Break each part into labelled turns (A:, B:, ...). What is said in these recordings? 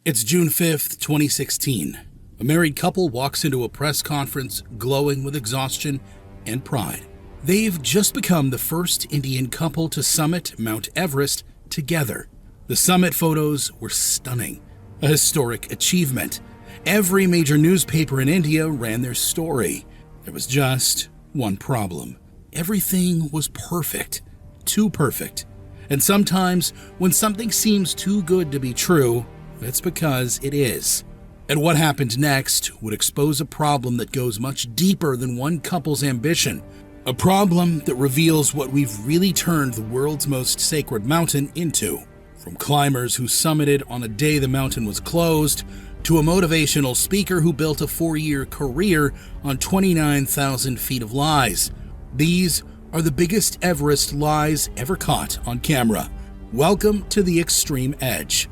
A: It's June 5th, 2016. A married couple walks into a press conference glowing with exhaustion and pride. They've just become the first Indian couple to summit Mount Everest together. The summit photos were stunning, a historic achievement. Every major newspaper in India ran their story. There was just one problem. Everything was perfect, too perfect. And sometimes, when something seems too good to be true, it's because it is. And what happened next would expose a problem that goes much deeper than one couple's ambition. A problem that reveals what we've really turned the world's most sacred mountain into. From climbers who summited on a day the mountain was closed, to a motivational speaker who built a 4-year career on 29,000 feet of lies. These are the biggest Everest lies ever caught on camera. Welcome to the Extreme Edge.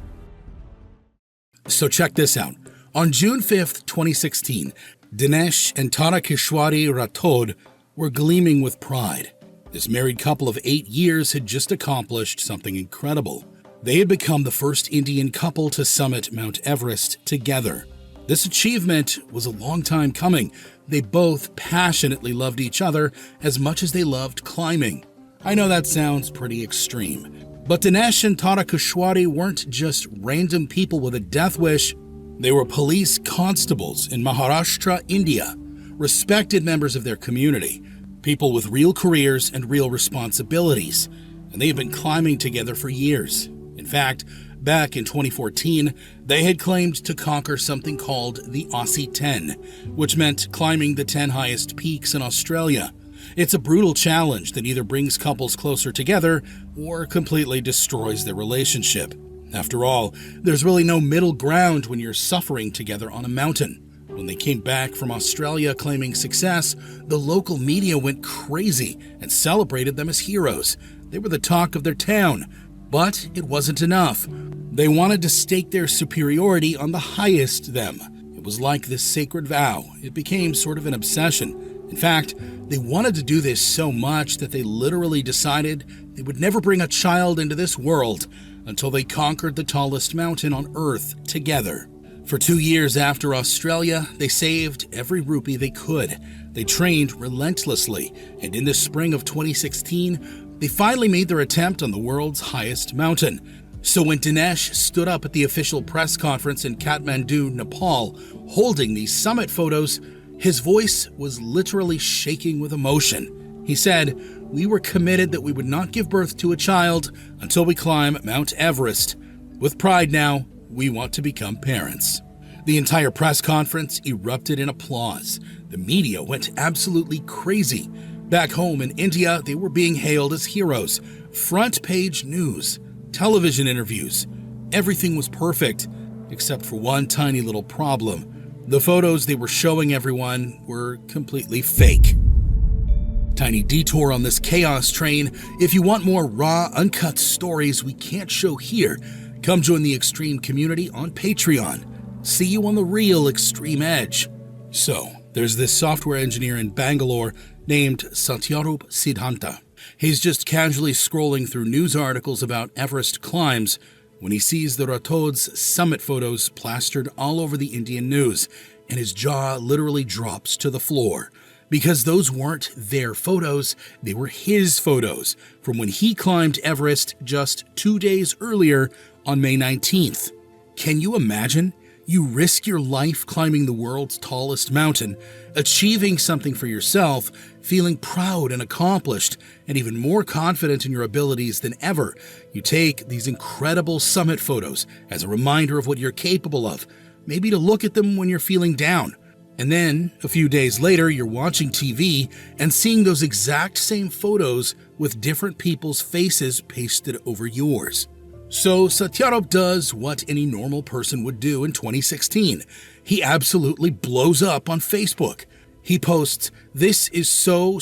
A: So check this out. On June 5th, 2016, Dinesh and Tarakeshwari Rathod were gleaming with pride. This married couple of 8 years had just accomplished something incredible. They had become the first Indian couple to summit Mount Everest together. This achievement was a long time coming. They both passionately loved each other as much as they loved climbing. I know that sounds pretty extreme. But Dinesh and Tarakeshwari weren't just random people with a death wish. They were police constables in Maharashtra, India, respected members of their community, people with real careers and real responsibilities, and they had been climbing together for years. In fact, back in 2014, they had claimed to conquer something called the Aussie 10, which meant climbing the 10 highest peaks in Australia. It's a brutal challenge that either brings couples closer together or completely destroys their relationship. After all, there's really no middle ground when you're suffering together on a mountain. When they came back from Australia claiming success, the local media went crazy and celebrated them as heroes. They were the talk of their town. But it wasn't enough. They wanted to stake their superiority on the highest them. It was like this sacred vow. It became sort of an obsession. In fact, they wanted to do this so much that they literally decided they would never bring a child into this world until they conquered the tallest mountain on Earth together. For 2 years after Australia, they saved every rupee they could. They trained relentlessly, and in the spring of 2016, they finally made their attempt on the world's highest mountain. So when Dinesh stood up at the official press conference in Kathmandu, Nepal, holding these summit photos, his voice was literally shaking with emotion. He said, "We were committed that we would not give birth to a child until we climb Mount Everest. With pride now, we want to become parents." The entire press conference erupted in applause. The media went absolutely crazy. Back home in India, they were being hailed as heroes. Front page news, television interviews. Everything was perfect, except for one tiny little problem. The photos they were showing everyone were completely fake. Tiny detour on this chaos train. If you want more raw, uncut stories we can't show here, come join the Extreme community on Patreon. See you on the real Extreme Edge. So, there's this software engineer in Bangalore named Satyarup Siddhanta. He's just casually scrolling through news articles about Everest climbs when he sees the Rathod's summit photos plastered all over the Indian news, and his jaw literally drops to the floor. Because those weren't their photos, they were his photos from when he climbed Everest just 2 days earlier on May 19th. Can you imagine? You risk your life climbing the world's tallest mountain, achieving something for yourself, feeling proud and accomplished, and even more confident in your abilities than ever. You take these incredible summit photos as a reminder of what you're capable of, maybe to look at them when you're feeling down. And then, a few days later, you're watching TV and seeing those exact same photos with different people's faces pasted over yours. So Satyarup does what any normal person would do in 2016. He absolutely blows up on Facebook. He posts, "This is so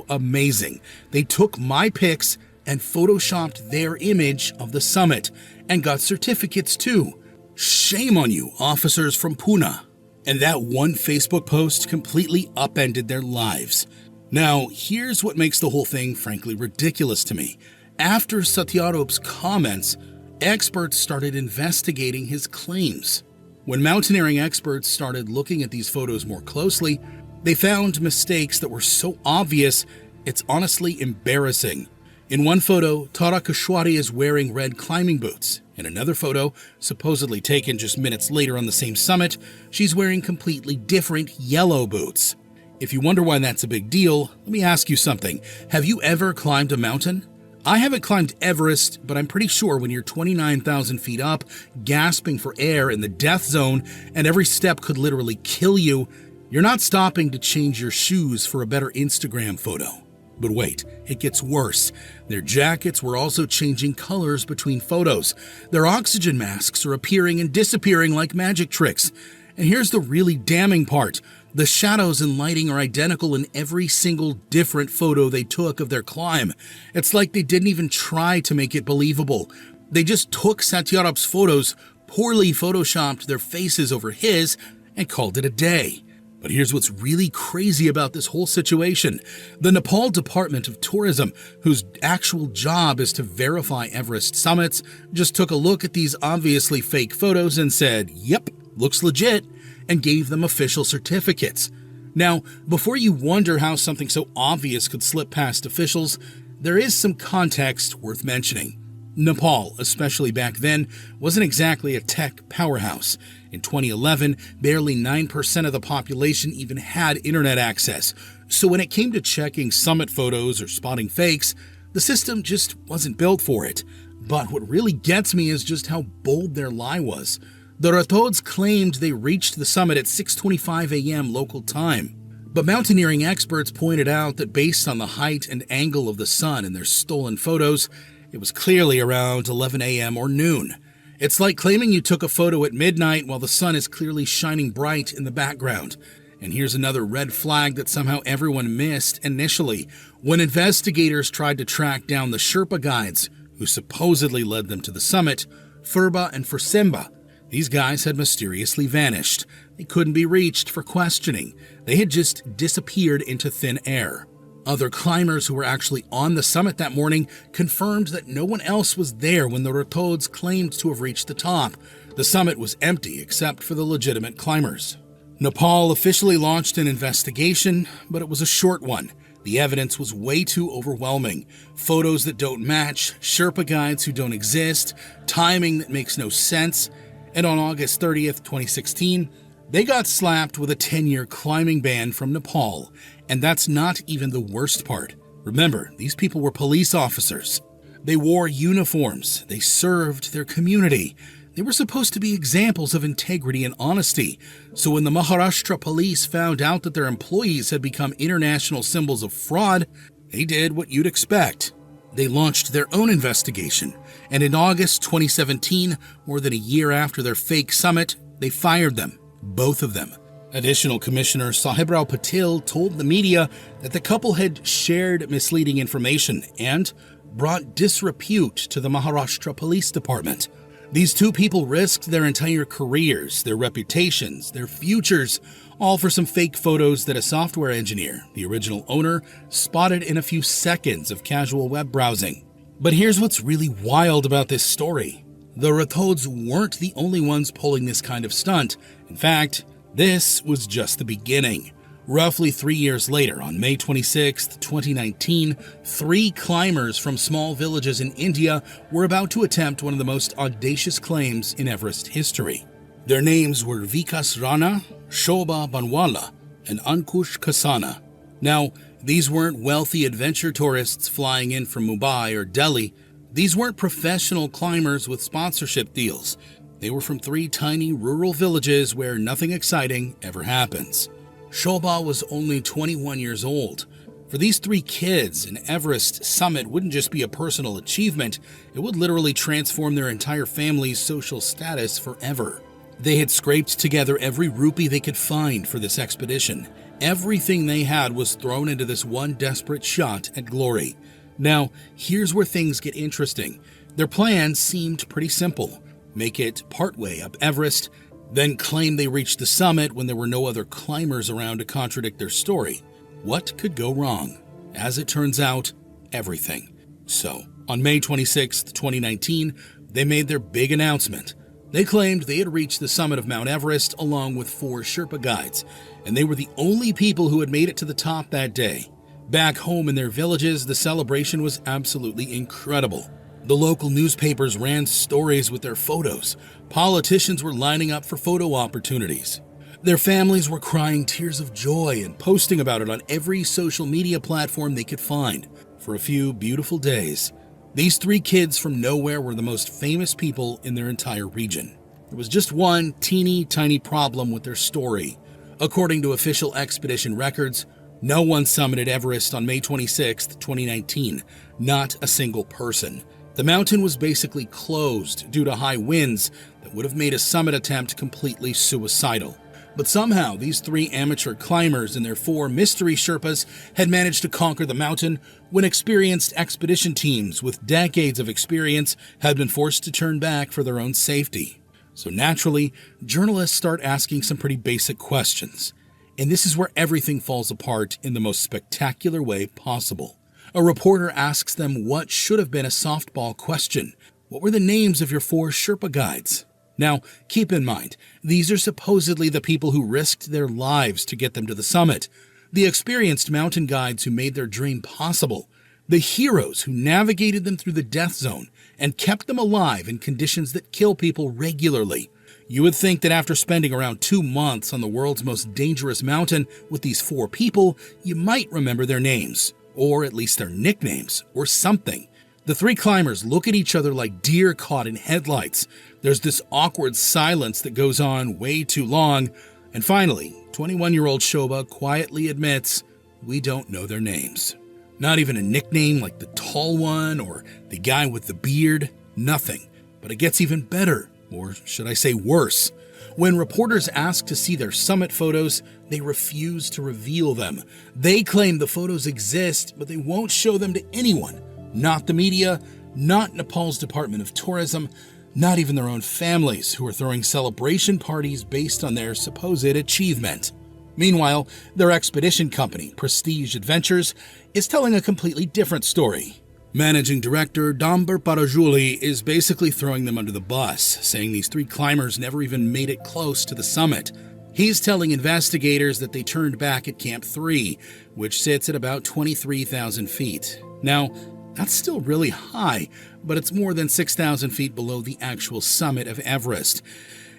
A: amazing. They took my pics and photoshopped their image of the summit and got certificates too. Shame on you, officers from Pune." And that one Facebook post completely upended their lives. Now, here's what makes the whole thing frankly ridiculous to me. After Satyarup's comments, experts started investigating his claims. When mountaineering experts started looking at these photos more closely, they found mistakes that were so obvious, it's honestly embarrassing. In one photo, Tara Kashwari is wearing red climbing boots. In another photo, supposedly taken just minutes later on the same summit, she's wearing completely different yellow boots. If you wonder why that's a big deal, let me ask you something. Have you ever climbed a mountain? I haven't climbed Everest, but I'm pretty sure when you're 29,000 feet up, gasping for air in the death zone, and every step could literally kill you, you're not stopping to change your shoes for a better Instagram photo. But wait, it gets worse. Their jackets were also changing colors between photos. Their oxygen masks are appearing and disappearing like magic tricks. And here's the really damning part. The shadows and lighting are identical in every single different photo they took of their climb. It's like they didn't even try to make it believable. They just took Satyarap's photos, poorly photoshopped their faces over his, and called it a day. But here's what's really crazy about this whole situation. The Nepal Department of Tourism, whose actual job is to verify Everest summits, just took a look at these obviously fake photos and said, "Yep, looks legit," and gave them official certificates. Now, before you wonder how something so obvious could slip past officials, there is some context worth mentioning. Nepal, especially back then, wasn't exactly a tech powerhouse. In 2011, barely 9% of the population even had internet access, so when it came to checking summit photos or spotting fakes, the system just wasn't built for it. But what really gets me is just how bold their lie was. The Rathods claimed they reached the summit at 6:25 a.m. local time. But mountaineering experts pointed out that based on the height and angle of the sun in their stolen photos, it was clearly around 11 a.m. or noon. It's like claiming you took a photo at midnight while the sun is clearly shining bright in the background. And here's another red flag that somehow everyone missed initially. When investigators tried to track down the Sherpa guides, who supposedly led them to the summit, Furba and Fursemba, these guys had mysteriously vanished. They couldn't be reached for questioning. They had just disappeared into thin air. Other climbers who were actually on the summit that morning confirmed that no one else was there when the Rathods claimed to have reached the top. The summit was empty except for the legitimate climbers. Nepal officially launched an investigation, but it was a short one. The evidence was way too overwhelming. Photos that don't match, Sherpa guides who don't exist, timing that makes no sense. And on August 30th, 2016, they got slapped with a 10-year climbing ban from Nepal. And that's not even the worst part. Remember, these people were police officers. They wore uniforms. They served their community. They were supposed to be examples of integrity and honesty. So when the Maharashtra police found out that their employees had become international symbols of fraud, they did what you'd expect. They launched their own investigation. And in August 2017, more than a year after their fake summit, they fired them. Both of them. Additional Commissioner Sahibrao Patil told the media that the couple had shared misleading information and brought disrepute to the Maharashtra Police Department. These two people risked their entire careers, their reputations, their futures, all for some fake photos that a software engineer, the original owner, spotted in a few seconds of casual web browsing. But here's what's really wild about this story. The Rathods weren't the only ones pulling this kind of stunt. In fact, this was just the beginning. Roughly 3 years later, on May 26, 2019, 3 climbers from small villages in India were about to attempt one of the most audacious claims in Everest history. Their names were Vikas Rana, Shobha Banwala, and Ankush Kasana. Now, these weren't wealthy adventure tourists flying in from Mumbai or Delhi. These weren't professional climbers with sponsorship deals. They were from 3 tiny rural villages where nothing exciting ever happens. Shobha was only 21 years old. For these 3 kids, an Everest summit wouldn't just be a personal achievement, it would literally transform their entire family's social status forever. They had scraped together every rupee they could find for this expedition. Everything they had was thrown into this one desperate shot at glory. Now, here's where things get interesting. Their plan seemed pretty simple. Make it partway up Everest, then claim they reached the summit when there were no other climbers around to contradict their story. What could go wrong? As it turns out, everything. So, on May 26, 2019, they made their big announcement. They claimed they had reached the summit of Mount Everest along with 4 Sherpa guides, and they were the only people who had made it to the top that day. Back home in their villages, the celebration was absolutely incredible. The local newspapers ran stories with their photos. Politicians were lining up for photo opportunities. Their families were crying tears of joy and posting about it on every social media platform they could find. For a few beautiful days, these 3 kids from nowhere were the most famous people in their entire region. There was just one teeny tiny problem with their story. According to official expedition records, no one summited Everest on May 26, 2019, not a single person. The mountain was basically closed due to high winds that would have made a summit attempt completely suicidal. But somehow, these 3 amateur climbers and their 4 mystery Sherpas had managed to conquer the mountain when experienced expedition teams with decades of experience had been forced to turn back for their own safety. So naturally, journalists start asking some pretty basic questions. And this is where everything falls apart in the most spectacular way possible. A reporter asks them what should have been a softball question. What were the names of your 4 Sherpa guides? Now, keep in mind, these are supposedly the people who risked their lives to get them to the summit, the experienced mountain guides who made their dream possible, the heroes who navigated them through the death zone and kept them alive in conditions that kill people regularly. You would think that after spending around 2 months on the world's most dangerous mountain with these 4 people, you might remember their names, or at least their nicknames, or something. The 3 climbers look at each other like deer caught in headlights. There's this awkward silence that goes on way too long, and finally, 21-year-old Shoba quietly admits, we don't know their names. Not even a nickname like the tall one or the guy with the beard, nothing. But it gets even better. Or should I say worse? When reporters ask to see their summit photos, they refuse to reveal them. They claim the photos exist, but they won't show them to anyone. Not the media, not Nepal's Department of Tourism, not even their own families who are throwing celebration parties based on their supposed achievement. Meanwhile, their expedition company, Prestige Adventures, is telling a completely different story. Managing Director Damber Parajuli is basically throwing them under the bus, saying these 3 climbers never even made it close to the summit. He's telling investigators that they turned back at Camp 3, which sits at about 23,000 feet. Now, that's still really high, but it's more than 6,000 feet below the actual summit of Everest.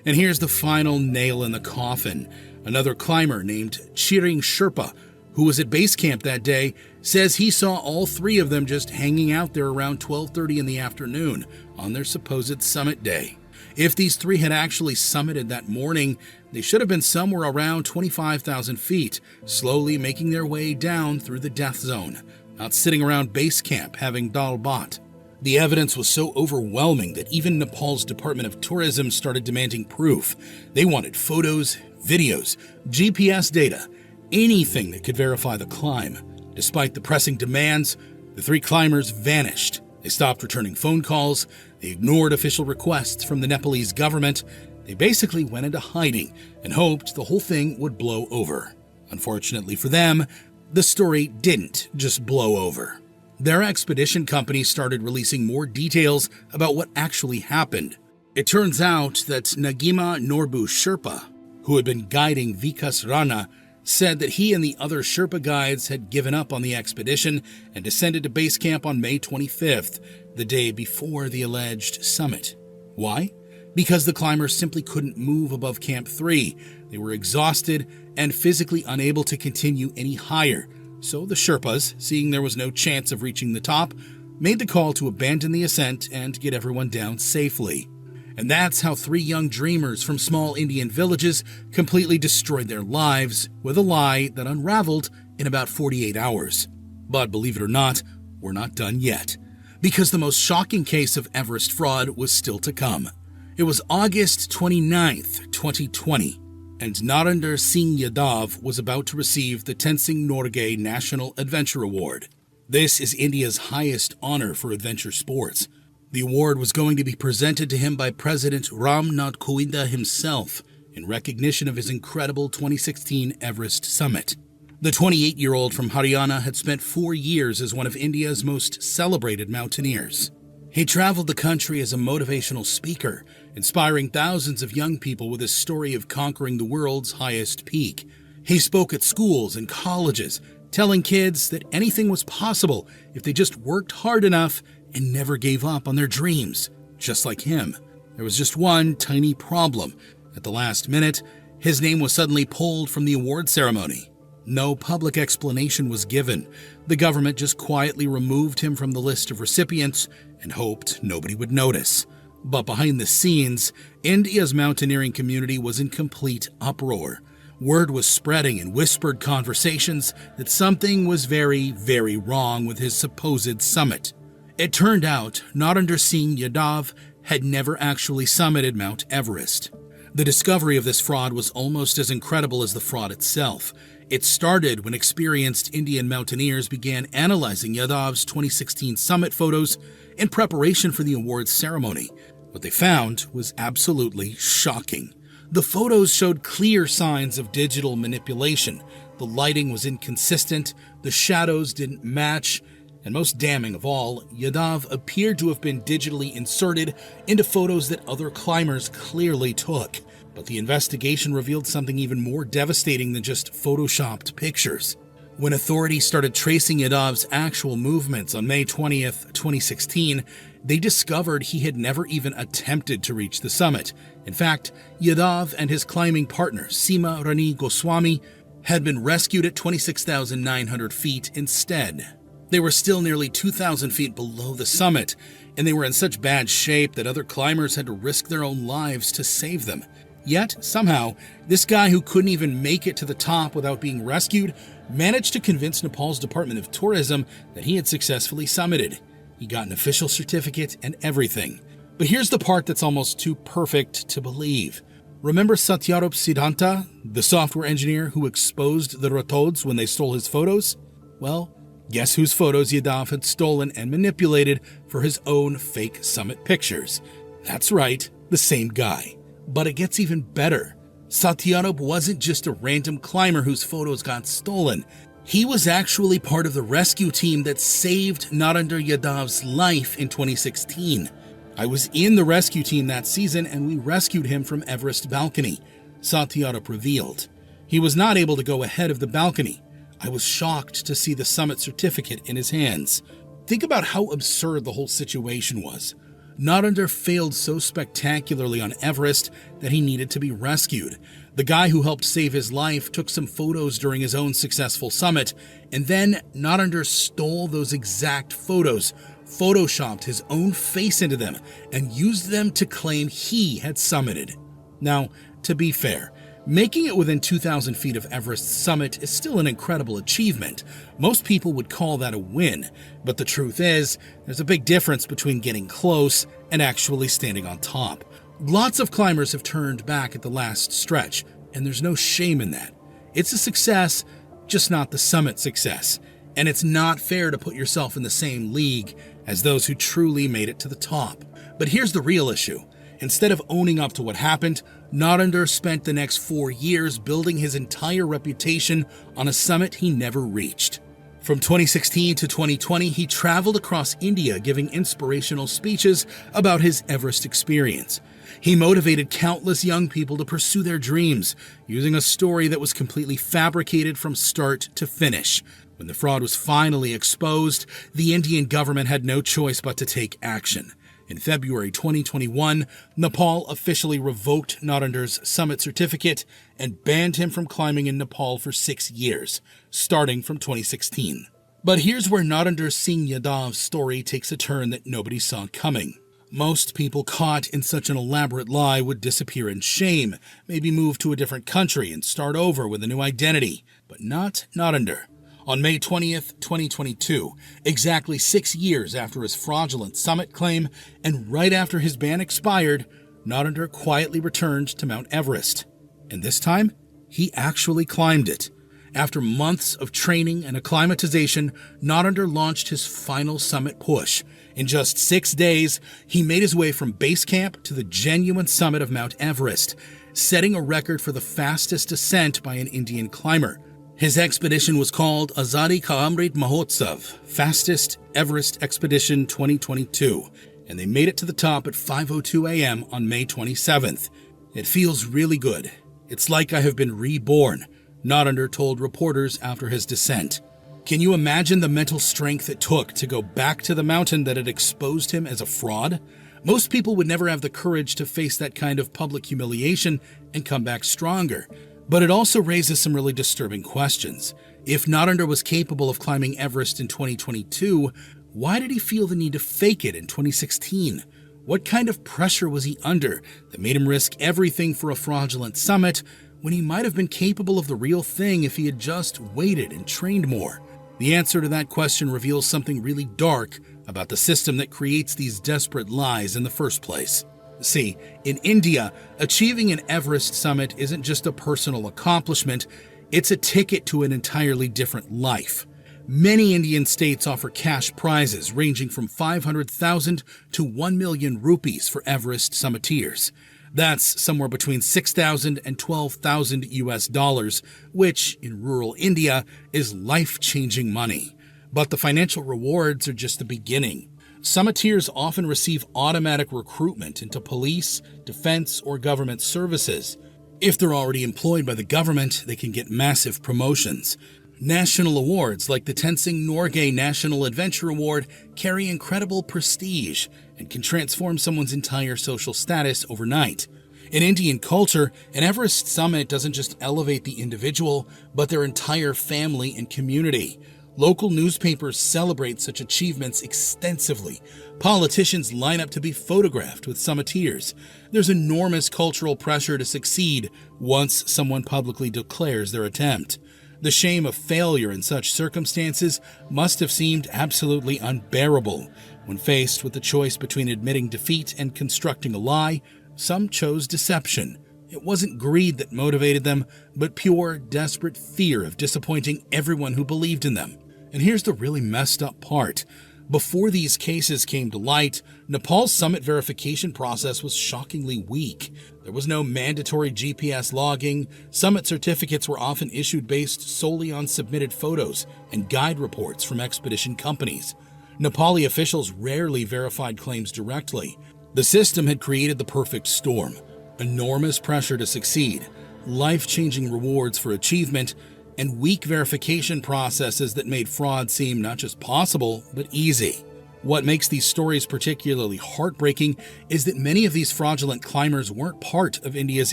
A: And here's the final nail in the coffin. Another climber named Chiri Sherpa, who was at base camp that day, says he saw all 3 of them just hanging out there around 12:30 in the afternoon on their supposed summit day. If these 3 had actually summited that morning, they should have been somewhere around 25,000 feet, slowly making their way down through the death zone, not sitting around base camp having dalbat. The evidence was so overwhelming that even Nepal's Department of Tourism started demanding proof. They wanted photos, videos, GPS data, anything that could verify the climb. Despite the pressing demands, the 3 climbers vanished. They stopped returning phone calls, they ignored official requests from the Nepalese government, they basically went into hiding and hoped the whole thing would blow over. Unfortunately for them, the story didn't just blow over. Their expedition company started releasing more details about what actually happened. It turns out that Nagima Norbu Sherpa, who had been guiding Vikas Rana, said that he and the other Sherpa guides had given up on the expedition and descended to base camp on May 25th, the day before the alleged summit. Why? Because the climbers simply couldn't move above Camp 3. They were exhausted and physically unable to continue any higher. So the Sherpas, seeing there was no chance of reaching the top, made the call to abandon the ascent and get everyone down safely. And that's how 3 young dreamers from small Indian villages completely destroyed their lives with a lie that unraveled in about 48 hours. But believe it or not, we're not done yet, because the most shocking case of Everest fraud was still to come. It was August 29th, 2020, and Narender Singh Yadav was about to receive the Tenzing Norgay National Adventure Award. This is India's highest honor for adventure sports. The award was going to be presented to him by President Ram Nath Kovind himself in recognition of his incredible 2016 Everest summit. The 28-year-old from Haryana had spent 4 years as one of India's most celebrated mountaineers. He traveled the country as a motivational speaker, inspiring thousands of young people with his story of conquering the world's highest peak. He spoke at schools and colleges, telling kids that anything was possible if they just worked hard enough and never gave up on their dreams, just like him. There was just one tiny problem. At the last minute, his name was suddenly pulled from the award ceremony. No public explanation was given. The government just quietly removed him from the list of recipients and hoped nobody would notice. But behind the scenes, India's mountaineering community was in complete uproar. Word was spreading in whispered conversations that something was very, very wrong with his supposed summit. It turned out Narender Singh Yadav had never actually summited Mount Everest. The discovery of this fraud was almost as incredible as the fraud itself. It started when experienced Indian mountaineers began analyzing Yadav's 2016 summit photos in preparation for the awards ceremony. What they found was absolutely shocking. The photos showed clear signs of digital manipulation. The lighting was inconsistent, the shadows didn't match, and most damning of all, Yadav appeared to have been digitally inserted into photos that other climbers clearly took. But the investigation revealed something even more devastating than just photoshopped pictures. When authorities started tracing Yadav's actual movements on May 20th, 2016, they discovered he had never even attempted to reach the summit. In fact, Yadav and his climbing partner, Seema Rani Goswami, had been rescued at 26,900 feet instead. They were still nearly 2,000 feet below the summit, and they were in such bad shape that other climbers had to risk their own lives to save them. Yet, somehow, this guy who couldn't even make it to the top without being rescued managed to convince Nepal's Department of Tourism that he had successfully summited. He got an official certificate and everything. But here's the part that's almost too perfect to believe. Remember Satyarup Siddhanta, the software engineer who exposed the Ratods when they stole his photos? Well, guess whose photos Yadav had stolen and manipulated for his own fake summit pictures? That's right, the same guy. But it gets even better. Satyarup wasn't just a random climber whose photos got stolen. He was actually part of the rescue team that saved Narender Yadav's life in 2016. I was in the rescue team that season and we rescued him from Everest balcony, Satyarup revealed. He was not able to go ahead of the balcony. I was shocked to see the summit certificate in his hands. Think about how absurd the whole situation was. Narender failed so spectacularly on Everest that he needed to be rescued. The guy who helped save his life took some photos during his own successful summit, and then Narender stole those exact photos, photoshopped his own face into them, and used them to claim he had summited. Now, to be fair, making it within 2,000 feet of Everest's summit is still an incredible achievement. Most people would call that a win, but the truth is, there's a big difference between getting close and actually standing on top. Lots of climbers have turned back at the last stretch, and there's no shame in that. It's a success, just not the summit success, and it's not fair to put yourself in the same league as those who truly made it to the top. But here's the real issue. Instead of owning up to what happened, Narender spent the next 4 years building his entire reputation on a summit he never reached. From 2016 to 2020, he traveled across India giving inspirational speeches about his Everest experience. He motivated countless young people to pursue their dreams, using a story that was completely fabricated from start to finish. When the fraud was finally exposed, the Indian government had no choice but to take action. In February 2021, Nepal officially revoked Narender's summit certificate and banned him from climbing in Nepal for 6 years, starting from 2016. But here's where Narender Singh Yadav's story takes a turn that nobody saw coming. Most people caught in such an elaborate lie would disappear in shame, maybe move to a different country and start over with a new identity, but not Narender. On May 20th, 2022, exactly 6 years after his fraudulent summit claim and right after his ban expired, Narender quietly returned to Mount Everest. And this time, he actually climbed it. After months of training and acclimatization, Narender launched his final summit push. In just 6 days, he made his way from base camp to the genuine summit of Mount Everest, setting a record for the fastest ascent by an Indian climber. His expedition was called Azadi Ka Amrit Mahotsav, Fastest Everest Expedition 2022, and they made it to the top at 5:02 a.m. on May 27th. It feels really good. It's like I have been reborn, Narender told reporters after his descent. Can you imagine the mental strength it took to go back to the mountain that had exposed him as a fraud? Most people would never have the courage to face that kind of public humiliation and come back stronger. But it also raises some really disturbing questions. If Narender was capable of climbing Everest in 2022, why did he feel the need to fake it in 2016? What kind of pressure was he under that made him risk everything for a fraudulent summit when he might have been capable of the real thing if he had just waited and trained more? The answer to that question reveals something really dark about the system that creates these desperate lies in the first place. See, in India, achieving an Everest summit isn't just a personal accomplishment, it's a ticket to an entirely different life. Many Indian states offer cash prizes ranging from 500,000 to 1 million rupees for Everest summiteers. That's somewhere between 6,000 and 12,000 US dollars, which in rural India is life-changing money. But the financial rewards are just the beginning. Summiteers often receive automatic recruitment into police, defense, or government services. If they're already employed by the government, they can get massive promotions. National awards like the Tenzing Norgay National Adventure Award carry incredible prestige and can transform someone's entire social status overnight. In Indian culture, an Everest summit doesn't just elevate the individual, but their entire family and community. Local newspapers celebrate such achievements extensively. Politicians line up to be photographed with summiteers. There's enormous cultural pressure to succeed once someone publicly declares their attempt. The shame of failure in such circumstances must have seemed absolutely unbearable. When faced with the choice between admitting defeat and constructing a lie, some chose deception. It wasn't greed that motivated them, but pure, desperate fear of disappointing everyone who believed in them. And here's the really messed up part. Before these cases came to light, Nepal's summit verification process was shockingly weak. There was no mandatory GPS logging. Summit certificates were often issued based solely on submitted photos and guide reports from expedition companies. Nepali officials rarely verified claims directly. The system had created the perfect storm: enormous pressure to succeed, life-changing rewards for achievement, and weak verification processes that made fraud seem not just possible, but easy. What makes these stories particularly heartbreaking is that many of these fraudulent climbers weren't part of India's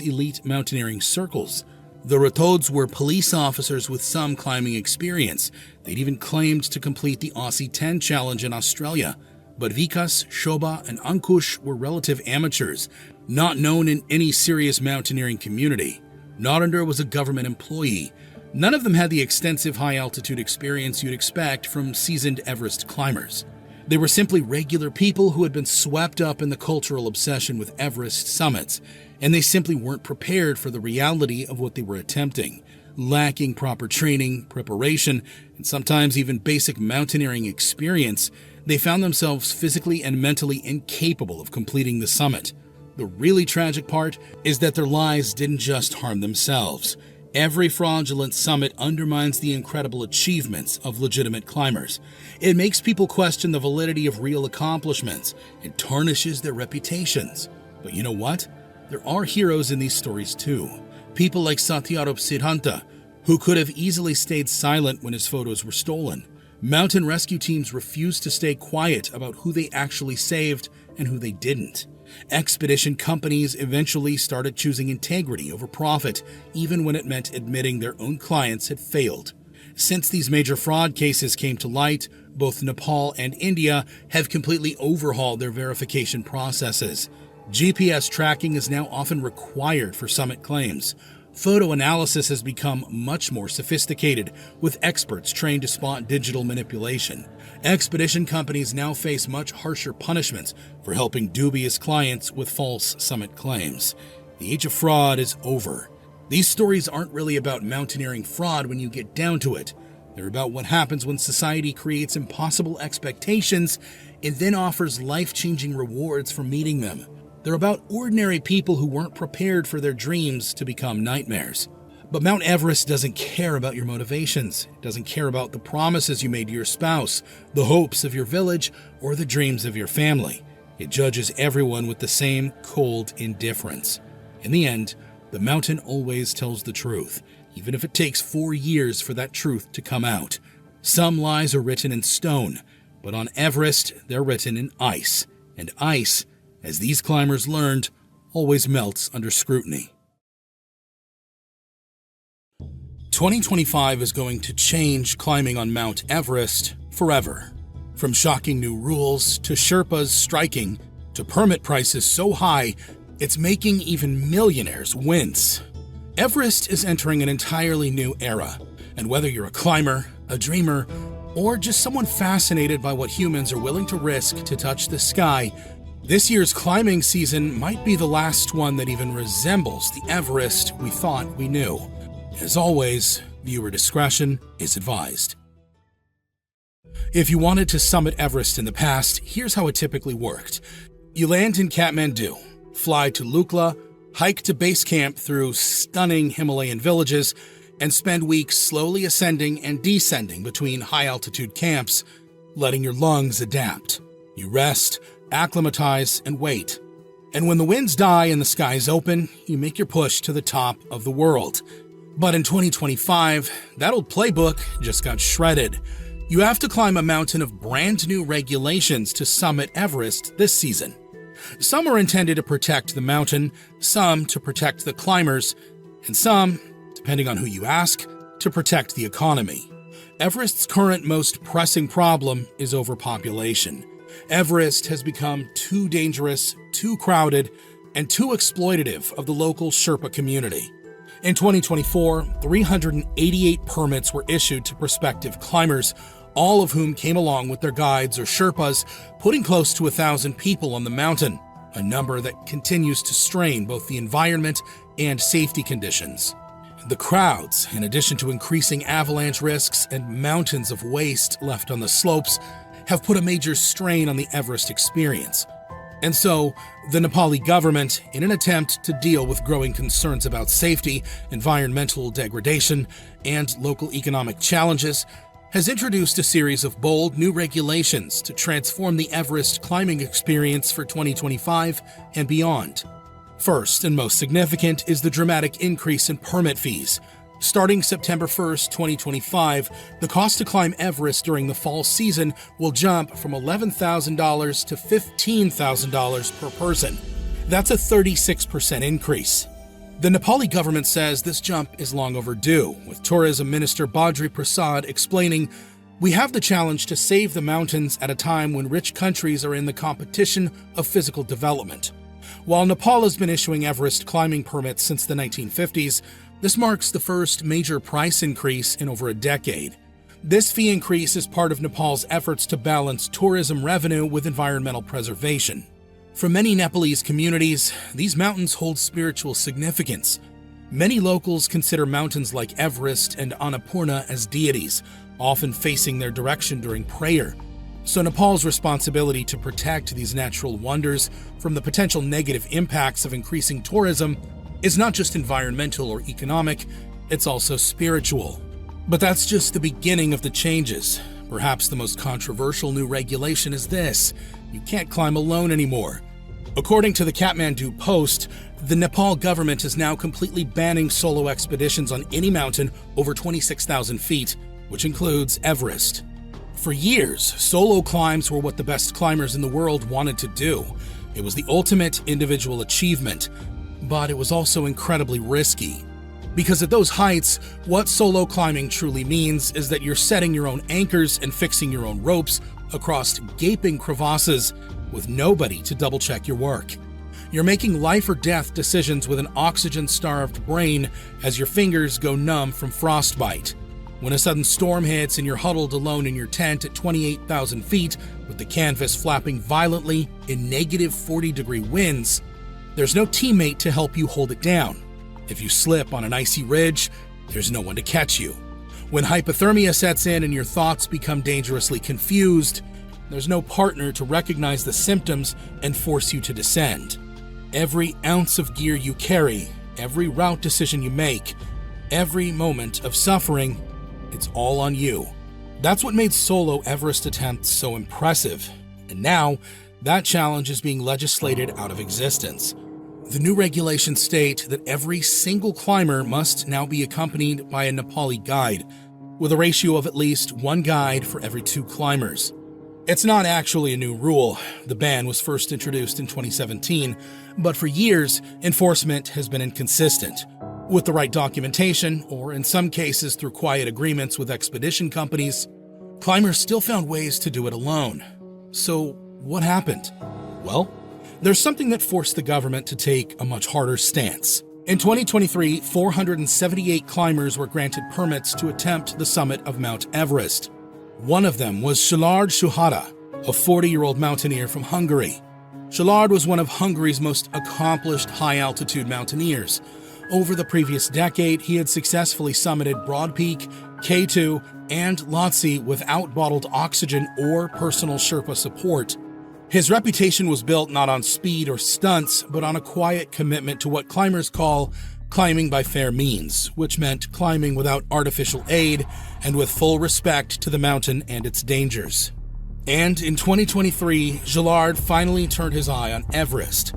A: elite mountaineering circles. The Rathods were police officers with some climbing experience. They'd even claimed to complete the Aussie 10 challenge in Australia. But Vikas, Shobha, and Ankush were relative amateurs, not known in any serious mountaineering community. Narender was a government employee. None of them had the extensive high-altitude experience you'd expect from seasoned Everest climbers. They were simply regular people who had been swept up in the cultural obsession with Everest summits, and they simply weren't prepared for the reality of what they were attempting. Lacking proper training, preparation, and sometimes even basic mountaineering experience, they found themselves physically and mentally incapable of completing the summit. The really tragic part is that their lies didn't just harm themselves. Every fraudulent summit undermines the incredible achievements of legitimate climbers. It makes people question the validity of real accomplishments and tarnishes their reputations. But you know what? There are heroes in these stories too. People like Satyarop Siddhanta, who could have easily stayed silent when his photos were stolen. Mountain rescue teams refused to stay quiet about who they actually saved and who they didn't. Expedition companies eventually started choosing integrity over profit, even when it meant admitting their own clients had failed. Since these major fraud cases came to light, both Nepal and India have completely overhauled their verification processes. GPS tracking is now often required for summit claims. Photo analysis has become much more sophisticated, with experts trained to spot digital manipulation. Expedition companies now face much harsher punishments for helping dubious clients with false summit claims. The age of fraud is over. These stories aren't really about mountaineering fraud when you get down to it. They're about what happens when society creates impossible expectations and then offers life-changing rewards for meeting them. They're about ordinary people who weren't prepared for their dreams to become nightmares. But Mount Everest doesn't care about your motivations. It doesn't care about the promises you made to your spouse, the hopes of your village, or the dreams of your family. It judges everyone with the same cold indifference. In the end, the mountain always tells the truth, even if it takes 4 years for that truth to come out. Some lies are written in stone, but on Everest, they're written in ice. And ice, as these climbers learned, always melts under scrutiny. 2025 is going to change climbing on Mount Everest forever. From shocking new rules, to Sherpas striking, to permit prices so high, it's making even millionaires wince. Everest is entering an entirely new era, and whether you're a climber, a dreamer, or just someone fascinated by what humans are willing to risk to touch the sky, this year's climbing season might be the last one that even resembles the Everest we thought we knew. As always, viewer discretion is advised. If you wanted to summit Everest in the past, here's how it typically worked. You land in Kathmandu, fly to Lukla, hike to base camp through stunning Himalayan villages, and spend weeks slowly ascending and descending between high-altitude camps, letting your lungs adapt. You rest, acclimatize, and wait. And when the winds die and the skies open, you make your push to the top of the world. But in 2025, that old playbook just got shredded. You have to climb a mountain of brand new regulations to summit Everest this season. Some are intended to protect the mountain, some to protect the climbers, and some, depending on who you ask, to protect the economy. Everest's current most pressing problem is overpopulation. Everest has become too dangerous, too crowded, and too exploitative of the local Sherpa community. In 2024, 388 permits were issued to prospective climbers, all of whom came along with their guides or Sherpas, putting close to 1,000 people on the mountain, a number that continues to strain both the environment and safety conditions. The crowds, in addition to increasing avalanche risks and mountains of waste left on the slopes, have put a major strain on the Everest experience. And so, the Nepali government, in an attempt to deal with growing concerns about safety, environmental degradation, and local economic challenges, has introduced a series of bold new regulations to transform the Everest climbing experience for 2025 and beyond. First and most significant is the dramatic increase in permit fees. Starting September 1st, 2025, the cost to climb Everest during the fall season will jump from $11,000 to $15,000 per person. That's a 36% increase. The Nepali government says this jump is long overdue, with Tourism Minister Badri Prasad explaining, "We have the challenge to save the mountains at a time when rich countries are in the competition of physical development." While Nepal has been issuing Everest climbing permits since the 1950s, this marks the first major price increase in over a decade. This fee increase is part of Nepal's efforts to balance tourism revenue with environmental preservation. For many Nepalese communities, these mountains hold spiritual significance. Many locals consider mountains like Everest and Annapurna as deities, often facing their direction during prayer. So Nepal's responsibility to protect these natural wonders from the potential negative impacts of increasing tourism is not just environmental or economic, it's also spiritual. But that's just the beginning of the changes. Perhaps the most controversial new regulation is this: you can't climb alone anymore. According to the Kathmandu Post, the Nepal government is now completely banning solo expeditions on any mountain over 26,000 feet, which includes Everest. For years, solo climbs were what the best climbers in the world wanted to do. It was the ultimate individual achievement, but it was also incredibly risky. Because at those heights, what solo climbing truly means is that you're setting your own anchors and fixing your own ropes across gaping crevasses with nobody to double-check your work. You're making life or death decisions with an oxygen-starved brain as your fingers go numb from frostbite. When a sudden storm hits and you're huddled alone in your tent at 28,000 feet with the canvas flapping violently in negative 40-degree winds, there's no teammate to help you hold it down. If you slip on an icy ridge, there's no one to catch you. When hypothermia sets in and your thoughts become dangerously confused, there's no partner to recognize the symptoms and force you to descend. Every ounce of gear you carry, every route decision you make, every moment of suffering, it's all on you. That's what made solo Everest attempts so impressive. And now, That challenge is being legislated out of existence. The new regulations state that every single climber must now be accompanied by a Nepali guide, with a ratio of at least one guide for every 2 climbers. It's not actually a new rule. The ban was first introduced in 2017, but for years, enforcement has been inconsistent. With the right documentation, or in some cases through quiet agreements with expedition companies, climbers still found ways to do it alone. So, what happened? Well, there's something that forced the government to take a much harder stance. In 2023, 478 climbers were granted permits to attempt the summit of Mount Everest. One of them was Szilard Suhada, a 40-year-old mountaineer from Hungary. Szilard was one of Hungary's most accomplished high-altitude mountaineers. Over the previous decade, he had successfully summited Broad Peak, K2, and Lhotse without bottled oxygen or personal Sherpa support. His reputation was built not on speed or stunts, but on a quiet commitment to what climbers call climbing by fair means, which meant climbing without artificial aid and with full respect to the mountain and its dangers. And in 2023, Szilard finally turned his eye on Everest.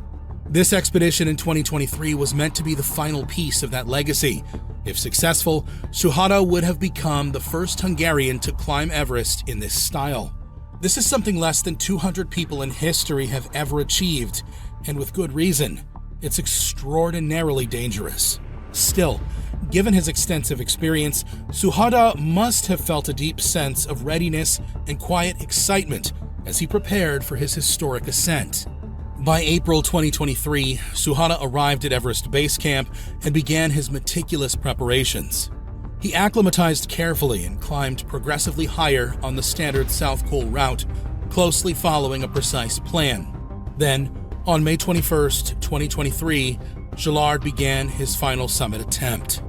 A: This expedition in 2023 was meant to be the final piece of that legacy. If successful, Suhada would have become the first Hungarian to climb Everest in this style. This is something less than 200 people in history have ever achieved, and with good reason. It's extraordinarily dangerous. Still, given his extensive experience, Suhada must have felt a deep sense of readiness and quiet excitement as he prepared for his historic ascent. By April 2023, Suhada arrived at Everest Base Camp and began his meticulous preparations. He acclimatized carefully and climbed progressively higher on the standard South Col route, closely following a precise plan. Then, on May 21st, 2023, Szilard began his final summit attempt.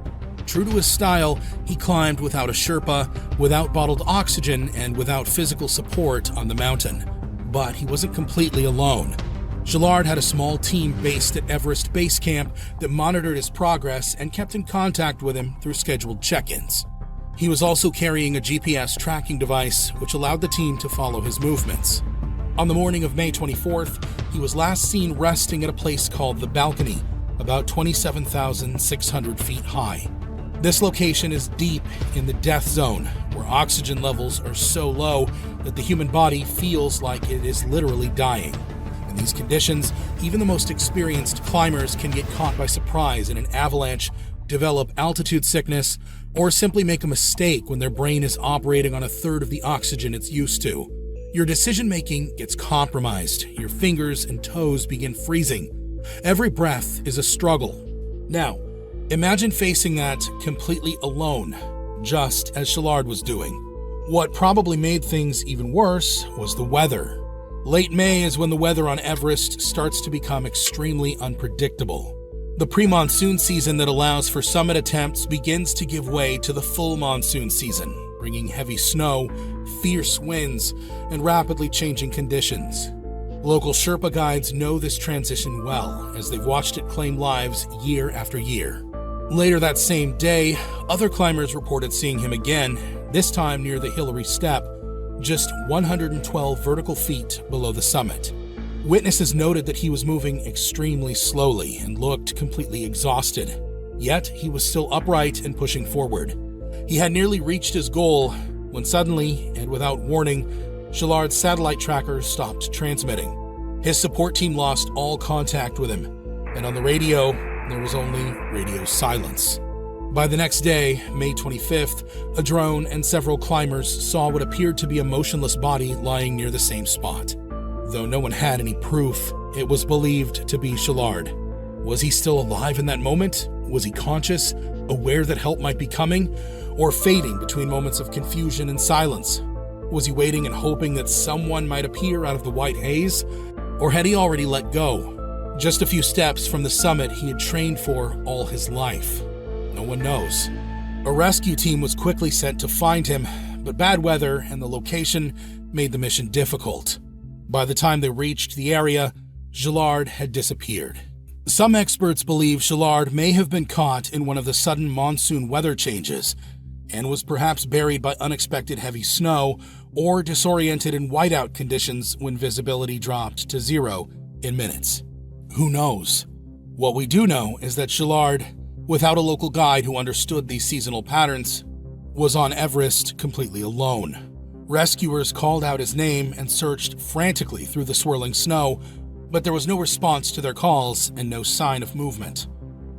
A: True to his style, he climbed without a Sherpa, without bottled oxygen, and without physical support on the mountain. But he wasn't completely alone. Szilard had a small team based at Everest Base Camp that monitored his progress and kept in contact with him through scheduled check-ins. He was also carrying a GPS tracking device, which allowed the team to follow his movements. On the morning of May 24th, he was last seen resting at a place called The Balcony, about 27,600 feet high. This location is deep in the death zone, where oxygen levels are so low that the human body feels like it is literally dying. In these conditions, even the most experienced climbers can get caught by surprise in an avalanche, develop altitude sickness, or simply make a mistake when their brain is operating on a third of the oxygen it's used to. Your decision-making gets compromised, your fingers and toes begin freezing. Every breath is a struggle. Now, imagine facing that completely alone, just as Szilard was doing. What probably made things even worse was the weather. Late May is when the weather on Everest starts to become extremely unpredictable. The pre-monsoon season that allows for summit attempts begins to give way to the full monsoon season, bringing heavy snow, fierce winds, and rapidly changing conditions. Local Sherpa guides know this transition well, as they've watched it claim lives year after year. Later that same day, other climbers reported seeing him again, this time near the Hillary Step, just 112 vertical feet below the summit. Witnesses noted that he was moving extremely slowly and looked completely exhausted. Yet, he was still upright and pushing forward. He had nearly reached his goal when suddenly, and without warning, Szilard's satellite tracker stopped transmitting. His support team lost all contact with him, and on the radio, there was only radio silence. By the next day, May 25th, a drone and several climbers saw what appeared to be a motionless body lying near the same spot. Though no one had any proof, it was believed to be Szilard. Was he still alive in that moment? Was he conscious, aware that help might be coming, or fading between moments of confusion and silence? Was he waiting and hoping that someone might appear out of the white haze? Or had he already let go? Just a few steps from the summit he had trained for all his life. No one knows. A rescue team was quickly sent to find him, but bad weather and the location made the mission difficult. By the time they reached the area, Szilard had disappeared. Some experts believe Szilard may have been caught in one of the sudden monsoon weather changes. and was perhaps buried by unexpected heavy snow or disoriented in whiteout conditions when visibility dropped to zero in minutes. Who knows? What we do know is that Gillard, without a local guide who understood these seasonal patterns, was on Everest completely alone. Rescuers called out his name and searched frantically through the swirling snow, but there was no response to their calls and no sign of movement.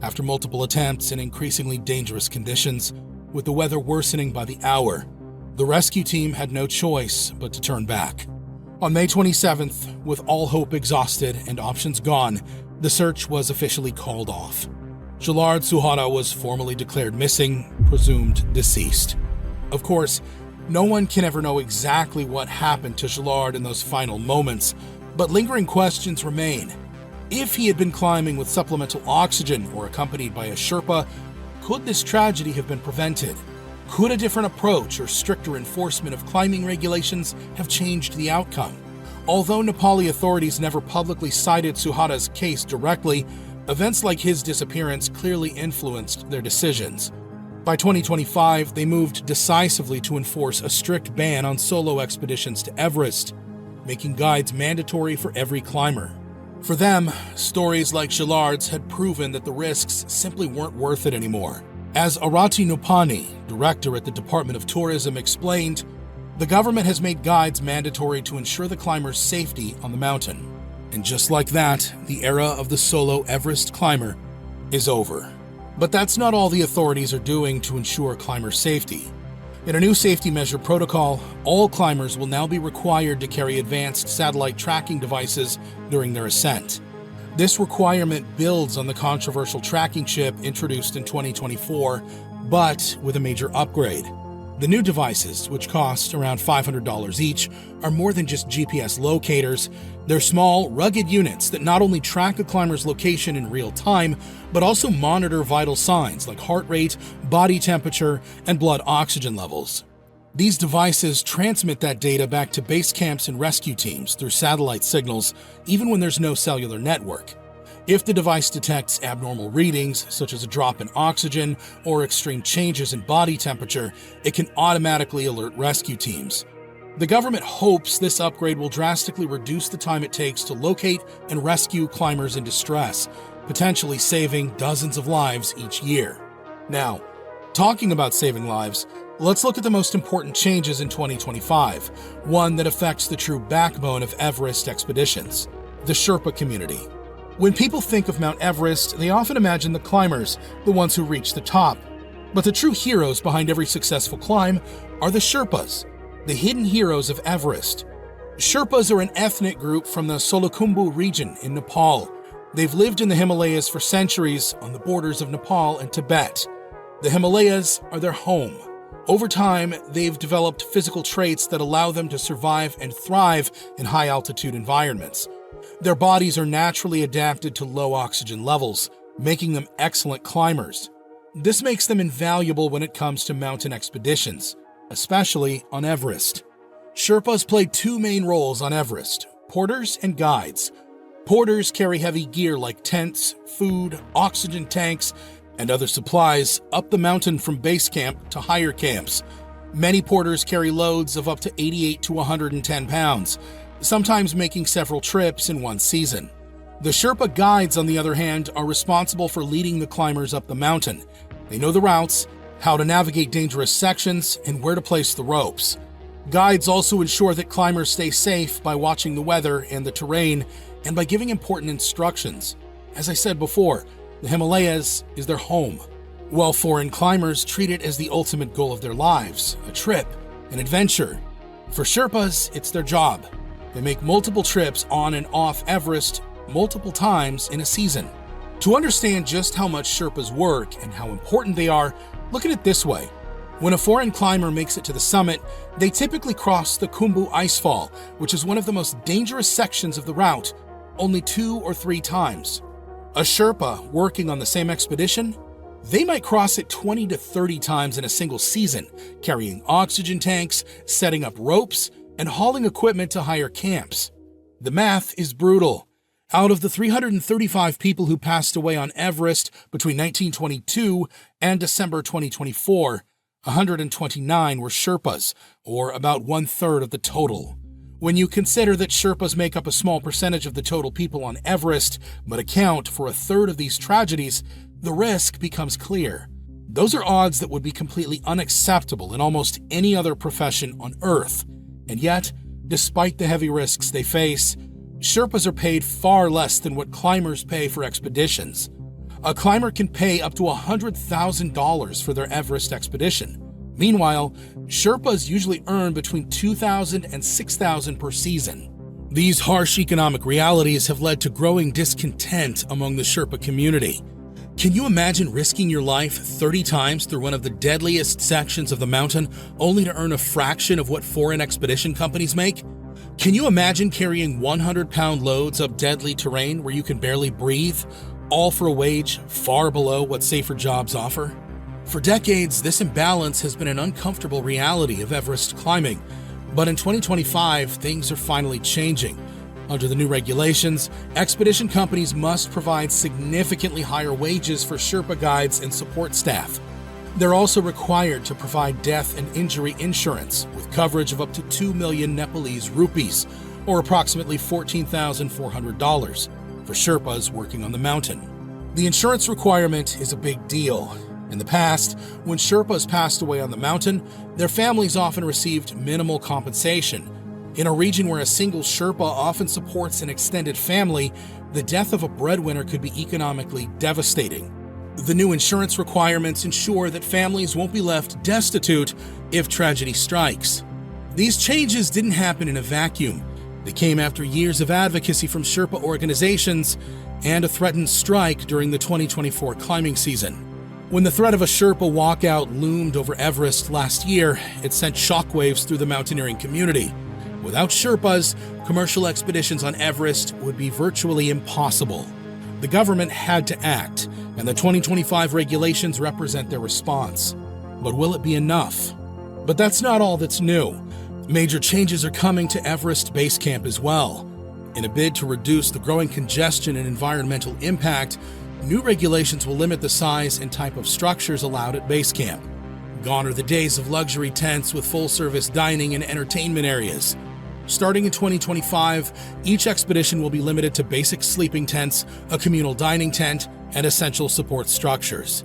A: After multiple attempts in increasingly dangerous conditions, with the weather worsening by the hour, the rescue team had no choice but to turn back. On May 27th, with all hope exhausted and options gone, the search was officially called off. Gillard Suhara was formally declared missing, presumed deceased. Of course, no one can ever know exactly what happened to Gillard in those final moments, but lingering questions remain. If he had been climbing with supplemental oxygen or accompanied by a Sherpa, could this tragedy have been prevented? Could a different approach or stricter enforcement of climbing regulations have changed the outcome? Although Nepali authorities never publicly cited Suhara's case directly, events like his disappearance clearly influenced their decisions. By 2025, they moved decisively to enforce a strict ban on solo expeditions to Everest, making guides mandatory for every climber. For them, stories like Gillard's had proven that the risks simply weren't worth it anymore. As Arati Nupani, director at the Department of Tourism, explained, the government has made guides mandatory to ensure the climber's safety on the mountain. And just like that, the era of the solo Everest climber is over. But that's not all the authorities are doing to ensure climber safety. In a new safety measure protocol, all climbers will now be required to carry advanced satellite tracking devices during their ascent. This requirement builds on the controversial tracking chip introduced in 2024, but with a major upgrade. The new devices, which cost around $500 each, are more than just GPS locators. They're small, rugged units that not only track a climber's location in real time, but also monitor vital signs like heart rate, body temperature, and blood oxygen levels. These devices transmit that data back to base camps and rescue teams through satellite signals, even when there's no cellular network. If the device detects abnormal readings, such as a drop in oxygen or extreme changes in body temperature, it can automatically alert rescue teams. The government hopes this upgrade will drastically reduce the time it takes to locate and rescue climbers in distress, potentially saving dozens of lives each year. Now, talking about saving lives, let's look at the most important changes in 2025, one that affects the true backbone of Everest expeditions, the Sherpa community. When people think of Mount Everest, they often imagine the climbers, the ones who reach the top. But the true heroes behind every successful climb are the Sherpas, the hidden heroes of Everest. Sherpas are an ethnic group from the Solukhumbu region in Nepal. They've lived in the Himalayas for centuries on the borders of Nepal and Tibet. The Himalayas are their home. Over time, they've developed physical traits that allow them to survive and thrive in high-altitude environments. Their bodies are naturally adapted to low oxygen levels, making them excellent climbers. This makes them invaluable when it comes to mountain expeditions, especially on Everest. Sherpas play two main roles on Everest: porters and guides. Porters carry heavy gear like tents, food, oxygen tanks, and other supplies up the mountain from base camp to higher camps. Many porters carry loads of up to 88 to 110 pounds, sometimes making several trips in one season. The Sherpa guides, on the other hand, are responsible for leading the climbers up the mountain. They know the routes, how to navigate dangerous sections, and where to place the ropes. Guides also ensure that climbers stay safe by watching the weather and the terrain, and by giving important instructions. As I said before, the Himalayas is their home, while foreign climbers treat it as the ultimate goal of their lives, a trip, an adventure. For Sherpas, it's their job. They make multiple trips on and off Everest multiple times in a season. To understand just how much Sherpas work and how important they are, look at it this way. When a foreign climber makes it to the summit, they typically cross the Khumbu Icefall, which is one of the most dangerous sections of the route, only 2 or 3 times. A Sherpa working on the same expedition, they might cross it 20 to 30 times in a single season, carrying oxygen tanks, setting up ropes, and hauling equipment to higher camps. The math is brutal. Out of the 335 people who passed away on Everest between 1922 and December 2024, 129 were Sherpas, or about one-third of the total. When you consider that Sherpas make up a small percentage of the total people on Everest, but account for a third of these tragedies, the risk becomes clear. Those are odds that would be completely unacceptable in almost any other profession on Earth. And yet, despite the heavy risks they face, Sherpas are paid far less than what climbers pay for expeditions. A climber can pay up to $100,000 for their Everest expedition. Meanwhile, Sherpas usually earn between $2,000 and $6,000 per season. These harsh economic realities have led to growing discontent among the Sherpa community. Can you imagine risking your life 30 times through one of the deadliest sections of the mountain only to earn a fraction of what foreign expedition companies make? Can you imagine carrying 100-pound loads up deadly terrain where you can barely breathe, all for a wage far below what safer jobs offer? For decades, this imbalance has been an uncomfortable reality of Everest climbing, but in 2025, things are finally changing. Under the new regulations, expedition companies must provide significantly higher wages for Sherpa guides and support staff. They're also required to provide death and injury insurance, with coverage of up to 2 million Nepalese rupees, or approximately $14,400, for Sherpas working on the mountain. The insurance requirement is a big deal. In the past, when Sherpas passed away on the mountain, their families often received minimal compensation. In a region where a single Sherpa often supports an extended family, the death of a breadwinner could be economically devastating. The new insurance requirements ensure that families won't be left destitute if tragedy strikes. These changes didn't happen in a vacuum. They came after years of advocacy from Sherpa organizations and a threatened strike during the 2024 climbing season. When the threat of a Sherpa walkout loomed over Everest last year, it sent shockwaves through the mountaineering community. Without Sherpas, commercial expeditions on Everest would be virtually impossible. The government had to act, and the 2025 regulations represent their response. But will it be enough? But that's not all that's new. Major changes are coming to Everest Base Camp as well. In a bid to reduce the growing congestion and environmental impact, new regulations will limit the size and type of structures allowed at Base Camp. Gone are the days of luxury tents with full-service dining and entertainment areas. Starting in 2025, each expedition will be limited to basic sleeping tents, a communal dining tent, and essential support structures.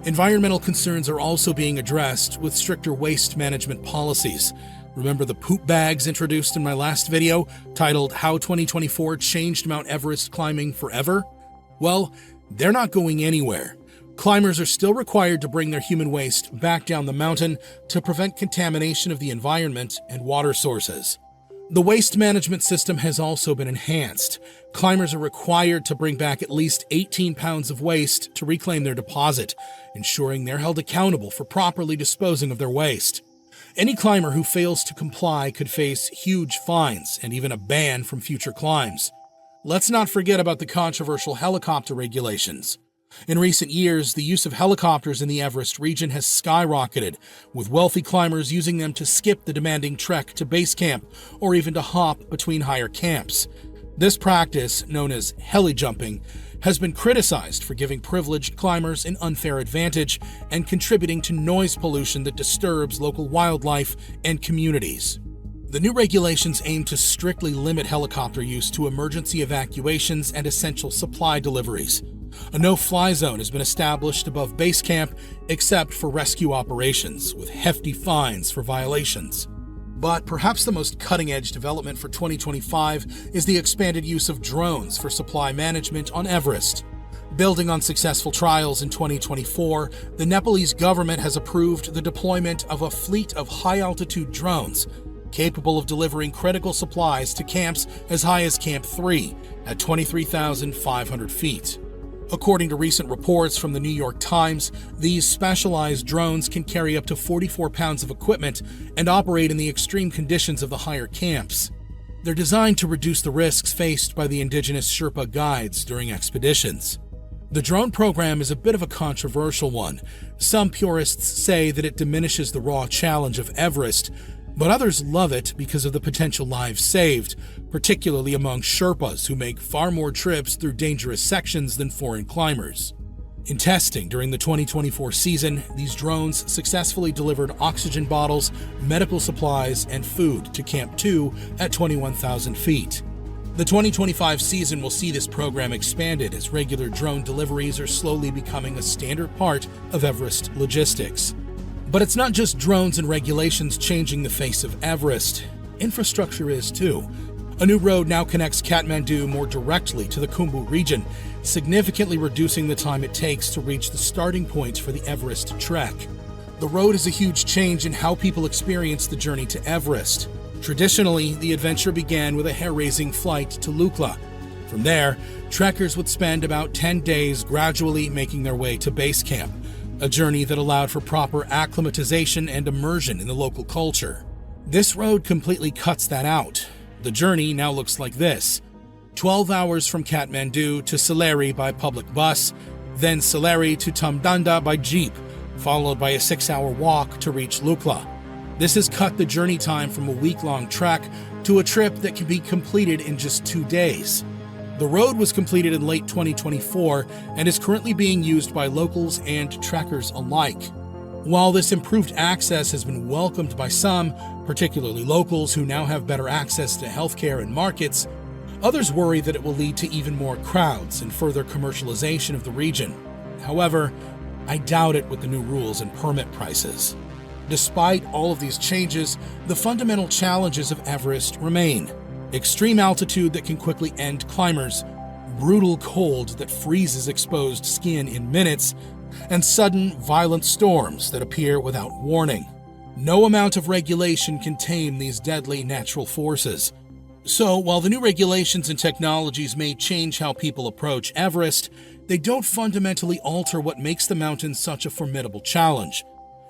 A: Environmental concerns are also being addressed with stricter waste management policies. Remember the poop bags introduced in my last video, titled How 2024 Changed Mount Everest Climbing Forever? Well, they're not going anywhere. Climbers are still required to bring their human waste back down the mountain to prevent contamination of the environment and water sources. The waste management system has also been enhanced. Climbers are required to bring back at least 18 pounds of waste to reclaim their deposit, ensuring they're held accountable for properly disposing of their waste. Any climber who fails to comply could face huge fines and even a ban from future climbs. Let's not forget about the controversial helicopter regulations. In recent years, the use of helicopters in the Everest region has skyrocketed, with wealthy climbers using them to skip the demanding trek to base camp or even to hop between higher camps. This practice, known as heli jumping, has been criticized for giving privileged climbers an unfair advantage and contributing to noise pollution that disturbs local wildlife and communities. The new regulations aim to strictly limit helicopter use to emergency evacuations and essential supply deliveries. A no-fly zone has been established above base camp except for rescue operations, with hefty fines for violations. But perhaps the most cutting-edge development for 2025 is the expanded use of drones for supply management on Everest. Building on successful trials in 2024, the Nepalese government has approved the deployment of a fleet of high-altitude drones capable of delivering critical supplies to camps as high as Camp 3 at 23,500 feet. According to recent reports from the New York Times, these specialized drones can carry up to 44 pounds of equipment and operate in the extreme conditions of the higher camps. They're designed to reduce the risks faced by the indigenous Sherpa guides during expeditions. The drone program is a bit of a controversial one. Some purists say that it diminishes the raw challenge of Everest, but others love it because of the potential lives saved, particularly among Sherpas who make far more trips through dangerous sections than foreign climbers. In testing during the 2024 season, these drones successfully delivered oxygen bottles, medical supplies, and food to Camp 2 at 21,000 feet. The 2025 season will see this program expanded as regular drone deliveries are slowly becoming a standard part of Everest logistics. But it's not just drones and regulations changing the face of Everest. Infrastructure is too. A new road now connects Kathmandu more directly to the Khumbu region, significantly reducing the time it takes to reach the starting point for the Everest trek. The road is a huge change in how people experience the journey to Everest. Traditionally, the adventure began with a hair-raising flight to Lukla. From there, trekkers would spend about 10 days gradually making their way to base camp, a journey that allowed for proper acclimatization and immersion in the local culture. This road completely cuts that out. The journey now looks like this: 12 hours from Kathmandu to Salleri by public bus, then Salleri to Tamdanda by jeep, followed by a 6-hour walk to reach Lukla. This has cut the journey time from a week-long trek to a trip that can be completed in just 2 days. The road was completed in late 2024 and is currently being used by locals and trekkers alike. While this improved access has been welcomed by some, particularly locals who now have better access to healthcare and markets, others worry that it will lead to even more crowds and further commercialization of the region. However, I doubt it with the new rules and permit prices. Despite all of these changes, the fundamental challenges of Everest remain: extreme altitude that can quickly end climbers, brutal cold that freezes exposed skin in minutes, and sudden, violent storms that appear without warning. No amount of regulation can tame these deadly natural forces. So, while the new regulations and technologies may change how people approach Everest, they don't fundamentally alter what makes the mountain such a formidable challenge.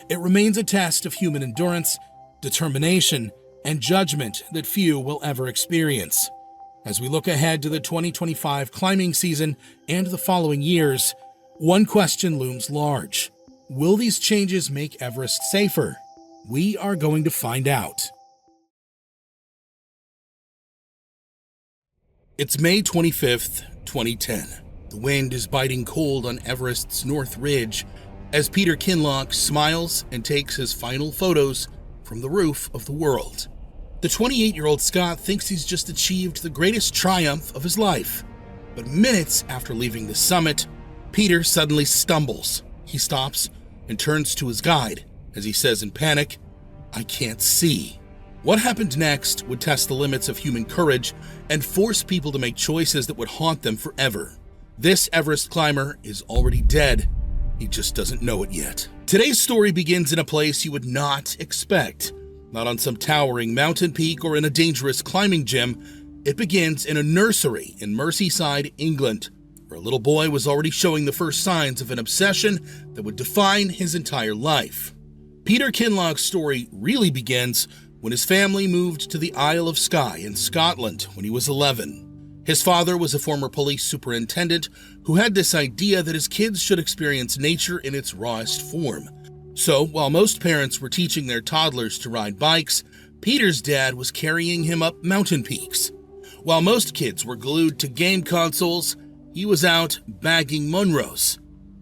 A: It remains a test of human endurance, determination, and judgment that few will ever experience. As we look ahead to the 2025 climbing season and the following years, one question looms large: will these changes make Everest safer? We are going to find out. It's May 25th, 2010. The wind is biting cold on Everest's North Ridge as Peter Kinloch smiles and takes his final photos from the roof of the world. The 28-year-old Scot thinks he's just achieved the greatest triumph of his life. But minutes after leaving the summit, Peter suddenly stumbles. He stops and turns to his guide as he says in panic, "I can't see." What happened next would test the limits of human courage and force people to make choices that would haunt them forever. This Everest climber is already dead. He just doesn't know it yet. Today's story begins in a place you would not expect. Not on some towering mountain peak or in a dangerous climbing gym. It begins in a nursery in Merseyside, England, where a little boy was already showing the first signs of an obsession that would define his entire life. Peter Kinloch's story really begins when his family moved to the Isle of Skye in Scotland when he was 11. His father was a former police superintendent who had this idea that his kids should experience nature in its rawest form. So, while most parents were teaching their toddlers to ride bikes, Peter's dad was carrying him up mountain peaks. While most kids were glued to game consoles, he was out bagging Munros,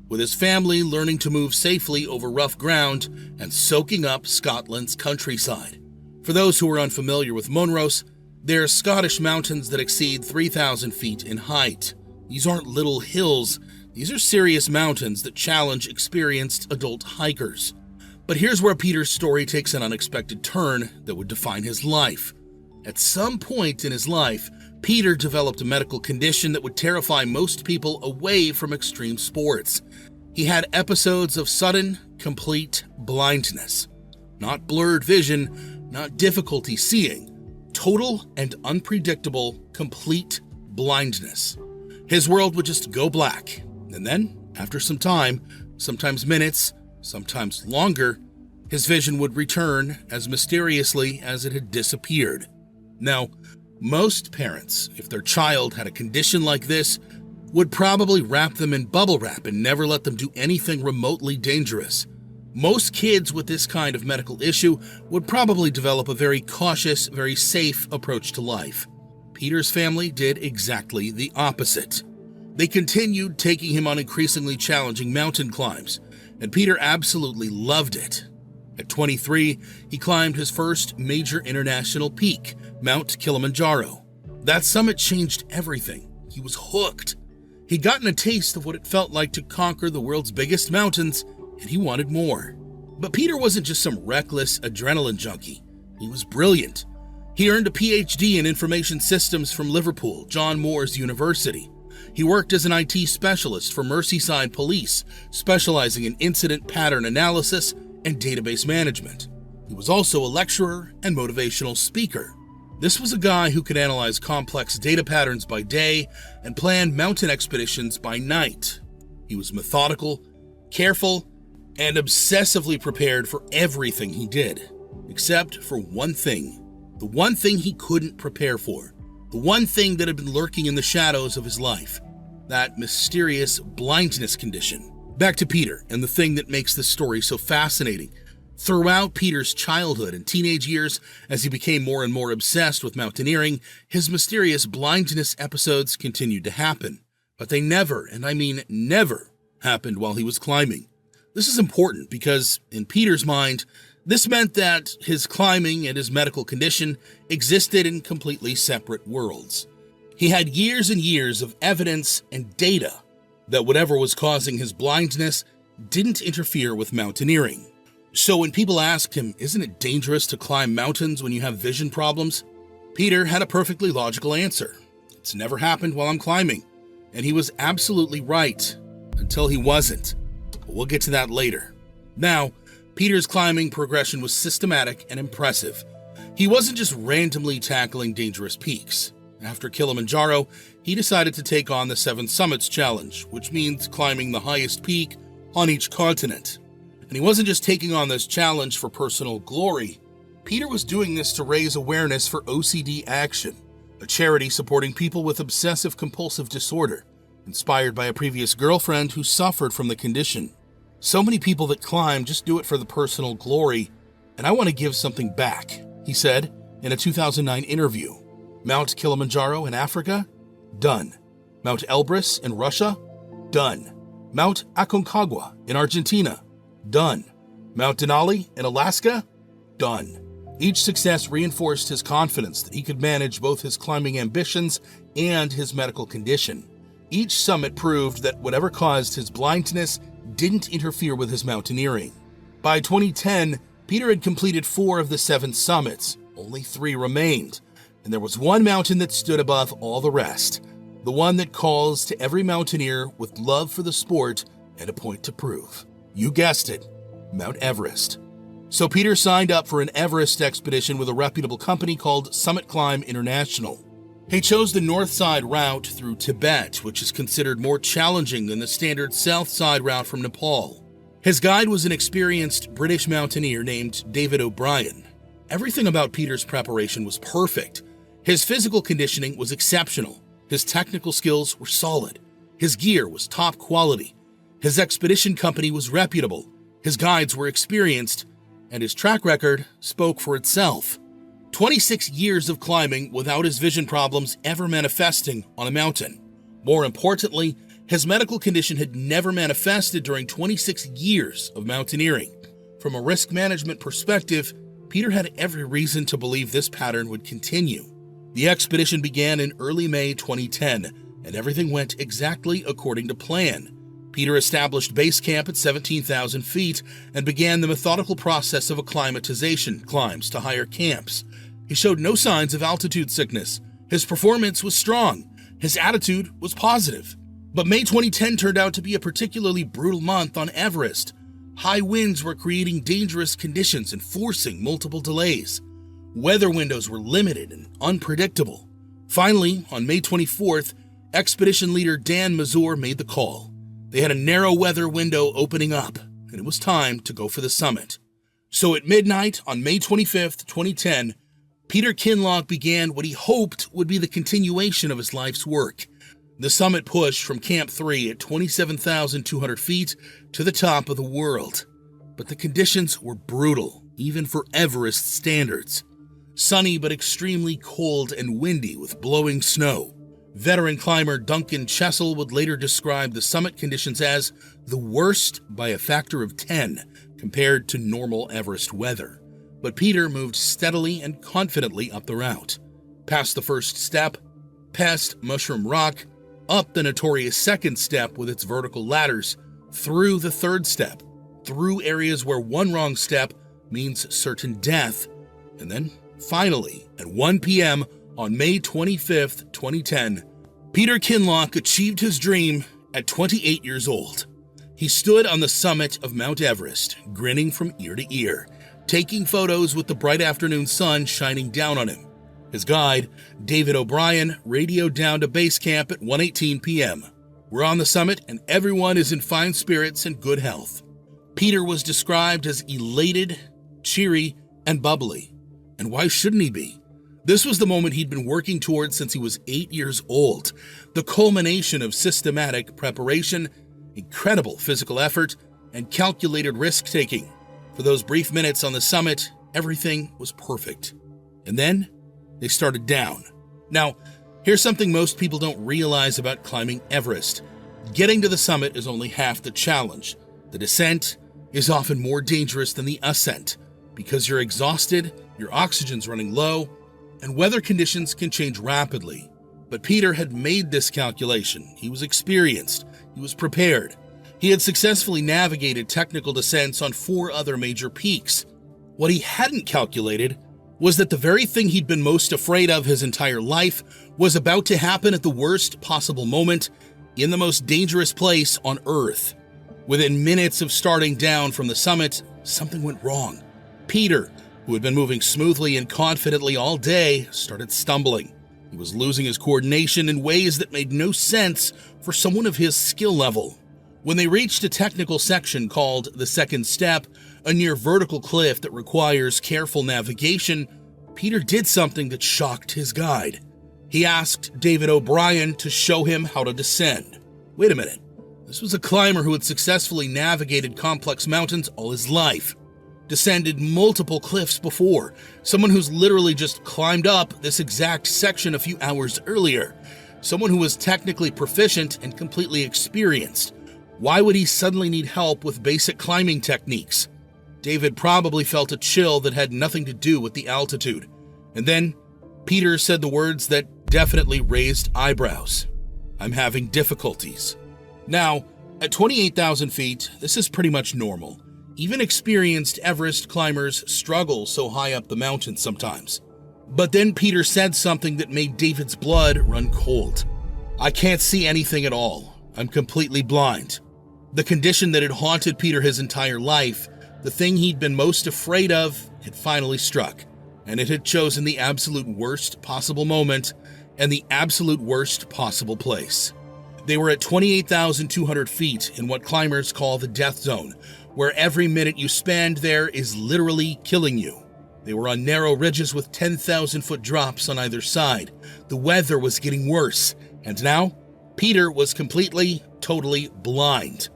A: with his family learning to move safely over rough ground and soaking up Scotland's countryside. For those who are unfamiliar with Munros, they're Scottish mountains that exceed 3,000 feet in height. These aren't little hills, these are serious mountains that challenge experienced adult hikers. But here's where Peter's story takes an unexpected turn that would define his life. At some point in his life, Peter developed a medical condition that would terrify most people away from extreme sports. He had episodes of sudden, complete blindness. Not blurred vision, not difficulty seeing. Total and unpredictable, complete blindness. His world would just go black. And then, after some time, sometimes minutes, sometimes longer, his vision would return as mysteriously as it had disappeared. Now, most parents, if their child had a condition like this, would probably wrap them in bubble wrap and never let them do anything remotely dangerous. Most kids with this kind of medical issue would probably develop a very cautious, very safe approach to life. Peter's family did exactly the opposite. They continued taking him on increasingly challenging mountain climbs, and Peter absolutely loved it. At 23, he climbed his first major international peak, Mount Kilimanjaro. That summit changed everything. He was hooked. He'd gotten a taste of what it felt like to conquer the world's biggest mountains, and he wanted more. But Peter wasn't just some reckless adrenaline junkie. He was brilliant. He earned a PhD in information systems from Liverpool, John Moores University. He worked as an IT specialist for Merseyside Police, specializing in incident pattern analysis and database management. He was also a lecturer and motivational speaker. This was a guy who could analyze complex data patterns by day and plan mountain expeditions by night. He was methodical, careful, and obsessively prepared for everything he did, except for one thing. The one thing he couldn't prepare for. The one thing that had been lurking in the shadows of his life. That mysterious blindness condition. Back to Peter and the thing that makes this story so fascinating. Throughout Peter's childhood and teenage years, as he became more and more obsessed with mountaineering, his mysterious blindness episodes continued to happen. But they never, and I mean never, happened while he was climbing. This is important because, in Peter's mind, this meant that his climbing and his medical condition existed in completely separate worlds. He had years and years of evidence and data that whatever was causing his blindness didn't interfere with mountaineering. So when people asked him, isn't it dangerous to climb mountains when you have vision problems? Peter had a perfectly logical answer. It's never happened while I'm climbing. And he was absolutely right, until he wasn't. But we'll get to that later. Now, Peter's climbing progression was systematic and impressive. He wasn't just randomly tackling dangerous peaks. After Kilimanjaro, he decided to take on the 7 Summits Challenge, which means climbing the highest peak on each continent. And he wasn't just taking on this challenge for personal glory. Peter was doing this to raise awareness for OCD Action, a charity supporting people with obsessive-compulsive disorder, inspired by a previous girlfriend who suffered from the condition. So many people that climb just do it for the personal glory, and I want to give something back, he said in a 2009 interview. Mount Kilimanjaro in Africa? Done. Mount Elbrus in Russia? Done. Mount Aconcagua in Argentina? Done. Mount Denali in Alaska? Done. Each success reinforced his confidence that he could manage both his climbing ambitions and his medical condition. Each summit proved that whatever caused his blindness didn't interfere with his mountaineering. By 2010, Peter had completed 4 of the 7 summits. Only 3 remained. And there was one mountain that stood above all the rest. The one that calls to every mountaineer with love for the sport and a point to prove. You guessed it, Mount Everest. So Peter signed up for an Everest expedition with a reputable company called Summit Climb International. He chose the north side route through Tibet, which is considered more challenging than the standard south side route from Nepal. His guide was an experienced British mountaineer named David O'Brien. Everything about Peter's preparation was perfect. His physical conditioning was exceptional. His technical skills were solid. His gear was top quality. His expedition company was reputable. His guides were experienced, and his track record spoke for itself. 26 years of climbing without his vision problems ever manifesting on a mountain. More importantly, his medical condition had never manifested during 26 years of mountaineering. From a risk management perspective, Peter had every reason to believe this pattern would continue. The expedition began in early May 2010, and everything went exactly according to plan. Peter established base camp at 17,000 feet and began the methodical process of acclimatization climbs to higher camps. He showed no signs of altitude sickness. His performance was strong. His attitude was positive. But May 2010 turned out to be a particularly brutal month on Everest. High winds were creating dangerous conditions and forcing multiple delays. Weather windows were limited and unpredictable. Finally, on May 24th, expedition leader Dan Mazur made the call. They had a narrow weather window opening up, and it was time to go for the summit. So at midnight on May 25th, 2010, Peter Kinloch began what he hoped would be the continuation of his life's work. The summit pushed from Camp 3 at 27,200 feet to the top of the world. But the conditions were brutal, even for Everest standards. Sunny but extremely cold and windy with blowing snow. Veteran climber Duncan Chessel would later describe the summit conditions as the worst by a factor of 10 compared to normal Everest weather. But Peter moved steadily and confidently up the route, past the first step, past Mushroom Rock, up the notorious second step with its vertical ladders, through the third step, through areas where one wrong step means certain death, and then finally, at 1 p.m. on May 25th, 2010, Peter Kinloch achieved his dream at 28 years old. He stood on the summit of Mount Everest, grinning from ear to ear, taking photos with the bright afternoon sun shining down on him. His guide, David O'Brien, radioed down to base camp at 1:18 p.m. We're on the summit and everyone is in fine spirits and good health. Peter was described as elated, cheery, and bubbly. And why shouldn't he be? This was the moment he'd been working towards since he was 8 years old, the culmination of systematic preparation, incredible physical effort, and calculated risk-taking. For those brief minutes on the summit, everything was perfect. And then they started down. Now, here's something most people don't realize about climbing Everest. Getting to the summit is only half the challenge. The descent is often more dangerous than the ascent because you're exhausted, your oxygen's running low, and weather conditions can change rapidly. But Peter had made this calculation. He was experienced. He was prepared. He had successfully navigated technical descents on 4 other major peaks. What he hadn't calculated was that the very thing he'd been most afraid of his entire life was about to happen at the worst possible moment in the most dangerous place on Earth. Within minutes of starting down from the summit, something went wrong. Peter, who had been moving smoothly and confidently all day, started stumbling. He was losing his coordination in ways that made no sense for someone of his skill level. When they reached a technical section called the second step, a near vertical cliff that requires careful navigation, Peter did something that shocked his guide. He asked David O'Brien to show him how to descend. Wait a minute. This was a climber who had successfully navigated complex mountains all his life, descended multiple cliffs before, someone who's literally just climbed up this exact section a few hours earlier, someone who was technically proficient and completely experienced. Why would he suddenly need help with basic climbing techniques? David probably felt a chill that had nothing to do with the altitude. And then Peter said the words that definitely raised eyebrows. I'm having difficulties. Now, at 28,000 feet, this is pretty much normal. Even experienced Everest climbers struggle so high up the mountain sometimes. But then Peter said something that made David's blood run cold. I can't see anything at all. I'm completely blind. The condition that had haunted Peter his entire life, the thing he'd been most afraid of, had finally struck, and it had chosen the absolute worst possible moment and the absolute worst possible place. They were at 28,200 feet in what climbers call the death zone, where every minute you spend there is literally killing you. They were on narrow ridges with 10,000-foot drops on either side. The weather was getting worse, and now Peter was completely, totally blind.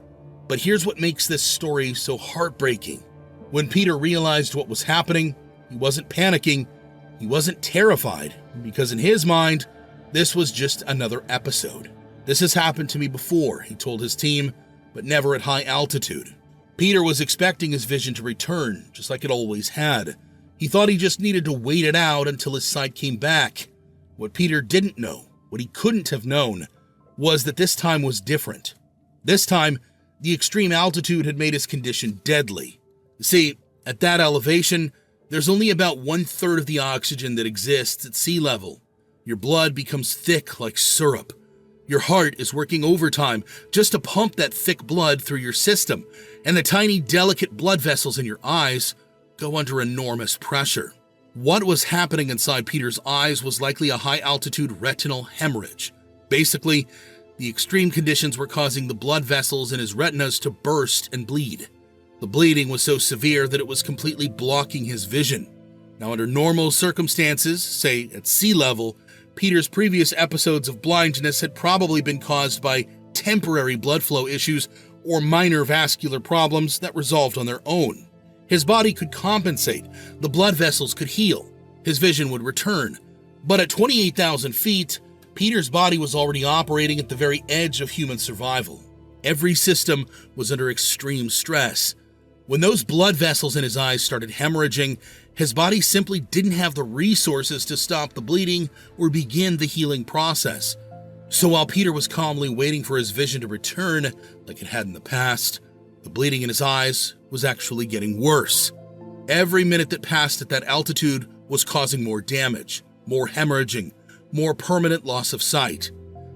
A: But here's what makes this story so heartbreaking. When Peter realized what was happening, he wasn't panicking, he wasn't terrified, because in his mind, this was just another episode. This has happened to me before, he told his team, but never at high altitude. Peter was expecting his vision to return, just like it always had. He thought he just needed to wait it out until his sight came back. What Peter didn't know, what he couldn't have known, was that this time was different. This time, the extreme altitude had made his condition deadly. You see, at that elevation, there's only about 1/3 of the oxygen that exists at sea level. Your blood becomes thick like syrup. Your heart is working overtime just to pump that thick blood through your system, and the tiny, delicate blood vessels in your eyes go under enormous pressure. What was happening inside Peter's eyes was likely a high-altitude retinal hemorrhage. Basically, the extreme conditions were causing the blood vessels in his retinas to burst and bleed. The bleeding was so severe that it was completely blocking his vision. Now, under normal circumstances, say at sea level, Peter's previous episodes of blindness had probably been caused by temporary blood flow issues or minor vascular problems that resolved on their own. His body could compensate, the blood vessels could heal, his vision would return. But at 28,000 feet, Peter's body was already operating at the very edge of human survival. Every system was under extreme stress. When those blood vessels in his eyes started hemorrhaging, his body simply didn't have the resources to stop the bleeding or begin the healing process. So while Peter was calmly waiting for his vision to return, like it had in the past, the bleeding in his eyes was actually getting worse. Every minute that passed at that altitude was causing more damage, more hemorrhaging, more permanent loss of sight.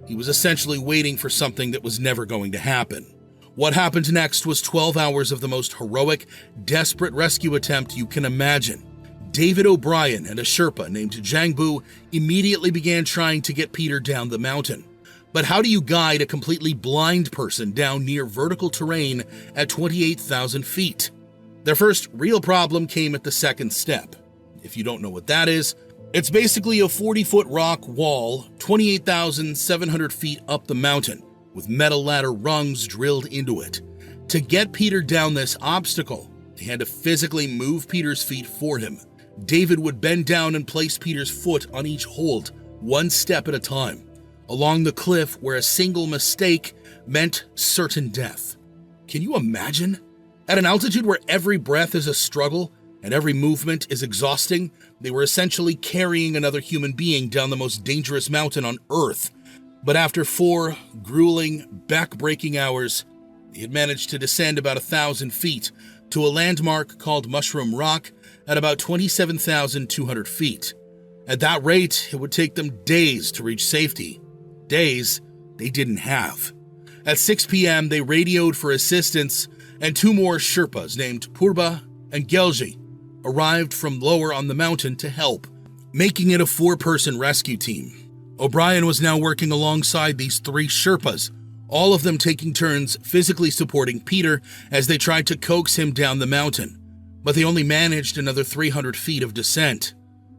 A: He was essentially waiting for something that was never going to happen. What happened next was 12 hours of the most heroic, desperate rescue attempt you can imagine. David O'Brien and a Sherpa named Jangbu immediately began trying to get Peter down the mountain. But how do you guide a completely blind person down near vertical terrain at 28,000 feet? Their first real problem came at the second step. If you don't know what that is, it's basically a 40-foot rock wall 28,700 feet up the mountain, with metal ladder rungs drilled into it. To get Peter down this obstacle, they had to physically move Peter's feet for him. David would bend down and place Peter's foot on each hold, one step at a time, along the cliff where a single mistake meant certain death. Can you imagine? At an altitude where every breath is a struggle and every movement is exhausting, they were essentially carrying another human being down the most dangerous mountain on Earth. But after 4 grueling, back-breaking hours, they had managed to descend about 1,000 feet to a landmark called Mushroom Rock at about 27,200 feet. At that rate, it would take them days to reach safety. Days they didn't have. At 6 p.m., they radioed for assistance, and 2 more Sherpas named Purba and Gelji arrived from lower on the mountain to help, making it a 4-person rescue team. O'Brien was now working alongside these 3 Sherpas, all of them taking turns physically supporting Peter as they tried to coax him down the mountain. But they only managed another 300 feet of descent.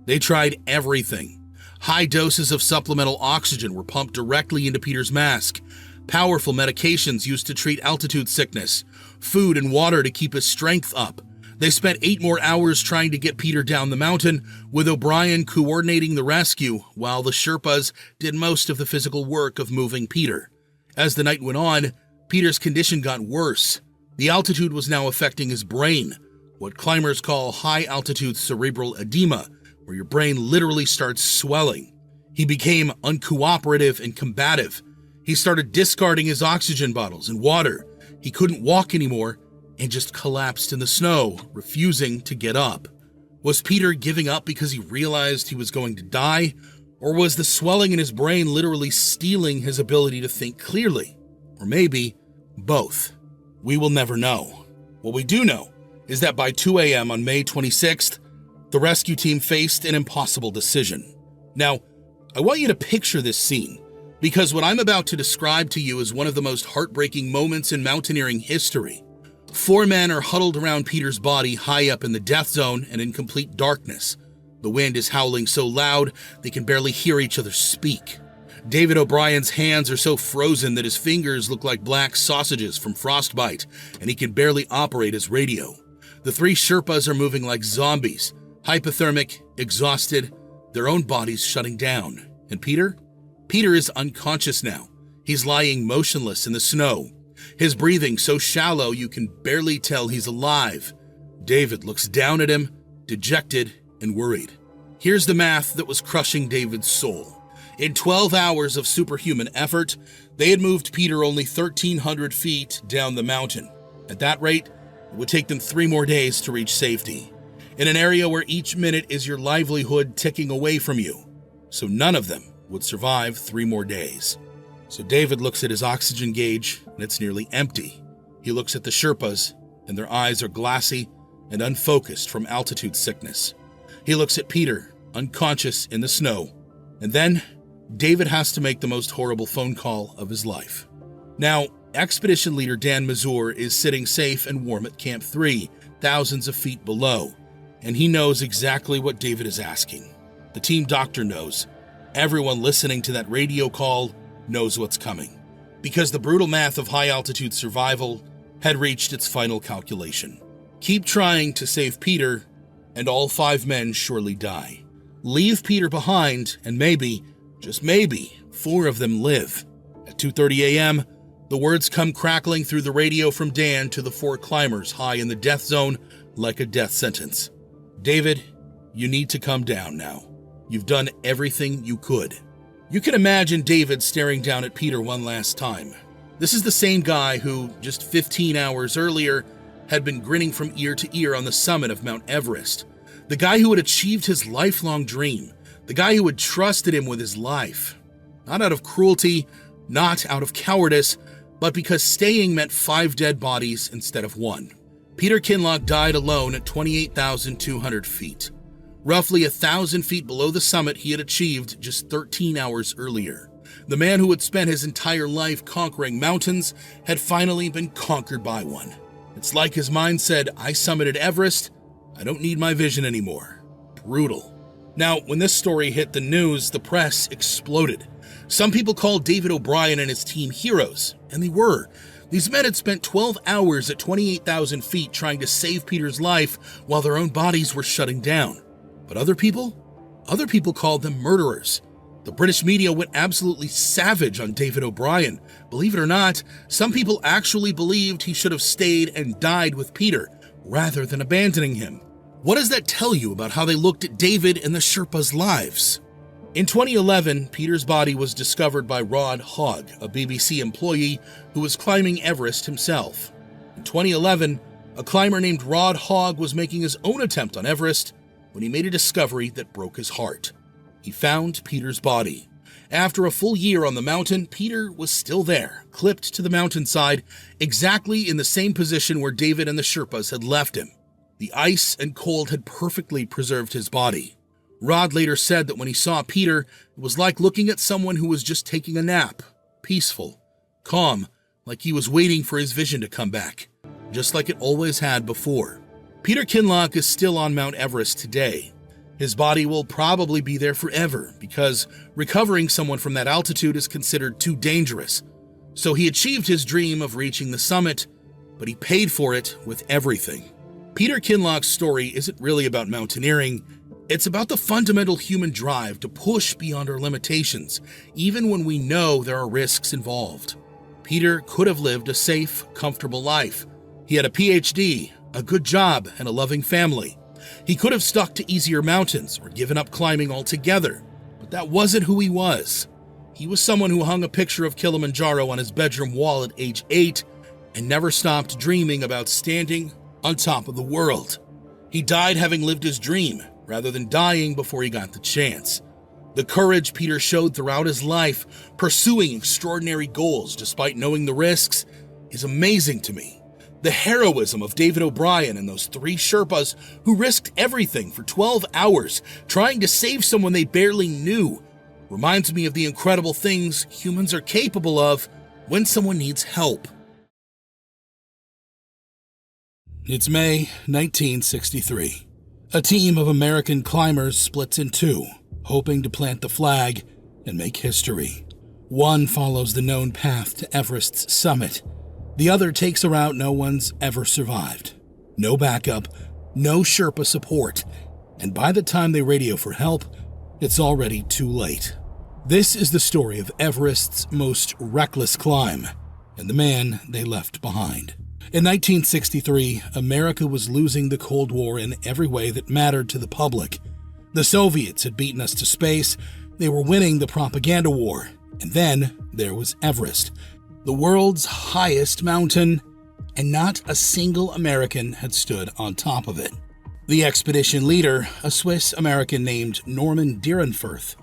A: They tried everything. High doses of supplemental oxygen were pumped directly into Peter's mask, powerful medications used to treat altitude sickness, food and water to keep his strength up. They spent 8 more hours trying to get Peter down the mountain, with O'Brien coordinating the rescue while the Sherpas did most of the physical work of moving Peter. As the night went on, Peter's condition got worse. The altitude was now affecting his brain, what climbers call high-altitude cerebral edema, where your brain literally starts swelling. He became uncooperative and combative. He started discarding his oxygen bottles and water. He couldn't walk anymore and just collapsed in the snow, refusing to get up. Was Peter giving up because he realized he was going to die? Or was the swelling in his brain literally stealing his ability to think clearly? Or maybe both. We will never know. What we do know is that by 2 a.m. on May 26th, the rescue team faced an impossible decision. Now, I want you to picture this scene, because what I'm about to describe to you is one of the most heartbreaking moments in mountaineering history. 4 men are huddled around Peter's body high up in the death zone and in complete darkness. The wind is howling so loud they can barely hear each other speak. David O'Brien's hands are so frozen that his fingers look like black sausages from frostbite, and he can barely operate his radio. The 3 Sherpas are moving like zombies, hypothermic, exhausted, their own bodies shutting down. And Peter? Peter is unconscious now. He's lying motionless in the snow. His breathing so shallow you can barely tell he's alive. David looks down at him, dejected and worried. Here's the math that was crushing David's soul. In 12 hours of superhuman effort, they had moved Peter only 1,300 feet down the mountain. At that rate, it would take them 3 more days to reach safety, in an area where each minute is your livelihood ticking away from you. So none of them would survive 3 more days. So David looks at his oxygen gauge, and it's nearly empty. He looks at the Sherpas, and their eyes are glassy and unfocused from altitude sickness. He looks at Peter, unconscious in the snow, and then David has to make the most horrible phone call of his life. Now, expedition leader Dan Mazur is sitting safe and warm at Camp 3, thousands of feet below, and he knows exactly what David is asking. The team doctor knows. Everyone listening to that radio call knows what's coming, because the brutal math of high-altitude survival had reached its final calculation. Keep trying to save Peter, and all 5 men surely die. Leave Peter behind, and maybe, just maybe, 4 of them live. At 2:30 a.m., the words come crackling through the radio from Dan to the 4 climbers high in the death zone like a death sentence. David, you need to come down now. You've done everything you could. You can imagine David staring down at Peter one last time. This is the same guy who, just 15 hours earlier, had been grinning from ear to ear on the summit of Mount Everest. The guy who had achieved his lifelong dream. The guy who had trusted him with his life. Not out of cruelty, not out of cowardice, but because staying meant 5 dead bodies instead of 1. Peter Kinloch died alone at 28,200 feet. Roughly 1,000 feet below the summit he had achieved just 13 hours earlier. The man who had spent his entire life conquering mountains had finally been conquered by one. It's like his mind said, I summited Everest, I don't need my vision anymore. Brutal. Now, when this story hit the news, the press exploded. Some people called David O'Brien and his team heroes, and they were. These men had spent 12 hours at 28,000 feet trying to save Peter's life while their own bodies were shutting down. But other people called them murderers. The British media went absolutely savage on David O'Brien. Believe it or not, some people actually believed he should have stayed and died with Peter, rather than abandoning him. What does that tell you about how they looked at David and the Sherpas' lives? In 2011, Peter's body was discovered by Rod Hogg, a BBC employee who was climbing Everest himself. In 2011, a climber named Rod Hogg was making his own attempt on Everest when he made a discovery that broke his heart. He found Peter's body. After a full year on the mountain, Peter was still there, clipped to the mountainside, exactly in the same position where David and the Sherpas had left him. The ice and cold had perfectly preserved his body. Rod later said that when he saw Peter, it was like looking at someone who was just taking a nap, peaceful, calm, like he was waiting for his vision to come back, just like it always had before. Peter Kinloch is still on Mount Everest today. His body will probably be there forever because recovering someone from that altitude is considered too dangerous. So he achieved his dream of reaching the summit, but he paid for it with everything. Peter Kinloch's story isn't really about mountaineering. It's about the fundamental human drive to push beyond our limitations, even when we know there are risks involved. Peter could have lived a safe, comfortable life. He had a PhD, a good job, and a loving family. He could have stuck to easier mountains or given up climbing altogether, but that wasn't who he was. He was someone who hung a picture of Kilimanjaro on his bedroom wall at age 8 and never stopped dreaming about standing on top of the world. He died having lived his dream, rather than dying before he got the chance. The courage Peter showed throughout his life, pursuing extraordinary goals despite knowing the risks, is amazing to me. The heroism of David O'Brien and those 3 Sherpas who risked everything for 12 hours trying to save someone they barely knew reminds me of the incredible things humans are capable of when someone needs help. It's May 1963. A team of American climbers splits in 2, hoping to plant the flag and make history. One follows the known path to Everest's summit. The other takes a route no one's ever survived. No backup, no Sherpa support, and by the time they radio for help, it's already too late. This is the story of Everest's most reckless climb and the man they left behind. In 1963, America was losing the Cold War in every way that mattered to the public. The Soviets had beaten us to space, they were winning the propaganda war, and then there was Everest, the world's highest mountain, and not a single American had stood on top of it. The expedition leader, a Swiss-American named Norman Dierenfurth,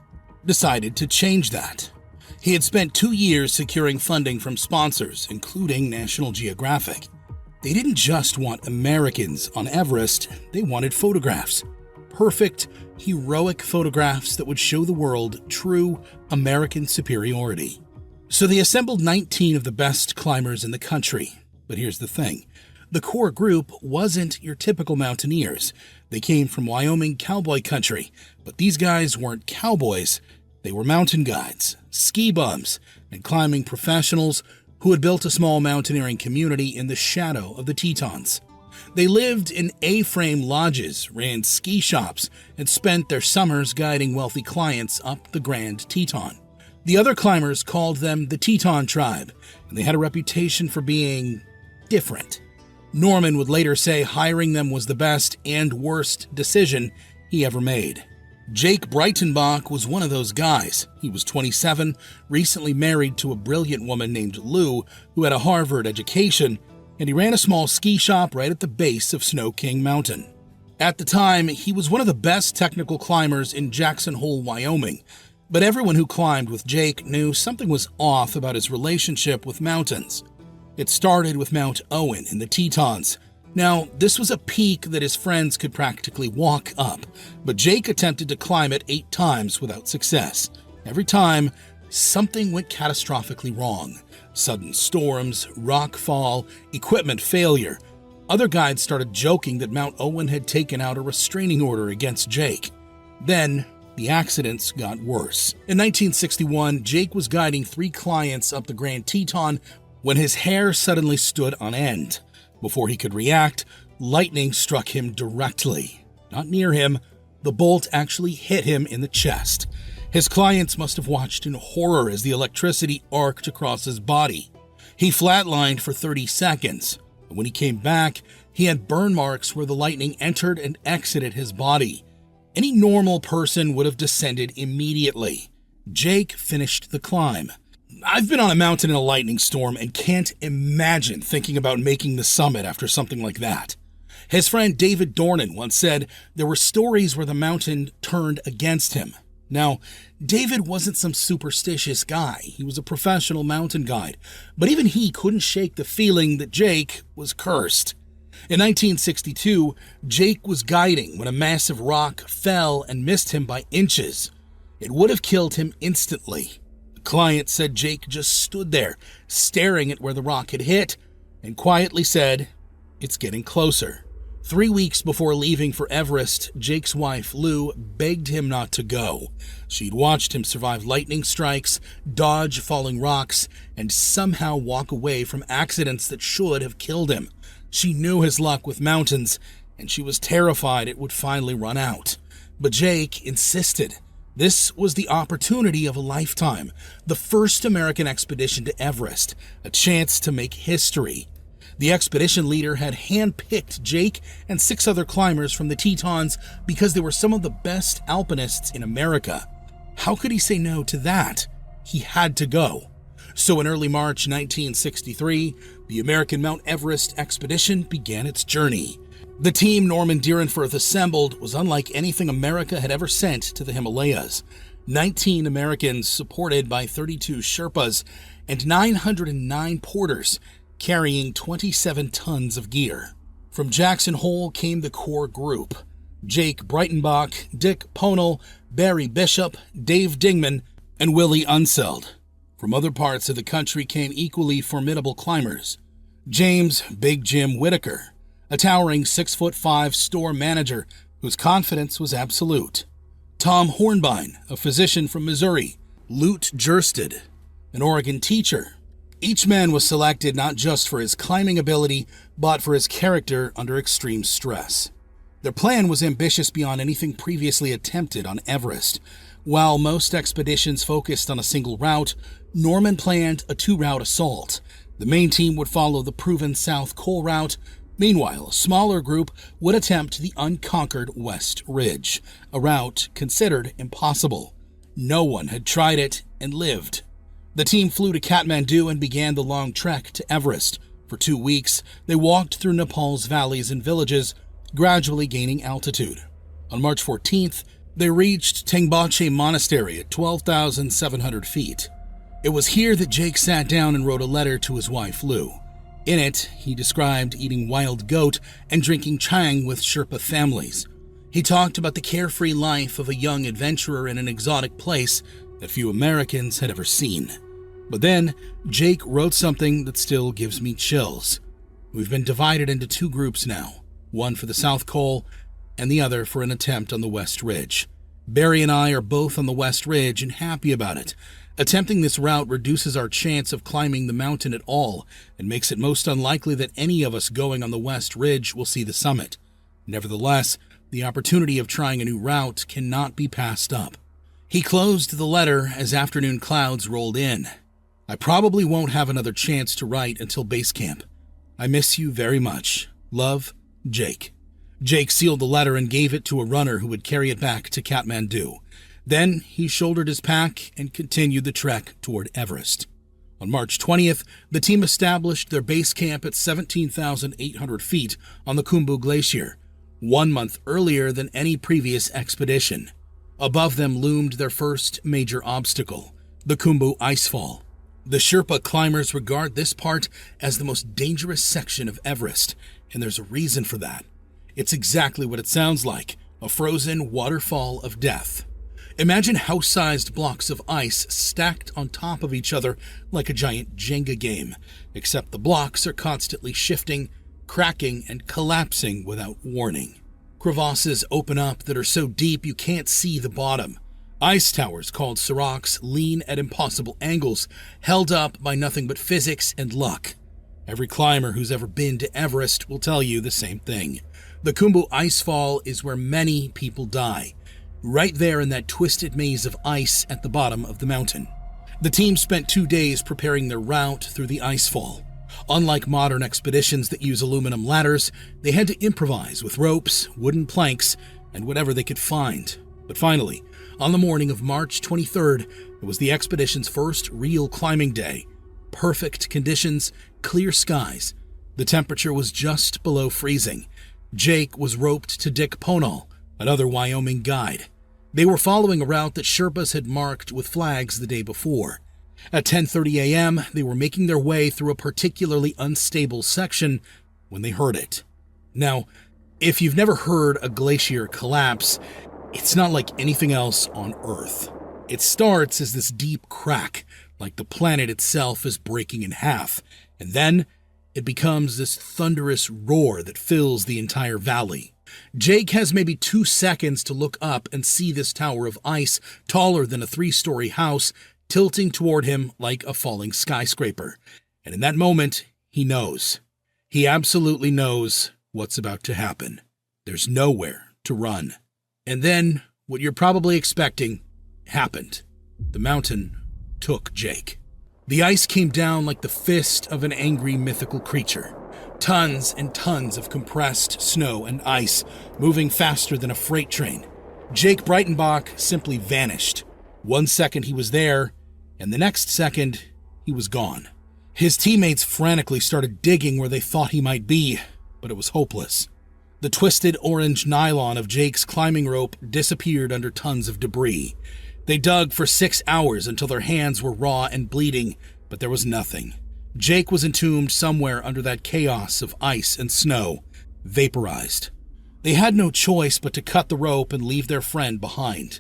A: decided to change that. He had spent 2 years securing funding from sponsors, including National Geographic. They didn't just want Americans on Everest, they wanted photographs. Perfect, heroic photographs that would show the world true American superiority. So they assembled 19 of the best climbers in the country. But here's the thing. The core group wasn't your typical mountaineers. They came from Wyoming cowboy country, but these guys weren't cowboys. They were mountain guides, ski bums, and climbing professionals who had built a small mountaineering community in the shadow of the Tetons. They lived in A-frame lodges, ran ski shops, and spent their summers guiding wealthy clients up the Grand Teton. The other climbers called them the Teton tribe, and they had a reputation for being different. Norman would later say hiring them was the best and worst decision he ever made. Jake Breitenbach was one of those guys. He was 27, recently married to a brilliant woman named Lou who had a Harvard education, and he ran a small ski shop right at the base of Snow King Mountain. At the time, he was one of the best technical climbers in Jackson Hole, Wyoming, but everyone who climbed with Jake knew something was off about his relationship with mountains. It started with Mount Owen in the Tetons. Now, this was a peak that his friends could practically walk up, but Jake attempted to climb it 8 times without success. Every time, something went catastrophically wrong. Sudden storms, rock fall, equipment failure. Other guides started joking that Mount Owen had taken out a restraining order against Jake. Then, the accidents got worse. In 1961, Jake was guiding 3 clients up the Grand Teton when his hair suddenly stood on end. Before he could react, lightning struck him directly. Not near him, the bolt actually hit him in the chest. His clients must have watched in horror as the electricity arced across his body. He flatlined for 30 seconds. When he came back, he had burn marks where the lightning entered and exited his body. Any normal person would have descended immediately. Jake finished the climb. I've been on a mountain in a lightning storm and can't imagine thinking about making the summit after something like that. His friend David Dornan once said there were stories where the mountain turned against him. Now, David wasn't some superstitious guy. He was a professional mountain guide, but even he couldn't shake the feeling that Jake was cursed. In 1962, Jake was guiding when a massive rock fell and missed him by inches. It would have killed him instantly. The client said Jake just stood there, staring at where the rock had hit, and quietly said, "It's getting closer." 3 weeks before leaving for Everest, Jake's wife, Lou, begged him not to go. She'd watched him survive lightning strikes, dodge falling rocks, and somehow walk away from accidents that should have killed him. She knew his luck with mountains, and she was terrified it would finally run out. But Jake insisted. This was the opportunity of a lifetime, the first American expedition to Everest, a chance to make history. The expedition leader had handpicked Jake and 6 other climbers from the Tetons because they were some of the best alpinists in America. How could he say no to that? He had to go. So in early March 1963, the American Mount Everest expedition began its journey. The team Norman Deerenfurth assembled was unlike anything America had ever sent to the Himalayas. 19 Americans supported by 32 Sherpas and 909 porters, carrying 27 tons of gear. From Jackson Hole came the core group: Jake Breitenbach, Dick Ponel, Barry Bishop, Dave Dingman, and Willie Unseld. From other parts of the country came equally formidable climbers: James Big Jim Whitaker, a towering 6'5" store manager whose confidence was absolute; Tom Hornbein, a physician from Missouri; Lute Jersted, an Oregon teacher. Each man was selected not just for his climbing ability, but for his character under extreme stress. Their plan was ambitious beyond anything previously attempted on Everest. While most expeditions focused on a single route, Norman planned a 2-route assault. The main team would follow the proven South Col route. Meanwhile, a smaller group would attempt the unconquered West Ridge, a route considered impossible. No one had tried it and lived. The team flew to Kathmandu and began the long trek to Everest. For 2 weeks, they walked through Nepal's valleys and villages, gradually gaining altitude. On March 14th, they reached Tengbache Monastery at 12,700 feet. It was here that Jake sat down and wrote a letter to his wife, Lou. In it, he described eating wild goat and drinking chang with Sherpa families. He talked about the carefree life of a young adventurer in an exotic place that few Americans had ever seen. But then, Jake wrote something that still gives me chills. "We've been divided into 2 groups now, one for the South Col and the other for an attempt on the West Ridge. Barry and I are both on the West Ridge and happy about it. Attempting this route reduces our chance of climbing the mountain at all and makes it most unlikely that any of us going on the West Ridge will see the summit. Nevertheless, the opportunity of trying a new route cannot be passed up." He closed the letter as afternoon clouds rolled in. I probably won't have another chance to write until base camp. I miss you very much. Love, Jake. Jake sealed the letter and gave it to a runner who would carry it back to Kathmandu. Then he shouldered his pack and continued the trek toward Everest. On March 20th, the team established their base camp at 17,800 feet on the Khumbu Glacier, 1 month earlier than any previous expedition. Above them loomed their first major obstacle, the Khumbu Icefall. The Sherpa climbers regard this part as the most dangerous section of Everest, and there's a reason for that. It's exactly what it sounds like, a frozen waterfall of death. Imagine house-sized blocks of ice stacked on top of each other like a giant Jenga game, except the blocks are constantly shifting, cracking, and collapsing without warning. Crevasses open up that are so deep you can't see the bottom. Ice towers called seracs lean at impossible angles, held up by nothing but physics and luck. Every climber who's ever been to Everest will tell you the same thing. The Khumbu Icefall is where many people die, right there in that twisted maze of ice at the bottom of the mountain. The team spent 2 days preparing their route through the icefall. Unlike modern expeditions that use aluminum ladders, they had to improvise with ropes, wooden planks, and whatever they could find. But finally, on the morning of March 23rd, it was the expedition's first real climbing day. Perfect conditions, clear skies. The temperature was just below freezing. Jake was roped to Dick Ponal, another Wyoming guide. They were following a route that Sherpas had marked with flags the day before. At 10:30 a.m., they were making their way through a particularly unstable section when they heard it. Now, if you've never heard a glacier collapse, it's not like anything else on Earth. It starts as this deep crack, like the planet itself is breaking in half, and then it becomes this thunderous roar that fills the entire valley. Jake has maybe 2 seconds to look up and see this tower of ice, taller than a 3-story house, tilting toward him like a falling skyscraper. And in that moment, he knows. He absolutely knows what's about to happen. There's nowhere to run. And then, what you're probably expecting happened. The mountain took Jake. The ice came down like the fist of an angry mythical creature. Tons and tons of compressed snow and ice, moving faster than a freight train. Jake Breitenbach simply vanished. 1 second he was there, and the next second he was gone. His teammates frantically started digging where they thought he might be, but it was hopeless. The twisted orange nylon of Jake's climbing rope disappeared under tons of debris. They dug for 6 hours until their hands were raw and bleeding, but there was nothing. Jake was entombed somewhere under that chaos of ice and snow, vaporized. They had no choice but to cut the rope and leave their friend behind.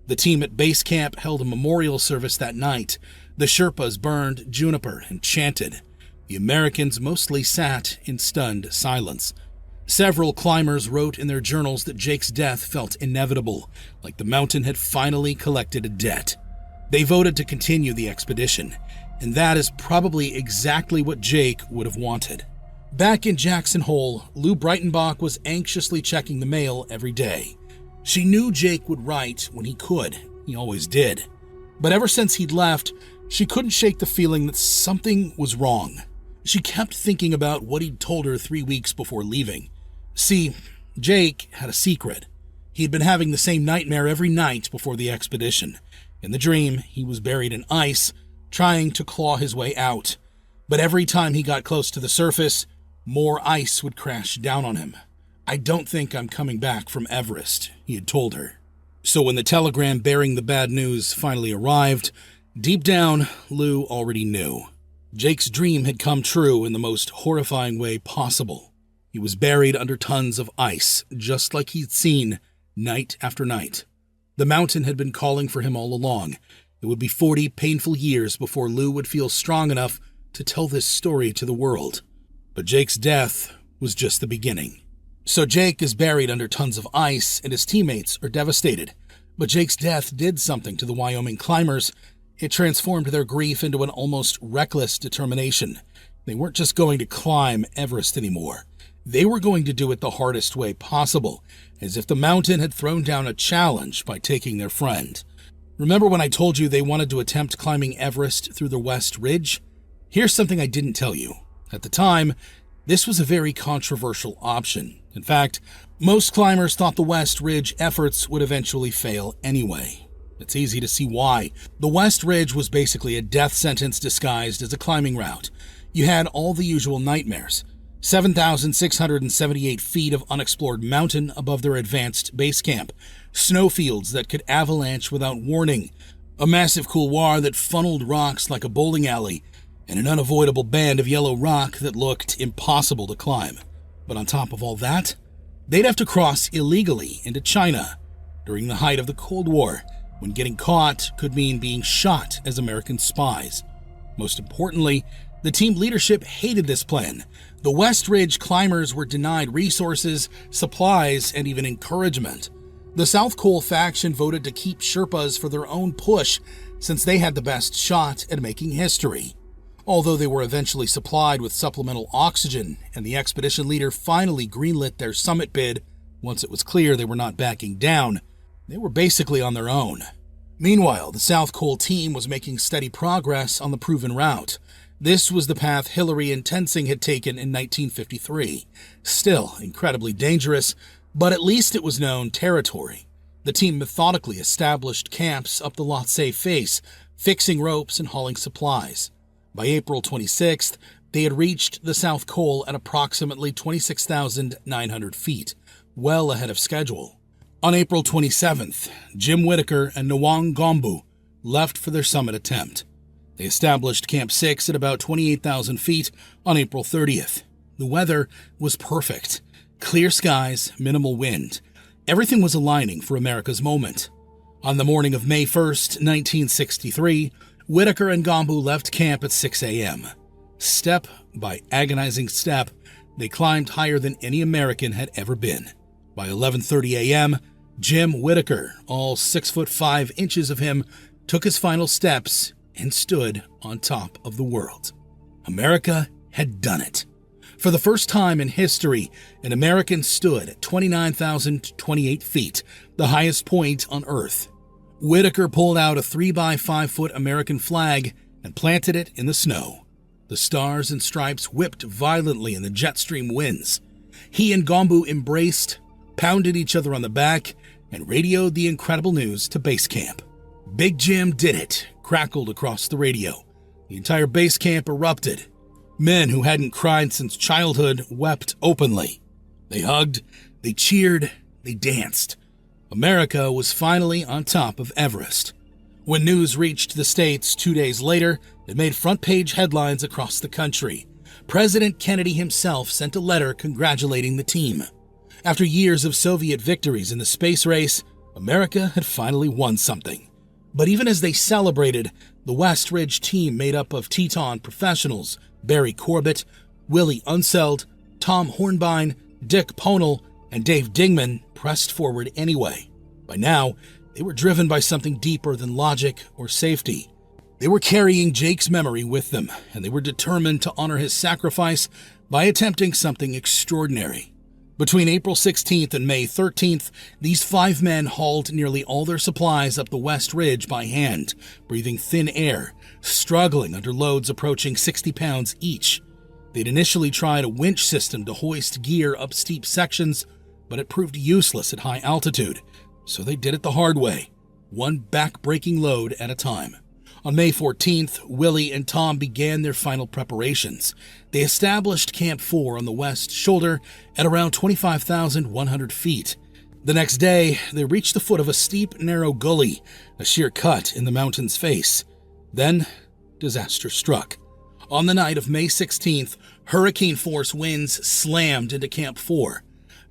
A: The team at base camp held a memorial service that night. The Sherpas burned juniper and chanted. The Americans mostly sat in stunned silence. Several climbers wrote in their journals that Jake's death felt inevitable, like the mountain had finally collected a debt. They voted to continue the expedition, and that is probably exactly what Jake would have wanted. Back in Jackson Hole, Lou Breitenbach was anxiously checking the mail every day. She knew Jake would write when he could. He always did. But ever since he'd left, she couldn't shake the feeling that something was wrong. She kept thinking about what he'd told her 3 weeks before leaving. See, Jake had a secret. He'd been having the same nightmare every night before the expedition. In the dream, he was buried in ice, trying to claw his way out. But every time he got close to the surface, more ice would crash down on him. "I don't think I'm coming back from Everest," he had told her. So when the telegram bearing the bad news finally arrived, deep down, Lou already knew. Jake's dream had come true in the most horrifying way possible. He was buried under tons of ice, just like he'd seen night after night. The mountain had been calling for him all along. It would be 40 painful years before Lou would feel strong enough to tell this story to the world. But Jake's death was just the beginning. So Jake is buried under tons of ice, and his teammates are devastated. But Jake's death did something to the Wyoming climbers. It transformed their grief into an almost reckless determination. They weren't just going to climb Everest anymore. They were going to do it the hardest way possible, as if the mountain had thrown down a challenge by taking their friend. Remember when I told you they wanted to attempt climbing Everest through the West Ridge? Here's something I didn't tell you. At the time, this was a very controversial option. In fact, most climbers thought the West Ridge efforts would eventually fail anyway. It's easy to see why. The West Ridge was basically a death sentence disguised as a climbing route. You had all the usual nightmares. 7,678 feet of unexplored mountain above their advanced base camp, snowfields that could avalanche without warning, a massive couloir that funneled rocks like a bowling alley, and an unavoidable band of yellow rock that looked impossible to climb. But on top of all that, they'd have to cross illegally into China during the height of the Cold War, when getting caught could mean being shot as American spies. Most importantly, the team leadership hated this plan. The West Ridge climbers were denied resources, supplies, and even encouragement. The South Col faction voted to keep Sherpas for their own push, since they had the best shot at making history. Although they were eventually supplied with supplemental oxygen, and the expedition leader finally greenlit their summit bid once it was clear they were not backing down, they were basically on their own. Meanwhile, the South Col team was making steady progress on the proven route. This was the path Hillary and Tenzing had taken in 1953. Still incredibly dangerous, but at least it was known territory. The team methodically established camps up the Lhotse face, fixing ropes and hauling supplies. By April 26th, they had reached the South Col at approximately 26,900 feet, well ahead of schedule. On April 27th, Jim Whittaker and Nwang Gombu left for their summit attempt. They established Camp 6 at about 28,000 feet on April 30th. The weather was perfect. Clear skies, minimal wind. Everything was aligning for America's moment. On the morning of May 1st, 1963, Whittaker and Gombu left camp at 6 a.m. Step by agonizing step, they climbed higher than any American had ever been. By 11:30 a.m., Jim Whittaker, all 6'5" of him, took his final steps and stood on top of the world. America had done it. For the first time in history, an American stood at 29,028 feet, the highest point on Earth. Whittaker pulled out a 3x5-foot American flag and planted it in the snow. The stars and stripes whipped violently in the jet stream winds. He and Gombu embraced, pounded each other on the back, and radioed the incredible news to base camp. Big Jim did it, crackled across the radio. The entire base camp erupted. Men who hadn't cried since childhood wept openly. They hugged, they cheered, they danced. America was finally on top of Everest. When news reached the States 2 days later, it made front-page headlines across the country. President Kennedy himself sent a letter congratulating the team. After years of Soviet victories in the space race, America had finally won something. But even as they celebrated, the West Ridge team made up of Teton professionals Barry Corbett, Willie Unseld, Tom Hornbein, Dick Ponell, and Dave Dingman pressed forward anyway. By now, they were driven by something deeper than logic or safety. They were carrying Jake's memory with them, and they were determined to honor his sacrifice by attempting something extraordinary. Between April 16th and May 13th, these 5 men hauled nearly all their supplies up the West Ridge by hand, breathing thin air, struggling under loads approaching 60 pounds each. They'd initially tried a winch system to hoist gear up steep sections, but it proved useless at high altitude, so they did it the hard way, one back-breaking load at a time. On May 14th, Willie and Tom began their final preparations. They established Camp 4 on the west shoulder at around 25,100 feet. The next day, they reached the foot of a steep, narrow gully, a sheer cut in the mountain's face. Then, disaster struck. On the night of May 16th, hurricane-force winds slammed into Camp 4.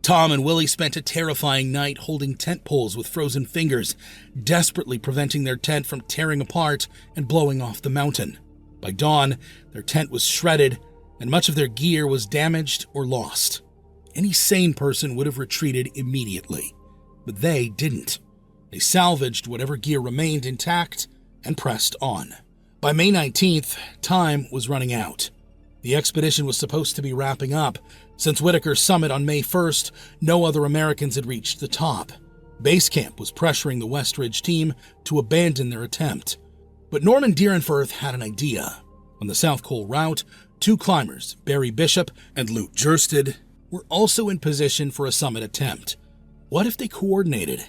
A: Tom and Willie spent a terrifying night holding tent poles with frozen fingers, desperately preventing their tent from tearing apart and blowing off the mountain. By dawn, their tent was shredded, and much of their gear was damaged or lost. Any sane person would have retreated immediately, but they didn't. They salvaged whatever gear remained intact and pressed on. By May 19th, time was running out. The expedition was supposed to be wrapping up. Since Whittaker's summit on May 1st, no other Americans had reached the top. Base camp was pressuring the West Ridge team to abandon their attempt. But Norman Deerenfurth had an idea. On the South Col route, 2 climbers, Barry Bishop and Luke Gersted, were also in position for a summit attempt. What if they coordinated?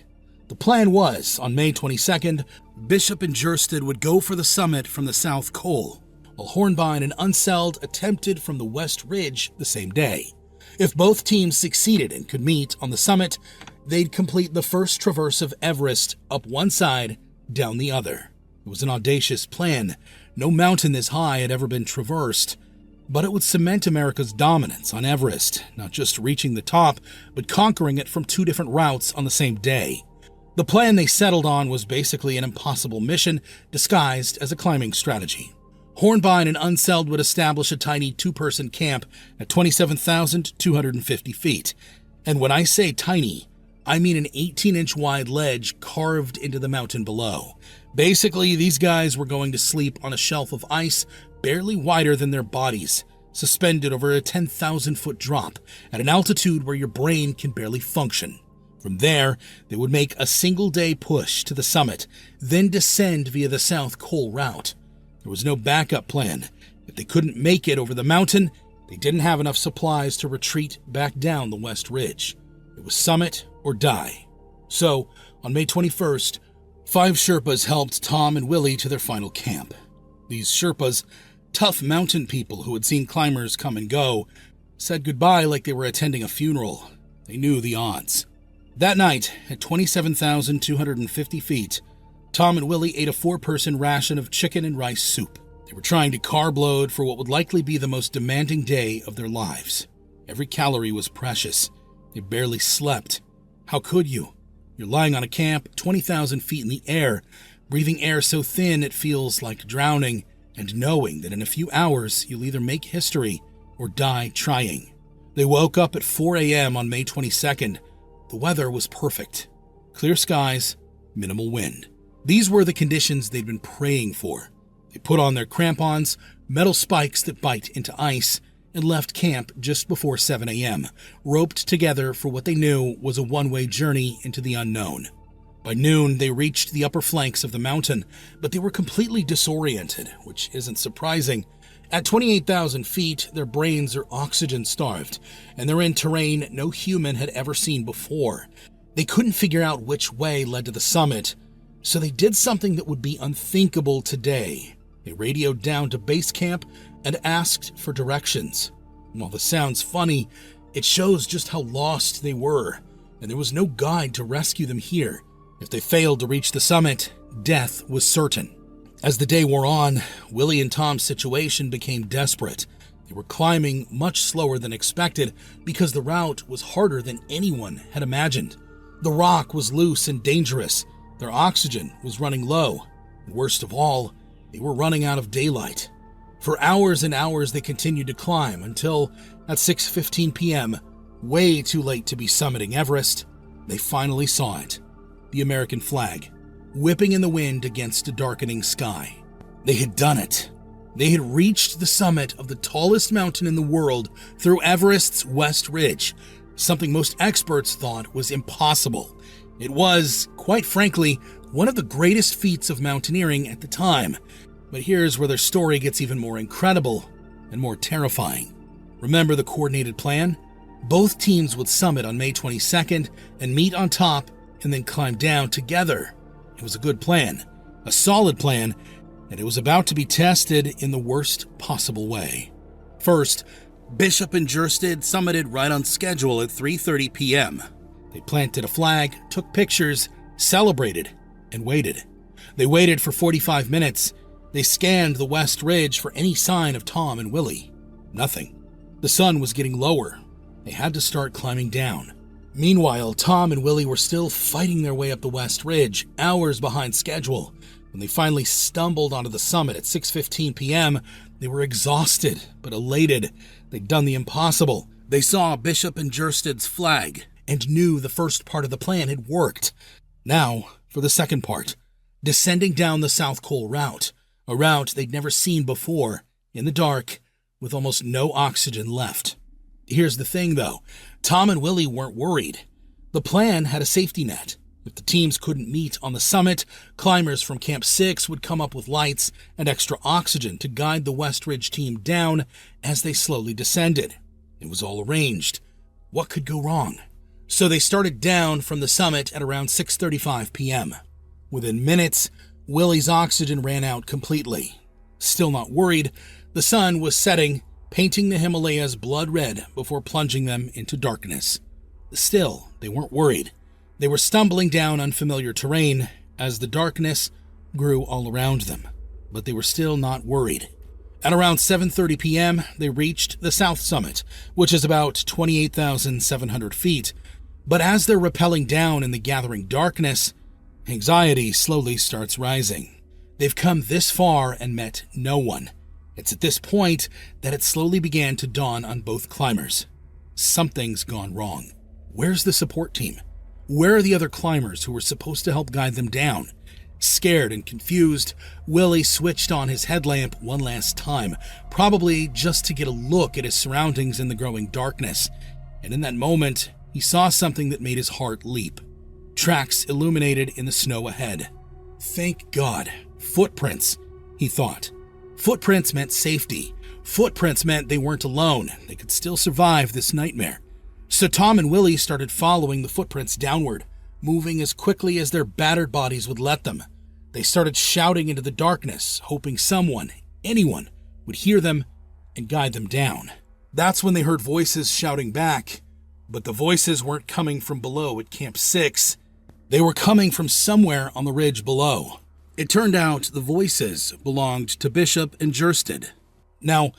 A: The plan was, on May 22nd, Bishop and Gersted would go for the summit from the South Col, while Hornbein and Unseld attempted from the West Ridge the same day. If both teams succeeded and could meet on the summit, they'd complete the first traverse of Everest up one side, down the other. It was an audacious plan. No mountain this high had ever been traversed, but it would cement America's dominance on Everest, not just reaching the top, but conquering it from 2 different routes on the same day. The plan they settled on was basically an impossible mission disguised as a climbing strategy. Hornbein and Unseld would establish a tiny 2-person camp at 27,250 feet. And when I say tiny, I mean an 18-inch wide ledge carved into the mountain below. Basically, these guys were going to sleep on a shelf of ice barely wider than their bodies, suspended over a 10,000-foot drop at an altitude where your brain can barely function. From there, they would make a single-day push to the summit, then descend via the South Col route. There was no backup plan. If they couldn't make it over the mountain, they didn't have enough supplies to retreat back down the West Ridge. It was summit or die. So, on May 21st, 5 Sherpas helped Tom and Willie to their final camp. These Sherpas, tough mountain people who had seen climbers come and go, said goodbye like they were attending a funeral. They knew the odds. That night, at 27,250 feet, Tom and Willie ate a 4-person ration of chicken and rice soup. They were trying to carb load for what would likely be the most demanding day of their lives. Every calorie was precious. They barely slept. How could you? You're lying on a camp 20,000 feet in the air, breathing air so thin it feels like drowning, and knowing that in a few hours you'll either make history or die trying. They woke up at 4 a.m. on May 22nd. The weather was perfect. Clear skies, minimal wind. These were the conditions they'd been praying for. They put on their crampons, metal spikes that bite into ice, and left camp just before 7 a.m., roped together for what they knew was a one-way journey into the unknown. By noon, they reached the upper flanks of the mountain, but they were completely disoriented, which isn't surprising. At 28,000 feet, their brains are oxygen-starved, and they're in terrain no human had ever seen before. They couldn't figure out which way led to the summit, so they did something that would be unthinkable today. They radioed down to base camp and asked for directions. While this sounds funny, it shows just how lost they were, and there was no guide to rescue them here. If they failed to reach the summit, death was certain. As the day wore on, Willie and Tom's situation became desperate. They were climbing much slower than expected because the route was harder than anyone had imagined. The rock was loose and dangerous. Their oxygen was running low. And worst of all, they were running out of daylight. For hours and hours they continued to climb until, at 6:15 p.m., way too late to be summiting Everest, they finally saw it. The American flag, whipping in the wind against a darkening sky. They had done it. They had reached the summit of the tallest mountain in the world through Everest's West Ridge, something most experts thought was impossible. It was, quite frankly, one of the greatest feats of mountaineering at the time. But here's where their story gets even more incredible and more terrifying. Remember the coordinated plan? Both teams would summit on May 22nd and meet on top and then climb down together. It was a good plan, a solid plan, and it was about to be tested in the worst possible way. First, Bishop and Gersted summited right on schedule at 3:30 p.m. They planted a flag, took pictures, celebrated, and waited. They waited for 45 minutes. They scanned the West Ridge for any sign of Tom and Willie. Nothing. The sun was getting lower. They had to start climbing down. Meanwhile, Tom and Willie were still fighting their way up the West Ridge, hours behind schedule. When they finally stumbled onto the summit at 6:15 p.m., they were exhausted but elated. They'd done the impossible. They saw Bishop and Gersted's flag and knew the first part of the plan had worked. Now, for the second part, descending down the South Col route, a route they'd never seen before, in the dark, with almost no oxygen left. Here's the thing, though. Tom and Willie weren't worried. The plan had a safety net. If the teams couldn't meet on the summit, climbers from Camp 6 would come up with lights and extra oxygen to guide the West Ridge team down as they slowly descended. It was all arranged. What could go wrong? So they started down from the summit at around 6:35 p.m. Within minutes, Willie's oxygen ran out completely. Still not worried, the sun was setting, painting the Himalayas blood red before plunging them into darkness. Still, they weren't worried. They were stumbling down unfamiliar terrain as the darkness grew all around them, but they were still not worried. At around 7:30 p.m., they reached the south summit, which is about 28,700 feet. But as they're rappelling down in the gathering darkness, anxiety slowly starts rising. They've come this far and met no one. It's at this point that it slowly began to dawn on both climbers. Something's gone wrong. Where's the support team? Where are the other climbers who were supposed to help guide them down? Scared and confused, Willie switched on his headlamp one last time, probably just to get a look at his surroundings in the growing darkness. And in that moment, he saw something that made his heart leap. Tracks illuminated in the snow ahead. Thank God. Footprints, he thought. Footprints meant safety. Footprints meant they weren't alone. They could still survive this nightmare. So Tom and Willie started following the footprints downward, moving as quickly as their battered bodies would let them. They started shouting into the darkness, hoping someone, anyone, would hear them and guide them down. That's when they heard voices shouting back, but the voices weren't coming from below at Camp 6. They were coming from somewhere on the ridge below. It turned out the voices belonged to Bishop and Gersted. Now,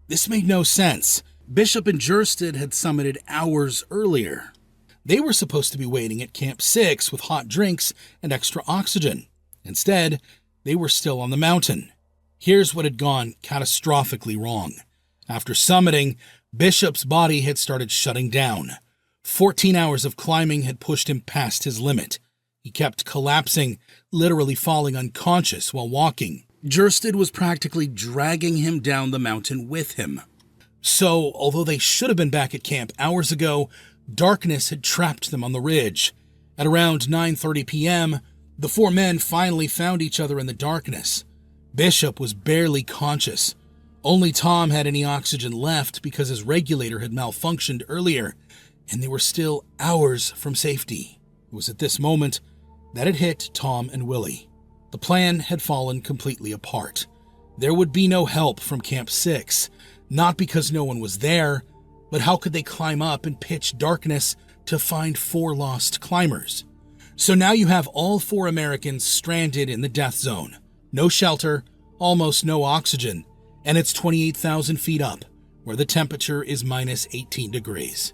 A: this made no sense. Bishop and Gersted had summited hours earlier. They were supposed to be waiting at Camp 6 with hot drinks and extra oxygen. Instead, they were still on the mountain. Here's what had gone catastrophically wrong. After summiting, Bishop's body had started shutting down. 14 hours of climbing had pushed him past his limit. He kept collapsing, literally falling unconscious while walking. Gersted was practically dragging him down the mountain with him. So, although they should have been back at camp hours ago, darkness had trapped them on the ridge. At around 9:30 p.m., the four men finally found each other in the darkness. Bishop was barely conscious. Only Tom had any oxygen left because his regulator had malfunctioned earlier, and they were still hours from safety. It was at this moment that it hit Tom and Willie. The plan had fallen completely apart. There would be no help from Camp 6, not because no one was there, but how could they climb up in pitch darkness to find four lost climbers? So now you have all four Americans stranded in the death zone. No shelter, almost no oxygen, and it's 28,000 feet up, where the temperature is minus 18 degrees.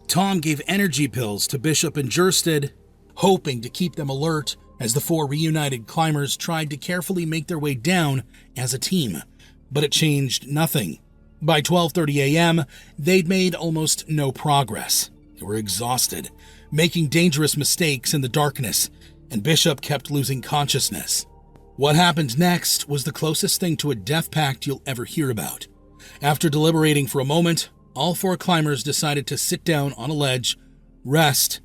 A: Tom gave energy pills to Bishop and Gersted, hoping to keep them alert as the four reunited climbers tried to carefully make their way down as a team. But it changed nothing. By 12:30 a.m., they'd made almost no progress. They were exhausted, making dangerous mistakes in the darkness, and Bishop kept losing consciousness. What happened next was the closest thing to a death pact you'll ever hear about. After deliberating for a moment, all four climbers decided to sit down on a ledge, rest,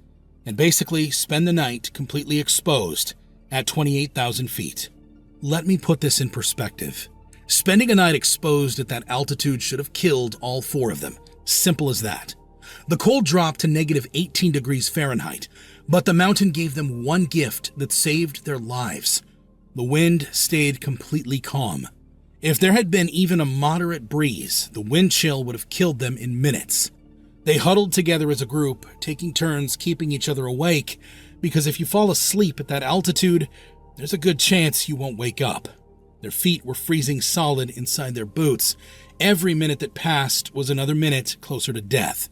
A: and basically spend the night completely exposed at 28,000 feet. Let me put this in perspective. Spending a night exposed at that altitude should have killed all four of them. Simple as that. The cold dropped to negative 18 degrees Fahrenheit, but the mountain gave them one gift that saved their lives. The wind stayed completely calm. If there had been even a moderate breeze, the wind chill would have killed them in minutes. They huddled together as a group, taking turns keeping each other awake, because if you fall asleep at that altitude, there's a good chance you won't wake up. Their feet were freezing solid inside their boots. Every minute that passed was another minute closer to death.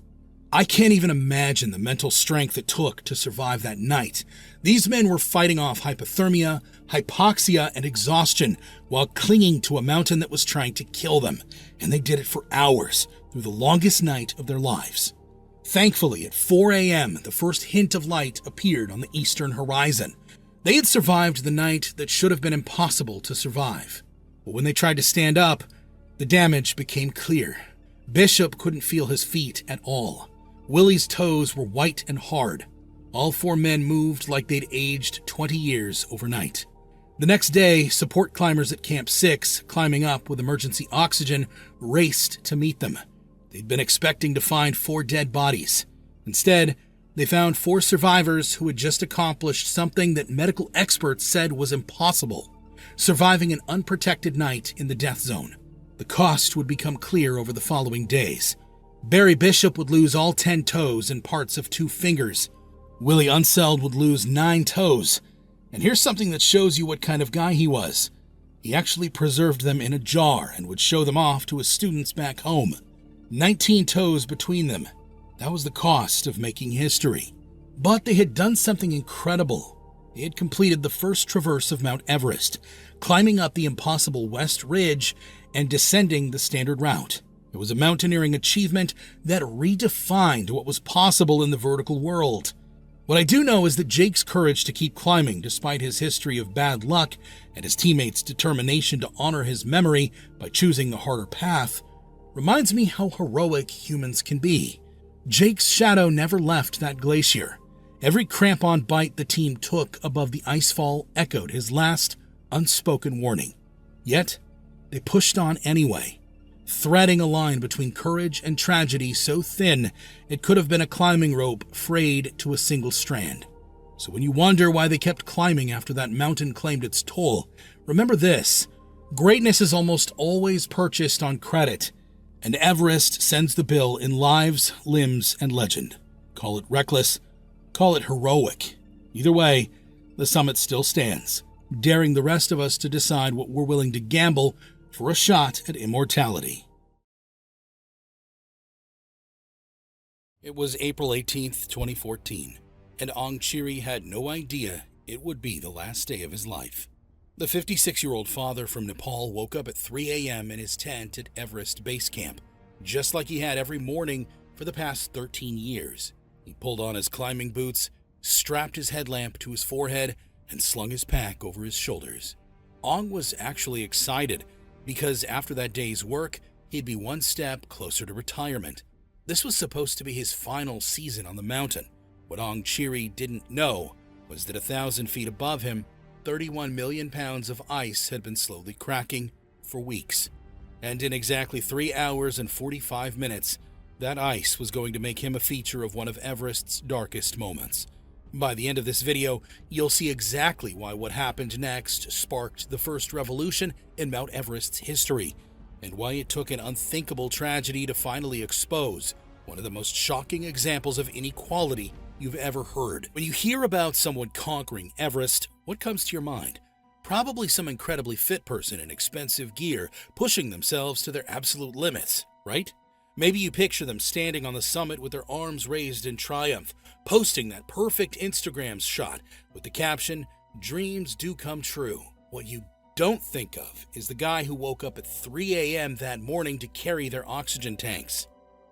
A: I can't even imagine the mental strength it took to survive that night. These men were fighting off hypothermia, hypoxia, and exhaustion while clinging to a mountain that was trying to kill them, and they did it for hours through the longest night of their lives. Thankfully, at 4 a.m., the first hint of light appeared on the eastern horizon. They had survived the night that should have been impossible to survive. But when they tried to stand up, the damage became clear. Bishop couldn't feel his feet at all. Willie's toes were white and hard. All 4 men moved like they'd aged 20 years overnight. The next day, support climbers at Camp 6, climbing up with emergency oxygen, raced to meet them. They'd been expecting to find 4 dead bodies. Instead, they found 4 survivors who had just accomplished something that medical experts said was impossible: surviving an unprotected night in the death zone. The cost would become clear over the following days. Barry Bishop would lose all 10 toes and parts of 2 fingers. Willie Unseld would lose 9 toes. And here's something that shows you what kind of guy he was. He actually preserved them in a jar and would show them off to his students back home. 19 toes between them. That was the cost of making history. But they had done something incredible. They had completed the first traverse of Mount Everest, climbing up the impossible West Ridge and descending the standard route. It was a mountaineering achievement that redefined what was possible in the vertical world. What I do know is that Jake's courage to keep climbing despite his history of bad luck and his teammates' determination to honor his memory by choosing the harder path reminds me how heroic humans can be. Jake's shadow never left that glacier. Every crampon bite the team took above the icefall echoed his last unspoken warning. Yet, they pushed on anyway, threading a line between courage and tragedy so thin it could have been a climbing rope frayed to a single strand. So when you wonder why they kept climbing after that mountain claimed its toll, remember this: greatness is almost always purchased on credit, and Everest sends the bill in lives, limbs, and legend. Call it reckless, call it heroic. Either way, the summit still stands, daring the rest of us to decide what we're willing to gamble for a shot at immortality. It was April 18th, 2014, and Chiri had no idea it would be the last day of his life. The 56-year-old father from Nepal woke up at 3 a.m. in his tent at Everest Base Camp, just like he had every morning for the past 13 years. He pulled on his climbing boots, strapped his headlamp to his forehead, and slung his pack over his shoulders. Was actually excited, because after that day's work, he'd be one step closer to retirement. This was supposed to be his final season on the mountain. What Chiri didn't know was that 1,000 feet above him, 31 million pounds of ice had been slowly cracking for weeks. And in exactly 3 hours and 45 minutes, that ice was going to make him a feature of one of Everest's darkest moments. By the end of this video, you'll see exactly why what happened next sparked the first revolution in Mount Everest's history, and why it took an unthinkable tragedy to finally expose one of the most shocking examples of inequality you've ever heard. When you hear about someone conquering Everest, what comes to your mind? Probably some incredibly fit person in expensive gear, pushing themselves to their absolute limits, right? Maybe you picture them standing on the summit with their arms raised in triumph, posting that perfect Instagram shot with the caption, "Dreams do come true." What you don't think of is the guy who woke up at 3 a.m. that morning to carry their oxygen tanks,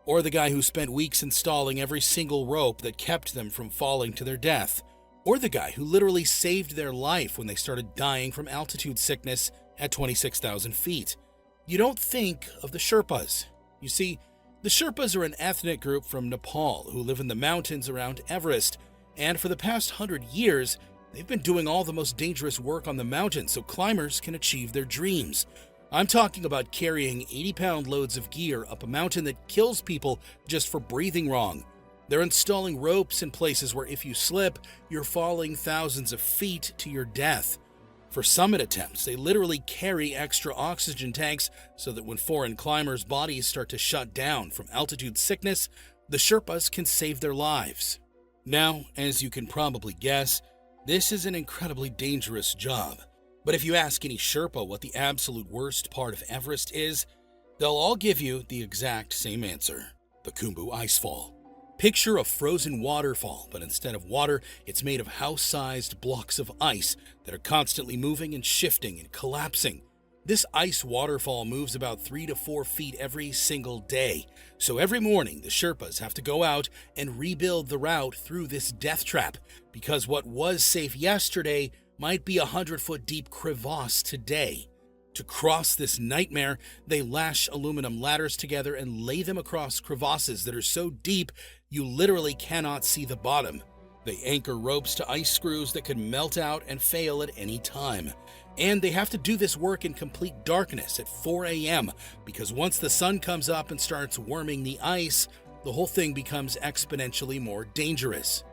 A: or the guy who spent weeks installing every single rope that kept them from falling to their death, or the guy who literally saved their life when they started dying from altitude sickness at 26,000 feet. You don't think of the Sherpas. You see, the Sherpas are an ethnic group from Nepal who live in the mountains around Everest, and for the past 100 years, they've been doing all the most dangerous work on the mountain so climbers can achieve their dreams. I'm talking about carrying 80-pound loads of gear up a mountain that kills people just for breathing wrong. They're installing ropes in places where if you slip, you're falling thousands of feet to your death. For summit attempts, they literally carry extra oxygen tanks so that when foreign climbers' bodies start to shut down from altitude sickness, the Sherpas can save their lives. Now, as you can probably guess, this is an incredibly dangerous job. But if you ask any Sherpa what the absolute worst part of Everest is, they'll all give you the exact same answer: the Khumbu Icefall. Picture a frozen waterfall, but instead of water, it's made of house-sized blocks of ice that are constantly moving and shifting and collapsing. This ice waterfall moves about 3 to 4 feet every single day. So every morning, the Sherpas have to go out and rebuild the route through this death trap, because what was safe yesterday might be a 100-foot deep crevasse today. To cross this nightmare, they lash aluminum ladders together and lay them across crevasses that are so deep you literally cannot see the bottom. They anchor ropes to ice screws that could melt out and fail at any time. And they have to do this work in complete darkness at 4 a.m. because once the sun comes up and starts warming the ice, the whole thing becomes exponentially more dangerous.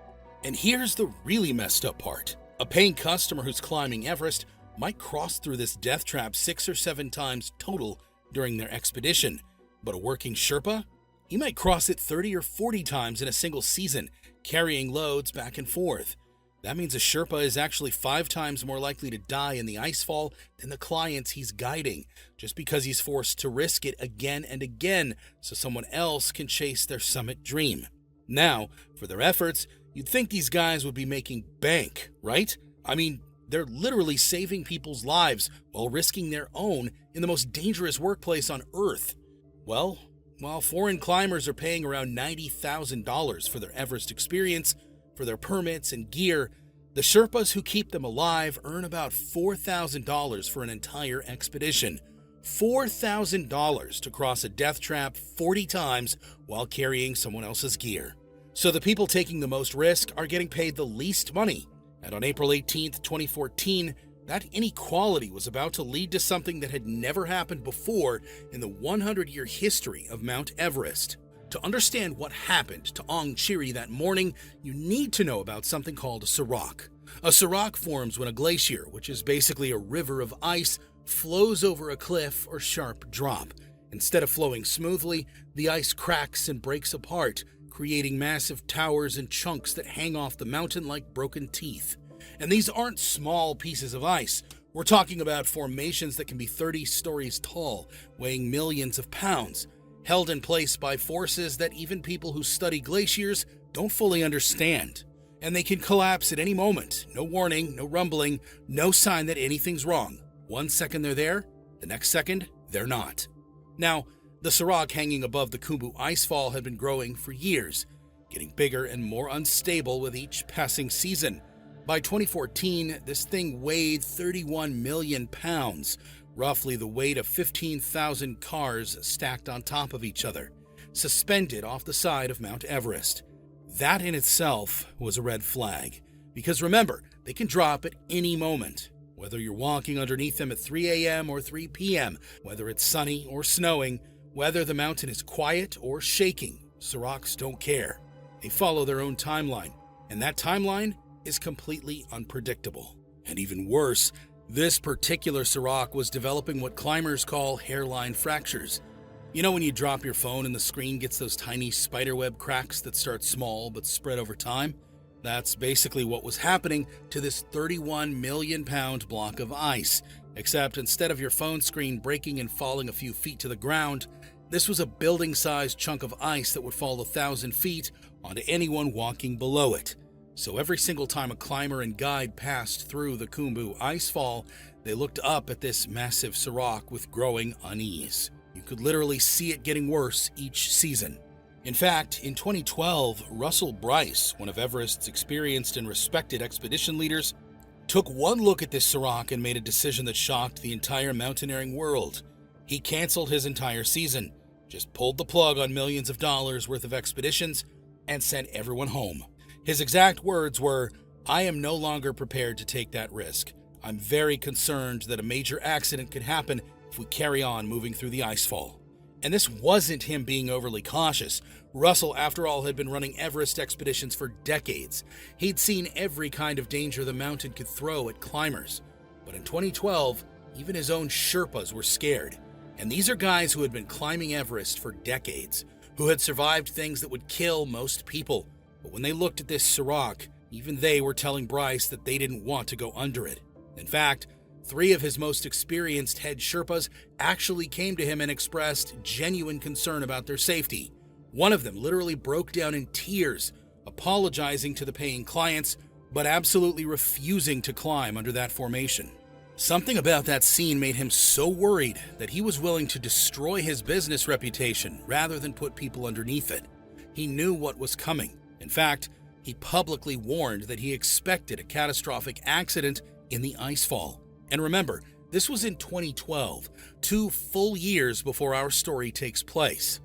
A: And here's the really messed up part. A paying customer who's climbing Everest might cross through this death trap 6 or 7 times total during their expedition. But a working Sherpa? He might cross it 30 or 40 times in a single season, carrying loads back and forth. That means a Sherpa is actually 5 times more likely to die in the icefall than the clients he's guiding, just because he's forced to risk it again and again so someone else can chase their summit dream. Now, for their efforts, you'd think these guys would be making bank, right? I mean, they're literally saving people's lives while risking their own in the most dangerous workplace on Earth. Well, while foreign climbers are paying around $90,000 for their Everest experience, for their permits and gear, the Sherpas who keep them alive earn about $4,000 for an entire expedition. $4,000 to cross a death trap 40 times while carrying someone else's gear. So the people taking the most risk are getting paid the least money. And on April 18, 2014, that inequality was about to lead to something that had never happened before in the 100-year history of Mount Everest. To understand what happened to Chiri that morning, you need to know about something called a serac. A serac forms when a glacier, which is basically a river of ice, flows over a cliff or sharp drop. Instead of flowing smoothly, the ice cracks and breaks apart, creating massive towers and chunks that hang off the mountain like broken teeth. And these aren't small pieces of ice. We're talking about formations that can be 30 stories tall, weighing millions of pounds, held in place by forces that even people who study glaciers don't fully understand. And they can collapse at any moment. No warning, no rumbling, no sign that anything's wrong. 1 second they're there, the next second they're not. Now, the serac hanging above the Khumbu icefall had been growing for years, getting bigger and more unstable with each passing season. By 2014, this thing weighed 31 million pounds, roughly the weight of 15,000 cars stacked on top of each other, suspended off the side of Mount Everest. That in itself was a red flag, because remember, they can drop at any moment. Whether you're walking underneath them at 3 a.m. or 3 p.m., whether it's sunny or snowing, whether the mountain is quiet or shaking, seracs don't care. They follow their own timeline, and that timeline is completely unpredictable. And even worse, this particular serac was developing what climbers call hairline fractures. You know when you drop your phone and the screen gets those tiny spiderweb cracks that start small but spread over time? That's basically what was happening to this 31 million pound block of ice, except instead of your phone screen breaking and falling a few feet to the ground, this was a building-sized chunk of ice that would fall 1,000 feet onto anyone walking below it. So every single time a climber and guide passed through the Khumbu icefall, they looked up at this massive serac with growing unease. You could literally see it getting worse each season. In fact, in 2012, Russell Bryce, one of Everest's experienced and respected expedition leaders, took one look at this serac and made a decision that shocked the entire mountaineering world. He canceled his entire season, just pulled the plug on millions of dollars worth of expeditions, and sent everyone home. His exact words were, "I am no longer prepared to take that risk. I'm very concerned that a major accident could happen if we carry on moving through the icefall." And this wasn't him being overly cautious. Russell, after all, had been running Everest expeditions for decades. He'd seen every kind of danger the mountain could throw at climbers. But in 2012, even his own Sherpas were scared. And these are guys who had been climbing Everest for decades, who had survived things that would kill most people. But when they looked at this serac, even they were telling Bryce that they didn't want to go under it. In fact, 3 of his most experienced head Sherpas actually came to him and expressed genuine concern about their safety. One of them literally broke down in tears, apologizing to the paying clients, but absolutely refusing to climb under that formation. Something about that scene made him so worried that he was willing to destroy his business reputation rather than put people underneath it. He knew what was coming. In fact, he publicly warned that he expected a catastrophic accident in the icefall. And remember, this was in 2012, 2 full years before our story takes place.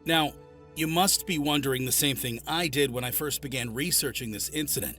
A: Now, You must be wondering the same thing I did when I first began researching this incident.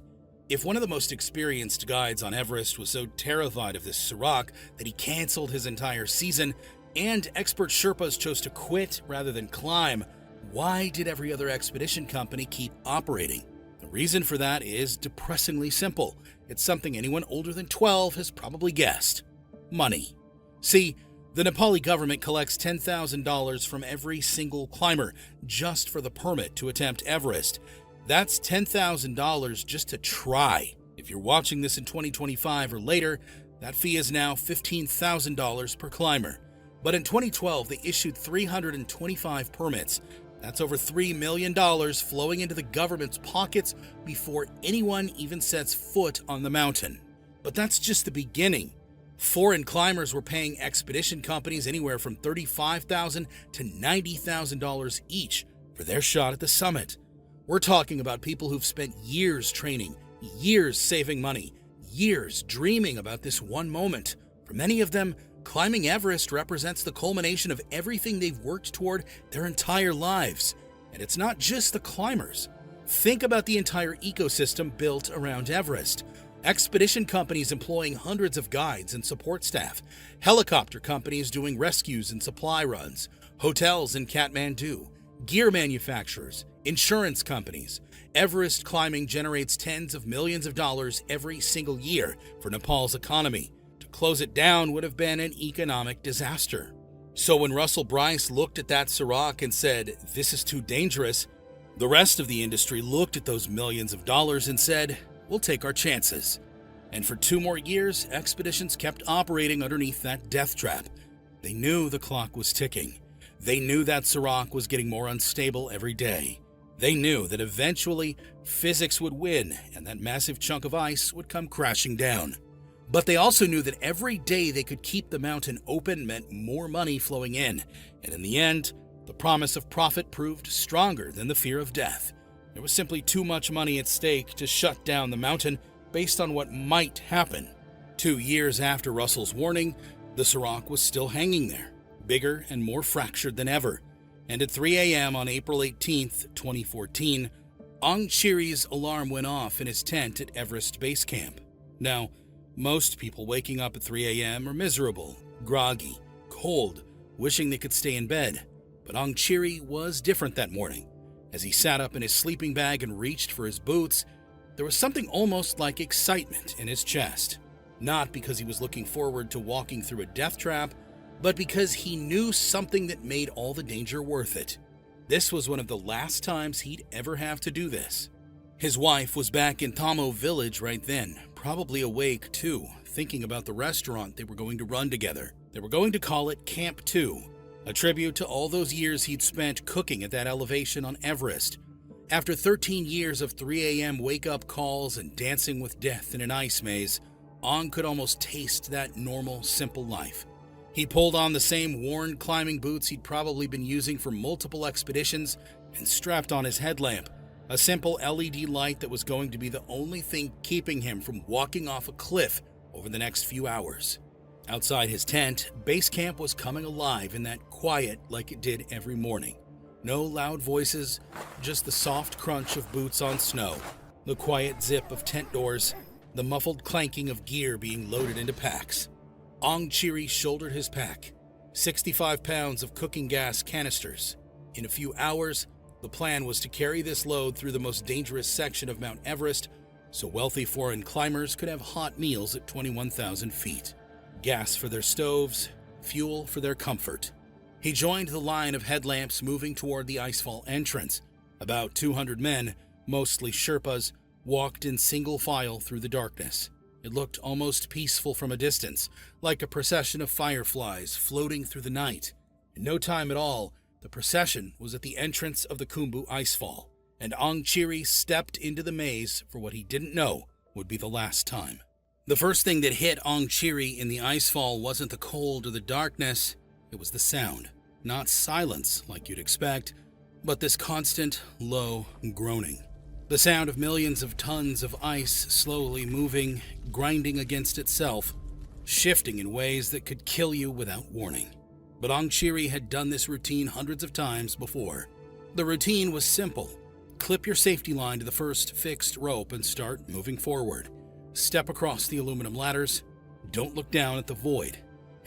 A: If one of the most experienced guides on Everest was so terrified of this Sirach that he canceled his entire season, and expert Sherpas chose to quit rather than climb, why did every other expedition company keep operating? The reason for that is depressingly simple. It's something anyone older than 12 has probably guessed. Money. See, the Nepali government collects $10,000 from every single climber just for the permit to attempt Everest. That's $10,000 just to try. If you're watching this in 2025 or later, that fee is now $15,000 per climber. But in 2012, they issued 325 permits. That's over $3 million flowing into the government's pockets before anyone even sets foot on the mountain. But that's just the beginning. Foreign climbers were paying expedition companies anywhere from $35,000 to $90,000 each for their shot at the summit. We're talking about people who've spent years training, years saving money, years dreaming about this one moment. For many of them, climbing Everest represents the culmination of everything they've worked toward their entire lives. And it's not just the climbers. Think about the entire ecosystem built around Everest. Expedition companies employing hundreds of guides and support staff, helicopter companies doing rescues and supply runs, hotels in Kathmandu, gear manufacturers, insurance companies. Everest climbing generates tens of millions of dollars every single year for Nepal's economy. To close it down would have been an economic disaster. So when Russell Bryce looked at that Sirach and said, "This is too dangerous," the rest of the industry looked at those millions of dollars and said, "We'll take our chances." And for 2 more years, expeditions kept operating underneath that death trap. They knew the clock was ticking. They knew that Sirach was getting more unstable every day. They knew that eventually physics would win and that massive chunk of ice would come crashing down. But they also knew that every day they could keep the mountain open meant more money flowing in. And in the end, the promise of profit proved stronger than the fear of death. There was simply too much money at stake to shut down the mountain based on what might happen. 2 years after Russell's warning, the Sirach was still hanging there, bigger and more fractured than ever. And at 3 a.m. on April 18, 2014, Chiri's alarm went off in his tent at Everest Base Camp. Now, most people waking up at 3 a.m. are miserable, groggy, cold, wishing they could stay in bed. But Chiri was different that morning. As he sat up in his sleeping bag and reached for his boots, there was something almost like excitement in his chest. Not because he was looking forward to walking through a death trap, but because he knew something that made all the danger worth it. This was one of the last times he'd ever have to do this. His wife was back in Thamo village right then, probably awake too, thinking about the restaurant they were going to run together. They were going to call it Camp 2, a tribute to all those years he'd spent cooking at that elevation on Everest. After 13 years of 3 a.m. wake-up calls and dancing with death in an ice maze, could almost taste that normal, simple life. He pulled on the same worn climbing boots he'd probably been using for multiple expeditions and strapped on his headlamp, a simple LED light that was going to be the only thing keeping him from walking off a cliff over the next few hours. Outside his tent, base camp was coming alive in that quiet like it did every morning. No loud voices, just the soft crunch of boots on snow, the quiet zip of tent doors, the muffled clanking of gear being loaded into packs. Chiri shouldered his pack, 65 pounds of cooking gas canisters. In a few hours, the plan was to carry this load through the most dangerous section of Mount Everest so wealthy foreign climbers could have hot meals at 21,000 feet. Gas for their stoves, fuel for their comfort. He joined the line of headlamps moving toward the icefall entrance. About 200 men, mostly Sherpas, walked in single file through the darkness. It looked almost peaceful from a distance, like a procession of fireflies floating through the night. In no time at all, the procession was at the entrance of the Khumbu icefall, and Chiri stepped into the maze for what he didn't know would be the last time. The first thing that hit Chiri in the icefall wasn't the cold or the darkness, it was the sound. Not silence, like you'd expect, but this constant, low groaning. The sound of millions of tons of ice slowly moving, grinding against itself, shifting in ways that could kill you without warning. But Chiri had done this routine hundreds of times before. The routine was simple. Clip your safety line to the first fixed rope and start moving forward. Step across the aluminum ladders. Don't look down at the void.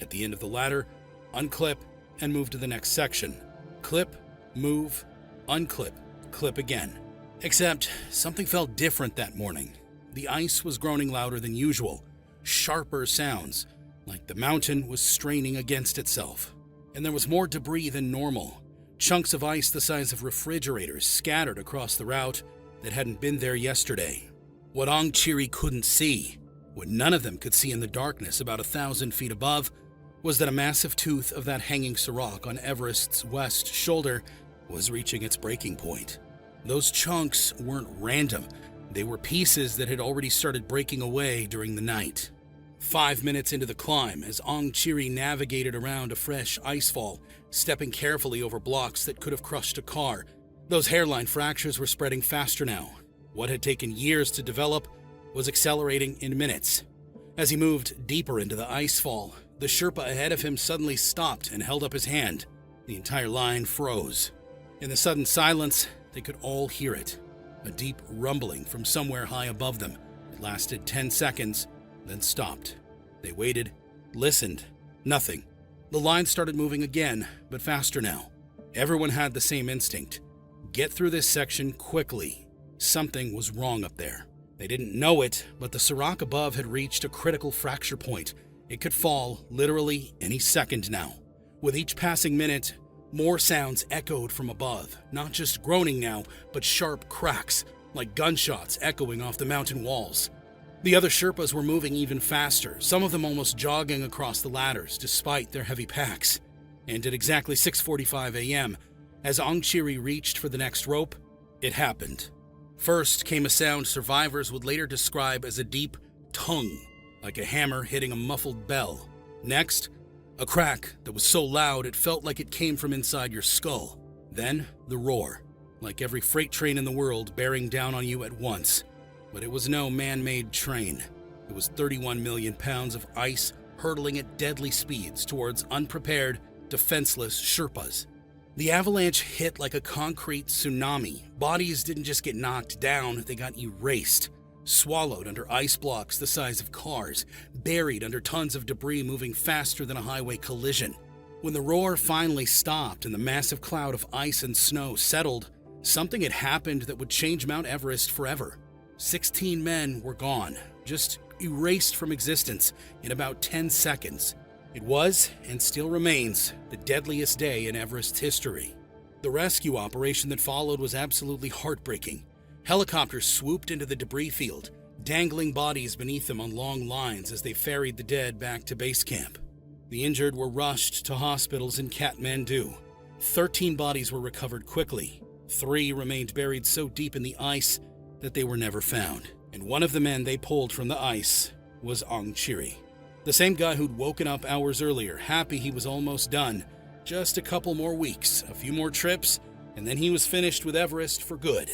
A: At the end of the ladder, unclip and move to the next section. Clip, move, unclip, clip again. Except something felt different that morning. The ice was groaning louder than usual. Sharper sounds, like the mountain was straining against itself. And there was more debris than normal. Chunks of ice the size of refrigerators scattered across the route that hadn't been there yesterday. What Chiri couldn't see, what none of them could see in the darkness about 1,000 feet above, was that a massive tooth of that hanging serac on Everest's west shoulder was reaching its breaking point. Those chunks weren't random. They were pieces that had already started breaking away during the night. 5 minutes into the climb, as Chiri navigated around a fresh icefall, stepping carefully over blocks that could have crushed a car, those hairline fractures were spreading faster now. What had taken years to develop was accelerating in minutes. As he moved deeper into the icefall, the Sherpa ahead of him suddenly stopped and held up his hand. The entire line froze. In the sudden silence, they could all hear it. A deep rumbling from somewhere high above them. It lasted 10 seconds, then stopped. They waited, listened. Nothing. The line started moving again, but faster now. Everyone had the same instinct. Get through this section quickly. Something was wrong up there. They didn't know it, but the serac above had reached a critical fracture point. It could fall literally any second now. With each passing minute, more sounds echoed from above, not just groaning now, but sharp cracks, like gunshots echoing off the mountain walls. The other Sherpas were moving even faster, some of them almost jogging across the ladders despite their heavy packs. And at exactly 6:45 a.m., as Chiri reached for the next rope, it happened. First came a sound survivors would later describe as a deep tung, like a hammer hitting a muffled bell. Next, a crack that was so loud it felt like it came from inside your skull. Then, the roar, like every freight train in the world bearing down on you at once. But it was no man-made train. It was 31 million pounds of ice hurtling at deadly speeds towards unprepared, defenseless Sherpas. The avalanche hit like a concrete tsunami. Bodies didn't just get knocked down, they got erased. Swallowed under ice blocks the size of cars, buried under tons of debris moving faster than a highway collision. When the roar finally stopped and the massive cloud of ice and snow settled, something had happened that would change Mount Everest forever. 16 men were gone, just erased from existence in about 10 seconds. It was, and still remains, the deadliest day in Everest's history. The rescue operation that followed was absolutely heartbreaking. Helicopters swooped into the debris field, dangling bodies beneath them on long lines as they ferried the dead back to base camp. The injured were rushed to hospitals in Kathmandu. 13 bodies were recovered quickly. 3 remained buried so deep in the ice that they were never found. And one of the men they pulled from the ice was Chiri. The same guy who'd woken up hours earlier, happy he was almost done. Just a couple more weeks, a few more trips, and then he was finished with Everest for good.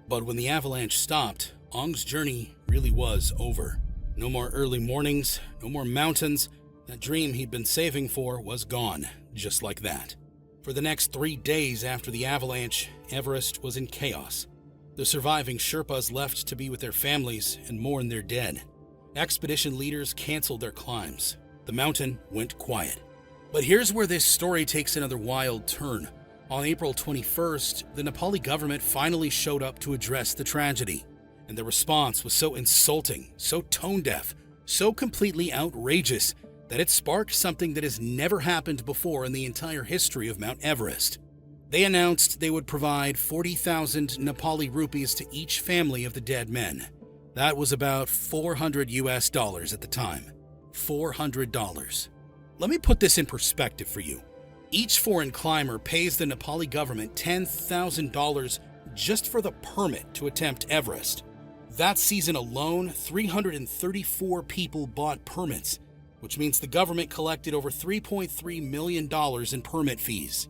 A: But when the avalanche stopped, Ong's journey really was over. No more early mornings, no more mountains. That dream he'd been saving for was gone, just like that. For the next 3 days after the avalanche, Everest was in chaos. The surviving Sherpas left to be with their families and mourn their dead. Expedition leaders canceled their climbs. The mountain went quiet. But here's where this story takes another wild turn. On April 21st, the Nepali government finally showed up to address the tragedy. And the response was so insulting, so tone-deaf, so completely outrageous that it sparked something that has never happened before in the entire history of Mount Everest. They announced they would provide 40,000 Nepali rupees to each family of the dead men. That was about $400 at the time. $400. Let me put this in perspective for you. Each foreign climber pays the Nepali government $10,000 just for the permit to attempt Everest. That season alone, 334 people bought permits, which means the government collected over $3.3 million in permit fees.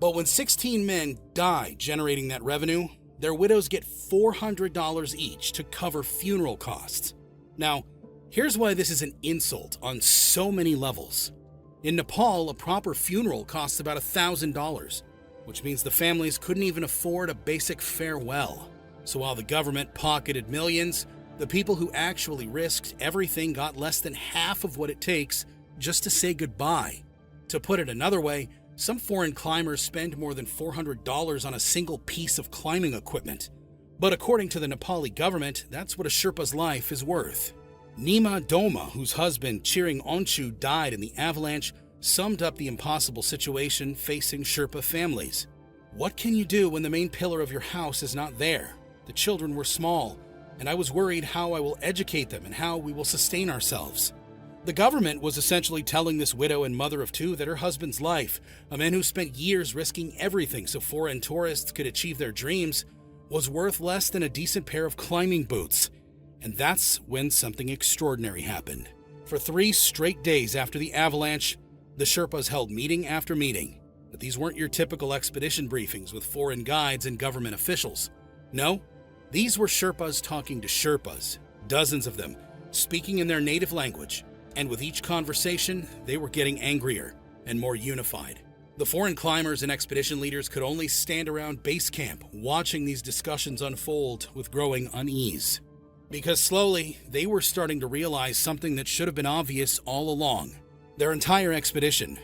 A: But when 16 men die generating that revenue, their widows get $400 each to cover funeral costs. Now, here's why this is an insult on so many levels. In Nepal, a proper funeral costs about $1,000. which means the families couldn't even afford a basic farewell. So while the government pocketed millions, the people who actually risked everything got less than half of what it takes just to say goodbye. To put it another way, some foreign climbers spend more than $400 on a single piece of climbing equipment. But according to the Nepali government, that's what a Sherpa's life is worth. Nima Doma, whose husband Chiri Onchu died in the avalanche, summed up the impossible situation facing Sherpa families. What can you do when the main pillar of your house is not there? The children were small, and I was worried how I will educate them and how we will sustain ourselves. The government was essentially telling this widow and mother of two that her husband's life, a man who spent years risking everything so foreign tourists could achieve their dreams, was worth less than a decent pair of climbing boots. And that's when something extraordinary happened. For 3 straight days after the avalanche, the Sherpas held meeting after meeting. But these weren't your typical expedition briefings with foreign guides and government officials. No, these were Sherpas talking to Sherpas, dozens of them, speaking in their native language. And with each conversation, they were getting angrier and more unified. The foreign climbers and expedition leaders could only stand around base camp, watching these discussions unfold with growing unease. Because slowly, they were starting to realize something that should have been obvious all along. Their entire expedition,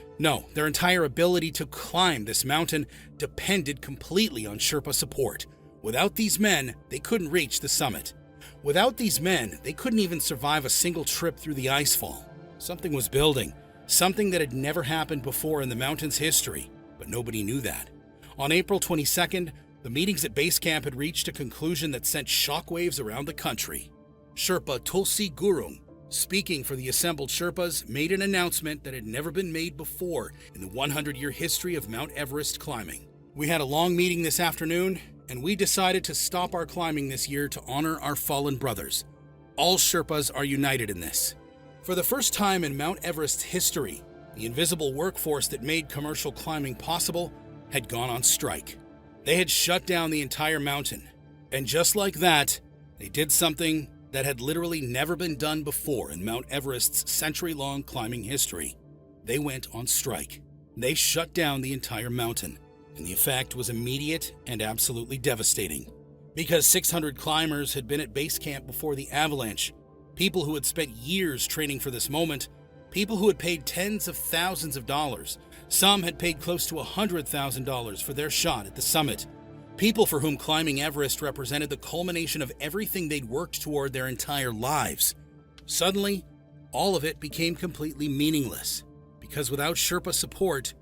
A: their entire ability to climb this mountain depended completely on Sherpa support. Without these men, they couldn't reach the summit. Without these men, they couldn't even survive a single trip through the icefall. Something was building, something that had never happened before in the mountain's history, but nobody knew that. On April 22nd, the meetings at base camp had reached a conclusion that sent shockwaves around the country. Sherpa Tulsi Gurung, speaking for the assembled Sherpas, made an announcement that had never been made before in the 100-year history of Mount Everest climbing. We had a long meeting this afternoon, and we decided to stop our climbing this year to honor our fallen brothers. All Sherpas are united in this. For the first time in Mount Everest's history, the invisible workforce that made commercial climbing possible had gone on strike. They had shut down the entire mountain. And just like that, they did something that had literally never been done before in Mount Everest's century-long climbing history. They went on strike. They shut down the entire mountain. And the effect was immediate and absolutely devastating. Because 600 climbers had been at base camp before the avalanche, people who had spent years training for this moment, people who had paid tens of thousands of dollars, some had paid close to $100,000 for their shot at the summit, people for whom climbing Everest represented the culmination of everything they'd worked toward their entire lives. Suddenly, all of it became completely meaningless, because without Sherpa support,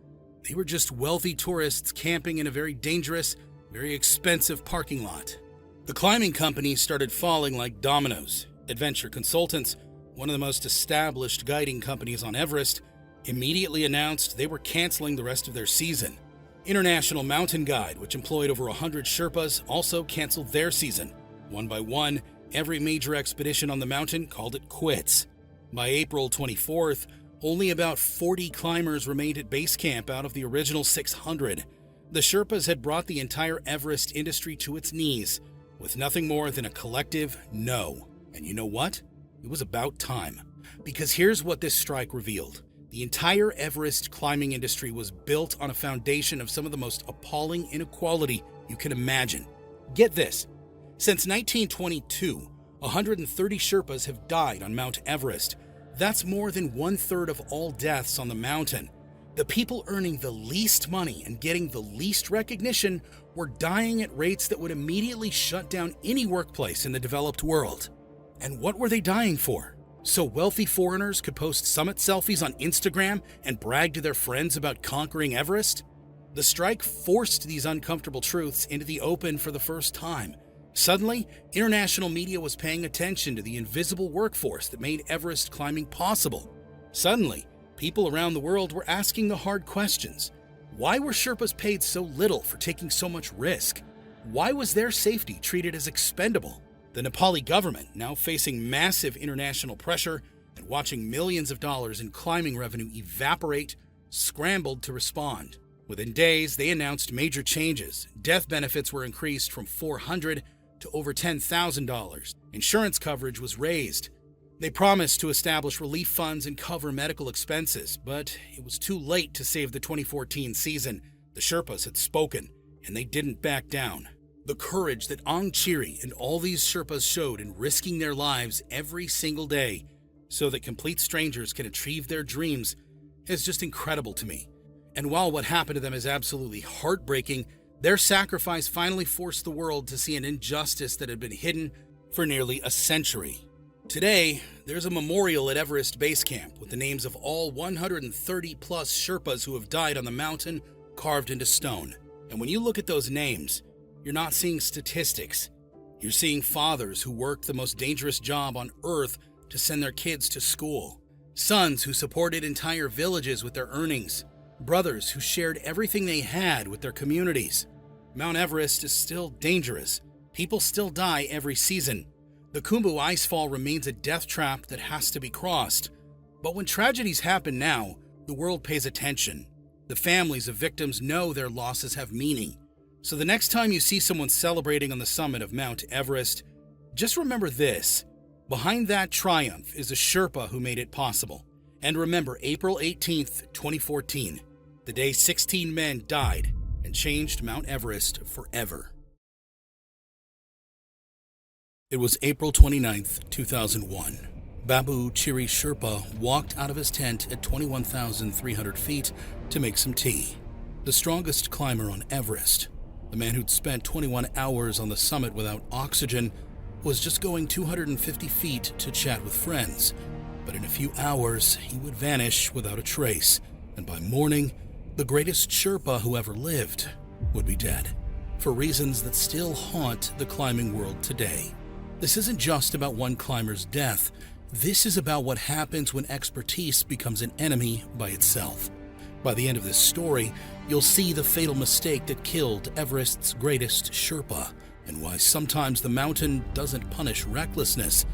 A: they were just wealthy tourists camping in a very dangerous, very expensive parking lot. The climbing companies started falling like dominoes. Adventure Consultants, one of the most established guiding companies on Everest, immediately announced they were canceling the rest of their season. International Mountain Guide, which employed over 100 Sherpas, also canceled their season. One by one, every major expedition on the mountain called it quits. By April 24th, only about 40 climbers remained at base camp out of the original 600. The Sherpas had brought the entire Everest industry to its knees, with nothing more than a collective no. And you know what? It was about time. Because here's what this strike revealed. The entire Everest climbing industry was built on a foundation of some of the most appalling inequality you can imagine. Get this. Since 1922, 130 Sherpas have died on Mount Everest. That's more than 1/3 of all deaths on the mountain. The people earning the least money and getting the least recognition were dying at rates that would immediately shut down any workplace in the developed world. And what were they dying for? So wealthy foreigners could post summit selfies on Instagram and brag to their friends about conquering Everest? The strike forced these uncomfortable truths into the open for the first time. Suddenly, international media was paying attention to the invisible workforce that made Everest climbing possible. Suddenly, people around the world were asking the hard questions. Why were Sherpas paid so little for taking so much risk? Why was their safety treated as expendable? The Nepali government, now facing massive international pressure and watching millions of dollars in climbing revenue evaporate, scrambled to respond. Within days, they announced major changes. Death benefits were increased from $400 to over $10,000. Insurance coverage was raised. They promised to establish relief funds and cover medical expenses, but it was too late to save the 2014 season. The Sherpas had spoken, and they didn't back down. The courage that Chiri and all these Sherpas showed in risking their lives every single day so that complete strangers can achieve their dreams is just incredible to me. And while what happened to them is absolutely heartbreaking, their sacrifice finally forced the world to see an injustice that had been hidden for nearly a century. Today, there's a memorial at Everest Base Camp with the names of all 130 plus Sherpas who have died on the mountain carved into stone. And when you look at those names, you're not seeing statistics. You're seeing fathers who worked the most dangerous job on earth to send their kids to school. Sons who supported entire villages with their earnings. Brothers who shared everything they had with their communities. Mount Everest is still dangerous. People still die every season. The Khumbu icefall remains a death trap that has to be crossed. But when tragedies happen now, the world pays attention. The families of victims know their losses have meaning. So the next time you see someone celebrating on the summit of Mount Everest, just remember this. Behind that triumph is a Sherpa who made it possible. And remember April 18th, 2014, the day 16 men died and changed Mount Everest forever. It was April 29th, 2001. Babu Chiri Sherpa walked out of his tent at 21,300 feet to make some tea. The strongest climber on Everest, the man who'd spent 21 hours on the summit without oxygen, was just going 250 feet to chat with friends. But in a few hours, he would vanish without a trace, and by morning, the greatest Sherpa who ever lived would be dead, for reasons that still haunt the climbing world today. This isn't just about one climber's death. This is about what happens when expertise becomes an enemy by itself. By the end of this story, you'll see the fatal mistake that killed Everest's greatest Sherpa, and why sometimes the mountain doesn't punish recklessness,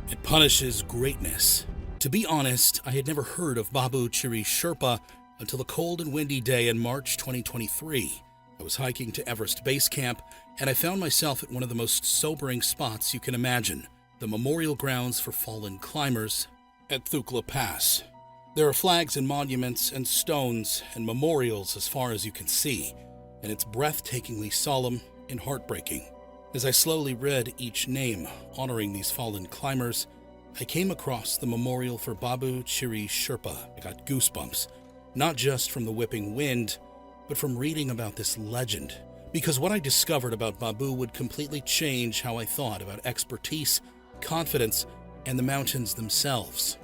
A: it punishes greatness. To be honest, I had never heard of Babu Chiri Sherpa until a cold and windy day in March 2023. I was hiking to Everest Base Camp, and I found myself at one of the most sobering spots you can imagine, the memorial grounds for fallen climbers at Thukla Pass. There are flags and monuments and stones and memorials as far as you can see, and it's breathtakingly solemn and heartbreaking. As I slowly read each name honoring these fallen climbers, I came across the memorial for Babu Chiri Sherpa. I got goosebumps, not just from the whipping wind, but from reading about this legend. Because what I discovered about Babu would completely change how I thought about expertise, confidence, and the mountains themselves.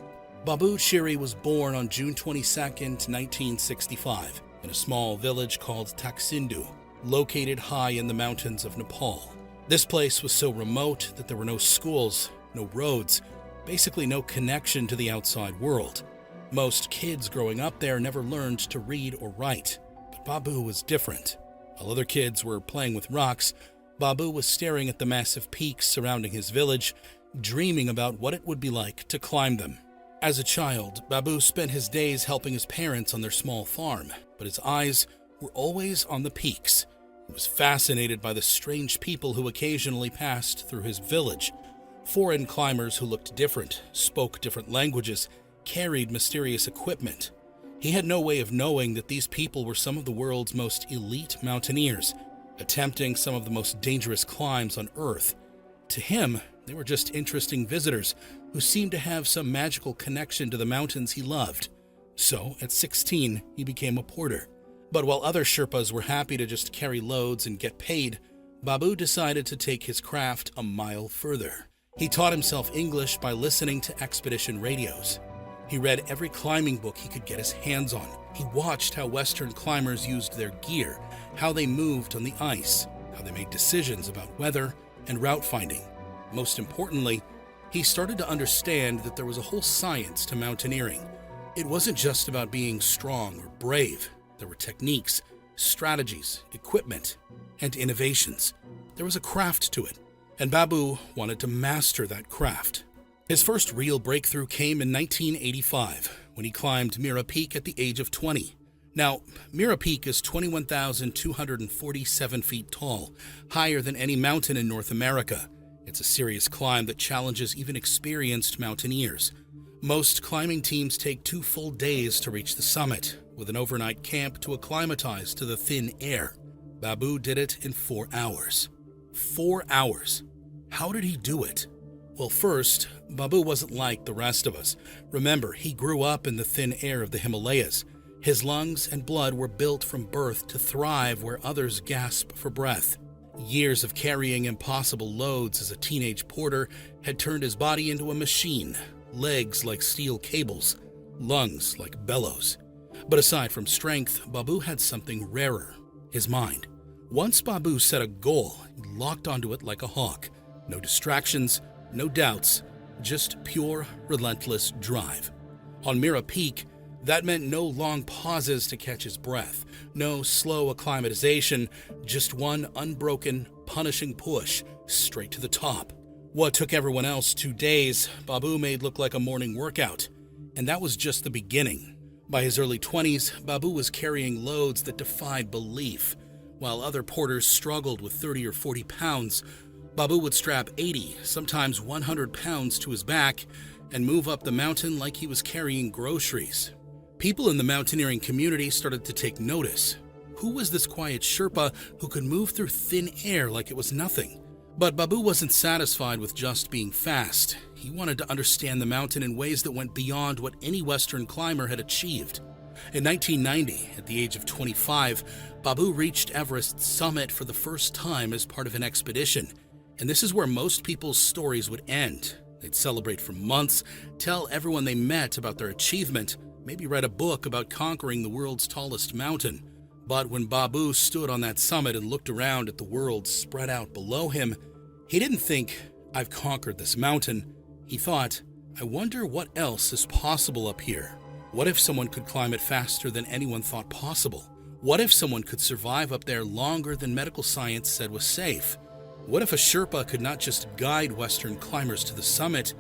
A: Babu Chiri was born on June 22nd, 1965, in a small village called Taksindu, located high in the mountains of Nepal. This place was so remote that there were no schools, no roads, basically no connection to the outside world. Most kids growing up there never learned to read or write, but Babu was different. While other kids were playing with rocks, Babu was staring at the massive peaks surrounding his village, dreaming about what it would be like to climb them. As a child, Babu spent his days helping his parents on their small farm, but his eyes were always on the peaks. He was fascinated by the strange people who occasionally passed through his village. Foreign climbers who looked different, spoke different languages, carried mysterious equipment. He had no way of knowing that these people were some of the world's most elite mountaineers, attempting some of the most dangerous climbs on Earth. To him, they were just interesting visitors who seemed to have some magical connection to the mountains he loved. So, at 16, he became a porter. But while other Sherpas were happy to just carry loads and get paid, Babu decided to take his craft a mile further. He taught himself English by listening to expedition radios. He read every climbing book he could get his hands on. He watched how Western climbers used their gear, how they moved on the ice, how they made decisions about weather and route finding. Most importantly, he started to understand that there was a whole science to mountaineering. It wasn't just about being strong or brave. There were techniques, strategies, equipment, and innovations. There was a craft to it, and Babu wanted to master that craft. His first real breakthrough came in 1985, when he climbed Mira Peak at the age of 20. Now, Mira Peak is 21,247 feet tall, higher than any mountain in North America. It's a serious climb that challenges even experienced mountaineers. Most climbing teams take 2 full days to reach the summit, with an overnight camp to acclimatize to the thin air. Babu did it in 4 hours. 4 hours. How did he do it? Well, first, Babu wasn't like the rest of us. Remember, he grew up in the thin air of the Himalayas. His lungs and blood were built from birth to thrive where others gasp for breath. Years of carrying impossible loads as a teenage porter had turned his body into a machine, legs like steel cables, lungs like bellows. But aside from strength, Babu had something rarer, his mind. Once Babu set a goal, he locked onto it like a hawk. No distractions, no doubts, just pure, relentless drive. On Mira Peak, that meant no long pauses to catch his breath, no slow acclimatization, just one unbroken, punishing push straight to the top. What took everyone else 2 days, Babu made look like a morning workout, and that was just the beginning. By his early 20s, Babu was carrying loads that defied belief. While other porters struggled with 30 or 40 pounds, Babu would strap 80, sometimes 100 pounds to his back and move up the mountain like he was carrying groceries. People in the mountaineering community started to take notice. Who was this quiet Sherpa who could move through thin air like it was nothing? But Babu wasn't satisfied with just being fast. He wanted to understand the mountain in ways that went beyond what any Western climber had achieved. In 1990, at the age of 25, Babu reached Everest's summit for the first time as part of an expedition. And this is where most people's stories would end. They'd celebrate for months, tell everyone they met about their achievement, maybe write a book about conquering the world's tallest mountain. But when Babu stood on that summit and looked around at the world spread out below him, he didn't think, "I've conquered this mountain." He thought, "I wonder what else is possible up here. What if someone could climb it faster than anyone thought possible? What if someone could survive up there longer than medical science said was safe? What if a Sherpa could not just guide Western climbers to the summit,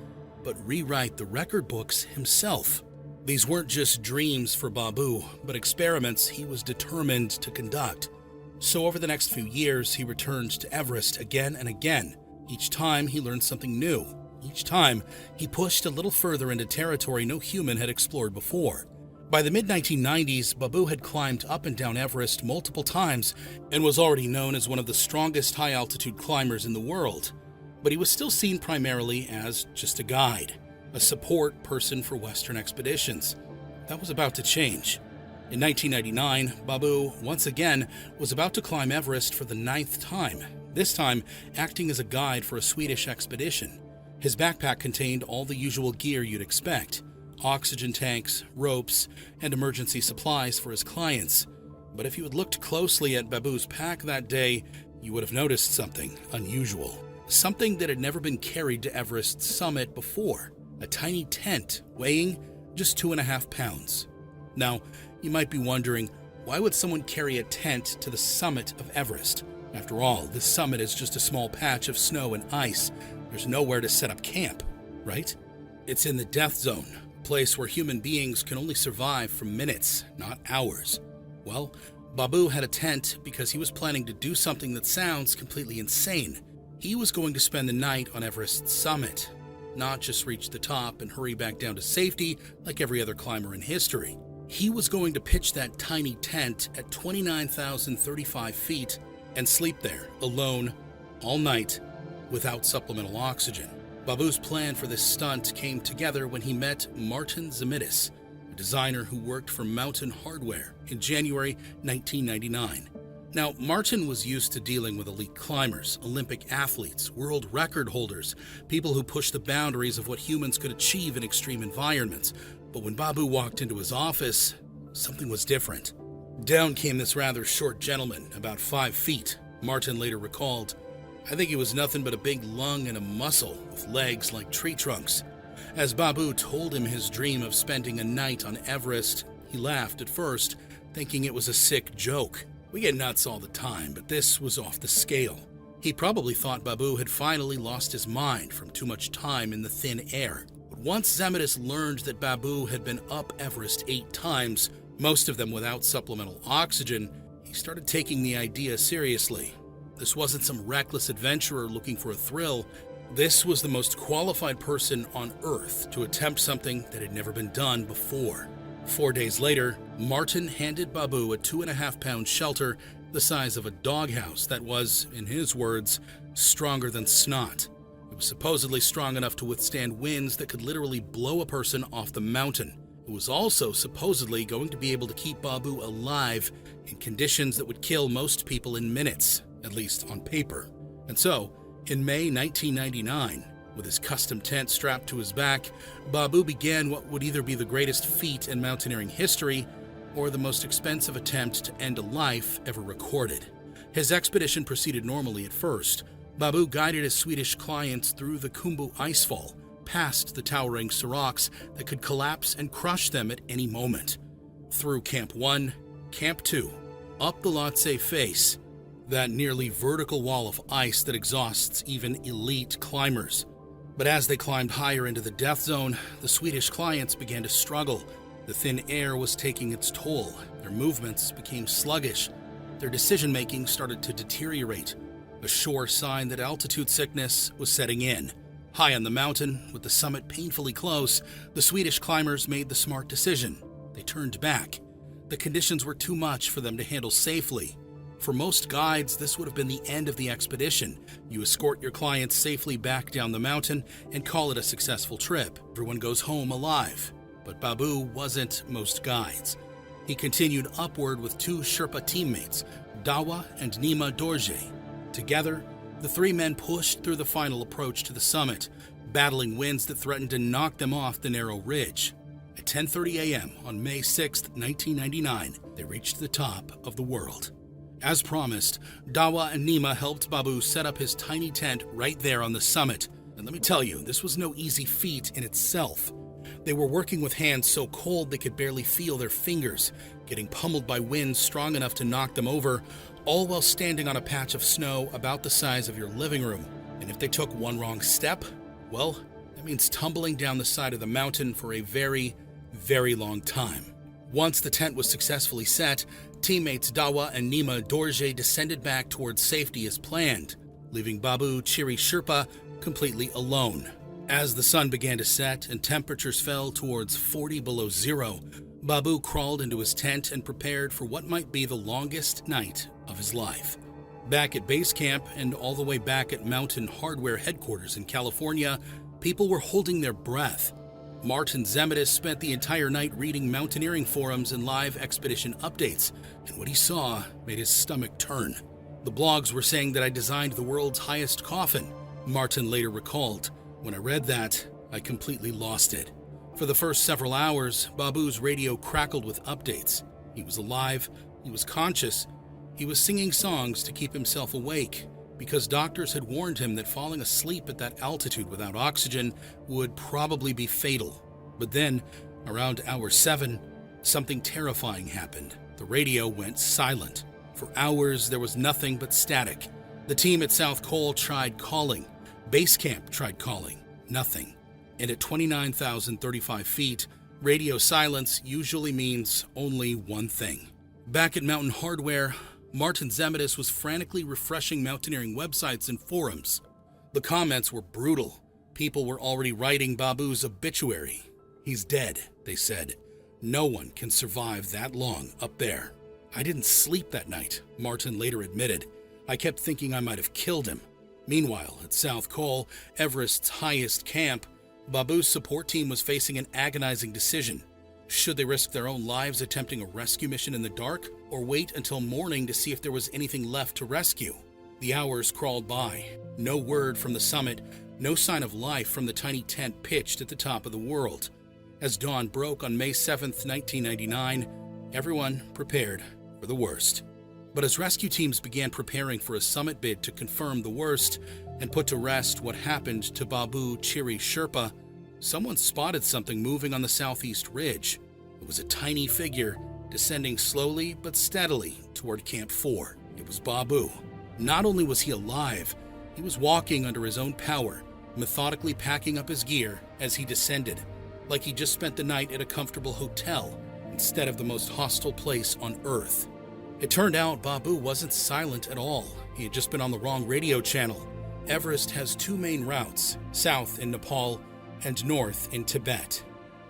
A: but rewrite the record books himself?" These weren't just dreams for Babu, but experiments he was determined to conduct. So over the next few years, he returned to Everest again and again. Each time, he learned something new. Each time, he pushed a little further into territory no human had explored before. By the mid-1990s, Babu had climbed up and down Everest multiple times and was already known as one of the strongest high-altitude climbers in the world. But he was still seen primarily as just a guide, a support person for Western expeditions. That was about to change. In 1999, Babu, once again, was about to climb Everest for the 9th time, this time acting as a guide for a Swedish expedition. His backpack contained all the usual gear you'd expect: oxygen tanks, ropes, and emergency supplies for his clients. But if you had looked closely at Babu's pack that day, you would have noticed something unusual. Something that had never been carried to Everest's summit before. A tiny tent weighing just 2.5 pounds. Now, you might be wondering, why would someone carry a tent to the summit of Everest? After all, this summit is just a small patch of snow and ice. There's nowhere to set up camp, right? It's in the death zone, a place where human beings can only survive for minutes, not hours. Well, Babu had a tent because he was planning to do something that sounds completely insane. He was going to spend the night on Everest's summit, not just reach the top and hurry back down to safety like every other climber in history. He was going to pitch that tiny tent at 29,035 feet and sleep there, alone, all night, without supplemental oxygen. Babu's plan for this stunt came together when he met Martin Zemidis, a designer who worked for Mountain Hardware, in January 1999. Now, Martin was used to dealing with elite climbers, Olympic athletes, world record holders, people who push the boundaries of what humans could achieve in extreme environments. But when Babu walked into his office, something was different. Down came this rather short gentleman, about 5 feet. Martin later recalled, "I think he was nothing but a big lung and a muscle with legs like tree trunks." As Babu told him his dream of spending a night on Everest, he laughed at first, thinking it was a sick joke. We get nuts all the time, but this was off the scale. He probably thought Babu had finally lost his mind from too much time in the thin air. But once Zemidis learned that Babu had been up Everest 8 times, most of them without supplemental oxygen, he started taking the idea seriously. This wasn't some reckless adventurer looking for a thrill. This was the most qualified person on Earth to attempt something that had never been done before. 4 days later, Martin handed Babu a 2.5-pound shelter the size of a doghouse that was, in his words, stronger than snot. It was supposedly strong enough to withstand winds that could literally blow a person off the mountain. It was also supposedly going to be able to keep Babu alive in conditions that would kill most people in minutes, at least on paper. And so, in May 1999, with his custom tent strapped to his back, Babu began what would either be the greatest feat in mountaineering history or the most expensive attempt to end a life ever recorded. His expedition proceeded normally at first. Babu guided his Swedish clients through the Khumbu icefall, past the towering seracs that could collapse and crush them at any moment, through Camp 1, Camp 2, up the Lhotse face, that nearly vertical wall of ice that exhausts even elite climbers. But as they climbed higher into the death zone, the Swedish clients began to struggle. The thin air was taking its toll. Their movements became sluggish. Their decision-making started to deteriorate, a sure sign that altitude sickness was setting in. High on the mountain, with the summit painfully close, the Swedish climbers made the smart decision. They turned back. The conditions were too much for them to handle safely. For most guides, this would have been the end of the expedition. You escort your clients safely back down the mountain and call it a successful trip. Everyone goes home alive. But Babu wasn't most guides. He continued upward with 2 Sherpa teammates, Dawa and Nima Dorje. Together, the 3 men pushed through the final approach to the summit, battling winds that threatened to knock them off the narrow ridge. At 10:30 a.m. on May 6, 1999, they reached the top of the world. As promised, Dawa and Nima helped Babu set up his tiny tent right there on the summit. And let me tell you, this was no easy feat in itself. They were working with hands so cold they could barely feel their fingers, getting pummeled by winds strong enough to knock them over, all while standing on a patch of snow about the size of your living room. And if they took one wrong step, well, that means tumbling down the side of the mountain for a very, very long time. Once the tent was successfully set, teammates Dawa and Nima Dorje descended back towards safety as planned, leaving Babu Chiri Sherpa completely alone. As the sun began to set and temperatures fell towards 40 below zero, Babu crawled into his tent and prepared for what might be the longest night of his life. Back at base camp and all the way back at Mountain Hardware headquarters in California, people were holding their breath. Martin Zemedis spent the entire night reading mountaineering forums and live expedition updates, and what he saw made his stomach turn. The blogs were saying that I designed the world's highest coffin, Martin later recalled. When I read that, I completely lost it. For the first several hours, Babu's radio crackled with updates. He was alive, he was conscious, he was singing songs to keep himself awake, because doctors had warned him that falling asleep at that altitude without oxygen would probably be fatal. But then, around hour 7, something terrifying happened. The radio went silent. For hours, there was nothing but static. The team at South Col tried calling. Base camp tried calling. Nothing. And at 29,035 feet, radio silence usually means only one thing. Back at Mountain Hardware, Martin Zemedis was frantically refreshing mountaineering websites and forums. The comments were brutal. People were already writing Babu's obituary. He's dead, they said. No one can survive that long up there. I didn't sleep that night, Martin later admitted. I kept thinking I might have killed him. Meanwhile, at South Col, Everest's highest camp, Babu's support team was facing an agonizing decision. Should they risk their own lives attempting a rescue mission in the dark, or wait until morning to see if there was anything left to rescue? The hours crawled by. No word from the summit, no sign of life from the tiny tent pitched at the top of the world. As dawn broke on May 7th, 1999, everyone prepared for the worst. But as rescue teams began preparing for a summit bid to confirm the worst and put to rest what happened to Babu Chiri Sherpa, someone spotted something moving on the southeast ridge. It was a tiny figure descending slowly but steadily toward Camp 4. It was Babu. Not only was he alive, he was walking under his own power, methodically packing up his gear as he descended, like he just spent the night at a comfortable hotel instead of the most hostile place on Earth. It turned out Babu wasn't silent at all. He had just been on the wrong radio channel. Everest has 2 main routes, south in Nepal and north in Tibet.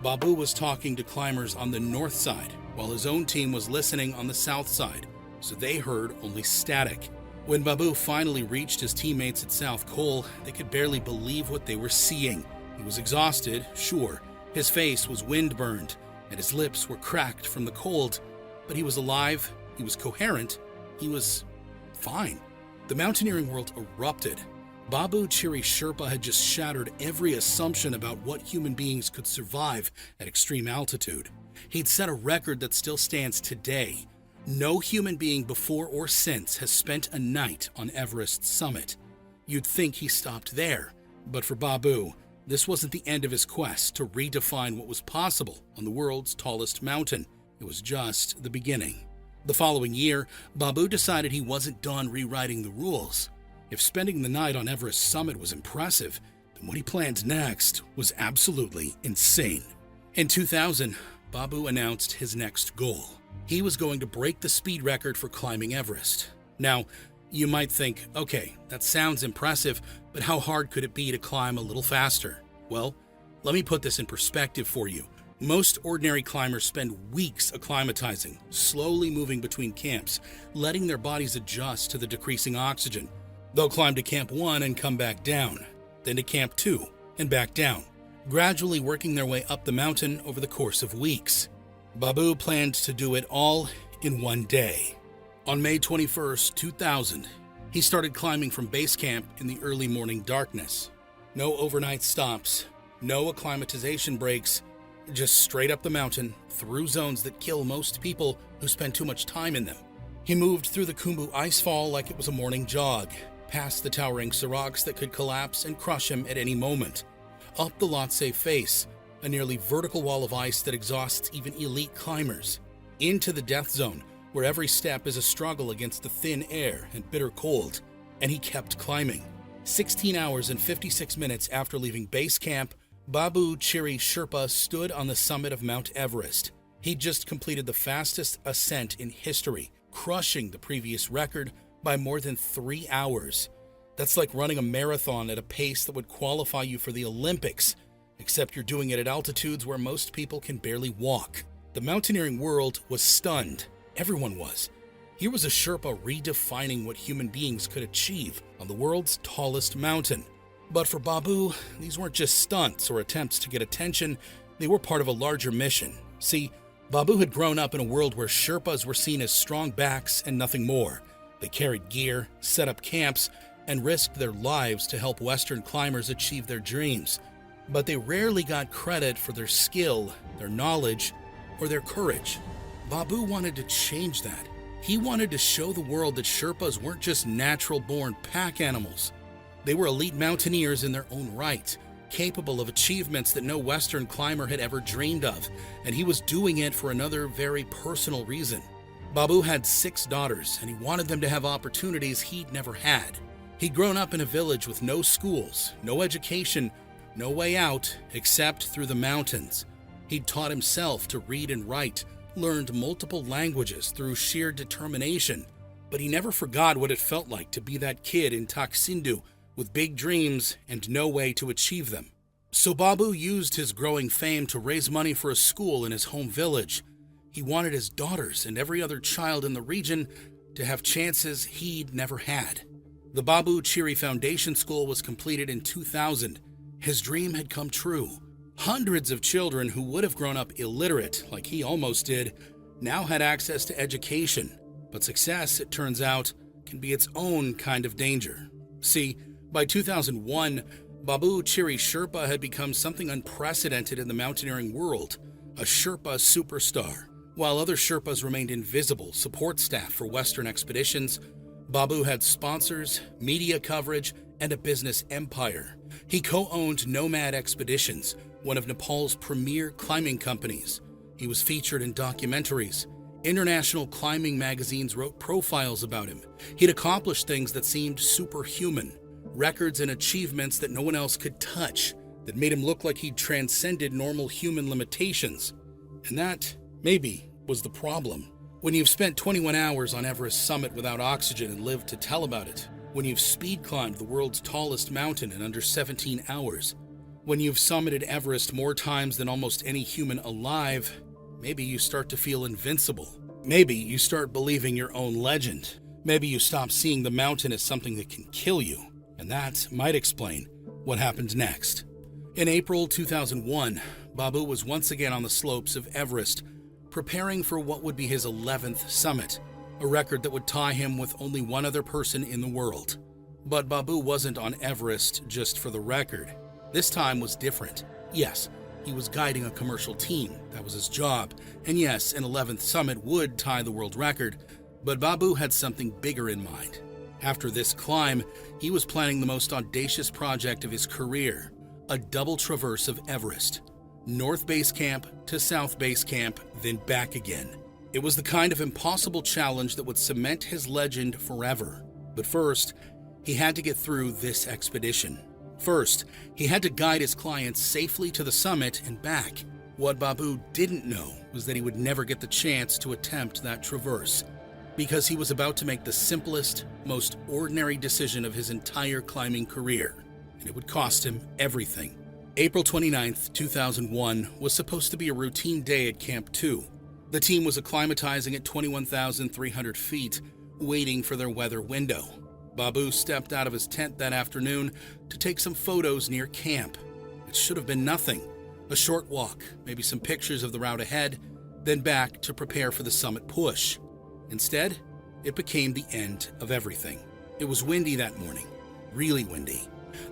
A: Babu was talking to climbers on the north side, while his own team was listening on the south side, so they heard only static. When Babu finally reached his teammates at South Col, they could barely believe what they were seeing. He was exhausted, sure. His face was wind-burned, and his lips were cracked from the cold, but he was alive, he was coherent, he was fine. The mountaineering world erupted. Babu Chiri Sherpa had just shattered every assumption about what human beings could survive at extreme altitude. He'd set a record that still stands today. No human being before or since has spent a night on Everest's summit. You'd think he stopped there, but for Babu, this wasn't the end of his quest to redefine what was possible on the world's tallest mountain. It was just the beginning. The following year, Babu decided he wasn't done rewriting the rules. If spending the night on Everest summit was impressive, then what he planned next was absolutely insane. In 2000, Babu announced his next goal. He was going to break the speed record for climbing Everest. Now, you might think, okay, that sounds impressive, but how hard could it be to climb a little faster? Well, let me put this in perspective for you. Most ordinary climbers spend weeks acclimatizing, slowly moving between camps, letting their bodies adjust to the decreasing oxygen. They'll climb to Camp 1 and come back down, then to Camp 2 and back down, gradually working their way up the mountain over the course of weeks. Babu planned to do it all in one day. On May 21st, 2000, he started climbing from base camp in the early morning darkness. No overnight stops, no acclimatization breaks, just straight up the mountain, through zones that kill most people who spend too much time in them. He moved through the Khumbu icefall like it was a morning jog, past the towering seracs that could collapse and crush him at any moment, up the Lhotse face, a nearly vertical wall of ice that exhausts even elite climbers, into the death zone, where every step is a struggle against the thin air and bitter cold, and he kept climbing. 16 hours and 56 minutes after leaving base camp, Babu Chiri Sherpa stood on the summit of Mount Everest. He'd just completed the fastest ascent in history, crushing the previous record by more than 3 hours. That's like running a marathon at a pace that would qualify you for the Olympics, except you're doing it at altitudes where most people can barely walk. The mountaineering world was stunned. Everyone was. Here was a Sherpa redefining what human beings could achieve on the world's tallest mountain. But for Babu, these weren't just stunts or attempts to get attention, they were part of a larger mission. See, Babu had grown up in a world where Sherpas were seen as strong backs and nothing more. They carried gear, set up camps, and risked their lives to help Western climbers achieve their dreams. But they rarely got credit for their skill, their knowledge, or their courage. Babu wanted to change that. He wanted to show the world that Sherpas weren't just natural-born pack animals. They were elite mountaineers in their own right, capable of achievements that no Western climber had ever dreamed of, and he was doing it for another very personal reason. Babu had 6 daughters, and he wanted them to have opportunities he'd never had. He'd grown up in a village with no schools, no education, no way out except through the mountains. He'd taught himself to read and write, learned multiple languages through sheer determination, but he never forgot what it felt like to be that kid in Taksindu with big dreams and no way to achieve them. So Babu used his growing fame to raise money for a school in his home village. He wanted his daughters and every other child in the region to have chances he'd never had. The Babu Chiri Foundation School was completed in 2000. His dream had come true. Hundreds of children who would have grown up illiterate, like he almost did, now had access to education. But success, it turns out, can be its own kind of danger. See, by 2001, Babu Chiri Sherpa had become something unprecedented in the mountaineering world, a Sherpa superstar. While other Sherpas remained invisible support staff for Western expeditions, Babu had sponsors, media coverage, and a business empire. He co-owned Nomad Expeditions, one of Nepal's premier climbing companies. He was featured in documentaries. International climbing magazines wrote profiles about him. He'd accomplished things that seemed superhuman, records and achievements that no one else could touch, that made him look like he'd transcended normal human limitations. And that, maybe, was the problem. When you've spent 21 hours on Everest summit without oxygen and lived to tell about it, when you've speed climbed the world's tallest mountain in under 17 hours, When you've summited Everest more times than almost any human alive, maybe you start to feel invincible. Maybe you start believing your own legend. Maybe you stop seeing the mountain as something that can kill you. And that might explain what happened next. In April 2001, Babu was once again on the slopes of Everest, preparing for what would be his 11th summit, a record that would tie him with only one other person in the world. But Babu wasn't on Everest just for the record. This time was different. Yes, he was guiding a commercial team. That was his job. And yes, an 11th summit would tie the world record, but Babu had something bigger in mind. After this climb, he was planning the most audacious project of his career, a double traverse of Everest. North Base Camp to South Base Camp, then back again. It was the kind of impossible challenge that would cement his legend forever. But first, he had to get through this expedition. First, he had to guide his clients safely to the summit and back. What Babu didn't know was that he would never get the chance to attempt that traverse, because he was about to make the simplest, most ordinary decision of his entire climbing career, and it would cost him everything. April 29th, 2001 was supposed to be a routine day at Camp 2. The team was acclimatizing at 21,300 feet, waiting for their weather window. Babu stepped out of his tent that afternoon to take some photos near camp. It should have been nothing. A short walk, maybe some pictures of the route ahead, then back to prepare for the summit push. Instead, it became the end of everything. It was windy that morning, really windy.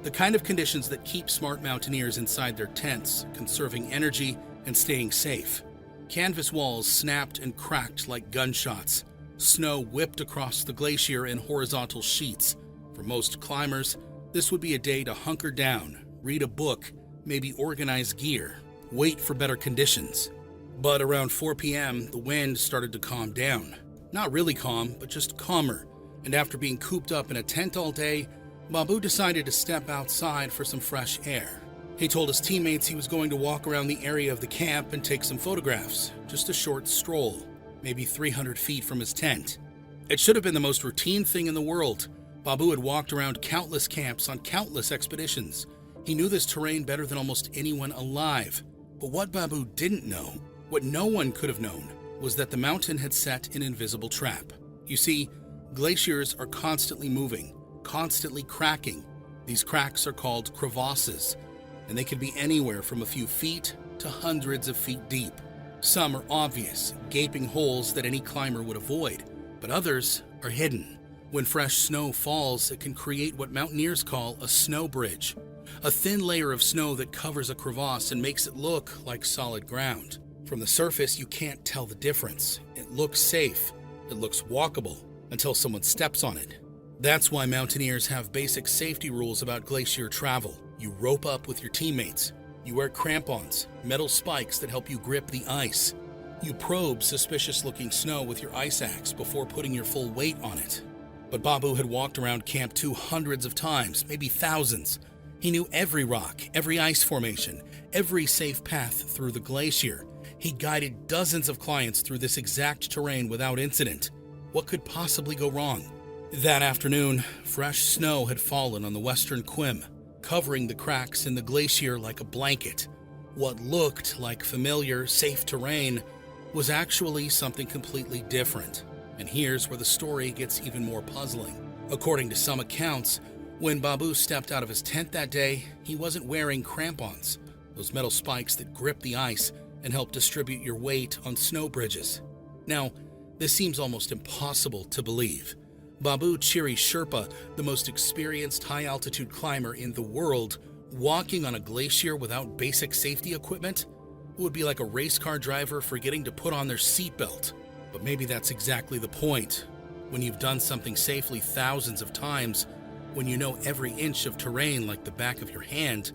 A: The kind of conditions that keep smart mountaineers inside their tents, conserving energy and staying safe. Canvas walls snapped and cracked like gunshots. Snow whipped across the glacier in horizontal sheets. For most climbers, this would be a day to hunker down, read a book, maybe organize gear, wait for better conditions. But around 4 p.m., the wind started to calm down. Not really calm, but just calmer. And after being cooped up in a tent all day, Babu decided to step outside for some fresh air. He told his teammates he was going to walk around the area of the camp and take some photographs, just a short stroll, maybe 300 feet from his tent. It should have been the most routine thing in the world. Babu had walked around countless camps on countless expeditions. He knew this terrain better than almost anyone alive. But what Babu didn't know, what no one could have known, was that the mountain had set an invisible trap. You see, glaciers are constantly moving, constantly cracking. These cracks are called crevasses, and they can be anywhere from a few feet to hundreds of feet deep. Some are obvious, gaping holes that any climber would avoid, but others are hidden. When fresh snow falls, it can create what mountaineers call a snow bridge, a thin layer of snow that covers a crevasse and makes it look like solid ground. From the surface, you can't tell the difference. It looks safe, it looks walkable, until someone steps on it. That's why mountaineers have basic safety rules about glacier travel. You rope up with your teammates. You wear crampons, metal spikes that help you grip the ice. You probe suspicious-looking snow with your ice axe before putting your full weight on it. But Babu had walked around Camp 2 hundreds of times, maybe thousands. He knew every rock, every ice formation, every safe path through the glacier. He guided dozens of clients through this exact terrain without incident. What could possibly go wrong? That afternoon, fresh snow had fallen on the western Quim, covering the cracks in the glacier like a blanket. What looked like familiar, safe terrain was actually something completely different. And here's where the story gets even more puzzling. According to some accounts, when Babu stepped out of his tent that day, he wasn't wearing crampons, those metal spikes that grip the ice and help distribute your weight on snow bridges. Now, this seems almost impossible to believe. Babu Chiri Sherpa, the most experienced high-altitude climber in the world, walking on a glacier without basic safety equipment? It would be like a race car driver forgetting to put on their seatbelt. But maybe that's exactly the point. When you've done something safely thousands of times, when you know every inch of terrain like the back of your hand,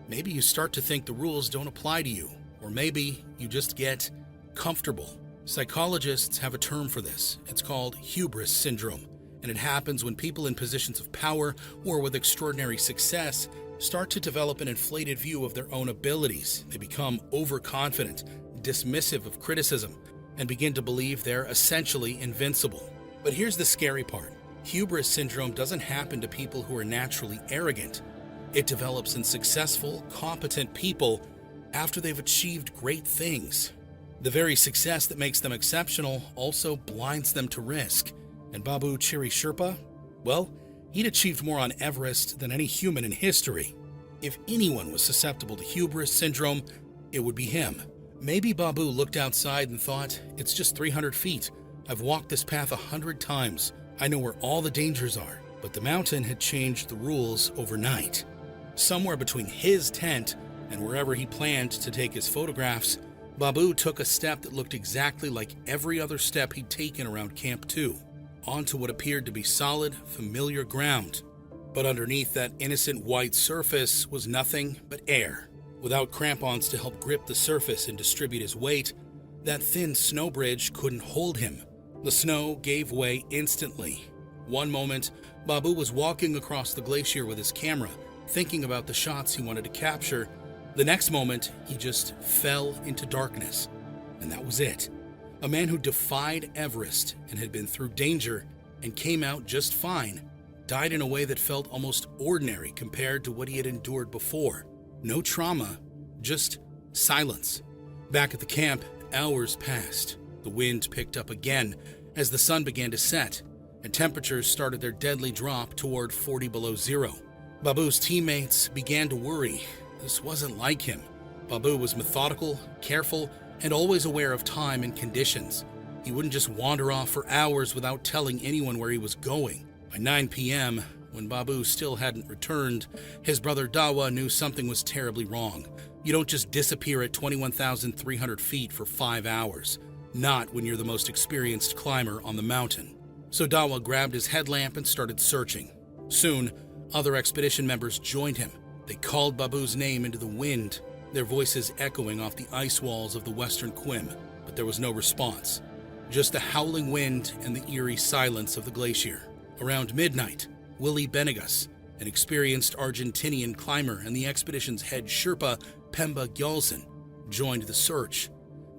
A: maybe you start to think the rules don't apply to you. Or maybe you just get comfortable. Psychologists have a term for this. It's called hubris syndrome. And it happens when people in positions of power or with extraordinary success start to develop an inflated view of their own abilities. They become overconfident, dismissive of criticism, and begin to believe they're essentially invincible. But here's the scary part. Hubris syndrome doesn't happen to people who are naturally arrogant. It develops in successful, competent people after they've achieved great things. The very success that makes them exceptional also blinds them to risk. And Babu Chiri Sherpa? Well, he'd achieved more on Everest than any human in history. If anyone was susceptible to hubris syndrome, it would be him. Maybe Babu looked outside and thought, it's just 300 feet. I've walked this path 100 times. I know where all the dangers are. But the mountain had changed the rules overnight. Somewhere between his tent and wherever he planned to take his photographs, Babu took a step that looked exactly like every other step he'd taken around Camp 2, onto what appeared to be solid, familiar ground. But underneath that innocent white surface was nothing but air. Without crampons to help grip the surface and distribute his weight, that thin snow bridge couldn't hold him. The snow gave way instantly. One moment, Babu was walking across the glacier with his camera, thinking about the shots he wanted to capture. The next moment, he just fell into darkness. And that was it. A man who defied Everest and had been through danger and came out just fine, died in a way that felt almost ordinary compared to what he had endured before. No trauma, just silence. Back at the camp, hours passed. The wind picked up again as the sun began to set, and temperatures started their deadly drop toward 40 below zero. Babu's teammates began to worry. This wasn't like him. Babu was methodical, careful, and always aware of time and conditions. He wouldn't just wander off for hours without telling anyone where he was going. By 9 p.m., when Babu still hadn't returned, his brother Dawa knew something was terribly wrong. You don't just disappear at 21,300 feet for 5 hours. Not when you're the most experienced climber on the mountain. So Dawa grabbed his headlamp and started searching. Soon, other expedition members joined him. They called Babu's name into the wind, their voices echoing off the ice walls of the western Quim, but there was no response. Just the howling wind and the eerie silence of the glacier. Around midnight, Willie Benegas, an experienced Argentinian climber and the expedition's head Sherpa, Pemba Gyaltsen, joined the search.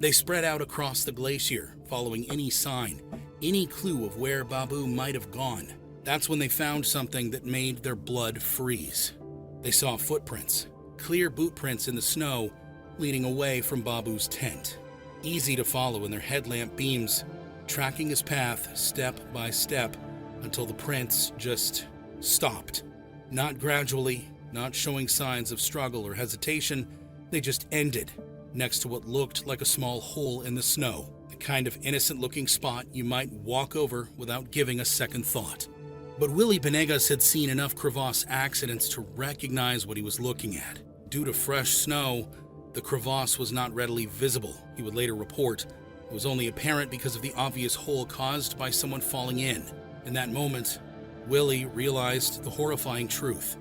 A: They spread out across the glacier, following any sign, any clue of where Babu might have gone. That's when they found something that made their blood freeze. They saw footprints, clear boot prints in the snow, leading away from Babu's tent. Easy to follow in their headlamp beams, tracking his path step by step until the prints just stopped. Not gradually, not showing signs of struggle or hesitation, they just ended next to what looked like a small hole in the snow, the kind of innocent-looking spot you might walk over without giving a second thought. But Willie Benegas had seen enough crevasse accidents to recognize what he was looking at. Due to fresh snow, the crevasse was not readily visible, he would later report. It was only apparent because of the obvious hole caused by someone falling in. In that moment, Willie realized the horrifying truth.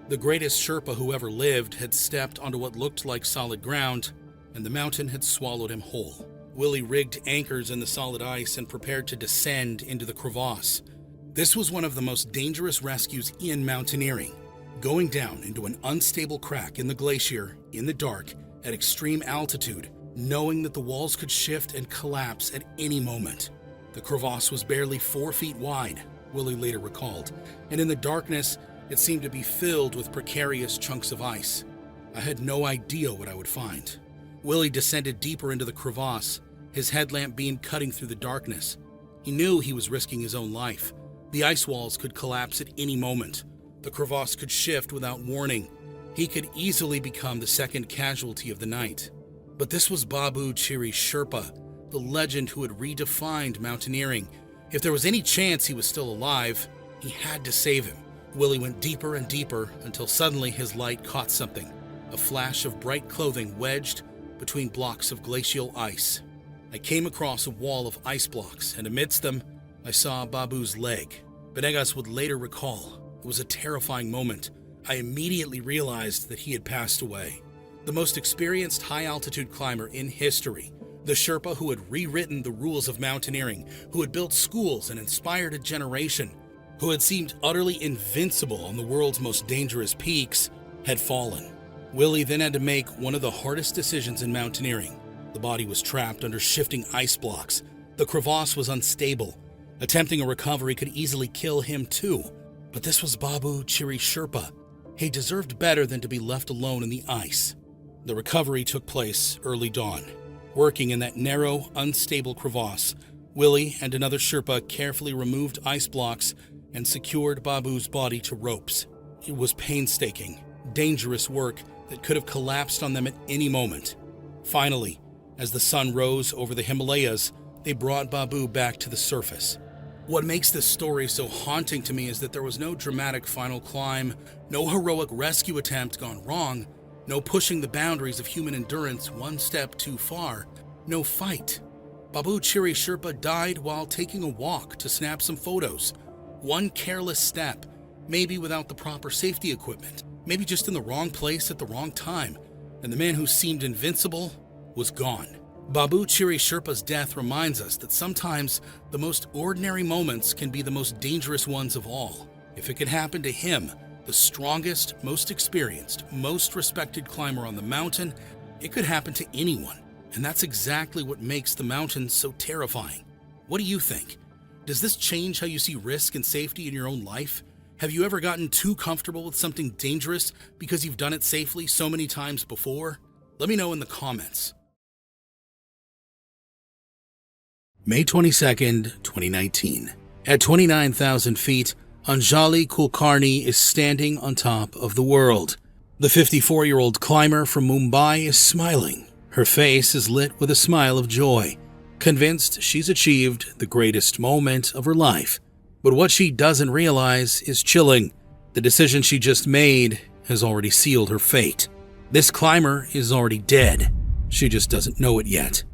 A: The greatest Sherpa who ever lived had stepped onto what looked like solid ground, and the mountain had swallowed him whole. Willie rigged anchors in the solid ice and prepared to descend into the crevasse. This was one of the most dangerous rescues in mountaineering. Going down into an unstable crack in the glacier, in the dark, at extreme altitude, knowing that the walls could shift and collapse at any moment. The crevasse was barely 4 feet wide, Willie later recalled, and in the darkness, it seemed to be filled with precarious chunks of ice. I had no idea what I would find. Willie descended deeper into the crevasse, his headlamp beam cutting through the darkness. He knew he was risking his own life. The ice walls could collapse at any moment. The crevasse could shift without warning. He could easily become the second casualty of the night. But this was Babu Chiri Sherpa, the legend who had redefined mountaineering. If there was any chance he was still alive, he had to save him. Willie went deeper and deeper until suddenly his light caught something, a flash of bright clothing wedged between blocks of glacial ice. I came across a wall of ice blocks, and amidst them, I saw Babu's leg. Benegas would later recall, it was a terrifying moment. I immediately realized that he had passed away. The most experienced high-altitude climber in history, the Sherpa who had rewritten the rules of mountaineering, who had built schools and inspired a generation, who had seemed utterly invincible on the world's most dangerous peaks, had fallen. Willie then had to make one of the hardest decisions in mountaineering. The body was trapped under shifting ice blocks. The crevasse was unstable. Attempting a recovery could easily kill him too. But this was Babu Chiri Sherpa. He deserved better than to be left alone in the ice. The recovery took place early dawn. Working in that narrow, unstable crevasse, Willie and another Sherpa carefully removed ice blocks and secured Babu's body to ropes. It was painstaking, dangerous work that could have collapsed on them at any moment. Finally, as the sun rose over the Himalayas, they brought Babu back to the surface. What makes this story so haunting to me is that there was no dramatic final climb, no heroic rescue attempt gone wrong, no pushing the boundaries of human endurance one step too far, no fight. Babu Chiri Sherpa died while taking a walk to snap some photos. One careless step, maybe without the proper safety equipment, maybe just in the wrong place at the wrong time, and the man who seemed invincible was gone. Babu Chiri Sherpa's death reminds us that sometimes the most ordinary moments can be the most dangerous ones of all. If it could happen to him, the strongest, most experienced, most respected climber on the mountain, it could happen to anyone. And that's exactly what makes the mountain so terrifying. What do you think? Does this change how you see risk and safety in your own life? Have you ever gotten too comfortable with something dangerous because you've done it safely so many times before? Let me know in the comments. May 22nd, 2019. At 29,000 feet, Anjali Kulkarni is standing on top of the world. The 54-year-old climber from Mumbai is smiling. Her face is lit with a smile of joy, convinced she's achieved the greatest moment of her life. But what she doesn't realize is chilling. The decision she just made has already sealed her fate. This climber is already dead. She just doesn't know it yet.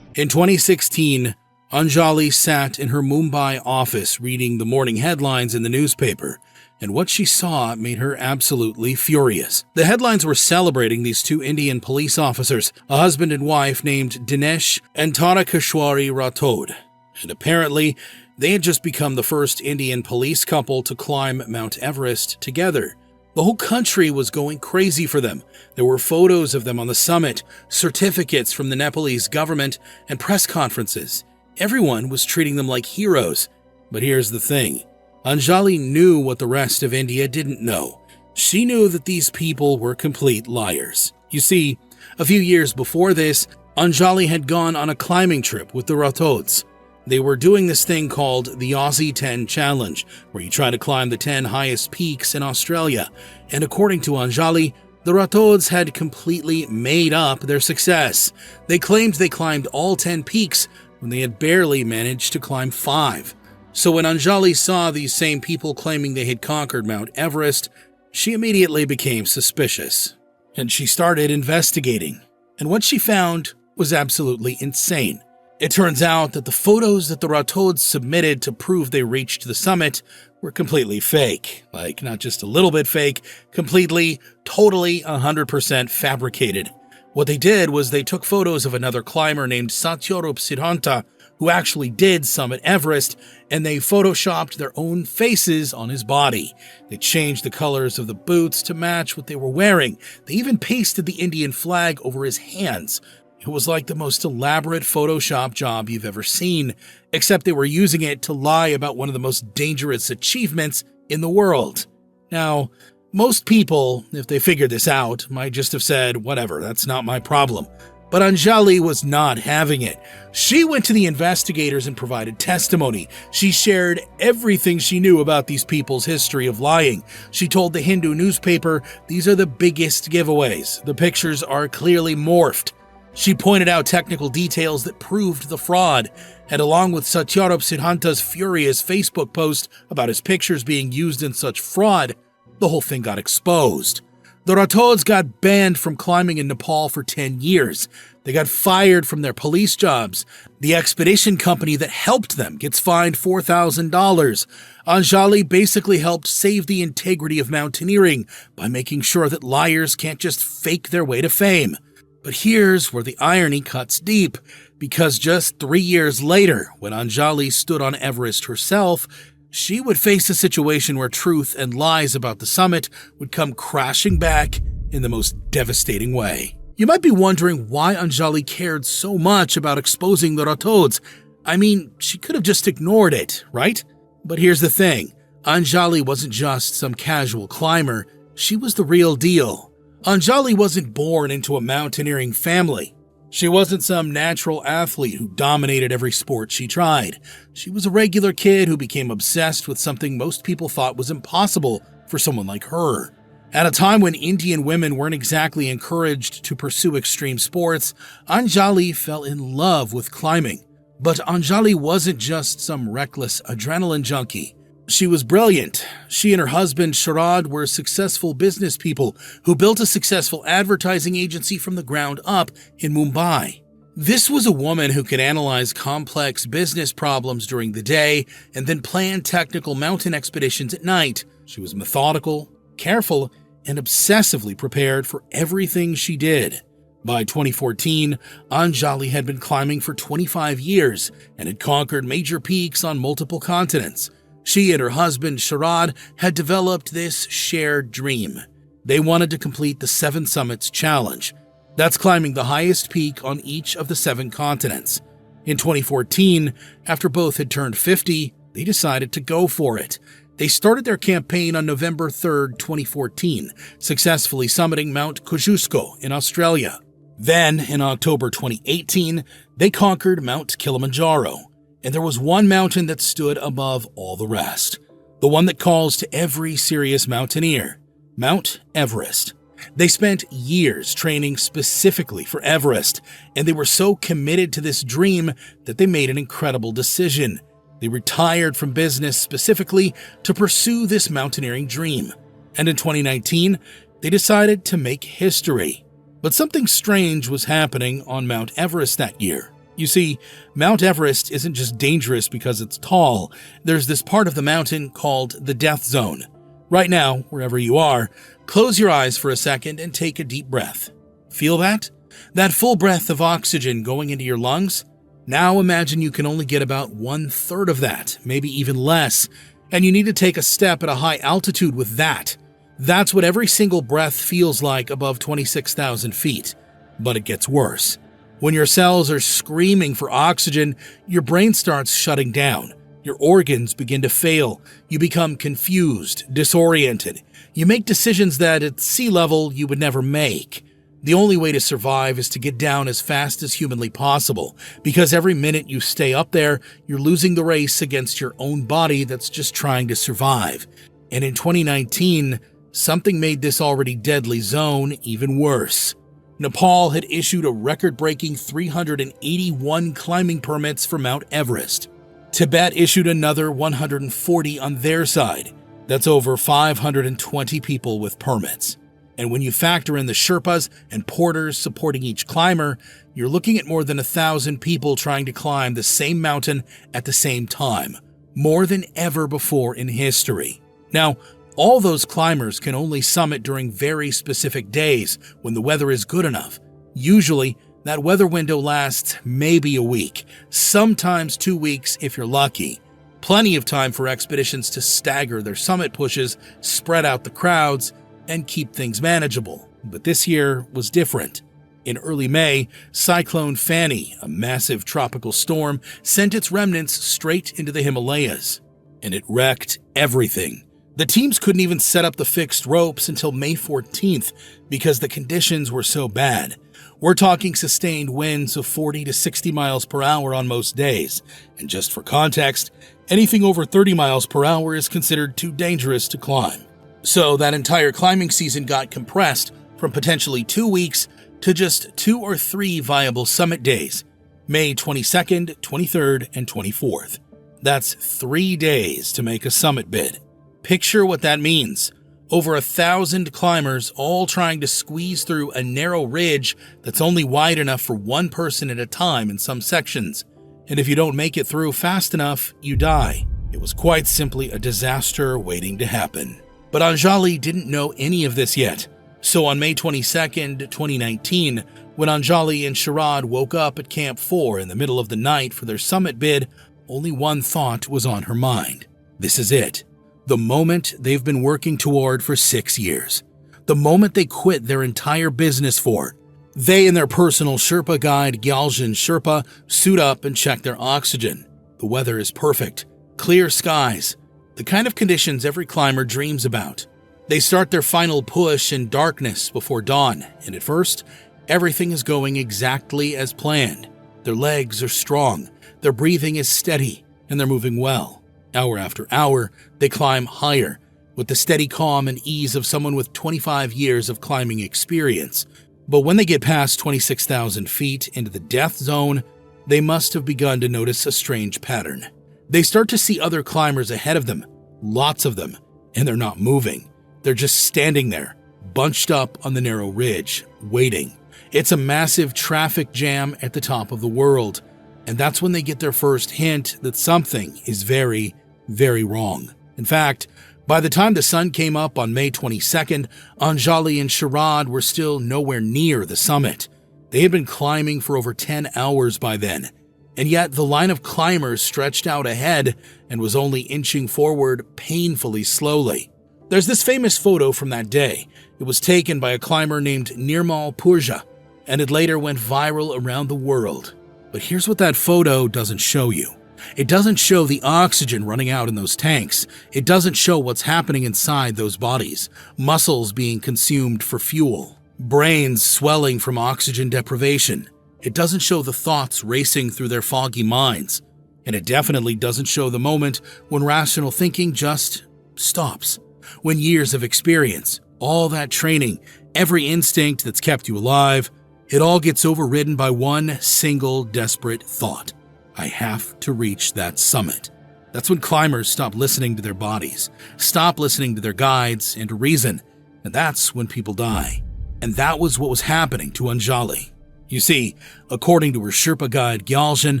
A: In 2016, Anjali sat in her Mumbai office reading the morning headlines in the newspaper, and what she saw made her absolutely furious. The headlines were celebrating these two Indian police officers, a husband and wife named Dinesh and Tarakeshwari Rathod, and apparently they had just become the first Indian police couple to climb Mount Everest together. The whole country was going crazy for them. There were photos of them on the summit, certificates from the Nepalese government, and press conferences. Everyone was treating them like heroes. But here's the thing. Anjali knew what the rest of India didn't know. She knew that these people were complete liars. You see, a few years before this, Anjali had gone on a climbing trip with the Rathods. They were doing this thing called the Aussie 10 Challenge, where you try to climb the 10 highest peaks in Australia. And according to Anjali, the Rathods had completely made up their success. They claimed they climbed all 10 peaks when they had barely managed to climb 5. So when Anjali saw these same people claiming they had conquered Mount Everest, she immediately became suspicious. And she started investigating. And what she found was absolutely insane. It turns out that the photos that the Rathods submitted to prove they reached the summit were completely fake. Like, not just a little bit fake, completely, totally, 100% fabricated. What they did was they took photos of another climber named Satyarup Siddhanta, who actually did summit Everest, and they photoshopped their own faces on his body. They changed the colors of the boots to match what they were wearing. They even pasted the Indian flag over his hands. It was like the most elaborate Photoshop job you've ever seen, except they were using it to lie about one of the most dangerous achievements in the world. Now, most people, if they figured this out, might just have said, whatever, that's not my problem. But Anjali was not having it. She went to the investigators and provided testimony. She shared everything she knew about these people's history of lying. She told the Hindu newspaper, these are the biggest giveaways. The pictures are clearly morphed. She pointed out technical details that proved the fraud, and along with Satyarup Siddhanta's furious Facebook post about his pictures being used in such fraud, the whole thing got exposed. The Rathods got banned from climbing in Nepal for 10 years. They got fired from their police jobs. The expedition company that helped them gets fined $4,000. Anjali basically helped save the integrity of mountaineering by making sure that liars can't just fake their way to fame. But here's where the irony cuts deep, because just 3 years later, when Anjali stood on Everest herself, she would face a situation where truth and lies about the summit would come crashing back in the most devastating way. You might be wondering why Anjali cared so much about exposing the Rathods. I mean, she could have just ignored it, right? But here's the thing, Anjali wasn't just some casual climber, she was the real deal. Anjali wasn't born into a mountaineering family. She wasn't some natural athlete who dominated every sport she tried. She was a regular kid who became obsessed with something most people thought was impossible for someone like her. At a time when Indian women weren't exactly encouraged to pursue extreme sports, Anjali fell in love with climbing. But Anjali wasn't just some reckless adrenaline junkie. She was brilliant. She and her husband, Sharad, were successful business people who built a successful advertising agency from the ground up in Mumbai. This was a woman who could analyze complex business problems during the day and then plan technical mountain expeditions at night. She was methodical, careful, and obsessively prepared for everything she did. By 2014, Anjali had been climbing for 25 years and had conquered major peaks on multiple continents. She and her husband, Sharad, had developed this shared dream. They wanted to complete the 7 Summits Challenge. That's climbing the highest peak on each of the 7 continents. In 2014, after both had turned 50, they decided to go for it. They started their campaign on November 3, 2014, successfully summiting Mount Kosciuszko in Australia. Then, in October 2018, they conquered Mount Kilimanjaro. And there was one mountain that stood above all the rest, the one that calls to every serious mountaineer, Mount Everest. They spent years training specifically for Everest, and they were so committed to this dream that they made an incredible decision. They retired from business specifically to pursue this mountaineering dream. And in 2019, they decided to make history. But something strange was happening on Mount Everest that year. You see, Mount Everest isn't just dangerous because it's tall. There's this part of the mountain called the death zone. Right now, wherever you are, close your eyes for a second and take a deep breath. Feel that? That full breath of oxygen going into your lungs? Now imagine you can only get about 1/3 of that, maybe even less, and you need to take a step at a high altitude with that. That's what every single breath feels like above 26,000 feet. But it gets worse. When your cells are screaming for oxygen, your brain starts shutting down. Your organs begin to fail. You become confused, disoriented. You make decisions that at sea level you would never make. The only way to survive is to get down as fast as humanly possible, because every minute you stay up there, you're losing the race against your own body that's just trying to survive. And in 2019, something made this already deadly zone even worse. Nepal had issued a record-breaking 381 climbing permits for Mount Everest. Tibet issued another 140 on their side. That's over 520 people with permits. And when you factor in the Sherpas and porters supporting each climber, you're looking at more than 1,000 people trying to climb the same mountain at the same time, more than ever before in history. Now, all those climbers can only summit during very specific days when the weather is good enough. Usually, that weather window lasts maybe a week, sometimes 2 weeks if you're lucky. Plenty of time for expeditions to stagger their summit pushes, spread out the crowds, and keep things manageable. But this year was different. In early May, Cyclone Fani, a massive tropical storm, sent its remnants straight into the Himalayas, and it wrecked everything. The teams couldn't even set up the fixed ropes until May 14th because the conditions were so bad. We're talking sustained winds of 40 to 60 miles per hour on most days. And just for context, anything over 30 miles per hour is considered too dangerous to climb. So that entire climbing season got compressed from potentially 2 weeks to just 2 or 3 viable summit days, May 22nd, 23rd, and 24th. That's 3 days to make a summit bid. Picture what that means. Over 1,000 climbers all trying to squeeze through a narrow ridge that's only wide enough for one person at a time in some sections. And if you don't make it through fast enough, you die. It was quite simply a disaster waiting to happen. But Anjali didn't know any of this yet. So on May 22nd, 2019, when Anjali and Sharad woke up at Camp 4 in the middle of the night for their summit bid, only one thought was on her mind. This is it. The moment they've been working toward for 6 years. The moment they quit their entire business for. They and their personal Sherpa guide, Gyaljan Sherpa, suit up and check their oxygen. The weather is perfect. Clear skies, the kind of conditions every climber dreams about. They start their final push in darkness before dawn, and at first, everything is going exactly as planned. Their legs are strong, their breathing is steady, and they're moving well. Hour after hour, they climb higher, with the steady calm and ease of someone with 25 years of climbing experience. But when they get past 26,000 feet into the death zone, they must have begun to notice a strange pattern. They start to see other climbers ahead of them, lots of them, and they're not moving. They're just standing there, bunched up on the narrow ridge, waiting. It's a massive traffic jam at the top of the world, and that's when they get their first hint that something is very, very wrong. In fact, by the time the sun came up on May 22nd, Anjali and Sharad were still nowhere near the summit. They had been climbing for over 10 hours by then, and yet the line of climbers stretched out ahead and was only inching forward painfully slowly. There's this famous photo from that day. It was taken by a climber named Nirmal Purja, and it later went viral around the world. But here's what that photo doesn't show you. It doesn't show the oxygen running out in those tanks. It doesn't show what's happening inside those bodies. Muscles being consumed for fuel. Brains swelling from oxygen deprivation. It doesn't show the thoughts racing through their foggy minds. And it definitely doesn't show the moment when rational thinking just stops. When years of experience, all that training, every instinct that's kept you alive, it all gets overridden by one single desperate thought. I have to reach that summit. That's when climbers stop listening to their bodies, stop listening to their guides and to reason, and that's when people die. And that was what was happening to Anjali. You see, according to her Sherpa guide Gyaljan,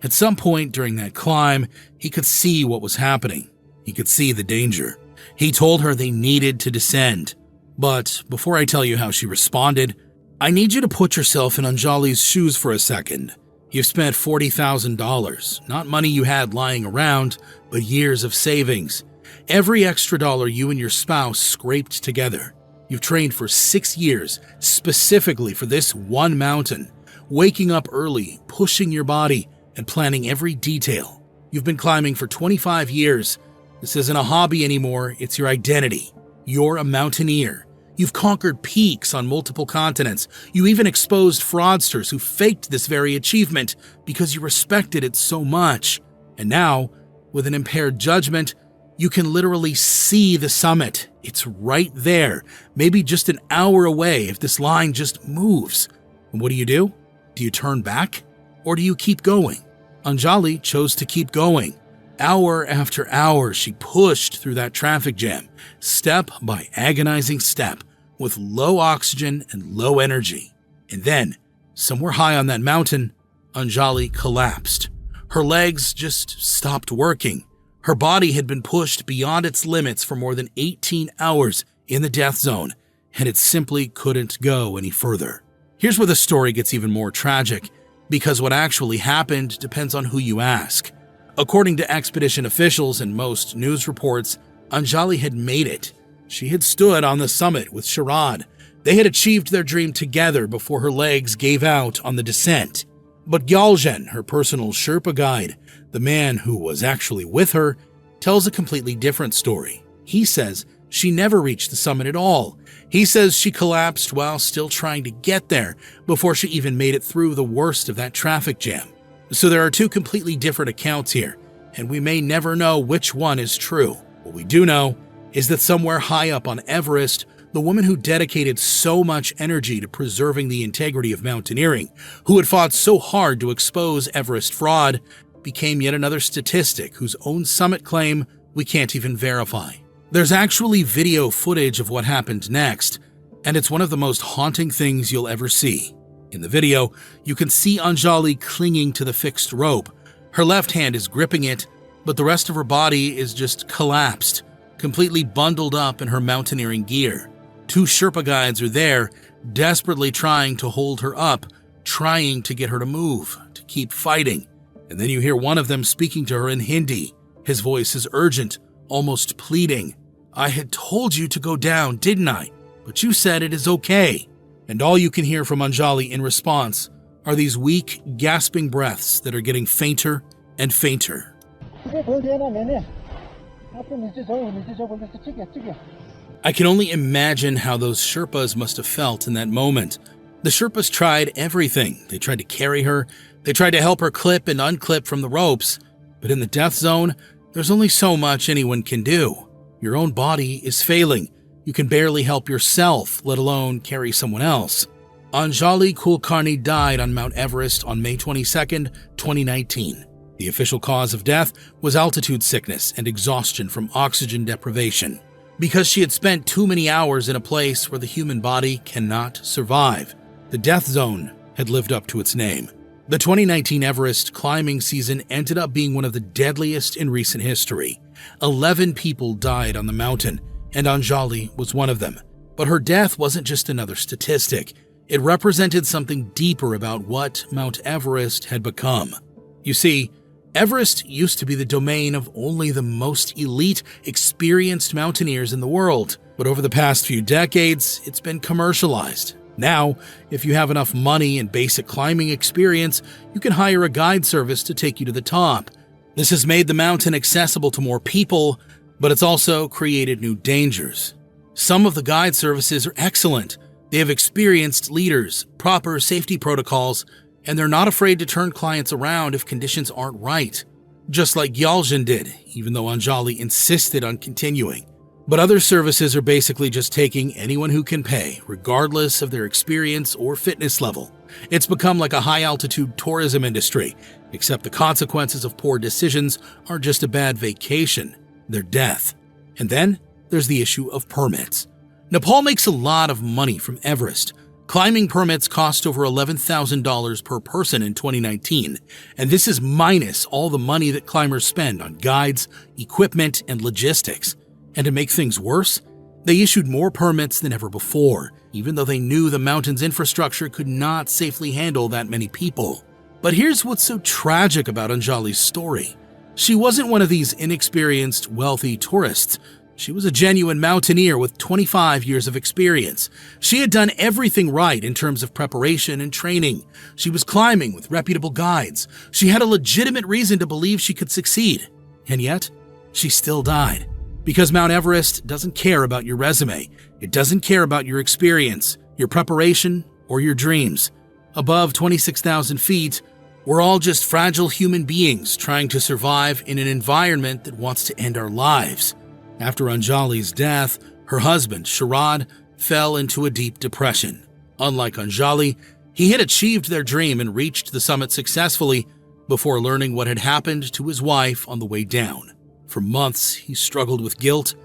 A: at some point during that climb, he could see what was happening. He could see the danger. He told her they needed to descend. But before I tell you how she responded, I need you to put yourself in Anjali's shoes for a second. You've spent $40,000, not money you had lying around, but years of savings. Every extra dollar you and your spouse scraped together. You've trained for 6 years, specifically for this one mountain, waking up early, pushing your body, and planning every detail. You've been climbing for 25 years. This isn't a hobby anymore, it's your identity. You're a mountaineer. You've conquered peaks on multiple continents. You even exposed fraudsters who faked this very achievement because you respected it so much. And now, with an impaired judgment, you can literally see the summit. It's right there, maybe just an hour away if this line just moves. And what do? Do you turn back? Or do you keep going? Anjali chose to keep going. Hour after hour, she pushed through that traffic jam, step by agonizing step, with low oxygen and low energy. And then, somewhere high on that mountain, Anjali collapsed. Her legs just stopped working. Her body had been pushed beyond its limits for more than 18 hours in the death zone, and it simply couldn't go any further. Here's where the story gets even more tragic, because what actually happened depends on who you ask. According to expedition officials and most news reports, Anjali had made it. She had stood on the summit with Sharad. They had achieved their dream together before her legs gave out on the descent. But Gyaljan, her personal Sherpa guide, the man who was actually with her, tells a completely different story. He says she never reached the summit at all. He says she collapsed while still trying to get there before she even made it through the worst of that traffic jam. So there are two completely different accounts here, and we may never know which one is true. What we do know is that somewhere high up on Everest, the woman who dedicated so much energy to preserving the integrity of mountaineering, who had fought so hard to expose Everest fraud, became yet another statistic whose own summit claim we can't even verify. There's actually video footage of what happened next, and it's one of the most haunting things you'll ever see. In the video, you can see Anjali clinging to the fixed rope. Her left hand is gripping it, but the rest of her body is just collapsed, completely bundled up in her mountaineering gear. Two Sherpa guides are there, desperately trying to hold her up, trying to get her to move, to keep fighting. And then you hear one of them speaking to her in Hindi. His voice is urgent, almost pleading. "I had told you to go down, didn't I? But you said it is okay." And all you can hear from Anjali in response are these weak, gasping breaths that are getting fainter and fainter. I can only imagine how those Sherpas must have felt in that moment. The Sherpas tried everything. They tried to carry her. They tried to help her clip and unclip from the ropes. But in the death zone, there's only so much anyone can do. Your own body is failing. You can barely help yourself, let alone carry someone else. Anjali Kulkarni died on Mount Everest on May 22, 2019. The official cause of death was altitude sickness and exhaustion from oxygen deprivation, because she had spent too many hours in a place where the human body cannot survive. The death zone had lived up to its name. The 2019 Everest climbing season ended up being one of the deadliest in recent history. 11 people died on the mountain, and Anjali was one of them. But her death wasn't just another statistic. It represented something deeper about what Mount Everest had become. You see, Everest used to be the domain of only the most elite, experienced mountaineers in the world. But over the past few decades, it's been commercialized. Now, if you have enough money and basic climbing experience, you can hire a guide service to take you to the top. This has made the mountain accessible to more people, but it's also created new dangers. Some of the guide services are excellent. They have experienced leaders, proper safety protocols, and they're not afraid to turn clients around if conditions aren't right. Just like Yaljan did, even though Anjali insisted on continuing. But other services are basically just taking anyone who can pay, regardless of their experience or fitness level. It's become like a high-altitude tourism industry, except the consequences of poor decisions aren't just a bad vacation, they're death. And then there's the issue of permits. Nepal makes a lot of money from Everest. Climbing permits cost over $11,000 per person in 2019, and this is minus all the money that climbers spend on guides, equipment, and logistics. And to make things worse, they issued more permits than ever before, even though they knew the mountain's infrastructure could not safely handle that many people. But here's what's so tragic about Anjali's story. She wasn't one of these inexperienced, wealthy tourists. She was a genuine mountaineer with 25 years of experience. She had done everything right in terms of preparation and training. She was climbing with reputable guides. She had a legitimate reason to believe she could succeed. And yet, she still died. Because Mount Everest doesn't care about your resume. It doesn't care about your experience, your preparation, or your dreams. Above 26,000 feet, we're all just fragile human beings trying to survive in an environment that wants to end our lives. After Anjali's death, her husband, Sharad, fell into a deep depression. Unlike Anjali, he had achieved their dream and reached the summit successfully before learning what had happened to his wife on the way down. For months, he struggled with guilt,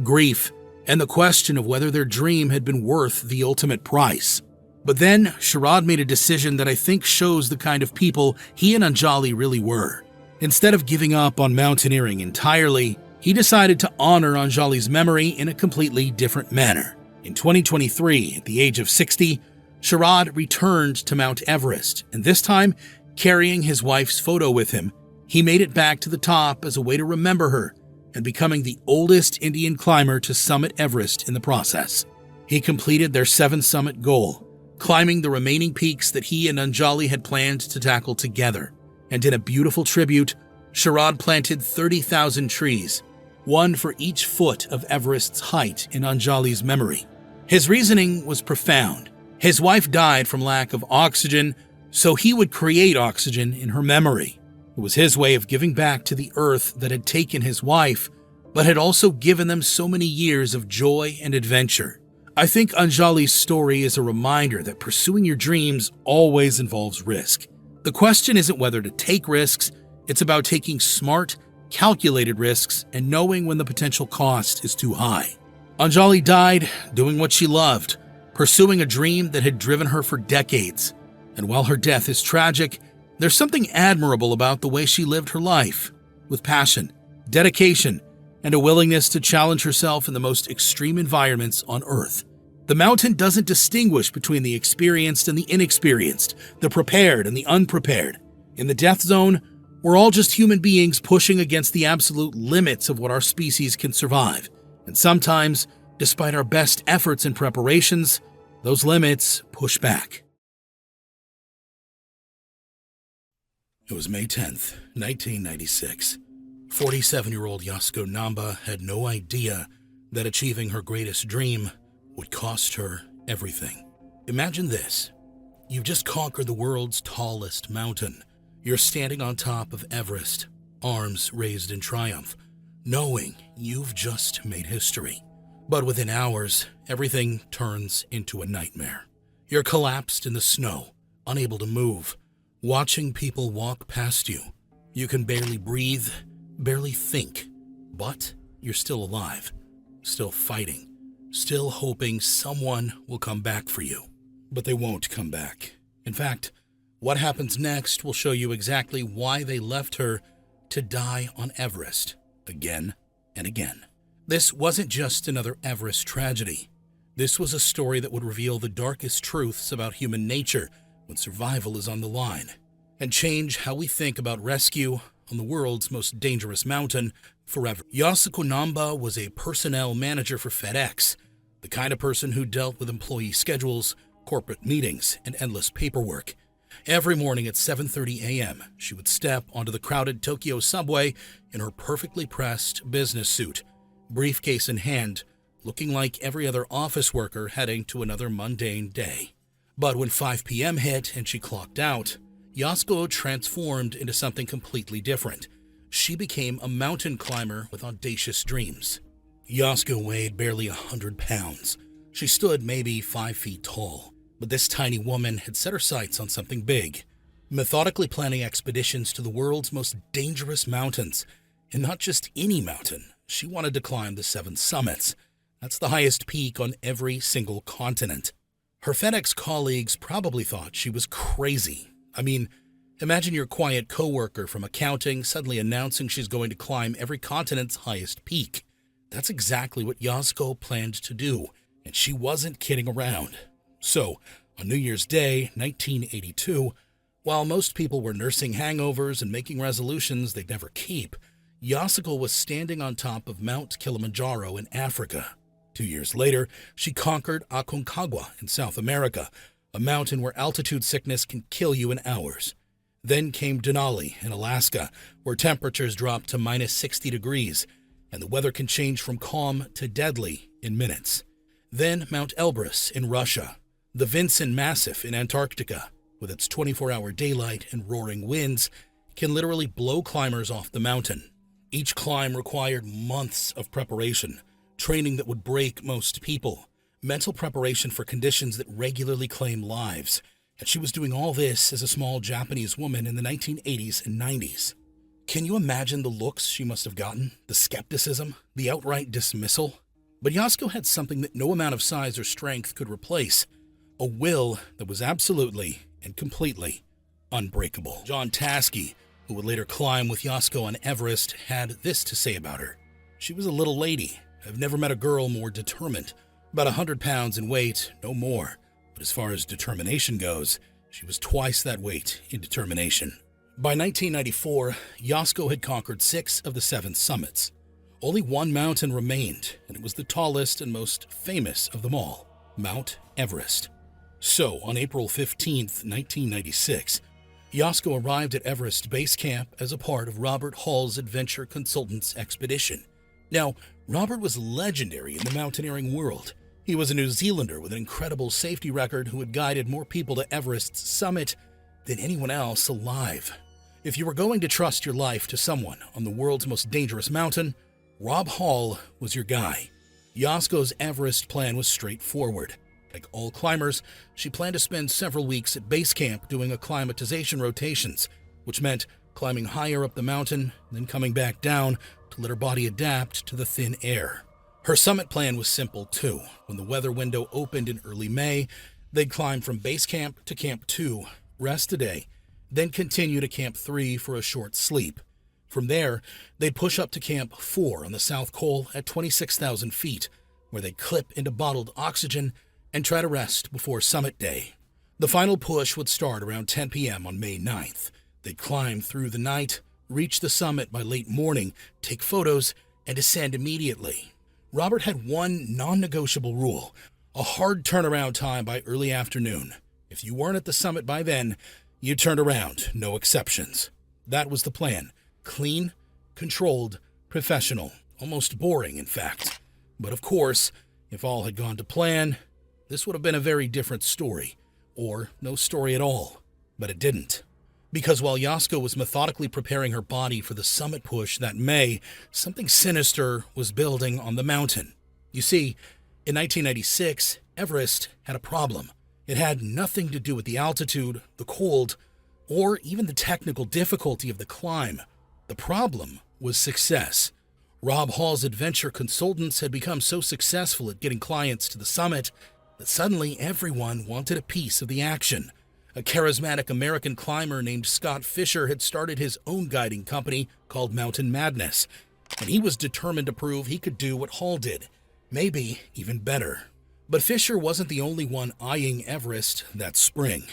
A: grief, and the question of whether their dream had been worth the ultimate price. But then, Sharad made a decision that I think shows the kind of people he and Anjali really were. Instead of giving up on mountaineering entirely, he decided to honor Anjali's memory in a completely different manner. In 2023, at the age of 60, Sharad returned to Mount Everest, and this time, carrying his wife's photo with him, he made it back to the top as a way to remember her and becoming the oldest Indian climber to summit Everest in the process. He completed their 7-summit goal, climbing the remaining peaks that he and Anjali had planned to tackle together. And in a beautiful tribute, Sharad planted 30,000 trees, one for each foot of Everest's height in Anjali's memory. His reasoning was profound. His wife died from lack of oxygen, so he would create oxygen in her memory. It was his way of giving back to the earth that had taken his wife, but had also given them so many years of joy and adventure. I think Anjali's story is a reminder that pursuing your dreams always involves risk. The question isn't whether to take risks, it's about taking smart, calculated risks and knowing when the potential cost is too high. Anjali died doing what she loved, pursuing a dream that had driven her for decades. And while her death is tragic, there's something admirable about the way she lived her life, with passion, dedication, and a willingness to challenge herself in the most extreme environments on Earth. The mountain doesn't distinguish between the experienced and the inexperienced, the prepared and the unprepared. In the death zone, we're all just human beings pushing against the absolute limits of what our species can survive. And sometimes, despite our best efforts and preparations, those limits push back. It was May 10th, 1996. 47-year-old Yasko Namba had no idea that achieving her greatest dream would cost her everything. Imagine this. You've just conquered the world's tallest mountain. You're standing on top of Everest, arms raised in triumph, knowing you've just made history. But within hours, everything turns into a nightmare. You're collapsed in the snow, unable to move, watching people walk past you. You can barely breathe, barely think, but you're still alive, still fighting, still hoping someone will come back for you. But they won't come back. In fact, what happens next will show you exactly why they left her to die on Everest again and again. This wasn't just another Everest tragedy. This was a story that would reveal the darkest truths about human nature when survival is on the line, and change how we think about rescue on the world's most dangerous mountain forever. Yasko Namba was a personnel manager for FedEx, the kind of person who dealt with employee schedules, corporate meetings, and endless paperwork. Every morning at 7:30 a.m., she would step onto the crowded Tokyo subway in her perfectly pressed business suit, briefcase in hand, looking like every other office worker heading to another mundane day. But when 5 p.m. hit and she clocked out, Yasko transformed into something completely different. She became a mountain climber with audacious dreams. Yasko weighed barely 100 pounds. She stood maybe 5 feet tall. But this tiny woman had set her sights on something big, methodically planning expeditions to the world's most dangerous mountains. And not just any mountain. She wanted to climb the 7 summits. That's the highest peak on every single continent. Her FedEx colleagues probably thought she was crazy. I mean, imagine your quiet coworker from accounting suddenly announcing she's going to climb every continent's highest peak. That's exactly what Yasko planned to do, and she wasn't kidding around. So, on New Year's Day, 1982, while most people were nursing hangovers and making resolutions they'd never keep, Yasko was standing on top of Mount Kilimanjaro in Africa. 2 years later, she conquered Aconcagua in South America, a mountain where altitude sickness can kill you in hours. Then came Denali in Alaska, where temperatures dropped to minus 60 degrees, and the weather can change from calm to deadly in minutes. Then Mount Elbrus in Russia, the Vinson Massif in Antarctica, with its 24-hour daylight and roaring winds, can literally blow climbers off the mountain. Each climb required months of preparation, training that would break most people, mental preparation for conditions that regularly claim lives, and she was doing all this as a small Japanese woman in the 1980s and 90s. Can you imagine the looks she must have gotten, the skepticism, the outright dismissal? But Yasko had something that no amount of size or strength could replace, a will that was absolutely and completely unbreakable. John Taskey, who would later climb with Yasko on Everest, had this to say about her. She was a little lady. I've never met a girl more determined. About 100 pounds in weight, no more. But as far as determination goes, she was twice that weight in determination. By 1994, Yasko had conquered 6 of the 7 summits. Only one mountain remained, and it was the tallest and most famous of them all, Mount Everest. So, on April 15th, 1996, Yasko arrived at Everest Base Camp as a part of Robert Hall's Adventure Consultants expedition. Now, Robert was legendary in the mountaineering world. He was a New Zealander with an incredible safety record who had guided more people to Everest's summit than anyone else alive. If you were going to trust your life to someone on the world's most dangerous mountain, Rob Hall was your guy. Yasko's Everest plan was straightforward. Like all climbers, she planned to spend several weeks at base camp doing acclimatization rotations, which meant climbing higher up the mountain, then coming back down to let her body adapt to the thin air. Her summit plan was simple too. When the weather window opened in early May, they'd climb from base camp to Camp 2, rest a day, then continue to Camp 3 for a short sleep. From there, they'd push up to Camp 4 on the South Col at 26,000 feet, where they'd clip into bottled oxygen and try to rest before summit day. The final push would start around 10 p.m. on May 9th. They'd climb through the night, reach the summit by late morning, take photos, and descend immediately. Robert had one non-negotiable rule, a hard turnaround time by early afternoon. If you weren't at the summit by then, you turned around, no exceptions. That was the plan. Clean, controlled, professional, almost boring, in fact. But of course, if all had gone to plan, this would have been a very different story, or no story at all. But it didn't. Because while Yasko was methodically preparing her body for the summit push that May, something sinister was building on the mountain. You see, in 1996, Everest had a problem. It had nothing to do with the altitude, the cold, or even the technical difficulty of the climb. The problem was success. Rob Hall's adventure consultants had become so successful at getting clients to the summit that suddenly everyone wanted a piece of the action. A charismatic American climber named Scott Fisher had started his own guiding company called Mountain Madness, and he was determined to prove he could do what Hall did, maybe even better. But Fisher wasn't the only one eyeing Everest that spring.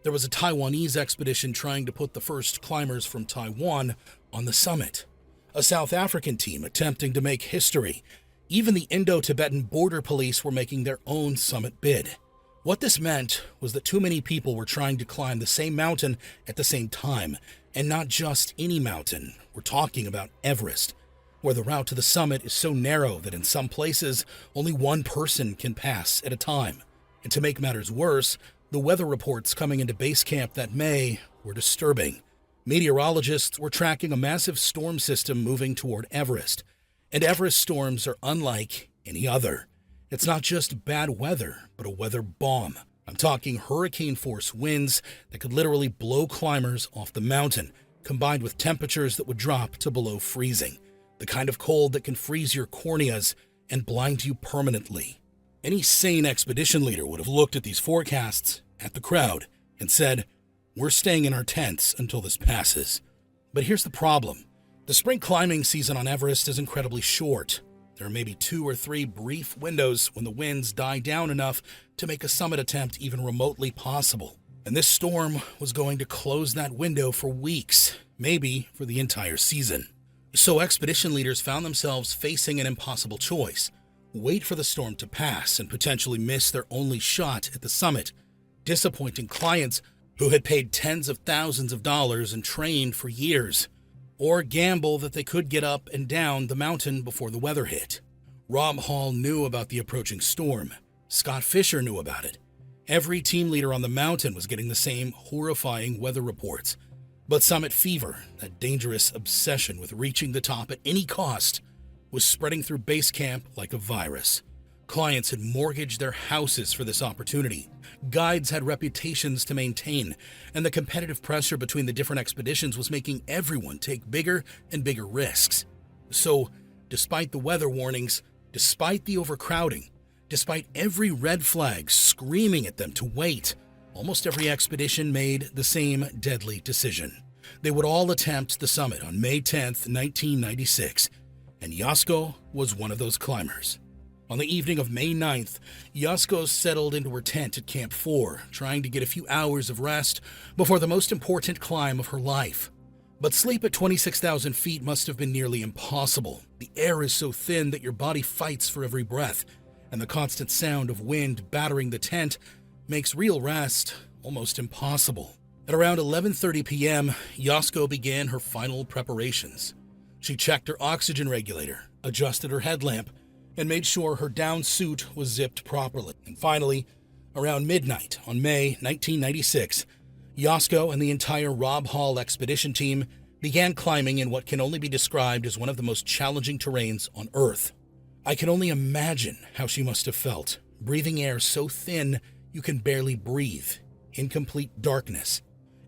A: There was a Taiwanese expedition trying to put the first climbers from Taiwan on the summit. A South African team attempting to make history. Even the Indo-Tibetan border police were making their own summit bid. What this meant was that too many people were trying to climb the same mountain at the same time, and not just any mountain. We're talking about Everest, where the route to the summit is so narrow that in some places, only one person can pass at a time. And to make matters worse, the weather reports coming into base camp that May were disturbing. Meteorologists were tracking a massive storm system moving toward Everest, and Everest storms are unlike any other. It's not just bad weather, but a weather bomb. I'm talking hurricane-force winds that could literally blow climbers off the mountain, combined with temperatures that would drop to below freezing. The kind of cold that can freeze your corneas and blind you permanently. Any sane expedition leader would have looked at these forecasts, at the crowd, and said, "We're staying in our tents until this passes." But here's the problem. The spring climbing season on Everest is incredibly short. There are maybe 2 or 3 brief windows when the winds die down enough to make a summit attempt even remotely possible. And this storm was going to close that window for weeks, maybe for the entire season. So expedition leaders found themselves facing an impossible choice. Wait for the storm to pass and potentially miss their only shot at the summit, disappointing clients who had paid tens of thousands of dollars and trained for years. Or gamble that they could get up and down the mountain before the weather hit. Rob Hall knew about the approaching storm. Scott Fisher knew about it. Every team leader on the mountain was getting the same horrifying weather reports. But summit fever, that dangerous obsession with reaching the top at any cost, was spreading through base camp like a virus. Clients had mortgaged their houses for this opportunity. Guides had reputations to maintain, and the competitive pressure between the different expeditions was making everyone take bigger and bigger risks. So, despite the weather warnings, despite the overcrowding, despite every red flag screaming at them to wait, almost every expedition made the same deadly decision. They would all attempt the summit on May 10th, 1996, and Yasko was one of those climbers. On the evening of May 9th, Yasko settled into her tent at Camp 4, trying to get a few hours of rest before the most important climb of her life. But sleep at 26,000 feet must have been nearly impossible. The air is so thin that your body fights for every breath, and the constant sound of wind battering the tent makes real rest almost impossible. At around 11:30 p.m., Yasko began her final preparations. She checked her oxygen regulator, adjusted her headlamp, and made sure her down suit was zipped properly. And finally, around midnight on May 1996, Yasko and the entire Rob Hall expedition team began climbing in what can only be described as one of the most challenging terrains on Earth. I can only imagine how she must have felt, breathing air so thin you can barely breathe, in complete darkness.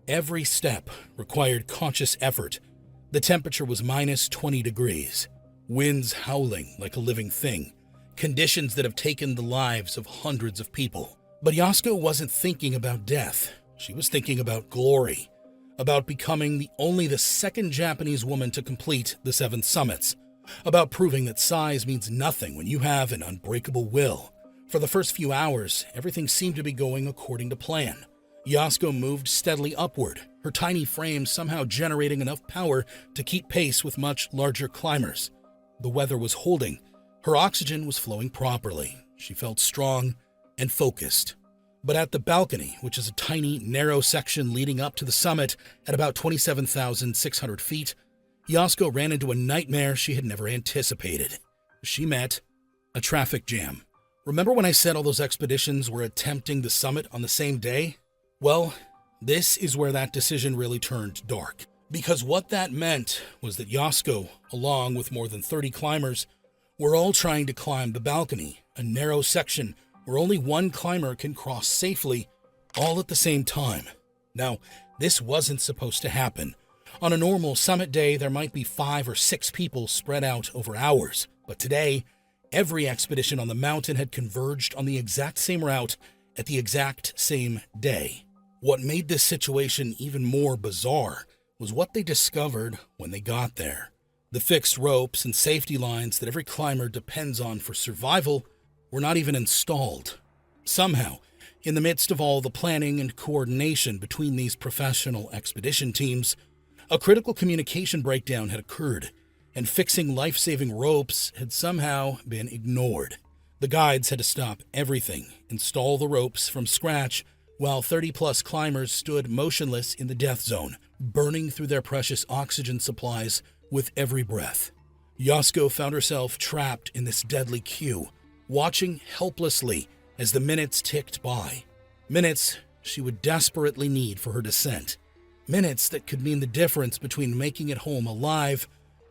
A: Every step required conscious effort. The temperature was minus 20 degrees. Winds howling like a living thing, conditions that have taken the lives of hundreds of people. But Yasko wasn't thinking about death. She was thinking about glory, about becoming only the second Japanese woman to complete the 7 summits, about proving that size means nothing when you have an unbreakable will. For the first few hours, everything seemed to be going according to plan. Yasko moved steadily upward, her tiny frame somehow generating enough power to keep pace with much larger climbers. The weather was holding. Her oxygen was flowing properly. She felt strong and focused. But at the balcony, which is a tiny, narrow section leading up to the summit at about 27,600 feet, Yasko ran into a nightmare she had never anticipated. She met a traffic jam. Remember when I said all those expeditions were attempting the summit on the same day? Well, this is where that decision really turned dark. Because what that meant was that Yasko, along with more than 30 climbers, were all trying to climb the balcony, a narrow section where only one climber can cross safely, all at the same time. Now, this wasn't supposed to happen. On a normal summit day, there might be 5 or 6 people spread out over hours. But today, every expedition on the mountain had converged on the exact same route at the exact same day. What made this situation even more bizarre was what they discovered when they got there. The fixed ropes and safety lines that every climber depends on for survival were not even installed. Somehow, in the midst of all the planning and coordination between these professional expedition teams, a critical communication breakdown had occurred, and fixing life-saving ropes had somehow been ignored. The guides had to stop everything, install the ropes from scratch, while 30-plus climbers stood motionless in the death zone, burning through their precious oxygen supplies with every breath. Yasko found herself trapped in this deadly queue, watching helplessly as the minutes ticked by. Minutes she would desperately need for her descent. Minutes that could mean the difference between making it home alive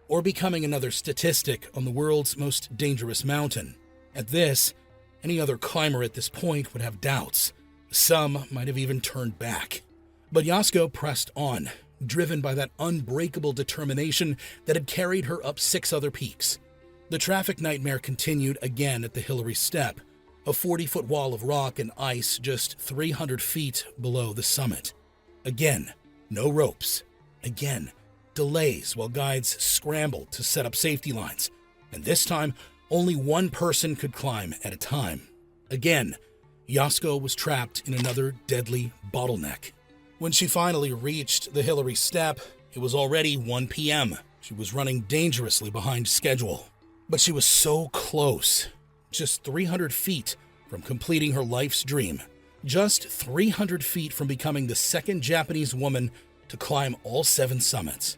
A: or becoming another statistic on the world's most dangerous mountain. At this, any other climber at this point would have doubts. Some might have even turned back. But Yasko pressed on, driven by that unbreakable determination that had carried her up 6 other peaks. The traffic nightmare continued again at the Hillary Step, a 40-foot wall of rock and ice just 300 feet below the summit. Again, no ropes. Again, delays while guides scrambled to set up safety lines. And this time, only one person could climb at a time. Again, Yasko was trapped in another deadly bottleneck. When she finally reached the Hillary Step, it was already 1 p.m. She was running dangerously behind schedule. But she was so close, just 300 feet from completing her life's dream. Just 300 feet from becoming the second Japanese woman to climb all 7 summits.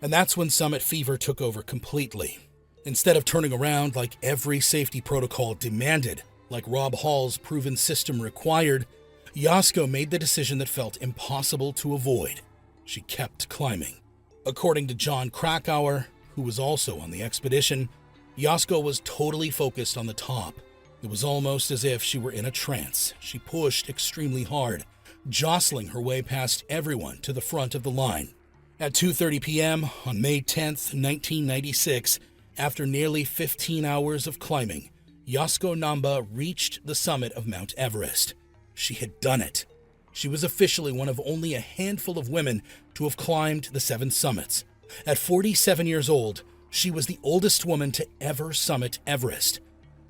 A: And that's when summit fever took over completely. Instead of turning around like every safety protocol demanded, like Rob Hall's proven system required, Yasko made the decision that felt impossible to avoid. She kept climbing. According to John Krakauer, who was also on the expedition, Yasko was totally focused on the top. It was almost as if she were in a trance. She pushed extremely hard, jostling her way past everyone to the front of the line. At 2:30 p.m. on May 10th, 1996, after nearly 15 hours of climbing, Yasko Namba reached the summit of Mount Everest. She had done it. She was officially one of only a handful of women to have climbed the 7 summits. At 47 years old, she was the oldest woman to ever summit Everest.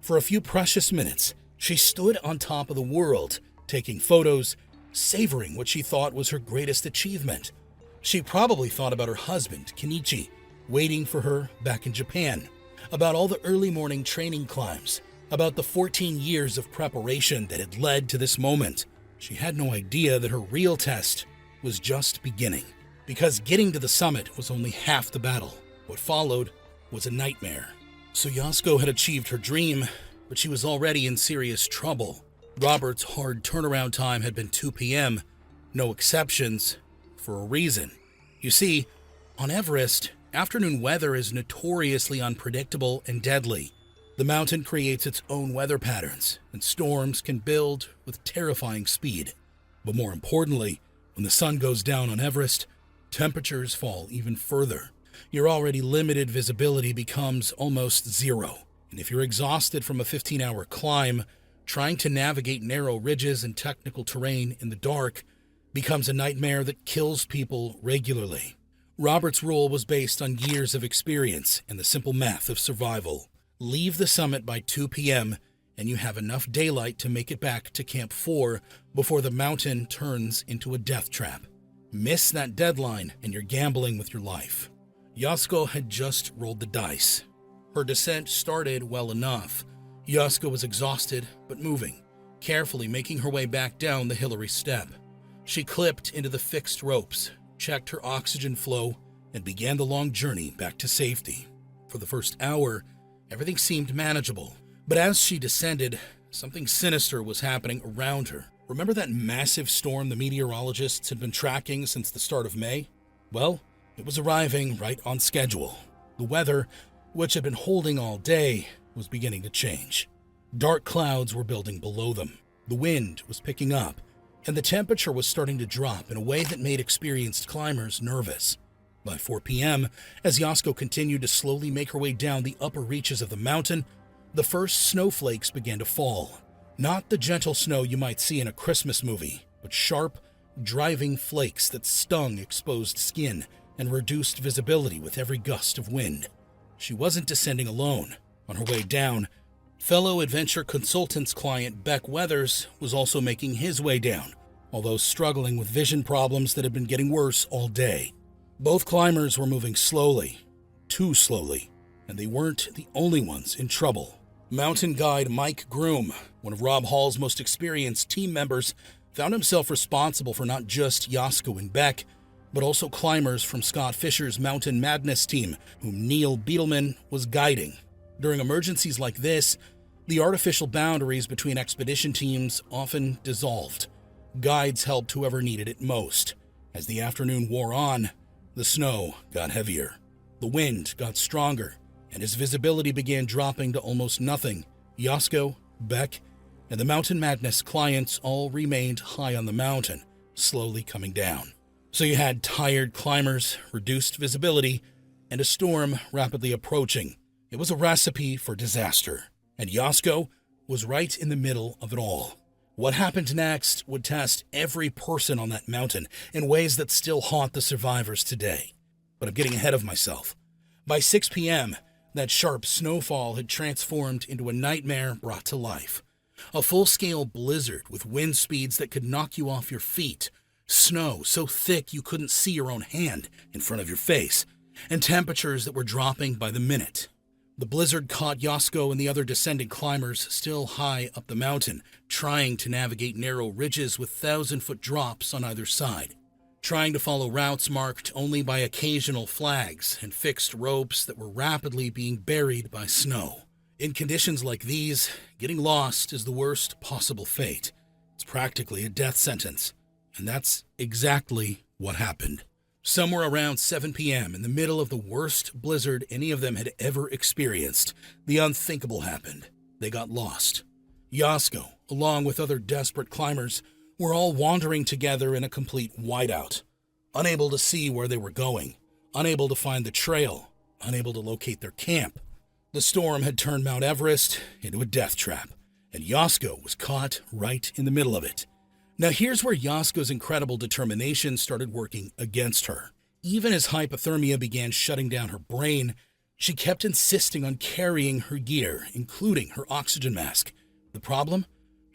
A: For a few precious minutes, she stood on top of the world, taking photos, savoring what she thought was her greatest achievement. She probably thought about her husband, Kenichi, waiting for her back in Japan, about all the early morning training climbs, about the 14 years of preparation that had led to this moment. She had no idea that her real test was just beginning, because getting to the summit was only half the battle. What followed was a nightmare. So Yasko had achieved her dream, but she was already in serious trouble. Robert's hard turnaround time had been 2 p.m., no exceptions, for a reason. You see, on Everest, afternoon weather is notoriously unpredictable and deadly. The mountain creates its own weather patterns, and storms can build with terrifying speed. But more importantly, when the sun goes down on Everest, temperatures fall even further. Your already limited visibility becomes almost zero. And if you're exhausted from a 15-hour climb, trying to navigate narrow ridges and technical terrain in the dark becomes a nightmare that kills people regularly. Robert's rule was based on years of experience and the simple math of survival. Leave the summit by 2 p.m. and you have enough daylight to make it back to Camp 4 before the mountain turns into a death trap. Miss that deadline and you're gambling with your life. Yasko had just rolled the dice. Her descent started well enough. Yasko was exhausted but moving, carefully making her way back down the Hillary Step. She clipped into the fixed ropes, checked her oxygen flow, and began the long journey back to safety. For the first hour, everything seemed manageable, but as she descended, something sinister was happening around her. Remember that massive storm the meteorologists had been tracking since the start of May? Well, it was arriving right on schedule. The weather, which had been holding all day, was beginning to change. Dark clouds were building below them. The wind was picking up, and the temperature was starting to drop in a way that made experienced climbers nervous. By 4 p.m., as Yasko continued to slowly make her way down the upper reaches of the mountain, the first snowflakes began to fall. Not the gentle snow you might see in a Christmas movie, but sharp, driving flakes that stung exposed skin and reduced visibility with every gust of wind. She wasn't descending alone. On her way down, fellow adventure consultant's client Beck Weathers was also making his way down, although struggling with vision problems that had been getting worse all day. Both climbers were moving slowly, too slowly, and they weren't the only ones in trouble. Mountain guide Mike Groom, one of Rob Hall's most experienced team members, found himself responsible for not just Yasko and Beck, but also climbers from Scott Fisher's Mountain Madness team, whom Neil Beetleman was guiding. During emergencies like this, the artificial boundaries between expedition teams often dissolved. Guides helped whoever needed it most. As the afternoon wore on, the snow got heavier. The wind got stronger, and as visibility began dropping to almost nothing, Yasko, Beck, and the Mountain Madness clients all remained high on the mountain, slowly coming down. So you had tired climbers, reduced visibility, and a storm rapidly approaching. It was a recipe for disaster, and Yasko was right in the middle of it all. What happened next would test every person on that mountain in ways that still haunt the survivors today. But I'm getting ahead of myself. By 6 p.m., that sharp snowfall had transformed into a nightmare brought to life. A full-scale blizzard with wind speeds that could knock you off your feet, snow so thick you couldn't see your own hand in front of your face, and temperatures that were dropping by the minute. The blizzard caught Yasko and the other descending climbers still high up the mountain, trying to navigate narrow ridges with 1,000-foot drops on either side, trying to follow routes marked only by occasional flags and fixed ropes that were rapidly being buried by snow. In conditions like these, getting lost is the worst possible fate. It's practically a death sentence, and that's exactly what happened. Somewhere around 7 p.m., in the middle of the worst blizzard any of them had ever experienced, the unthinkable happened. They got lost. Yasko, along with other desperate climbers, were all wandering together in a complete whiteout, unable to see where they were going, unable to find the trail, unable to locate their camp. The storm had turned Mount Everest into a death trap, and Yasko was caught right in the middle of it. Now here's where Yasko's incredible determination started working against her. Even as hypothermia began shutting down her brain, she kept insisting on carrying her gear, including her oxygen mask. The problem?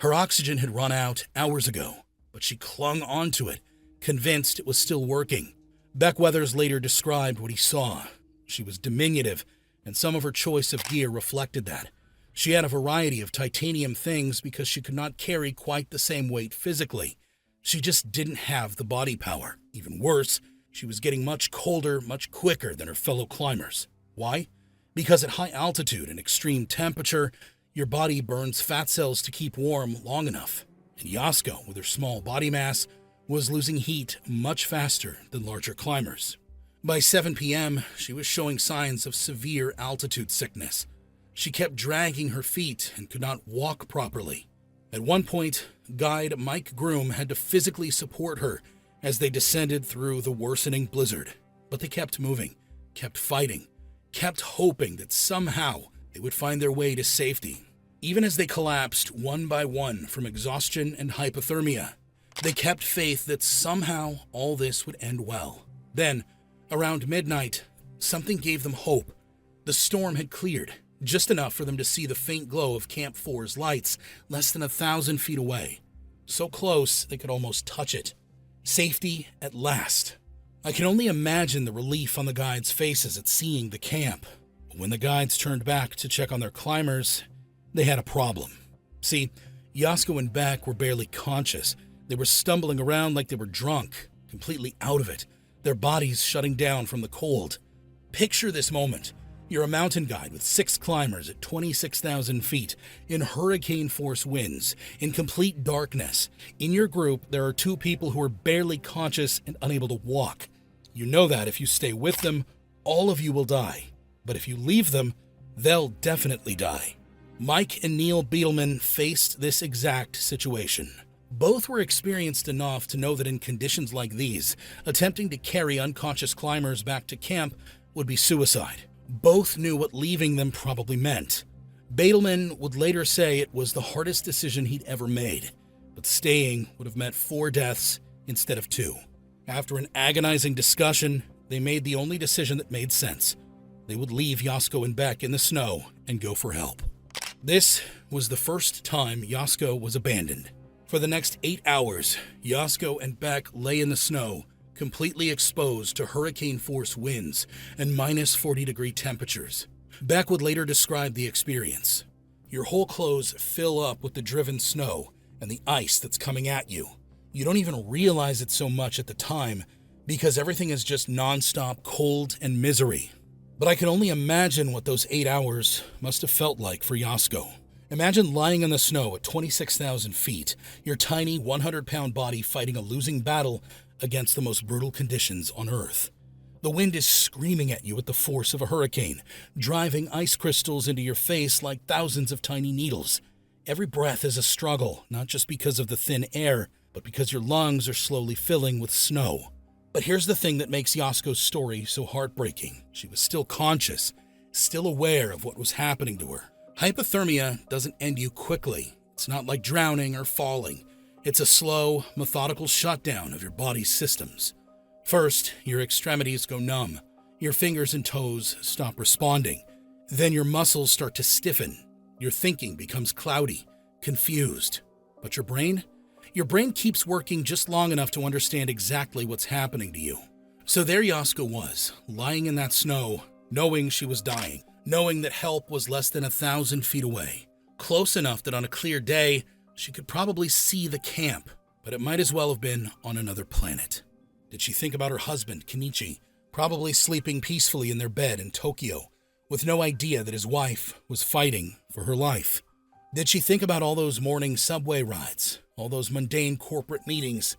A: Her oxygen had run out hours ago, but she clung onto it, convinced it was still working. Beck Weathers later described what he saw. She was diminutive, and some of her choice of gear reflected that. She had a variety of titanium things because she could not carry quite the same weight physically. She just didn't have the body power. Even worse, she was getting much colder much quicker than her fellow climbers. Why? Because at high altitude and extreme temperature, your body burns fat cells to keep warm long enough. And Yasko, with her small body mass, was losing heat much faster than larger climbers. By 7 p.m., she was showing signs of severe altitude sickness. She kept dragging her feet and could not walk properly. At one point, guide Mike Groom had to physically support her as they descended through the worsening blizzard. But they kept moving, kept fighting, kept hoping that somehow they would find their way to safety. Even as they collapsed one by one from exhaustion and hypothermia, they kept faith that somehow all this would end well. Then, around midnight, something gave them hope. The storm had cleared, just enough for them to see the faint glow of Camp 4's lights less than 1,000 feet away. So close they could almost touch it. Safety at last. I can only imagine the relief on the guides' faces at seeing the camp. But when the guides turned back to check on their climbers, they had a problem. See, Yasko and Beck were barely conscious. They were stumbling around like they were drunk, completely out of it, their bodies shutting down from the cold. Picture this moment. You're a mountain guide with 6 climbers at 26,000 feet, in hurricane-force winds, in complete darkness. In your group, there are 2 people who are barely conscious and unable to walk. You know that if you stay with them, all of you will die. But if you leave them, they'll definitely die. Mike and Neil Beetlman faced this exact situation. Both were experienced enough to know that in conditions like these, attempting to carry unconscious climbers back to camp would be suicide. Both knew what leaving them probably meant. Beetlman would later say it was the hardest decision he'd ever made, but staying would have meant 4 deaths instead of 2. After an agonizing discussion, they made the only decision that made sense. They would leave Yasko and Beck in the snow and go for help. This was the first time Yasko was abandoned. For the next 8 hours, Yasko and Beck lay in the snow, completely exposed to hurricane-force winds and minus 40-degree temperatures. Beck would later describe the experience. Your whole clothes fill up with the driven snow and the ice that's coming at you. You don't even realize it so much at the time because everything is just nonstop cold and misery. But I can only imagine what those 8 hours must have felt like for Yasko. Imagine lying in the snow at 26,000 feet, your tiny 100-pound body fighting a losing battle against the most brutal conditions on Earth. The wind is screaming at you with the force of a hurricane, driving ice crystals into your face like thousands of tiny needles. Every breath is a struggle, not just because of the thin air, but because your lungs are slowly filling with snow. But here's the thing that makes Yasko's story so heartbreaking. She was still conscious, still aware of what was happening to her. Hypothermia doesn't end you quickly. It's not like drowning or falling. It's a slow, methodical shutdown of your body's systems. First, your extremities go numb. Your fingers and toes stop responding. Then your muscles start to stiffen. Your thinking becomes cloudy, confused. But your brain? Your brain keeps working just long enough to understand exactly what's happening to you. So there Yasko was, lying in that snow, knowing she was dying, knowing that help was less than 1,000 feet away, close enough that on a clear day, she could probably see the camp, but it might as well have been on another planet. Did she think about her husband, Kenichi, probably sleeping peacefully in their bed in Tokyo, with no idea that his wife was fighting for her life? Did she think about all those morning subway rides, all those mundane corporate meetings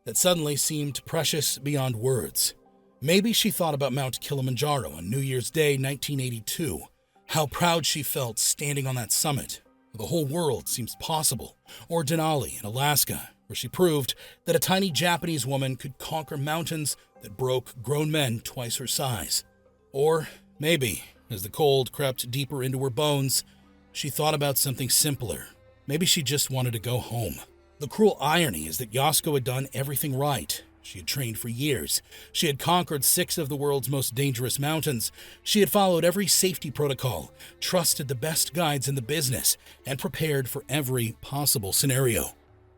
A: that suddenly seemed precious beyond words? Maybe she thought about Mount Kilimanjaro on New Year's Day 1982, how proud she felt standing on that summit. The whole world seems possible. Or Denali in Alaska, where she proved that a tiny Japanese woman could conquer mountains that broke grown men twice her size. Or maybe, as the cold crept deeper into her bones, she thought about something simpler. Maybe she just wanted to go home. The cruel irony is that Yasko had done everything right. She had trained for years. She had conquered 6 of the world's most dangerous mountains. She had followed every safety protocol, trusted the best guides in the business, and prepared for every possible scenario.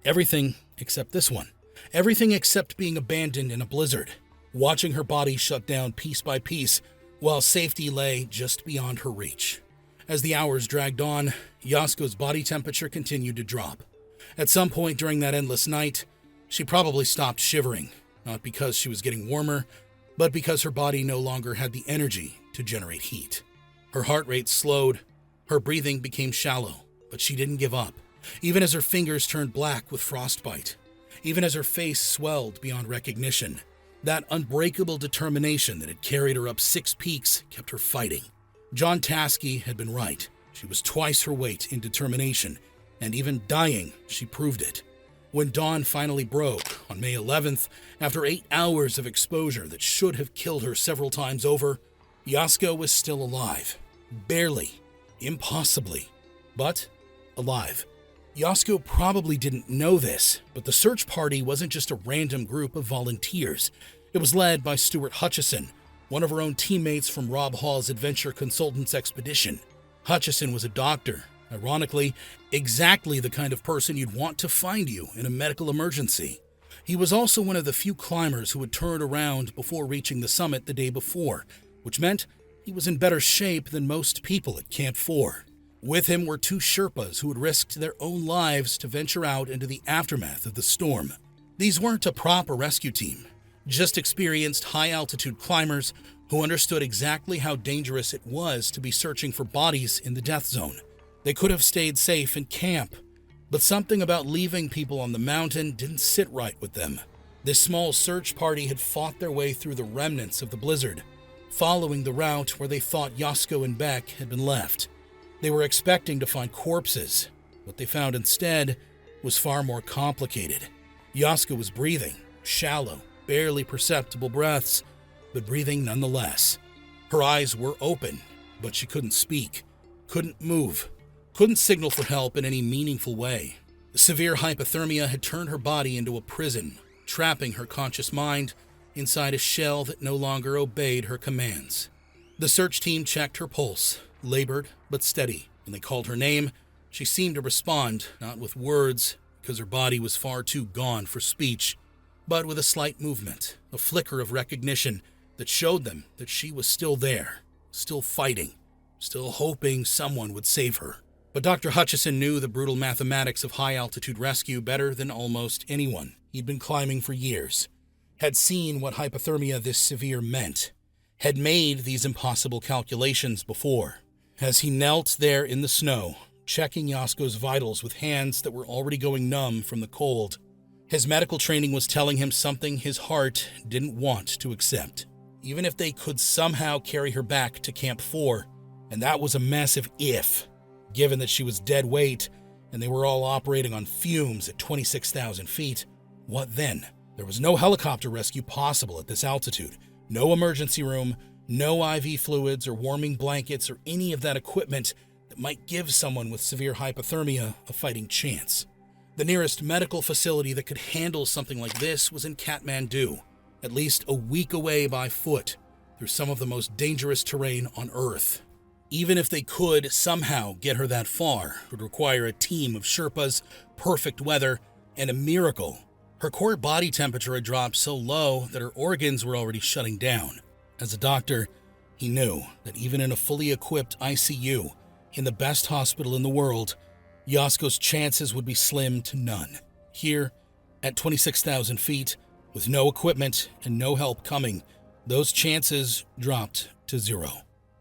A: Everything except this one. Everything except being abandoned in a blizzard, watching her body shut down piece by piece, while safety lay just beyond her reach. As the hours dragged on, Yasko's body temperature continued to drop. At some point during that endless night, she probably stopped shivering, not because she was getting warmer, but because her body no longer had the energy to generate heat. Her heart rate slowed, her breathing became shallow, but she didn't give up, even as her fingers turned black with frostbite, even as her face swelled beyond recognition. That unbreakable determination that had carried her up 6 peaks kept her fighting. John Taskey had been right. She was twice her weight in determination, and even dying, she proved it. When dawn finally broke on May 11th, after 8 hours of exposure that should have killed her several times over, Yasko was still alive. Barely, impossibly, but alive. Yasko probably didn't know this, but the search party wasn't just a random group of volunteers. It was led by Stuart Hutchison, one of her own teammates from Rob Hall's Adventure Consultants expedition. Hutchison was a doctor. Ironically, exactly the kind of person you'd want to find you in a medical emergency. He was also one of the few climbers who had turned around before reaching the summit the day before, which meant he was in better shape than most people at Camp 4. With him were 2 Sherpas who had risked their own lives to venture out into the aftermath of the storm. These weren't a proper rescue team, just experienced high-altitude climbers who understood exactly how dangerous it was to be searching for bodies in the death zone. They could have stayed safe in camp, but something about leaving people on the mountain didn't sit right with them. This small search party had fought their way through the remnants of the blizzard, following the route where they thought Jasko and Beck had been left. They were expecting to find corpses. What they found instead was far more complicated. Jasko was breathing, shallow, barely perceptible breaths, but breathing nonetheless. Her eyes were open, but she couldn't speak, couldn't move, couldn't signal for help in any meaningful way. Severe hypothermia had turned her body into a prison, trapping her conscious mind inside a shell that no longer obeyed her commands. The search team checked her pulse, labored but steady. When they called her name, she seemed to respond, not with words, because her body was far too gone for speech, but with a slight movement, a flicker of recognition that showed them that she was still there, still fighting, still hoping someone would save her. But Dr. Hutchison knew the brutal mathematics of high-altitude rescue better than almost anyone. He'd been climbing for years, had seen what hypothermia this severe meant, had made these impossible calculations before. As he knelt there in the snow, checking Jasko's vitals with hands that were already going numb from the cold, his medical training was telling him something his heart didn't want to accept. Even if they could somehow carry her back to Camp 4, and that was a massive if, given that she was dead weight and they were all operating on fumes at 26,000 feet, what then? There was no helicopter rescue possible at this altitude, no emergency room, no IV fluids or warming blankets or any of that equipment that might give someone with severe hypothermia a fighting chance. The nearest medical facility that could handle something like this was in Kathmandu, at least a week away by foot, through some of the most dangerous terrain on Earth. Even if they could somehow get her that far, it would require a team of Sherpas, perfect weather, and a miracle. Her core body temperature had dropped so low that her organs were already shutting down. As a doctor, he knew that even in a fully equipped ICU, in the best hospital in the world, Jasko's chances would be slim to none. Here, at 26,000 feet, with no equipment and no help coming, those chances dropped to zero.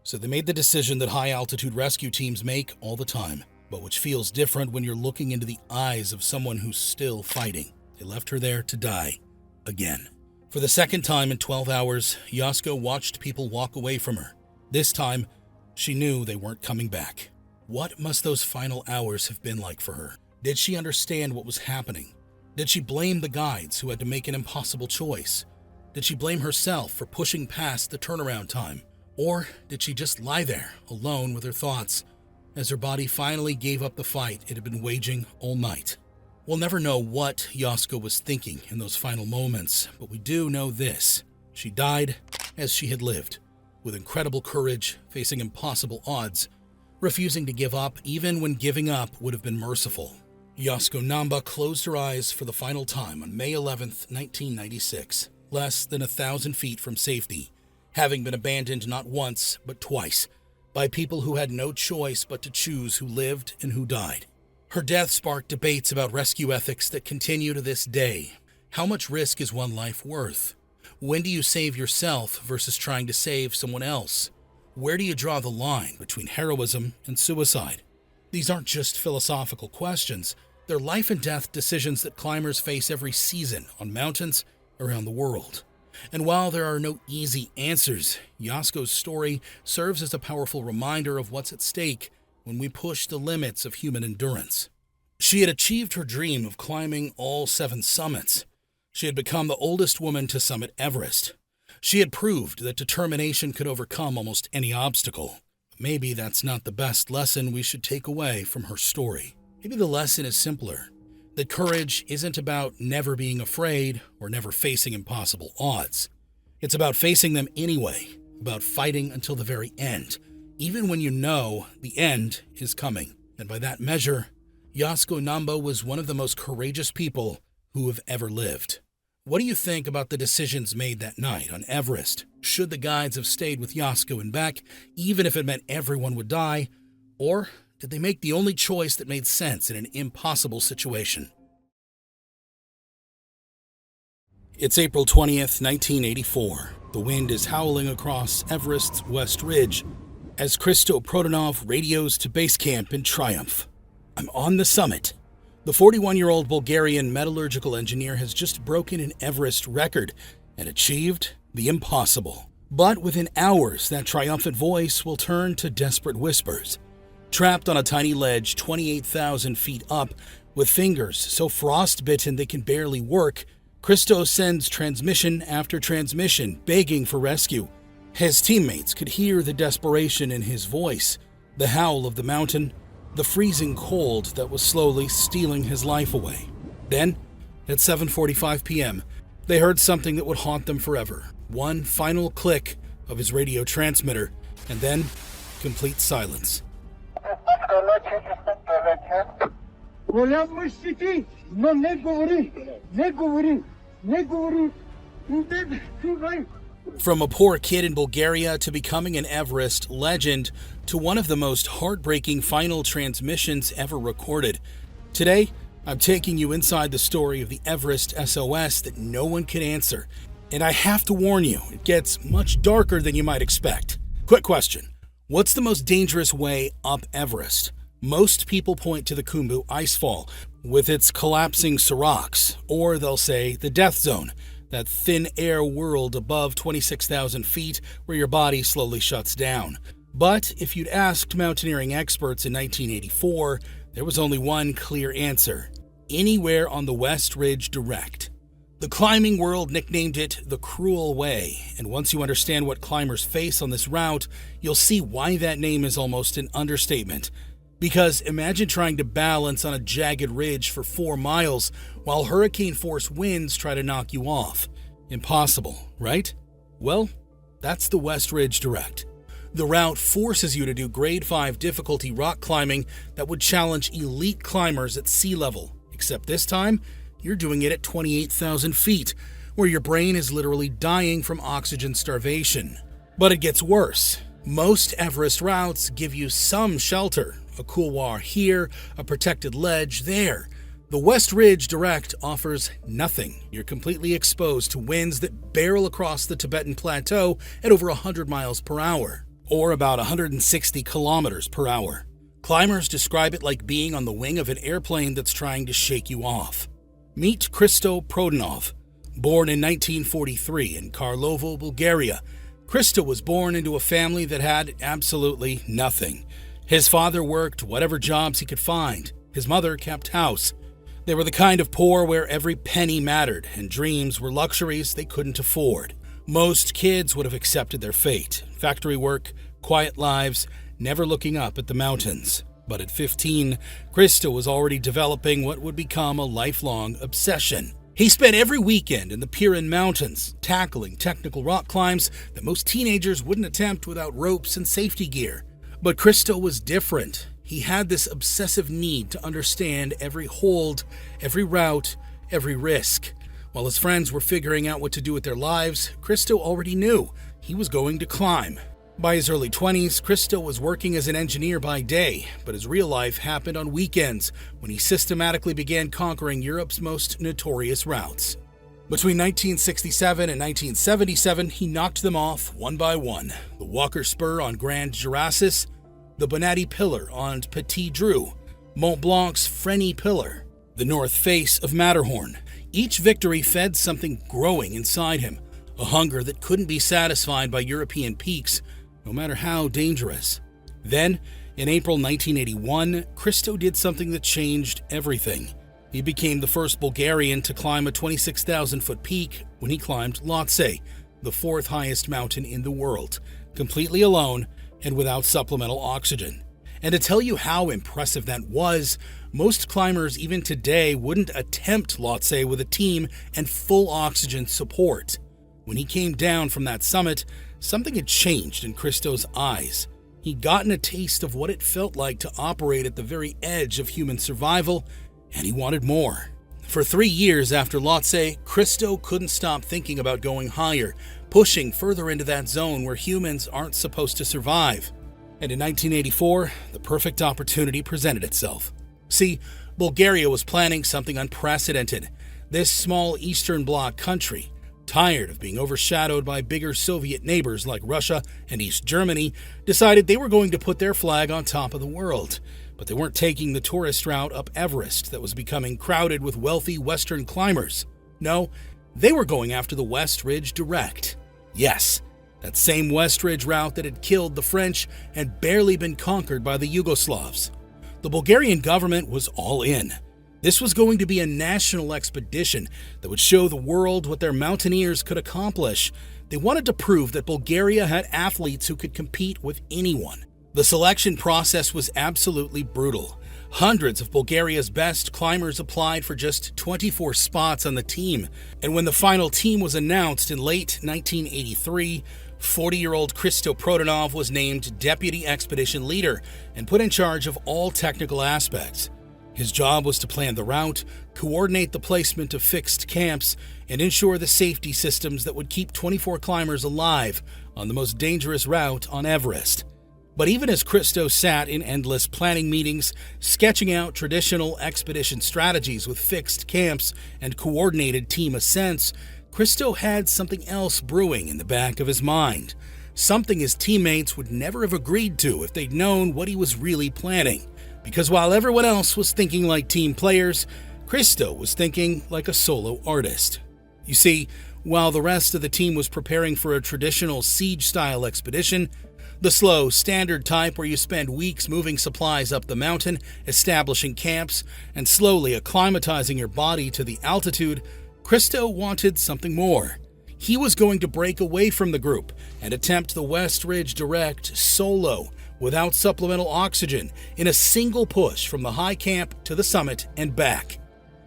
A: So they made the decision that high-altitude rescue teams make all the time, but which feels different when you're looking into the eyes of someone who's still fighting. They left her there to die again. For the second time in 12 hours, Jasko watched people walk away from her. This time, she knew they weren't coming back. What must those final hours have been like for her? Did she understand what was happening? Did she blame the guides who had to make an impossible choice? Did she blame herself for pushing past the turnaround time? Or did she just lie there, alone with her thoughts, as her body finally gave up the fight it had been waging all night? We'll never know what Jasko was thinking in those final moments, but we do know this. She died as she had lived, with incredible courage, facing impossible odds, refusing to give up even when giving up would have been merciful. Jasko Namba closed her eyes for the final time on May 11th, 1996, less than 1,000 feet from safety, having been abandoned not once but twice by people who had no choice but to choose who lived and who died. Her death sparked debates about rescue ethics that continue to this day. How much risk is one life worth? When do you save yourself versus trying to save someone else? Where do you draw the line between heroism and suicide? These aren't just philosophical questions. They're life and death decisions that climbers face every season on mountains around the world. And while there are no easy answers, Jasko's story serves as a powerful reminder of what's at stake when we push the limits of human endurance. She had achieved her dream of climbing all 7 summits. She had become the oldest woman to summit Everest. She had proved that determination could overcome almost any obstacle. But maybe that's not the best lesson we should take away from her story. Maybe the lesson is simpler, that courage isn't about never being afraid or never facing impossible odds. It's about facing them anyway, about fighting until the very end, even when you know the end is coming. And by that measure, Jasko Namba was one of the most courageous people who have ever lived. What do you think about the decisions made that night on Everest? Should the guides have stayed with Jasko and Beck, even if it meant everyone would die? Or did they make the only choice that made sense in an impossible situation? It's April 20th, 1984. The wind is howling across Everest's west ridge as Hristo Prodanov radios to base camp in triumph. I'm on the summit. The 41-year-old Bulgarian metallurgical engineer has just broken an Everest record and achieved the impossible. But within hours, that triumphant voice will turn to desperate whispers. Trapped on a tiny ledge 28,000 feet up, with fingers so frostbitten they can barely work, Hristo sends transmission after transmission, begging for rescue. His teammates could hear the desperation in his voice, the howl of the mountain, the freezing cold that was slowly stealing his life away. Then, at 7:45 p.m., they heard something that would haunt them forever. One final click of his radio transmitter, and then complete silence. From a poor kid in Bulgaria to becoming an Everest legend to one of the most heartbreaking final transmissions ever recorded. Today, I'm taking you inside the story of the Everest SOS that no one could answer. And I have to warn you, it gets much darker than you might expect. Quick question. What's the most dangerous way up Everest? Most people point to the Khumbu Icefall with its collapsing seracs, or they'll say the death zone, that thin air world above 26,000 feet where your body slowly shuts down. But if you'd asked mountaineering experts in 1984, there was only one clear answer: anywhere on the West Ridge Direct. The climbing world nicknamed it the Cruel Way, and once you understand what climbers face on this route, you'll see why that name is almost an understatement. Because imagine trying to balance on a jagged ridge for 4 miles while hurricane-force winds try to knock you off. Impossible, right? Well, that's the West Ridge Direct. The route forces you to do grade 5 difficulty rock climbing that would challenge elite climbers at sea level, except this time, you're doing it at 28,000 feet, where your brain is literally dying from oxygen starvation. But it gets worse. Most Everest routes give you some shelter, a couloir here, a protected ledge there. The West Ridge Direct offers nothing. You're completely exposed to winds that barrel across the Tibetan Plateau at over 100 miles per hour, or about 160 kilometers per hour. Climbers describe it like being on the wing of an airplane that's trying to shake you off. Meet Hristo Prodanov. Born in 1943 in Karlovo, Bulgaria, Hristo was born into a family that had absolutely nothing. His father worked whatever jobs he could find. His mother kept house. They were the kind of poor where every penny mattered, and dreams were luxuries they couldn't afford. Most kids would have accepted their fate: factory work, quiet lives, never looking up at the mountains. But at 15, Hristo was already developing what would become a lifelong obsession. He spent every weekend in the Pirin Mountains, tackling technical rock climbs that most teenagers wouldn't attempt without ropes and safety gear. But Hristo was different. He had this obsessive need to understand every hold, every route, every risk. While his friends were figuring out what to do with their lives, Hristo already knew he was going to climb. By his early 20s, Hristo was working as an engineer by day, but his real life happened on weekends when he systematically began conquering Europe's most notorious routes. Between 1967 and 1977, he knocked them off one by one: the Walker Spur on Grand Jurasis, the Bonatti Pillar on Petit Dru, Mont Blanc's Fresny Pillar, the North Face of Matterhorn. Each victory fed something growing inside him, a hunger that couldn't be satisfied by European peaks, no matter how dangerous. Then, in April 1981, Hristo did something that changed everything. He became the first Bulgarian to climb a 26,000-foot peak when he climbed Lhotse, the 4th highest mountain in the world, completely alone and without supplemental oxygen. And to tell you how impressive that was, most climbers even today wouldn't attempt Lhotse with a team and full oxygen support. When he came down from that summit, something had changed in Hristo's eyes. He'd gotten a taste of what it felt like to operate at the very edge of human survival, and he wanted more. For 3 years after Lhotse, Hristo couldn't stop thinking about going higher, pushing further into that zone where humans aren't supposed to survive. And in 1984, the perfect opportunity presented itself. See, Bulgaria was planning something unprecedented. This small Eastern Bloc country, tired of being overshadowed by bigger Soviet neighbors like Russia and East Germany, decided they were going to put their flag on top of the world. But they weren't taking the tourist route up Everest that was becoming crowded with wealthy Western climbers. No, they were going after the West Ridge direct. Yes, that same West Ridge route that had killed the French and barely been conquered by the Yugoslavs. The Bulgarian government was all in. This was going to be a national expedition that would show the world what their mountaineers could accomplish. They wanted to prove that Bulgaria had athletes who could compete with anyone. The selection process was absolutely brutal. Hundreds of Bulgaria's best climbers applied for just 24 spots on the team, and when the final team was announced in late 1983, 40-year-old Hristo Prodanov was named deputy expedition leader and put in charge of all technical aspects. His job was to plan the route, coordinate the placement of fixed camps, and ensure the safety systems that would keep 24 climbers alive on the most dangerous route on Everest. But even as Hristo sat in endless planning meetings, sketching out traditional expedition strategies with fixed camps and coordinated team ascents, Hristo had something else brewing in the back of his mind. Something his teammates would never have agreed to if they'd known what he was really planning. Because while everyone else was thinking like team players, Hristo was thinking like a solo artist. You see, while the rest of the team was preparing for a traditional siege-style expedition, the slow, standard type where you spend weeks moving supplies up the mountain, establishing camps, and slowly acclimatizing your body to the altitude, Hristo wanted something more. He was going to break away from the group and attempt the West Ridge direct solo, without supplemental oxygen, in a single push from the high camp to the summit and back.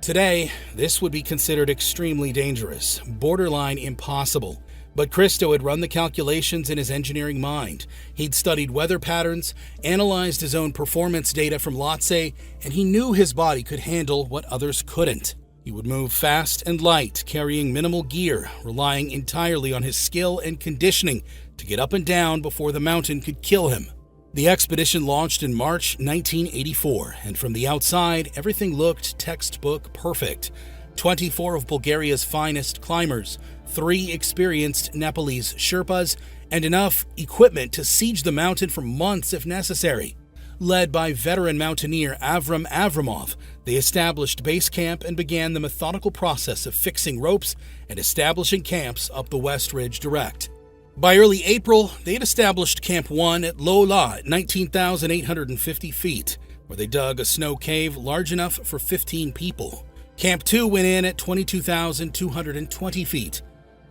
A: Today, this would be considered extremely dangerous, borderline impossible. But Hristo had run the calculations in his engineering mind. He'd studied weather patterns, analyzed his own performance data from Lhotse, and he knew his body could handle what others couldn't. He would move fast and light, carrying minimal gear, relying entirely on his skill and conditioning to get up and down before the mountain could kill him. The expedition launched in March 1984, and from the outside, everything looked textbook perfect. 24 of Bulgaria's finest climbers, 3 experienced Nepalese Sherpas, and enough equipment to siege the mountain for months if necessary. Led by veteran mountaineer Avram Avramov, they established base camp and began the methodical process of fixing ropes and establishing camps up the West Ridge direct. By early April, they had established Camp 1 at Lola at 19,850 feet, where they dug a snow cave large enough for 15 people. Camp 2 went in at 22,220 feet.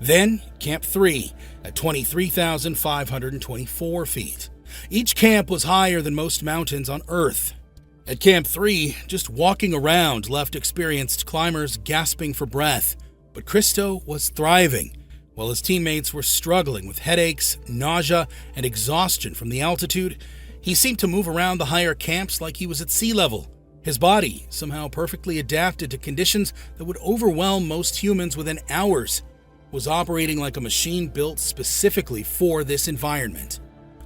A: Then, Camp 3 at 23,524 feet. Each camp was higher than most mountains on Earth. At Camp 3, just walking around left experienced climbers gasping for breath, but Hristo was thriving. While his teammates were struggling with headaches, nausea, and exhaustion from the altitude, he seemed to move around the higher camps like he was at sea level. His body, somehow perfectly adapted to conditions that would overwhelm most humans within hours, was operating like a machine built specifically for this environment.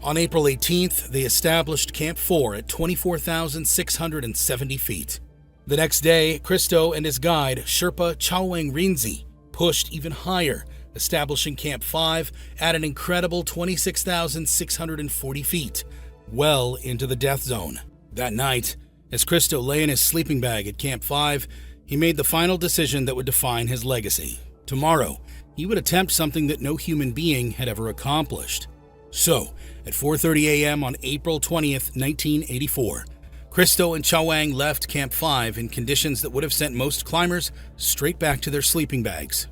A: On April 18th, they established Camp 4 at 24,670 feet. The next day, Hristo and his guide, Sherpa Chawang Rinzi, pushed even higher, establishing Camp 5 at an incredible 26,640 feet, well into the death zone. That night, as Hristo lay in his sleeping bag at Camp 5, he made the final decision that would define his legacy. Tomorrow, he would attempt something that no human being had ever accomplished. So, at 4:30 a.m. on April 20th, 1984, Hristo and Chawang left Camp 5 in conditions that would have sent most climbers straight back to their sleeping bags.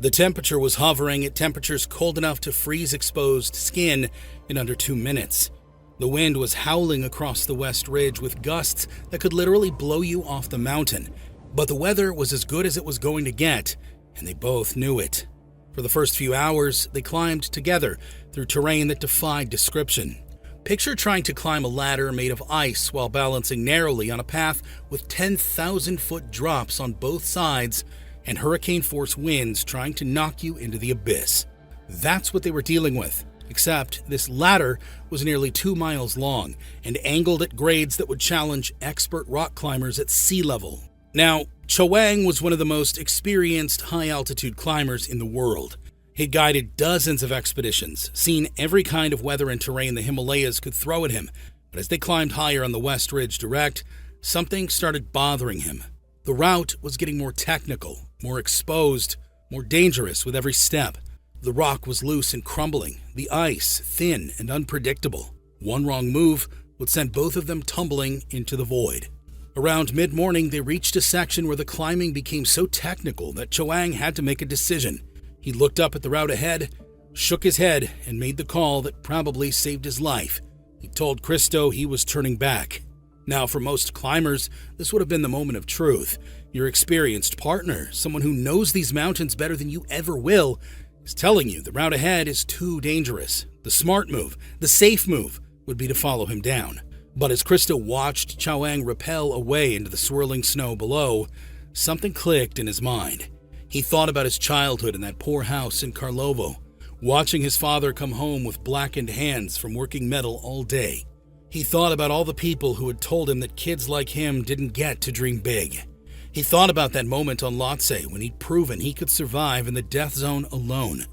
A: The temperature was hovering at temperatures cold enough to freeze exposed skin in under 2 minutes. The wind was howling across the West Ridge with gusts that could literally blow you off the mountain. But the weather was as good as it was going to get, and they both knew it. For the first few hours, they climbed together through terrain that defied description. Picture trying to climb a ladder made of ice while balancing narrowly on a path with 10,000-foot drops on both sides and hurricane-force winds trying to knock you into the abyss. That's what they were dealing with, except this ladder was nearly 2 miles long and angled at grades that would challenge expert rock climbers at sea level. Now, Chawang was one of the most experienced high-altitude climbers in the world. He'd guided dozens of expeditions, seen every kind of weather and terrain the Himalayas could throw at him, but as they climbed higher on the West Ridge direct, something started bothering him. The route was getting more technical, more exposed, more dangerous with every step. The rock was loose and crumbling, the ice thin and unpredictable. One wrong move would send both of them tumbling into the void. Around mid-morning, they reached a section where the climbing became so technical that Chawang had to make a decision. He looked up at the route ahead, shook his head, and made the call that probably saved his life. He told Hristo he was turning back. Now, for most climbers, this would have been the moment of truth. Your experienced partner, someone who knows these mountains better than you ever will, is telling you the route ahead is too dangerous. The smart move, the safe move, would be to follow him down. But as Hristo watched Chawang rappel away into the swirling snow below, something clicked in his mind. He thought about his childhood in that poor house in Karlovo, watching his father come home with blackened hands from working metal all day. He thought about all the people who had told him that kids like him didn't get to dream big. He thought about that moment on Lhotse when he'd proven he could survive in the death zone alone.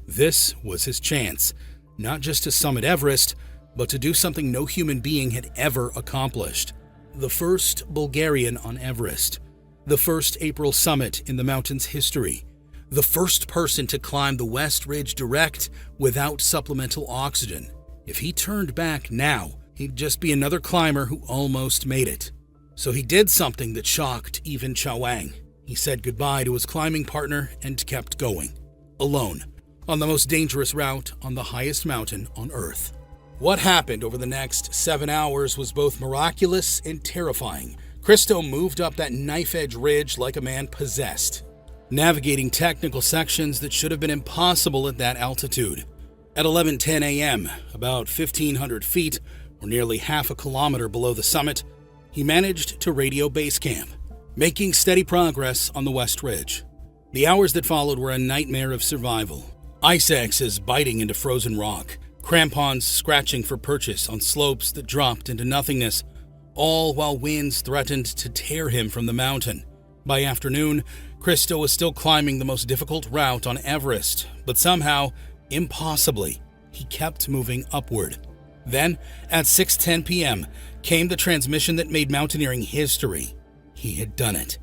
A: This was his chance, not just to summit Everest, but to do something no human being had ever accomplished. The first Bulgarian on Everest. The first April summit in the mountain's history. The first person to climb the West Ridge direct without supplemental oxygen. If he turned back now, he'd just be another climber who almost made it. So he did something that shocked even Chawang. He said goodbye to his climbing partner and kept going. Alone, on the most dangerous route on the highest mountain on Earth. What happened over the next 7 hours was both miraculous and terrifying. Hristo moved up that knife-edge ridge like a man possessed, navigating technical sections that should have been impossible at that altitude. At 11:10 a.m., about 1,500 feet, or nearly half a kilometer below the summit, he managed to radio base camp, making steady progress on the West Ridge. The hours that followed were a nightmare of survival. Ice axes biting into frozen rock, crampons scratching for purchase on slopes that dropped into nothingness, all while winds threatened to tear him from the mountain. By afternoon, Hristo was still climbing the most difficult route on Everest, but somehow, impossibly, he kept moving upward. Then, at 6:10 p.m., came the transmission that made mountaineering history. He had done it.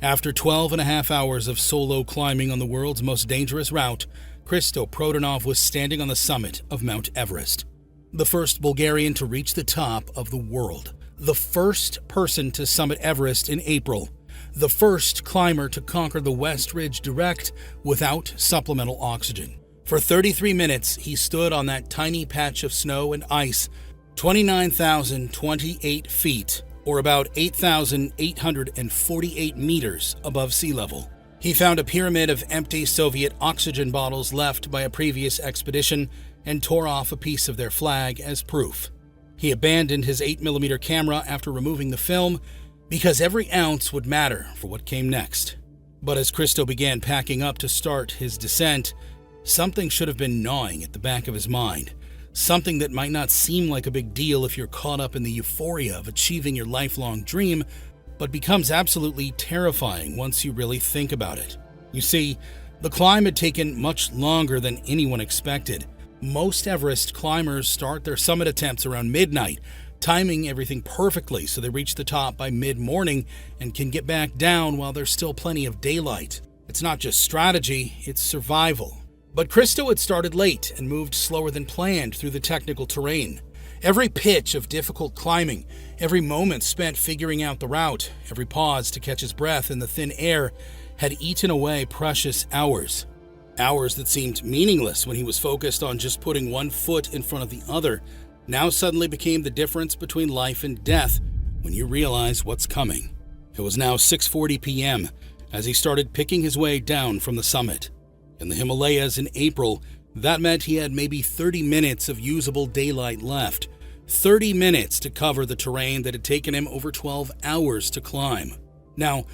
A: After 12 and a half hours of solo climbing on the world's most dangerous route, Hristo Prodanov was standing on the summit of Mount Everest. The first Bulgarian to reach the top of the world. The first person to summit Everest in April. The first climber to conquer the West Ridge direct without supplemental oxygen. For 33 minutes, he stood on that tiny patch of snow and ice, 29,028 feet, or about 8,848 meters above sea level. He found a pyramid of empty Soviet oxygen bottles left by a previous expedition and tore off a piece of their flag as proof. He abandoned his 8mm camera after removing the film because every ounce would matter for what came next. But as Hristo began packing up to start his descent, something should have been gnawing at the back of his mind. Something that might not seem like a big deal if you're caught up in the euphoria of achieving your lifelong dream, but becomes absolutely terrifying once you really think about it. You see, the climb had taken much longer than anyone expected. Most Everest climbers start their summit attempts around midnight, timing everything perfectly so they reach the top by mid-morning and can get back down while there's still plenty of daylight. It's not just strategy, it's survival. But Hristo had started late and moved slower than planned through the technical terrain. Every pitch of difficult climbing, every moment spent figuring out the route, every pause to catch his breath in the thin air had eaten away precious hours. Hours that seemed meaningless when he was focused on just putting one foot in front of the other, now suddenly became the difference between life and death when you realize what's coming. It was now 6:40 p.m. as he started picking his way down from the summit. In the Himalayas in April, that meant he had maybe 30 minutes of usable daylight left. 30 minutes to cover the terrain that had taken him over 12 hours to climb. Now,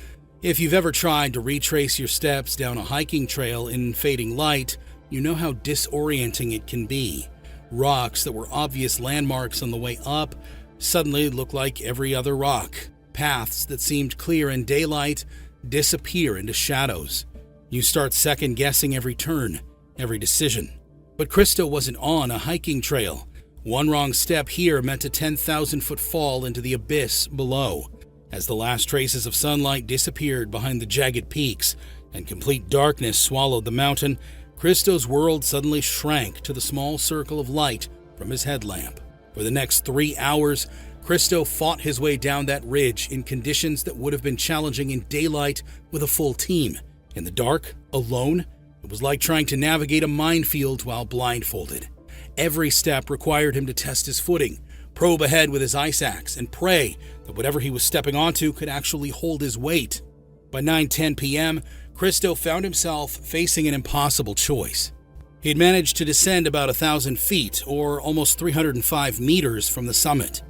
A: if you've ever tried to retrace your steps down a hiking trail in fading light, you know how disorienting it can be. Rocks that were obvious landmarks on the way up suddenly look like every other rock. paths that seemed clear in daylight disappear into shadows. You start second-guessing every turn, every decision. But Hristo wasn't on a hiking trail. One wrong step here meant a 10,000-foot fall into the abyss below. As the last traces of sunlight disappeared behind the jagged peaks and complete darkness swallowed the mountain, Hristo's world suddenly shrank to the small circle of light from his headlamp. For the next 3 hours, Hristo fought his way down that ridge in conditions that would have been challenging in daylight with a full team. In the dark, alone, it was like trying to navigate a minefield while blindfolded. Every step required him to test his footing, probe ahead with his ice axe, and pray that whatever he was stepping onto could actually hold his weight. By 9:10 p.m., Hristo found himself facing an impossible choice. He had managed to descend about 1,000 feet, or almost 305 meters from the summit.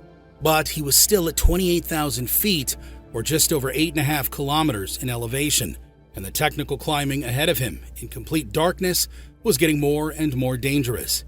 A: But he was still at 28,000 feet, or just over 8.5 kilometers in elevation, and the technical climbing ahead of him, in complete darkness, was getting more and more dangerous.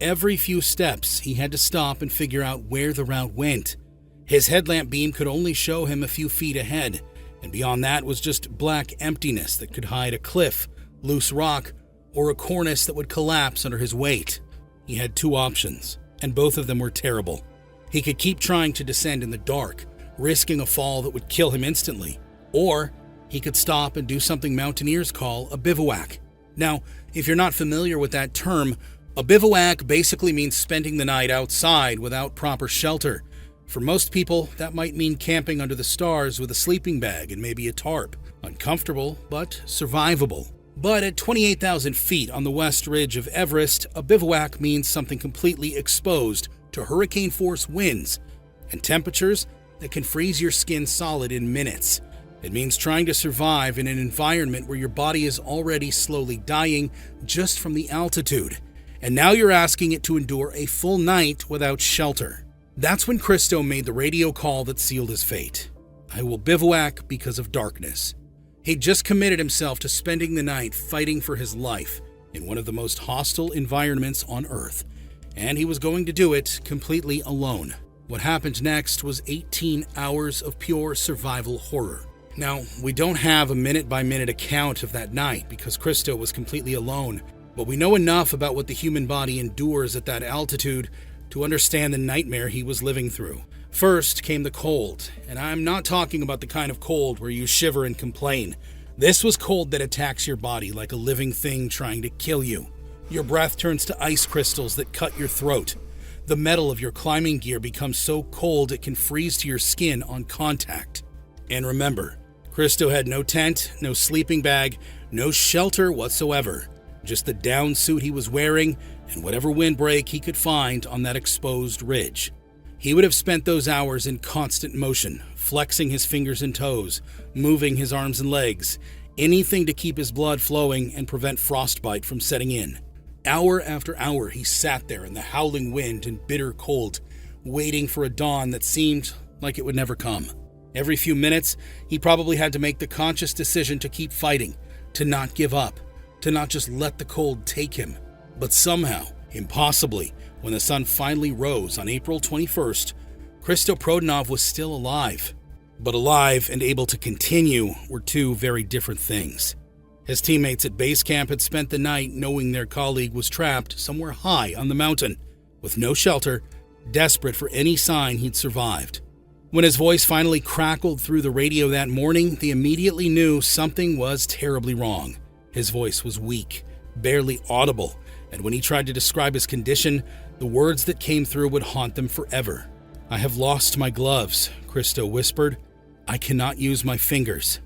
A: Every few steps, he had to stop and figure out where the route went. His headlamp beam could only show him a few feet ahead, and beyond that was just black emptiness that could hide a cliff, loose rock, or a cornice that would collapse under his weight. He had two options, and both of them were terrible. He could keep trying to descend in the dark, risking a fall that would kill him instantly, or he could stop and do something mountaineers call a bivouac. Now, if you're not familiar with that term, a bivouac basically means spending the night outside without proper shelter. For most people, that might mean camping under the stars with a sleeping bag and maybe a tarp. Uncomfortable, but survivable. But at 28,000 feet on the west ridge of Everest, a bivouac means something completely exposed to hurricane-force winds and temperatures that can freeze your skin solid in minutes. It means trying to survive in an environment where your body is already slowly dying just from the altitude, and now you're asking it to endure a full night without shelter. That's when Hristo made the radio call that sealed his fate. I will bivouac because of darkness. He'd just committed himself to spending the night fighting for his life in one of the most hostile environments on Earth, and he was going to do it completely alone. What happened next was 18 hours of pure survival horror. Now, we don't have a minute-by-minute account of that night because Hristo was completely alone, but we know enough about what the human body endures at that altitude to understand the nightmare he was living through. First came the cold, and I'm not talking about the kind of cold where you shiver and complain. This was cold that attacks your body like a living thing trying to kill you. Your breath turns to ice crystals that cut your throat. The metal of your climbing gear becomes so cold it can freeze to your skin on contact. And remember, Hristo had no tent, no sleeping bag, no shelter whatsoever. Just the down suit he was wearing and whatever windbreak he could find on that exposed ridge. He would have spent those hours in constant motion, flexing his fingers and toes, moving his arms and legs, anything to keep his blood flowing and prevent frostbite from setting in. Hour after hour, he sat there in the howling wind and bitter cold, waiting for a dawn that seemed like it would never come. Every few minutes, he probably had to make the conscious decision to keep fighting, to not give up, to not just let the cold take him. But somehow, impossibly, when the sun finally rose on April 21st, Hristo Prodanov was still alive. But alive and able to continue were two very different things. His teammates at base camp had spent the night knowing their colleague was trapped somewhere high on the mountain, with no shelter, desperate for any sign he'd survived. When his voice finally crackled through the radio that morning, they immediately knew something was terribly wrong. His voice was weak, barely audible, and when he tried to describe his condition, the words that came through would haunt them forever. "I have lost my gloves," Hristo whispered. "I cannot use my fingers."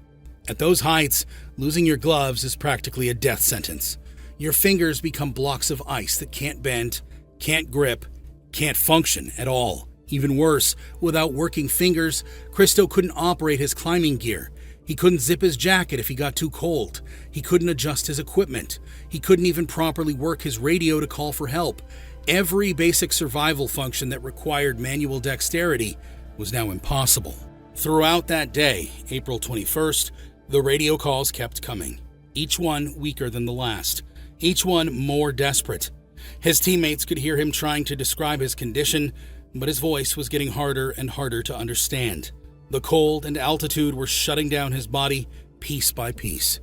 A: At those heights, losing your gloves is practically a death sentence. Your fingers become blocks of ice that can't bend, can't grip, can't function at all. Even worse, without working fingers, Hristo couldn't operate his climbing gear. He couldn't zip his jacket if he got too cold. He couldn't adjust his equipment. He couldn't even properly work his radio to call for help. Every basic survival function that required manual dexterity was now impossible. Throughout that day, April 21st, the radio calls kept coming, each one weaker than the last, each one more desperate. His teammates could hear him trying to describe his condition, but his voice was getting harder and harder to understand. The cold and altitude were shutting down his body piece by piece.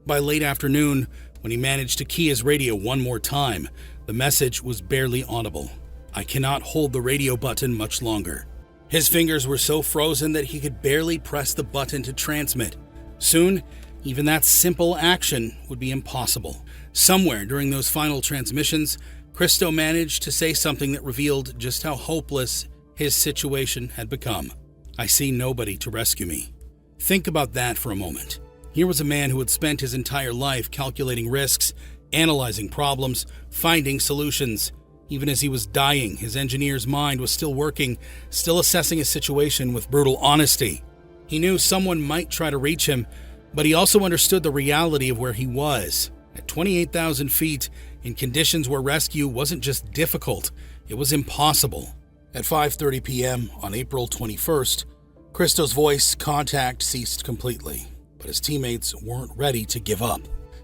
A: By late afternoon, when he managed to key his radio one more time, the message was barely audible. "I cannot hold the radio button much longer." His fingers were so frozen that he could barely press the button to transmit. Soon, even that simple action would be impossible. Somewhere during those final transmissions, Hristo managed to say something that revealed just how hopeless his situation had become. "I see nobody to rescue me." Think about that for a moment. Here was a man who had spent his entire life calculating risks, analyzing problems, finding solutions. Even as he was dying, his engineer's mind was still working, still assessing his situation with brutal honesty. He knew someone might try to reach him, but he also understood the reality of where he was. At 28,000 feet, in conditions where rescue wasn't just difficult, it was impossible. At 5:30 p.m. on April 21st, Hristo's voice contact ceased completely, but his teammates weren't ready to give up.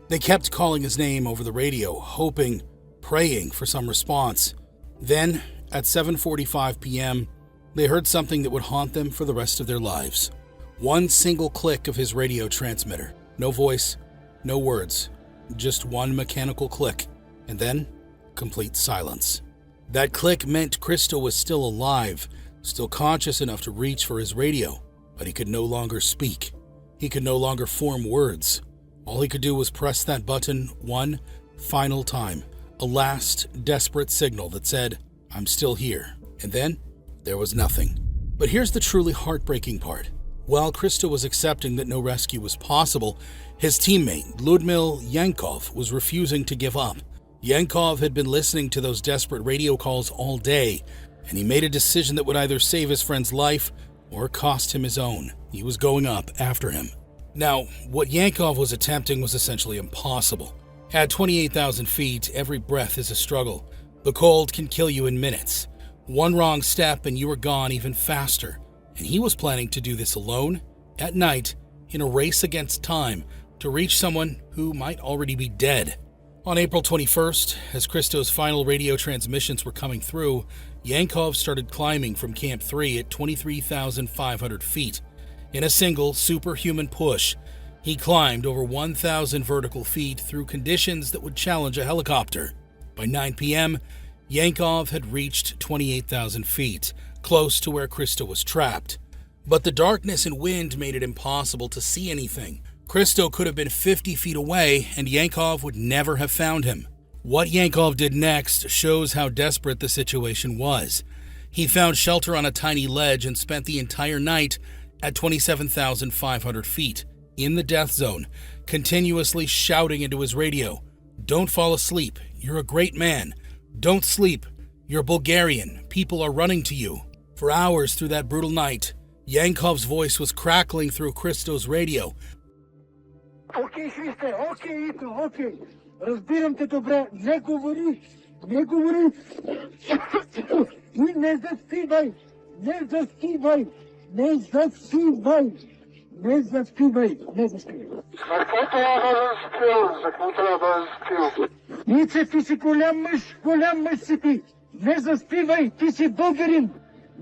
A: They kept calling his name over the radio, hoping, praying for some response. Then, at 7:45 p.m., they heard something that would haunt them for the rest of their lives. One single click of his radio transmitter. No voice, no words, just one mechanical click, and then complete silence. That click meant Hristo was still alive, still conscious enough to reach for his radio, but he could no longer speak. He could no longer form words. All he could do was press that button one final time, a last desperate signal that said, "I'm still here." And then there was nothing. But here's the truly heartbreaking part. While Hristo was accepting that no rescue was possible, his teammate, Ludmil Yankov, was refusing to give up. Yankov had been listening to those desperate radio calls all day, and he made a decision that would either save his friend's life or cost him his own. He was going up after him. Now, what Yankov was attempting was essentially impossible. At 28,000 feet, every breath is a struggle. The cold can kill you in minutes. One wrong step and you are gone even faster. And he was planning to do this alone, at night, in a race against time, to reach someone who might already be dead. On April 21st, as Hristo's final radio transmissions were coming through, Yankov started climbing from Camp 3 at 23,500 feet. In a single, superhuman push, he climbed over 1,000 vertical feet through conditions that would challenge a helicopter. By 9 p.m., Yankov had reached 28,000 feet, close to where Hristo was trapped. But the darkness and wind made it impossible to see anything. Hristo could have been 50 feet away, and Yankov would never have found him. What Yankov did next shows how desperate the situation was. He found shelter on a tiny ledge and spent the entire night at 27,500 feet, in the death zone, continuously shouting into his radio, "Don't fall asleep. You're a great man. Don't sleep. You're Bulgarian. People are running to you." For hours through that brutal night, Yankov's voice was crackling through Hristo's radio.
B: "Окей, Христе, окей, Ито, окей. Разбирам те добре. Не говори. Не заспивай. Не заспивай. Не заспивай. Не заспивай. Не заспивай. Нице, ти си голям мъж си ти. Не заспивай, ти си българин.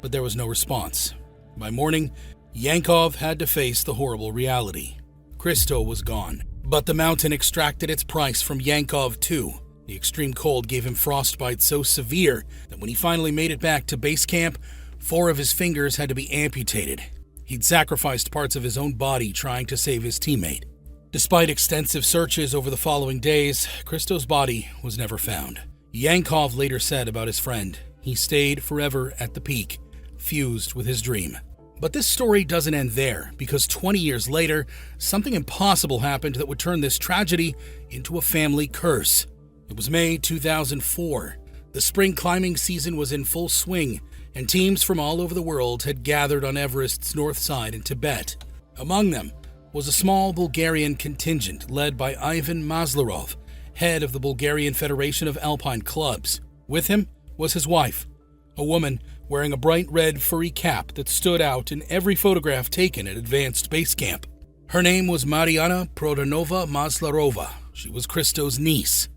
A: But there was no response. By morning, Yankov had to face the horrible reality. Hristo was gone, but the mountain extracted its price from Yankov too. The extreme cold gave him frostbite so severe that when he finally made it back to base camp, 4 of his fingers had to be amputated. He'd sacrificed parts of his own body trying to save his teammate. Despite extensive searches over the following days, Hristo's body was never found. Yankov later said about his friend, he stayed forever at the peak, fused with his dream. But this story doesn't end there, because 20 years later, something impossible happened that would turn this tragedy into a family curse. It was May 2004. The spring climbing season was in full swing, and teams from all over the world had gathered on Everest's north side in Tibet. Among them was a small Bulgarian contingent led by Ivan Maslarov, head of the Bulgarian Federation of Alpine Clubs. With him was his wife, a woman wearing a bright red furry cap that stood out in every photograph taken at Advanced Base Camp. Her name was Mariana Prodanova Maslarova. She was Hristo's niece.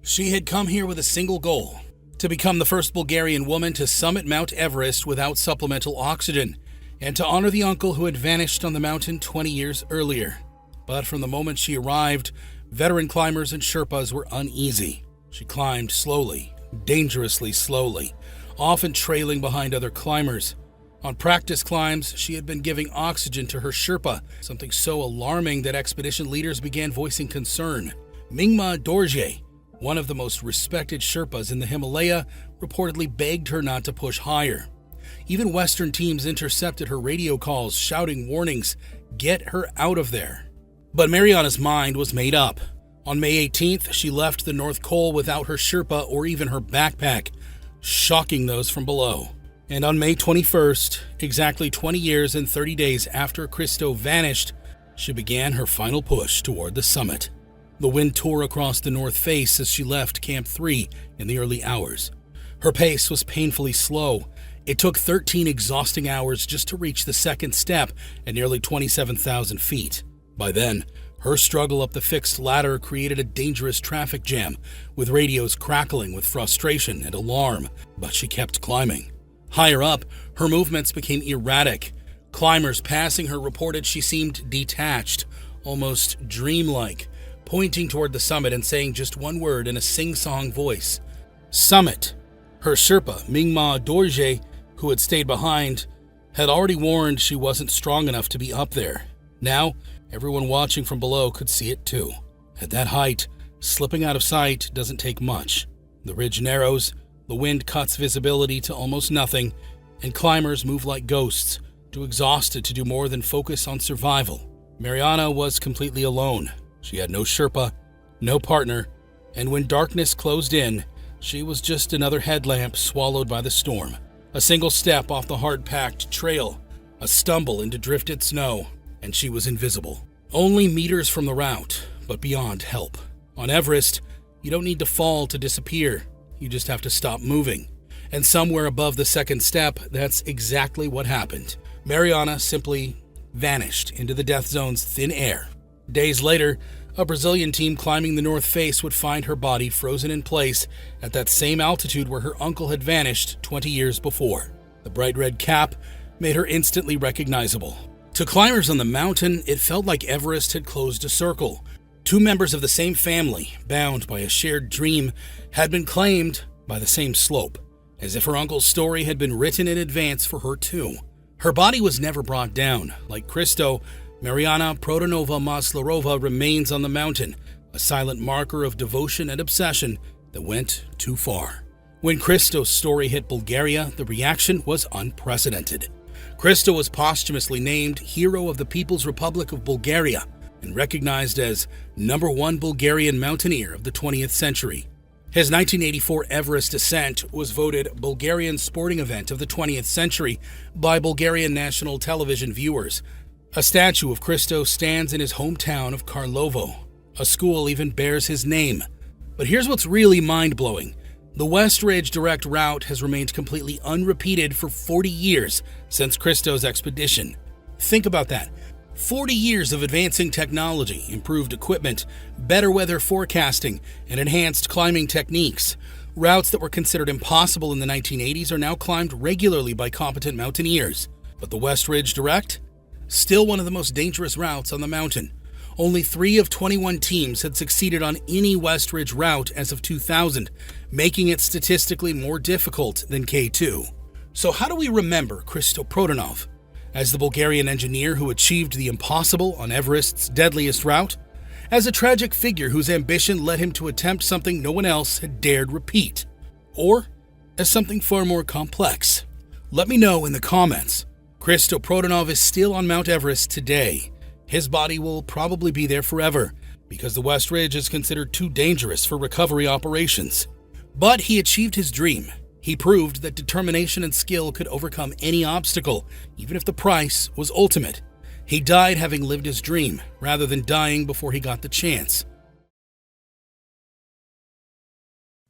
A: She had come here with a single goal, to become the first Bulgarian woman to summit Mount Everest without supplemental oxygen, and to honor the uncle who had vanished on the mountain 20 years earlier. But from the moment she arrived, veteran climbers and Sherpas were uneasy. She climbed slowly, dangerously slowly, often trailing behind other climbers. On practice climbs, she had been giving oxygen to her Sherpa, something so alarming that expedition leaders began voicing concern. Mingma Dorje, one of the most respected Sherpas in the Himalaya, reportedly begged her not to push higher. Even Western teams intercepted her radio calls, shouting warnings, "Get her out of there." But Mariana's mind was made up. On May 18th, she left the North Col without her Sherpa or even her backpack, shocking those from below. And on May 21st, exactly 20 years and 30 days after Hristo vanished, she began her final push toward the summit. The wind tore across the north face as she left Camp 3 in the early hours. Her pace was painfully slow. It took 13 exhausting hours just to reach the second step at nearly 27,000 feet. By then, her struggle up the fixed ladder created a dangerous traffic jam, with radios crackling with frustration and alarm, but she kept climbing. Higher up, her movements became erratic. Climbers passing her reported she seemed detached, almost dreamlike, pointing toward the summit and saying just one word in a sing-song voice: "Summit." Her Sherpa, Mingma Dorje, who had stayed behind, had already warned she wasn't strong enough to be up there. Now, everyone watching from below could see it too. At that height, slipping out of sight doesn't take much. The ridge narrows, the wind cuts visibility to almost nothing, and climbers move like ghosts, too exhausted to do more than focus on survival. Mariana was completely alone. She had no Sherpa, no partner, and when darkness closed in, she was just another headlamp swallowed by the storm. A single step off the hard-packed trail, a stumble into drifted snow, and she was invisible. Only meters from the route, but beyond help. On Everest, you don't need to fall to disappear. You just have to stop moving. And somewhere above the second step, that's exactly what happened. Mariana simply vanished into the death zone's thin air. Days later, a Brazilian team climbing the North Face would find her body frozen in place at that same altitude where her uncle had vanished 20 years before. The bright red cap made her instantly recognizable. To climbers on the mountain, it felt like Everest had closed a circle. Two members of the same family, bound by a shared dream, had been claimed by the same slope, as if her uncle's story had been written in advance for her too. Her body was never brought down. Like Hristo, Mariana Prodanova Maslarova remains on the mountain, a silent marker of devotion and obsession that went too far. When Hristo's story hit Bulgaria, the reaction was unprecedented. Hristo was posthumously named Hero of the People's Republic of Bulgaria and recognized as #1 Bulgarian mountaineer of the 20th century. His 1984 Everest ascent was voted Bulgarian sporting event of the 20th century by Bulgarian national television viewers. A statue of Hristo stands in his hometown of Karlovo. A school even bears his name. But here's what's really mind-blowing. The West Ridge direct route has remained completely unrepeated for 40 years since Hristo's expedition. Think about that. 40 years of advancing technology, improved equipment, better weather forecasting, and enhanced climbing techniques. Routes that were considered impossible in the 1980s are now climbed regularly by competent mountaineers. But the West Ridge Direct? Still one of the most dangerous routes on the mountain. Only 3 of 21 teams had succeeded on any West Ridge route as of 2000, making it statistically more difficult than K2. So how do we remember Hristo Prodanov? As the Bulgarian engineer who achieved the impossible on Everest's deadliest route? As a tragic figure whose ambition led him to attempt something no one else had dared repeat? Or as something far more complex? Let me know in the comments. Hristo Prodanov is still on Mount Everest today. His body will probably be there forever because the West Ridge is considered too dangerous for recovery operations. But he achieved his dream. He proved that determination and skill could overcome any obstacle, even if the price was ultimate. He died having lived his dream, rather than dying before he got the chance.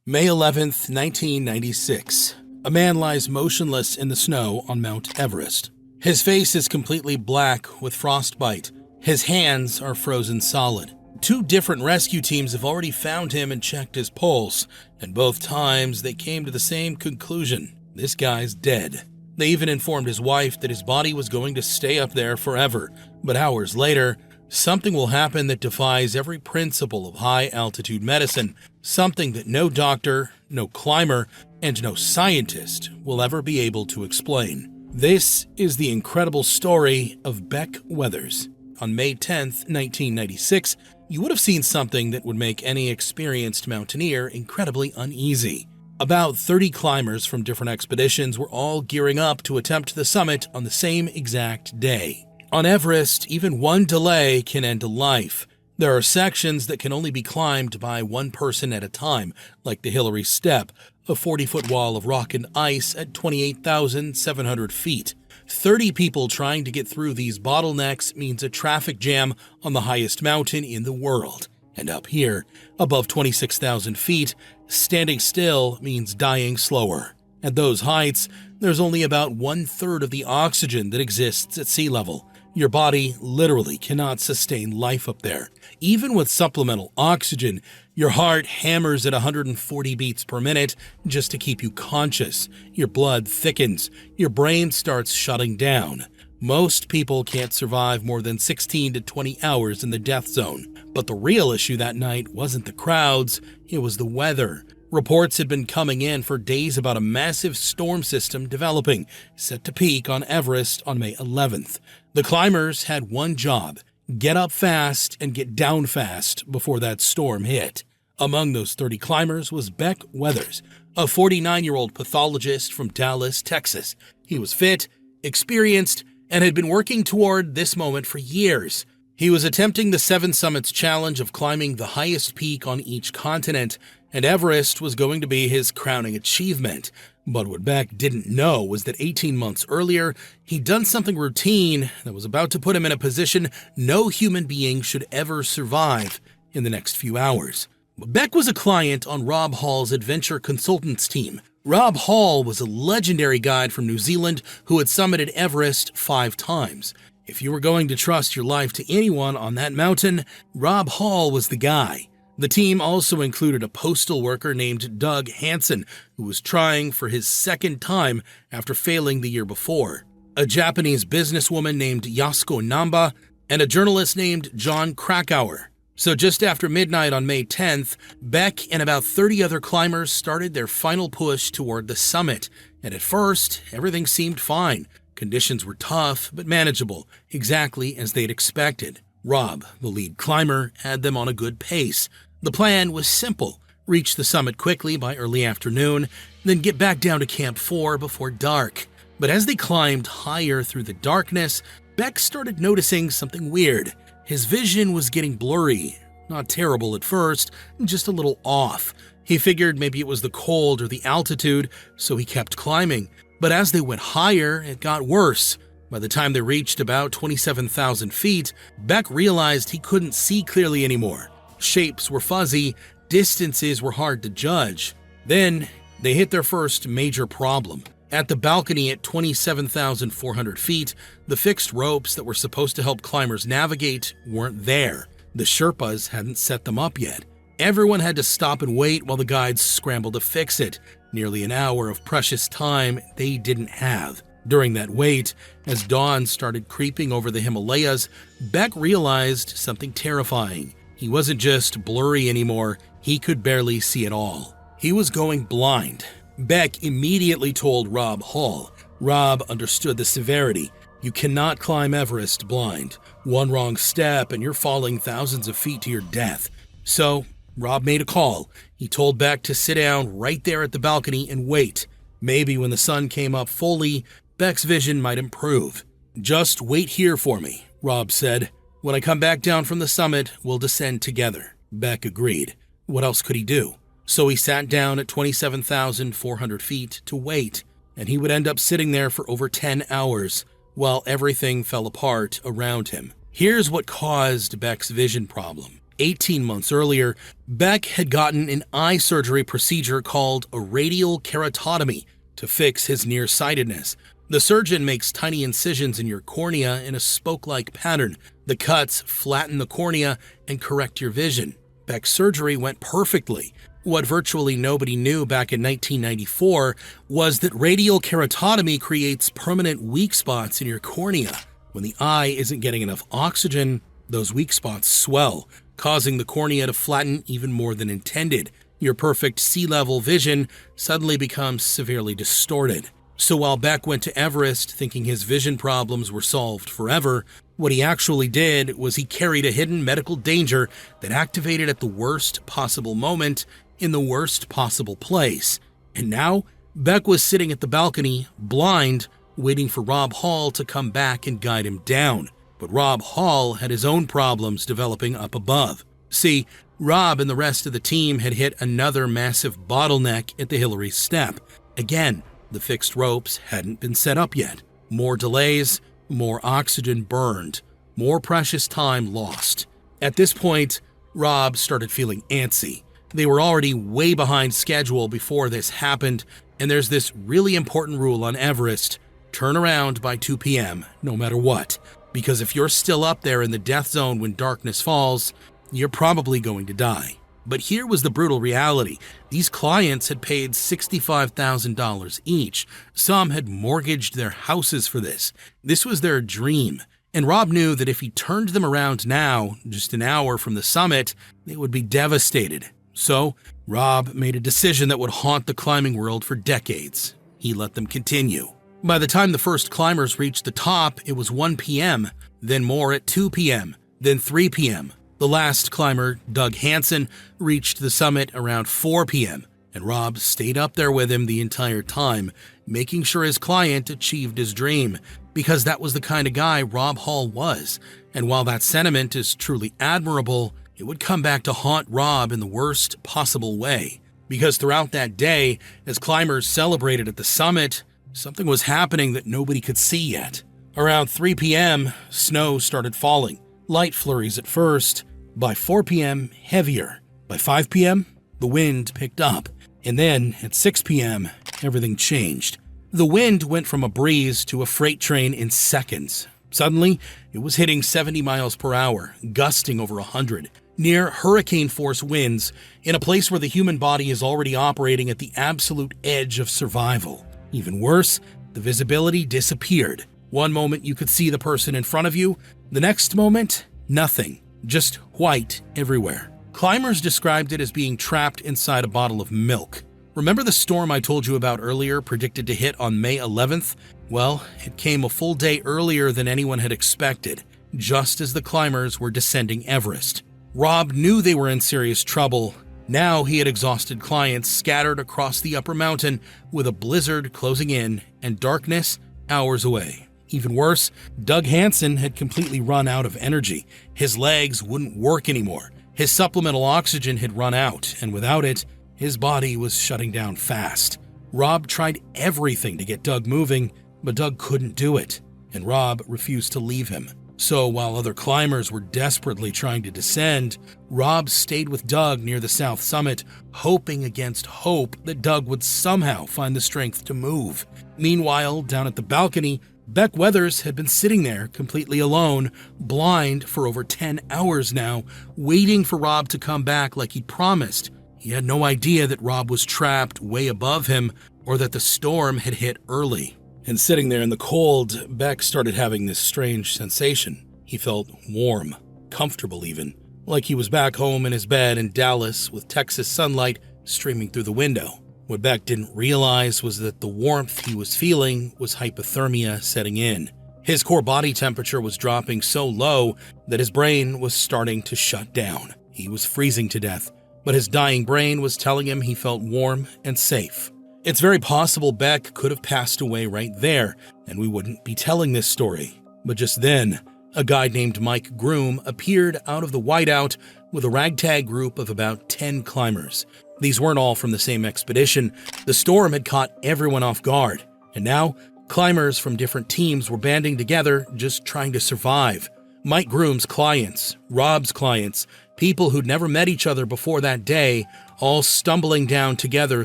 A: May 11th, 1996. A man lies motionless in the snow on Mount Everest. His face is completely black with frostbite. His hands are frozen solid. 2 different rescue teams have already found him and checked his pulse, and both times they came to the same conclusion: this guy's dead. They even informed his wife that his body was going to stay up there forever. But hours later, something will happen that defies every principle of high-altitude medicine, something that no doctor, no climber, and no scientist will ever be able to explain. This is the incredible story of Beck Weathers. On May 10th, 1996, you would have seen something that would make any experienced mountaineer incredibly uneasy. About 30 climbers from different expeditions were all gearing up to attempt the summit on the same exact day. On Everest, even one delay can end a life. There are sections that can only be climbed by one person at a time, like the Hillary Step, a 40-foot wall of rock and ice at 28,700 feet. 30 people trying to get through these bottlenecks means a traffic jam on the highest mountain in the world. And up here, above 26,000 feet, standing still means dying slower. At those heights, there's only about 1/3 of the oxygen that exists at sea level. Your body literally cannot sustain life up there. Even with supplemental oxygen, your heart hammers at 140 beats per minute just to keep you conscious. Your blood thickens. Your brain starts shutting down. Most people can't survive more than 16 to 20 hours in the death zone. But the real issue that night wasn't the crowds, it was the weather. Reports had been coming in for days about a massive storm system developing, set to peak on Everest on May 11th. The climbers had one job: get up fast and get down fast before that storm hit. Among those 30 climbers was Beck Weathers, a 49-year-old pathologist from Dallas, Texas. He was fit, experienced, and had been working toward this moment for years. He was attempting the 7 Summits challenge of climbing the highest peak on each continent, and Everest was going to be his crowning achievement. But what Beck didn't know was that 18 months earlier, he'd done something routine that was about to put him in a position no human being should ever survive in the next few hours. Beck was a client on Rob Hall's adventure consultants team. Rob Hall was a legendary guide from New Zealand who had summited Everest 5 times. If you were going to trust your life to anyone on that mountain, Rob Hall was the guy. The team also included a postal worker named Doug Hansen, who was trying for his 2nd time after failing the year before, a Japanese businesswoman named Yasuko Namba, and a journalist named John Krakauer. So just after midnight on May 10th, Beck and about 30 other climbers started their final push toward the summit, and at first, everything seemed fine. Conditions were tough, but manageable, exactly as they'd expected. Rob, the lead climber, had them on a good pace. The plan was simple: reach the summit quickly by early afternoon, then get back down to Camp 4 before dark. But as they climbed higher through the darkness, Beck started noticing something weird. His vision was getting blurry. Not terrible at first, just a little off. He figured maybe it was the cold or the altitude, so he kept climbing. But as they went higher, it got worse. By the time they reached about 27,000 feet, Beck realized he couldn't see clearly anymore. Shapes were fuzzy, distances were hard to judge. Then they hit their first major problem. At the balcony at 27,400 feet, the fixed ropes that were supposed to help climbers navigate weren't there. The Sherpas hadn't set them up yet. Everyone had to stop and wait while the guides scrambled to fix it. Nearly an hour of precious time they didn't have. During that wait, as dawn started creeping over the Himalayas, Beck realized something terrifying. He wasn't just blurry anymore, he could barely see at all. He was going blind. Beck immediately told Rob Hall. Rob understood the severity. You cannot climb Everest blind. One wrong step and you're falling thousands of feet to your death. So Rob made a call. He told Beck to sit down right there at the balcony and wait. Maybe when the sun came up fully, Beck's vision might improve. Just wait here for me, Rob said. When I come back down from the summit, we'll descend together. Beck agreed. What else could he do? So he sat down at 27,400 feet to wait, and he would end up sitting there for over 10 hours while everything fell apart around him. Here's what caused Beck's vision problem. 18 months earlier, Beck had gotten an eye surgery procedure called a radial keratotomy to fix his nearsightedness. The surgeon makes tiny incisions in your cornea in a spoke-like pattern. The cuts flatten the cornea and correct your vision. Beck's surgery went perfectly. What virtually nobody knew back in 1994 was that radial keratotomy creates permanent weak spots in your cornea. When the eye isn't getting enough oxygen, those weak spots swell, causing the cornea to flatten even more than intended. Your perfect sea-level vision suddenly becomes severely distorted. So while Beck went to Everest thinking his vision problems were solved forever, what he actually did was he carried a hidden medical danger that activated at the worst possible moment in the worst possible place. And now, Beck was sitting at the balcony, blind, waiting for Rob Hall to come back and guide him down. But Rob Hall had his own problems developing up above. See, Rob and the rest of the team had hit another massive bottleneck at the Hillary step. Again, the fixed ropes hadn't been set up yet. More delays, more oxygen burned, more precious time lost. At this point, Rob started feeling antsy. They were already way behind schedule before this happened, and there's this really important rule on Everest: turn around by 2 p.m., no matter what. Because if you're still up there in the death zone when darkness falls, you're probably going to die. But here was the brutal reality. These clients had paid $65,000 each. Some had mortgaged their houses for this. This was their dream. And Rob knew that if he turned them around now, just an hour from the summit, they would be devastated. So, Rob made a decision that would haunt the climbing world for decades. He let them continue. By the time the first climbers reached the top, it was 1 p.m., then more at 2 p.m., then 3 p.m. The last climber, Doug Hansen, reached the summit around 4 p.m., and Rob stayed up there with him the entire time, making sure his client achieved his dream, because that was the kind of guy Rob Hall was. And while that sentiment is truly admirable, it would come back to haunt Rob in the worst possible way. Because throughout that day, as climbers celebrated at the summit, something was happening that nobody could see yet. Around 3 p.m., snow started falling. Light flurries at first. By 4 p.m., heavier. By 5 p.m., the wind picked up. And then, at 6 p.m., everything changed. The wind went from a breeze to a freight train in seconds. Suddenly, it was hitting 70 miles per hour, gusting over 100. Near hurricane-force winds, in a place where the human body is already operating at the absolute edge of survival. Even worse, the visibility disappeared. One moment you could see the person in front of you, the next moment, nothing. Just white everywhere. Climbers described it as being trapped inside a bottle of milk. Remember the storm I told you about earlier, predicted to hit on May 11th? Well, it came a full day earlier than anyone had expected, just as the climbers were descending Everest. Rob knew they were in serious trouble. Now he had exhausted clients scattered across the upper mountain, with a blizzard closing in and darkness hours away. Even worse, Doug Hansen had completely run out of energy. His legs wouldn't work anymore. His supplemental oxygen had run out, and without it, his body was shutting down fast. Rob tried everything to get Doug moving, but Doug couldn't do it, and Rob refused to leave him. So while other climbers were desperately trying to descend, Rob stayed with Doug near the south summit, hoping against hope that Doug would somehow find the strength to move. Meanwhile, down at the balcony, Beck Weathers had been sitting there completely alone, blind for over 10 hours now, waiting for Rob to come back like he'd promised. He had no idea that Rob was trapped way above him or that the storm had hit early. And sitting there in the cold, Beck started having this strange sensation. He felt warm, comfortable even, like he was back home in his bed in Dallas with Texas sunlight streaming through the window. What Beck didn't realize was that the warmth he was feeling was hypothermia setting in. His core body temperature was dropping so low that his brain was starting to shut down. He was freezing to death, but his dying brain was telling him he felt warm and safe. It's very possible Beck could have passed away right there, and we wouldn't be telling this story. But just then, a guy named Mike Groom appeared out of the whiteout with a ragtag group of about 10 climbers. These weren't all from the same expedition. The storm had caught everyone off guard, and now climbers from different teams were banding together just trying to survive. Mike Groom's clients, Rob's clients, people who'd never met each other before that day, all stumbling down together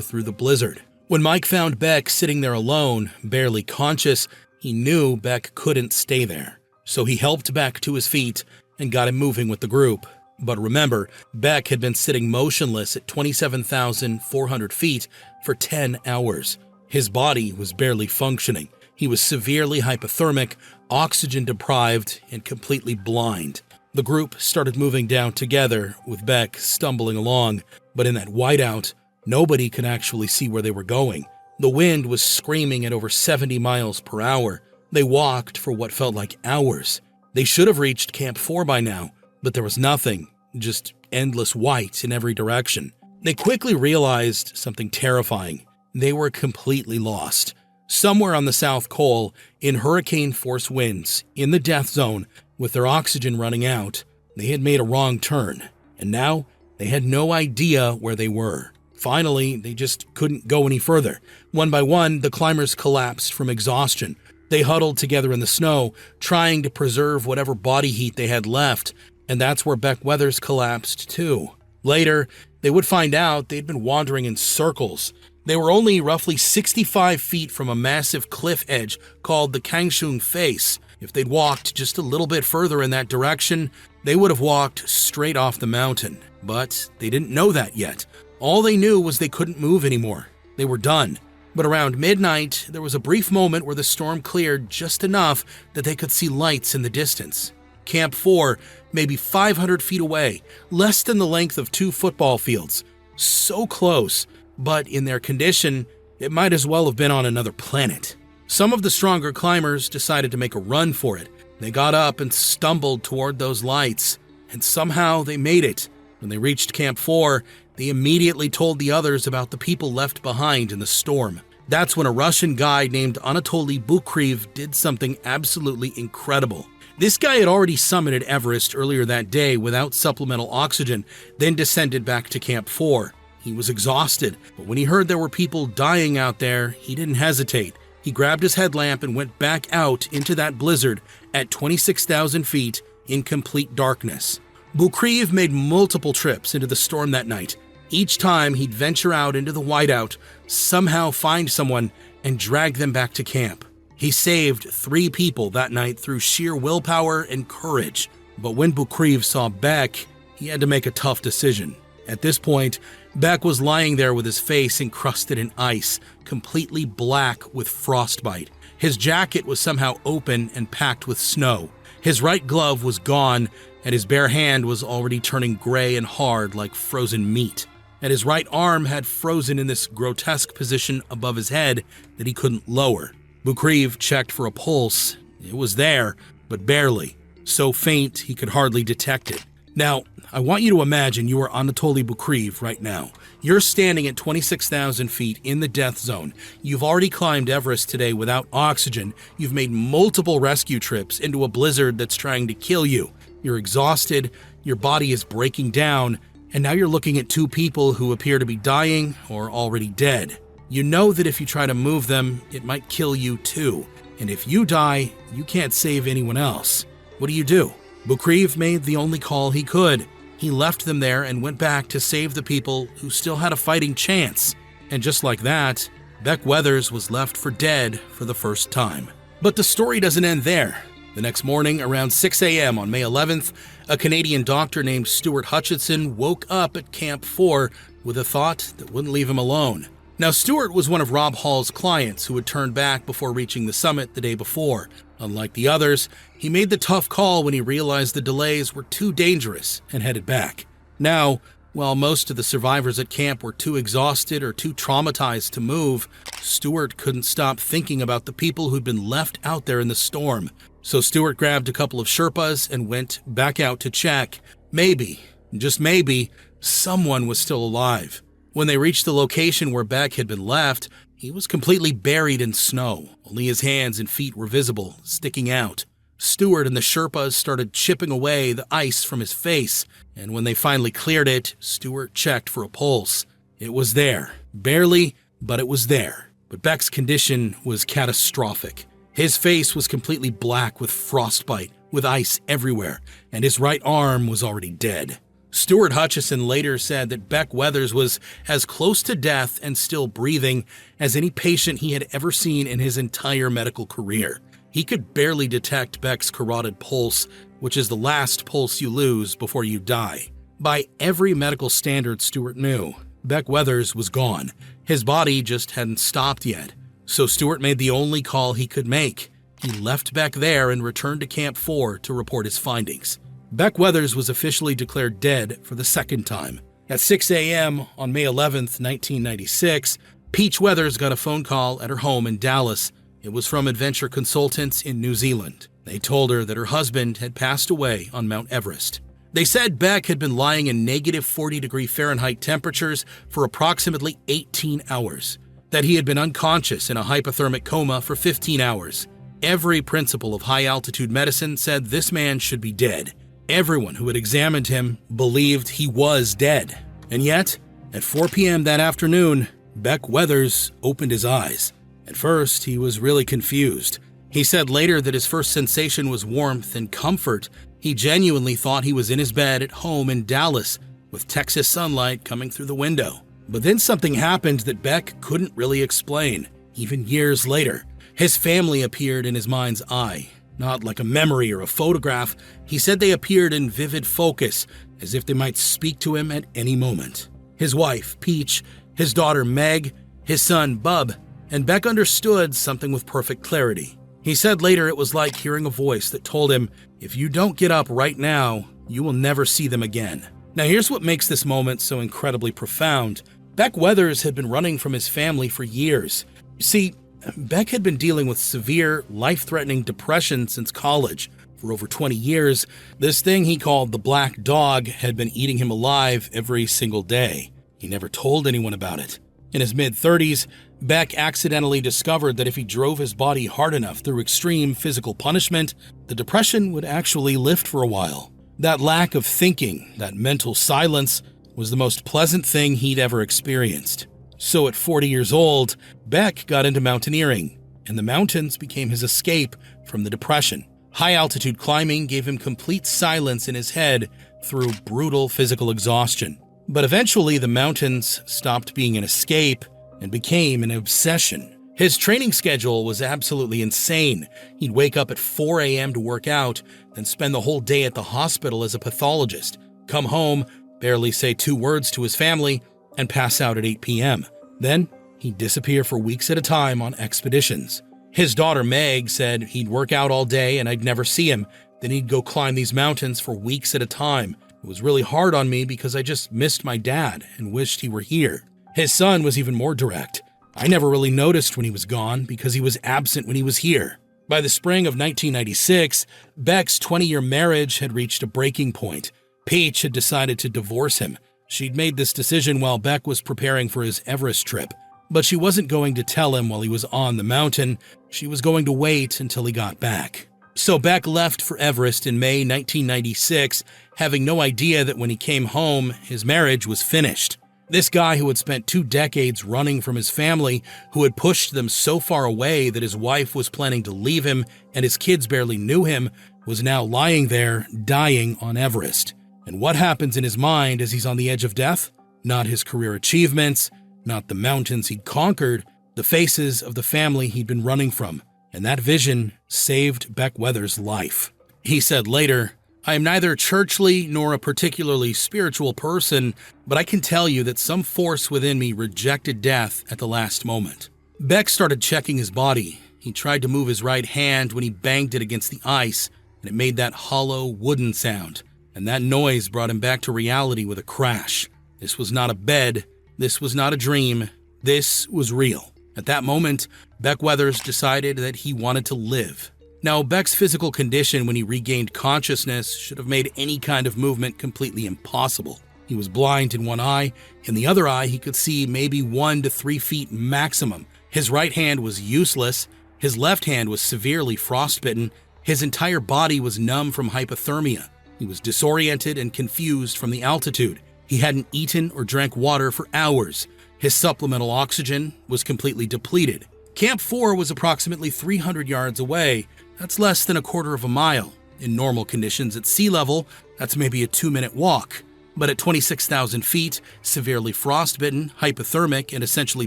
A: through the blizzard. When Mike found Beck sitting there alone, barely conscious, he knew Beck couldn't stay there. So he helped Beck to his feet and got him moving with the group. But remember, Beck had been sitting motionless at 27,400 feet for 10 hours. His body was barely functioning. He was severely hypothermic, oxygen deprived, and completely blind. The group started moving down together, with Beck stumbling along, but in that whiteout, nobody could actually see where they were going. The wind was screaming at over 70 miles per hour. They walked for what felt like hours. They should have reached Camp 4 by now, but there was nothing, just endless white in every direction. They quickly realized something terrifying. They were completely lost. Somewhere on the South Col, in hurricane-force winds, in the death zone, with their oxygen running out, they had made a wrong turn, and now they had no idea where they were. Finally, they just couldn't go any further. One by one, the climbers collapsed from exhaustion. They huddled together in the snow, trying to preserve whatever body heat they had left, and that's where Beck Weathers collapsed too. Later, they would find out they'd been wandering in circles. They were only roughly 65 feet from a massive cliff edge called the Kangshung Face. If they'd walked just a little bit further in that direction, they would have walked straight off the mountain. But they didn't know that yet. All they knew was they couldn't move anymore. They were done. But around midnight, there was a brief moment where the storm cleared just enough that they could see lights in the distance. Camp 4, maybe 500 feet away, less than the length of 2 football fields. So close, but in their condition, it might as well have been on another planet. Some of the stronger climbers decided to make a run for it. They got up and stumbled toward those lights, and somehow they made it. When they reached Camp 4, they immediately told the others about the people left behind in the storm. That's when a Russian guide named Anatoly Bukriv did something absolutely incredible. This guy had already summited Everest earlier that day without supplemental oxygen, then descended back to Camp 4. He was exhausted, but when he heard there were people dying out there, he didn't hesitate. He grabbed his headlamp and went back out into that blizzard at 26,000 feet in complete darkness. Bukriv made multiple trips into the storm that night. Each time he'd venture out into the whiteout, somehow find someone, and drag them back to camp. He saved 3 people that night through sheer willpower and courage. But when Bukriv saw Beck, he had to make a tough decision. At this point, Beck was lying there with his face encrusted in ice, completely black with frostbite. His jacket was somehow open and packed with snow. His right glove was gone, and his bare hand was already turning gray and hard like frozen meat. And his right arm had frozen in this grotesque position above his head that he couldn't lower. Bukriv checked for a pulse. It was there, but barely. So faint he could hardly detect it. Now, I want you to imagine you are Anatoly Bukriv right now. You're standing at 26,000 feet in the death zone. You've already climbed Everest today without oxygen. You've made multiple rescue trips into a blizzard that's trying to kill you. You're exhausted, your body is breaking down, and now you're looking at 2 people who appear to be dying or already dead. You know that if you try to move them, it might kill you too. And if you die, you can't save anyone else. What do? Bukriv made the only call he could. He left them there and went back to save the people who still had a fighting chance. And just like that, Beck Weathers was left for dead for the first time. But the story doesn't end there. The next morning, around 6 a.m. on May 11th, a Canadian doctor named Stuart Hutchinson woke up at Camp 4 with a thought that wouldn't leave him alone. Now, Stuart was one of Rob Hall's clients who had turned back before reaching the summit the day before. Unlike the others, he made the tough call when he realized the delays were too dangerous and headed back. Now, while most of the survivors at camp were too exhausted or too traumatized to move, Stuart couldn't stop thinking about the people who'd been left out there in the storm. So Stuart grabbed a couple of Sherpas and went back out to check. Maybe, just maybe, someone was still alive. When they reached the location where Beck had been left, he was completely buried in snow. Only his hands and feet were visible, sticking out. Stuart and the Sherpas started chipping away the ice from his face, and when they finally cleared it, Stuart checked for a pulse. It was there. Barely, but it was there. But Beck's condition was catastrophic. His face was completely black with frostbite, with ice everywhere, and his right arm was already dead. Stuart Hutchinson later said that Beck Weathers was as close to death and still breathing as any patient he had ever seen in his entire medical career. He could barely detect Beck's carotid pulse, which is the last pulse you lose before you die. By every medical standard Stewart knew, Beck Weathers was gone. His body just hadn't stopped yet. So Stewart made the only call he could make. He left Beck there and returned to Camp 4 to report his findings. Beck Weathers was officially declared dead for the second time. At 6 a.m. on May 11th, 1996, Peach Weathers got a phone call at her home in Dallas. It was from Adventure Consultants in New Zealand. They told her that her husband had passed away on Mount Everest. They said Beck had been lying in negative 40-degree Fahrenheit temperatures for approximately 18 hours, that he had been unconscious in a hypothermic coma for 15 hours. Every principle of high-altitude medicine said this man should be dead. Everyone who had examined him believed he was dead. And yet, at 4 p.m. that afternoon, Beck Weathers opened his eyes. At first, he was really confused. He said later that his first sensation was warmth and comfort. He genuinely thought he was in his bed at home in Dallas, with Texas sunlight coming through the window. But then something happened that Beck couldn't really explain. Even years later, his family appeared in his mind's eye. Not like a memory or a photograph. He said they appeared in vivid focus, as if they might speak to him at any moment. His wife, Peach, his daughter, Meg, his son, Bub, and Beck understood something with perfect clarity. He said later it was like hearing a voice that told him, if you don't get up right now, you will never see them again. Now here's what makes this moment so incredibly profound. Beck Weathers had been running from his family for years. You see, Beck had been dealing with severe, life-threatening depression since college. For over 20 years, this thing he called the Black Dog had been eating him alive every single day. He never told anyone about it. In his mid-30s, Beck accidentally discovered that if he drove his body hard enough through extreme physical punishment, the depression would actually lift for a while. That lack of thinking, that mental silence, was the most pleasant thing he'd ever experienced. So at 40 years old, Beck got into mountaineering, and the mountains became his escape from the depression. High-altitude climbing gave him complete silence in his head through brutal physical exhaustion. But eventually, the mountains stopped being an escape and became an obsession. His training schedule was absolutely insane. He'd wake up at 4 a.m. to work out, then spend the whole day at the hospital as a pathologist, come home, barely say 2 words to his family, and pass out at 8 p.m. Then, he'd disappear for weeks at a time on expeditions. His daughter Meg said he'd work out all day and I'd never see him. Then he'd go climb these mountains for weeks at a time. It was really hard on me because I just missed my dad and wished he were here. His son was even more direct. I never really noticed when he was gone because he was absent when he was here. By the spring of 1996, Beck's 20-year marriage had reached a breaking point. Peach had decided to divorce him. She'd made this decision while Beck was preparing for his Everest trip. But she wasn't going to tell him while he was on the mountain. She was going to wait until he got back. So Beck left for Everest in May 1996, having no idea that when he came home, his marriage was finished. This guy who had spent 2 decades running from his family, who had pushed them so far away that his wife was planning to leave him and his kids barely knew him, was now lying there, dying on Everest. And what happens in his mind as he's on the edge of death? Not his career achievements, not the mountains he'd conquered, the faces of the family he'd been running from. And that vision saved Beck Weathers' life. He said later, I am neither churchly nor a particularly spiritual person, but I can tell you that some force within me rejected death at the last moment. Beck started checking his body. He tried to move his right hand when he banged it against the ice, and it made that hollow, wooden sound. And that noise brought him back to reality with a crash. This was not a bed. This was not a dream. This was real. At that moment, Beck Weathers decided that he wanted to live. Now, Beck's physical condition when he regained consciousness should have made any kind of movement completely impossible. He was blind in one eye. In the other eye, he could see maybe 1 to 3 feet maximum. His right hand was useless. His left hand was severely frostbitten. His entire body was numb from hypothermia. He was disoriented and confused from the altitude. He hadn't eaten or drank water for hours. His supplemental oxygen was completely depleted. Camp 4 was approximately 300 yards away. That's less than a quarter of a mile. In normal conditions at sea level, that's maybe a 2-minute walk. But at 26,000 feet, severely frostbitten, hypothermic, and essentially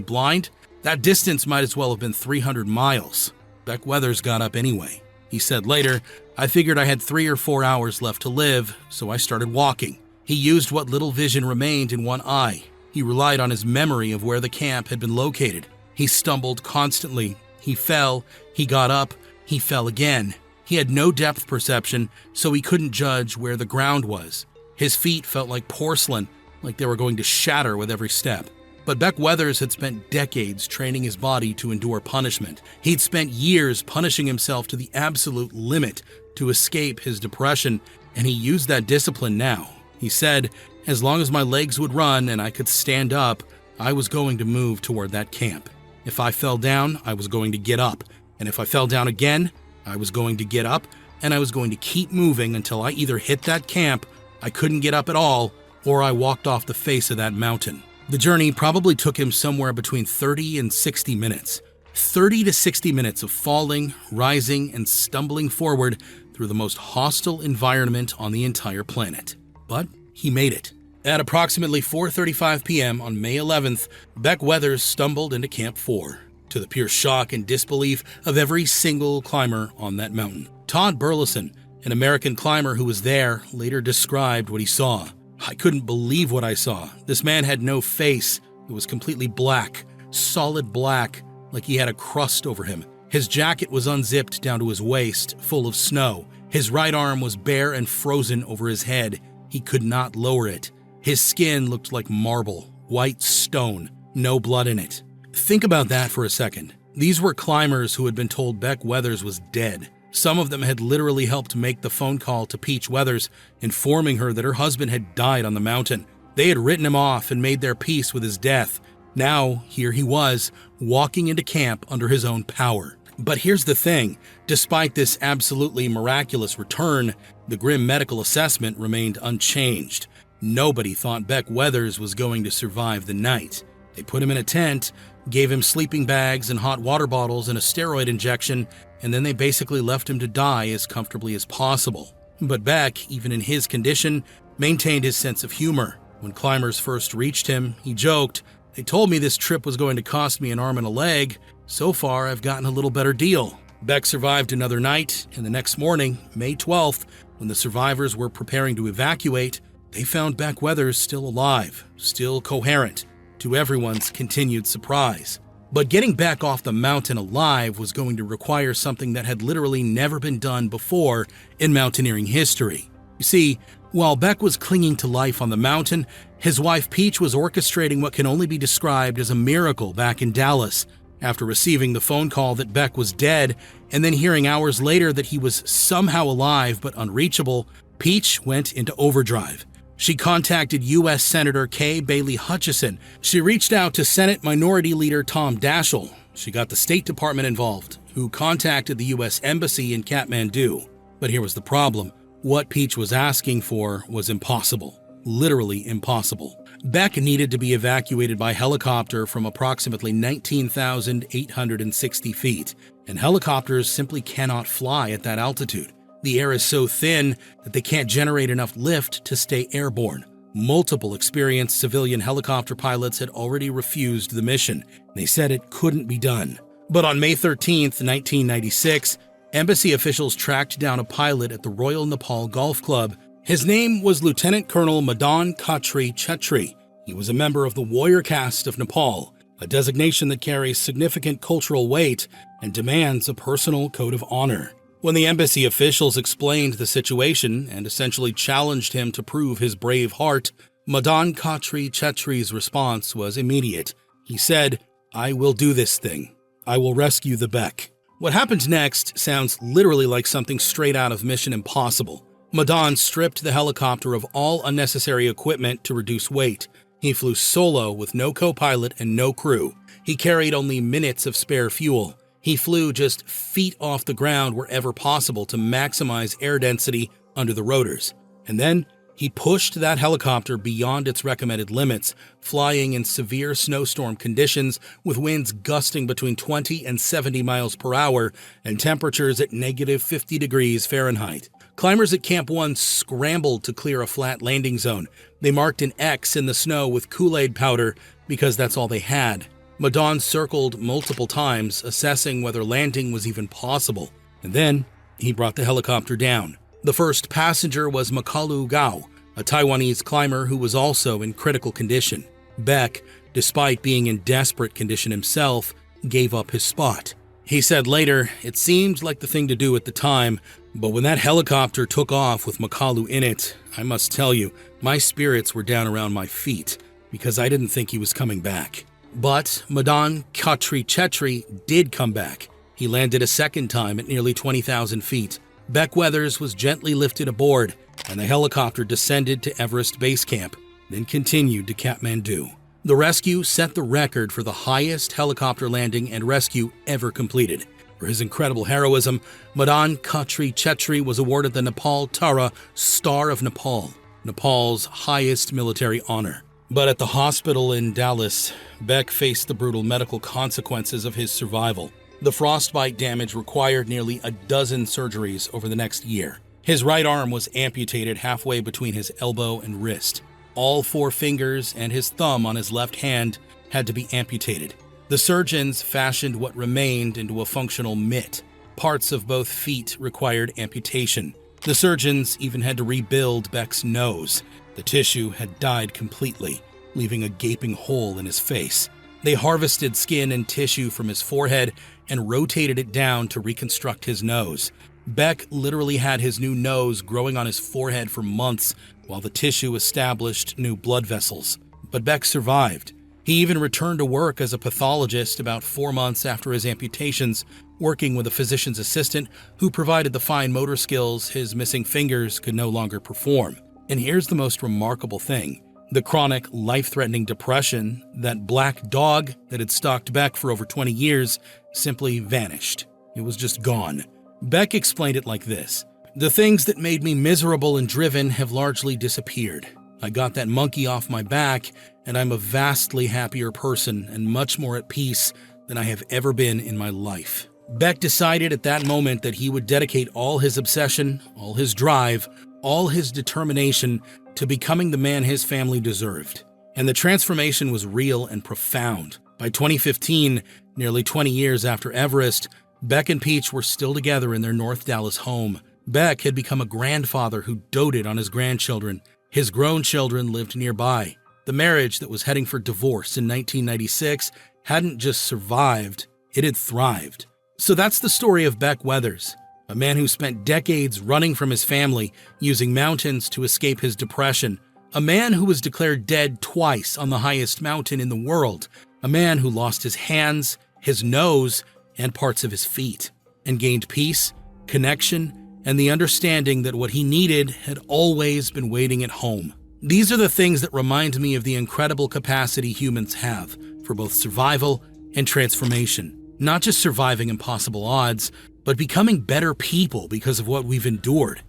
A: blind, that distance might as well have been 300 miles. Beck Weathers got up anyway. He said later, "I figured I had 3 or 4 hours left to live, so I started walking." He used what little vision remained in one eye. He relied on his memory of where the camp had been located. He stumbled constantly. He fell, he got up, he fell again. He had no depth perception, so he couldn't judge where the ground was. His feet felt like porcelain, like they were going to shatter with every step. But Beck Weathers had spent decades training his body to endure punishment. He'd spent years punishing himself to the absolute limit to escape his depression, and he used that discipline now. He said, "As long as my legs would run and I could stand up, I was going to move toward that camp. If I fell down, I was going to get up. And if I fell down again, I was going to get up, and I was going to keep moving until I either hit that camp, I couldn't get up at all, or I walked off the face of that mountain." The journey probably took him somewhere between 30 and 60 minutes. 30 to 60 minutes of falling, rising, and stumbling forward through the most hostile environment on the entire planet. But he made it. At approximately 4:35 p.m. on May 11th, Beck Weathers stumbled into Camp 4, to the pure shock and disbelief of every single climber on that mountain. Todd Burleson, an American climber who was there, later described what he saw. "I couldn't believe what I saw. This man had no face. It was completely black, solid black, like he had a crust over him. His jacket was unzipped down to his waist, full of snow. His right arm was bare and frozen over his head. He could not lower it. His skin looked like marble, white stone, no blood in it." Think about that for a second. These were climbers who had been told Beck Weathers was dead. Some of them had literally helped make the phone call to Peach Weathers, informing her that her husband had died on the mountain. They had written him off and made their peace with his death. Now, here he was, walking into camp under his own power. But here's the thing. Despite this absolutely miraculous return, the grim medical assessment remained unchanged. Nobody thought Beck Weathers was going to survive the night. They put him in a tent, gave him sleeping bags and hot water bottles and a steroid injection, and then they basically left him to die as comfortably as possible. But Beck, even in his condition, maintained his sense of humor. When climbers first reached him, he joked, "They told me this trip was going to cost me an arm and a leg. So far, I've gotten a little better deal." Beck survived another night, and the next morning, May 12th, when the survivors were preparing to evacuate, they found Beck Weathers still alive, still coherent, to everyone's continued surprise. But getting Beck off the mountain alive was going to require something that had literally never been done before in mountaineering history. You see, while Beck was clinging to life on the mountain, his wife Peach was orchestrating what can only be described as a miracle back in Dallas. After receiving the phone call that Beck was dead, and then hearing hours later that he was somehow alive but unreachable, Peach went into overdrive. She contacted U.S. Senator Kay Bailey Hutchison. She reached out to Senate Minority Leader Tom Daschle. She got the State Department involved, who contacted the U.S. Embassy in Kathmandu. But here was the problem. What Peach was asking for was impossible. Literally impossible. Beck needed to be evacuated by helicopter from approximately 19,860 feet, and helicopters simply cannot fly at that altitude. The air is so thin that they can't generate enough lift to stay airborne. Multiple experienced civilian helicopter pilots had already refused the mission. They said it couldn't be done. But on May 13th, 1996, embassy officials tracked down a pilot at the Royal Nepal Golf Club. His name was Lieutenant Colonel Madan Khatri Chetri. He was a member of the Warrior Caste of Nepal, a designation that carries significant cultural weight and demands a personal code of honor. When the embassy officials explained the situation and essentially challenged him to prove his brave heart, Madan Khatri Chetri's response was immediate. He said, "I will do this thing. I will rescue the Beck." What happened next sounds literally like something straight out of Mission Impossible. Madan stripped the helicopter of all unnecessary equipment to reduce weight. He flew solo with no co-pilot and no crew. He carried only minutes of spare fuel. He flew just feet off the ground wherever possible to maximize air density under the rotors. And then he pushed that helicopter beyond its recommended limits, flying in severe snowstorm conditions with winds gusting between 20 and 70 miles per hour and temperatures at negative 50 degrees Fahrenheit. Climbers at Camp 1 scrambled to clear a flat landing zone. They marked an X in the snow with Kool-Aid powder because that's all they had. Madan circled multiple times, assessing whether landing was even possible, and then he brought the helicopter down. The first passenger was Makalu Gao, a Taiwanese climber who was also in critical condition. Beck, despite being in desperate condition himself, gave up his spot. He said later, "It seemed like the thing to do at the time, but when that helicopter took off with Makalu in it, I must tell you, my spirits were down around my feet because I didn't think he was coming back." But Madan Khatri Chetri did come back. He landed a second time at nearly 20,000 feet. Beck Weathers was gently lifted aboard, and the helicopter descended to Everest Base Camp, then continued to Kathmandu. The rescue set the record for the highest helicopter landing and rescue ever completed. For his incredible heroism, Madan Khatri Chetri was awarded the Nepal Tara Star of Nepal, Nepal's highest military honor. But at the hospital in Dallas, Beck faced the brutal medical consequences of his survival. The frostbite damage required nearly a dozen surgeries over the next year. His right arm was amputated halfway between his elbow and wrist. All 4 fingers and his thumb on his left hand had to be amputated. The surgeons fashioned what remained into a functional mitt. Parts of both feet required amputation. The surgeons even had to rebuild Beck's nose. The tissue had died completely, leaving a gaping hole in his face. They harvested skin and tissue from his forehead and rotated it down to reconstruct his nose. Beck literally had his new nose growing on his forehead for months while the tissue established new blood vessels. But Beck survived. He even returned to work as a pathologist about 4 months after his amputations, working with a physician's assistant who provided the fine motor skills his missing fingers could no longer perform. And here's the most remarkable thing. The chronic, life-threatening depression, that black dog that had stalked Beck for over 20 years, simply vanished. It was just gone. Beck explained it like this: "The things that made me miserable and driven have largely disappeared. I got that monkey off my back, and I'm a vastly happier person and much more at peace than I have ever been in my life." Beck decided at that moment that he would dedicate all his obsession, all his drive, all his determination to becoming the man his family deserved. And the transformation was real and profound. By 2015, nearly 20 years after Everest, Beck and Peach were still together in their North Dallas home. Beck had become a grandfather who doted on his grandchildren. His grown children lived nearby. The marriage that was heading for divorce in 1996 hadn't just survived, it had thrived. So that's the story of Beck Weathers, a man who spent decades running from his family, using mountains to escape his depression, a man who was declared dead twice on the highest mountain in the world, a man who lost his hands, his nose, and parts of his feet, and gained peace, connection, and the understanding that what he needed had always been waiting at home. These are the things that remind me of the incredible capacity humans have for both survival and transformation. Not just surviving impossible odds, but becoming better people because of what we've endured.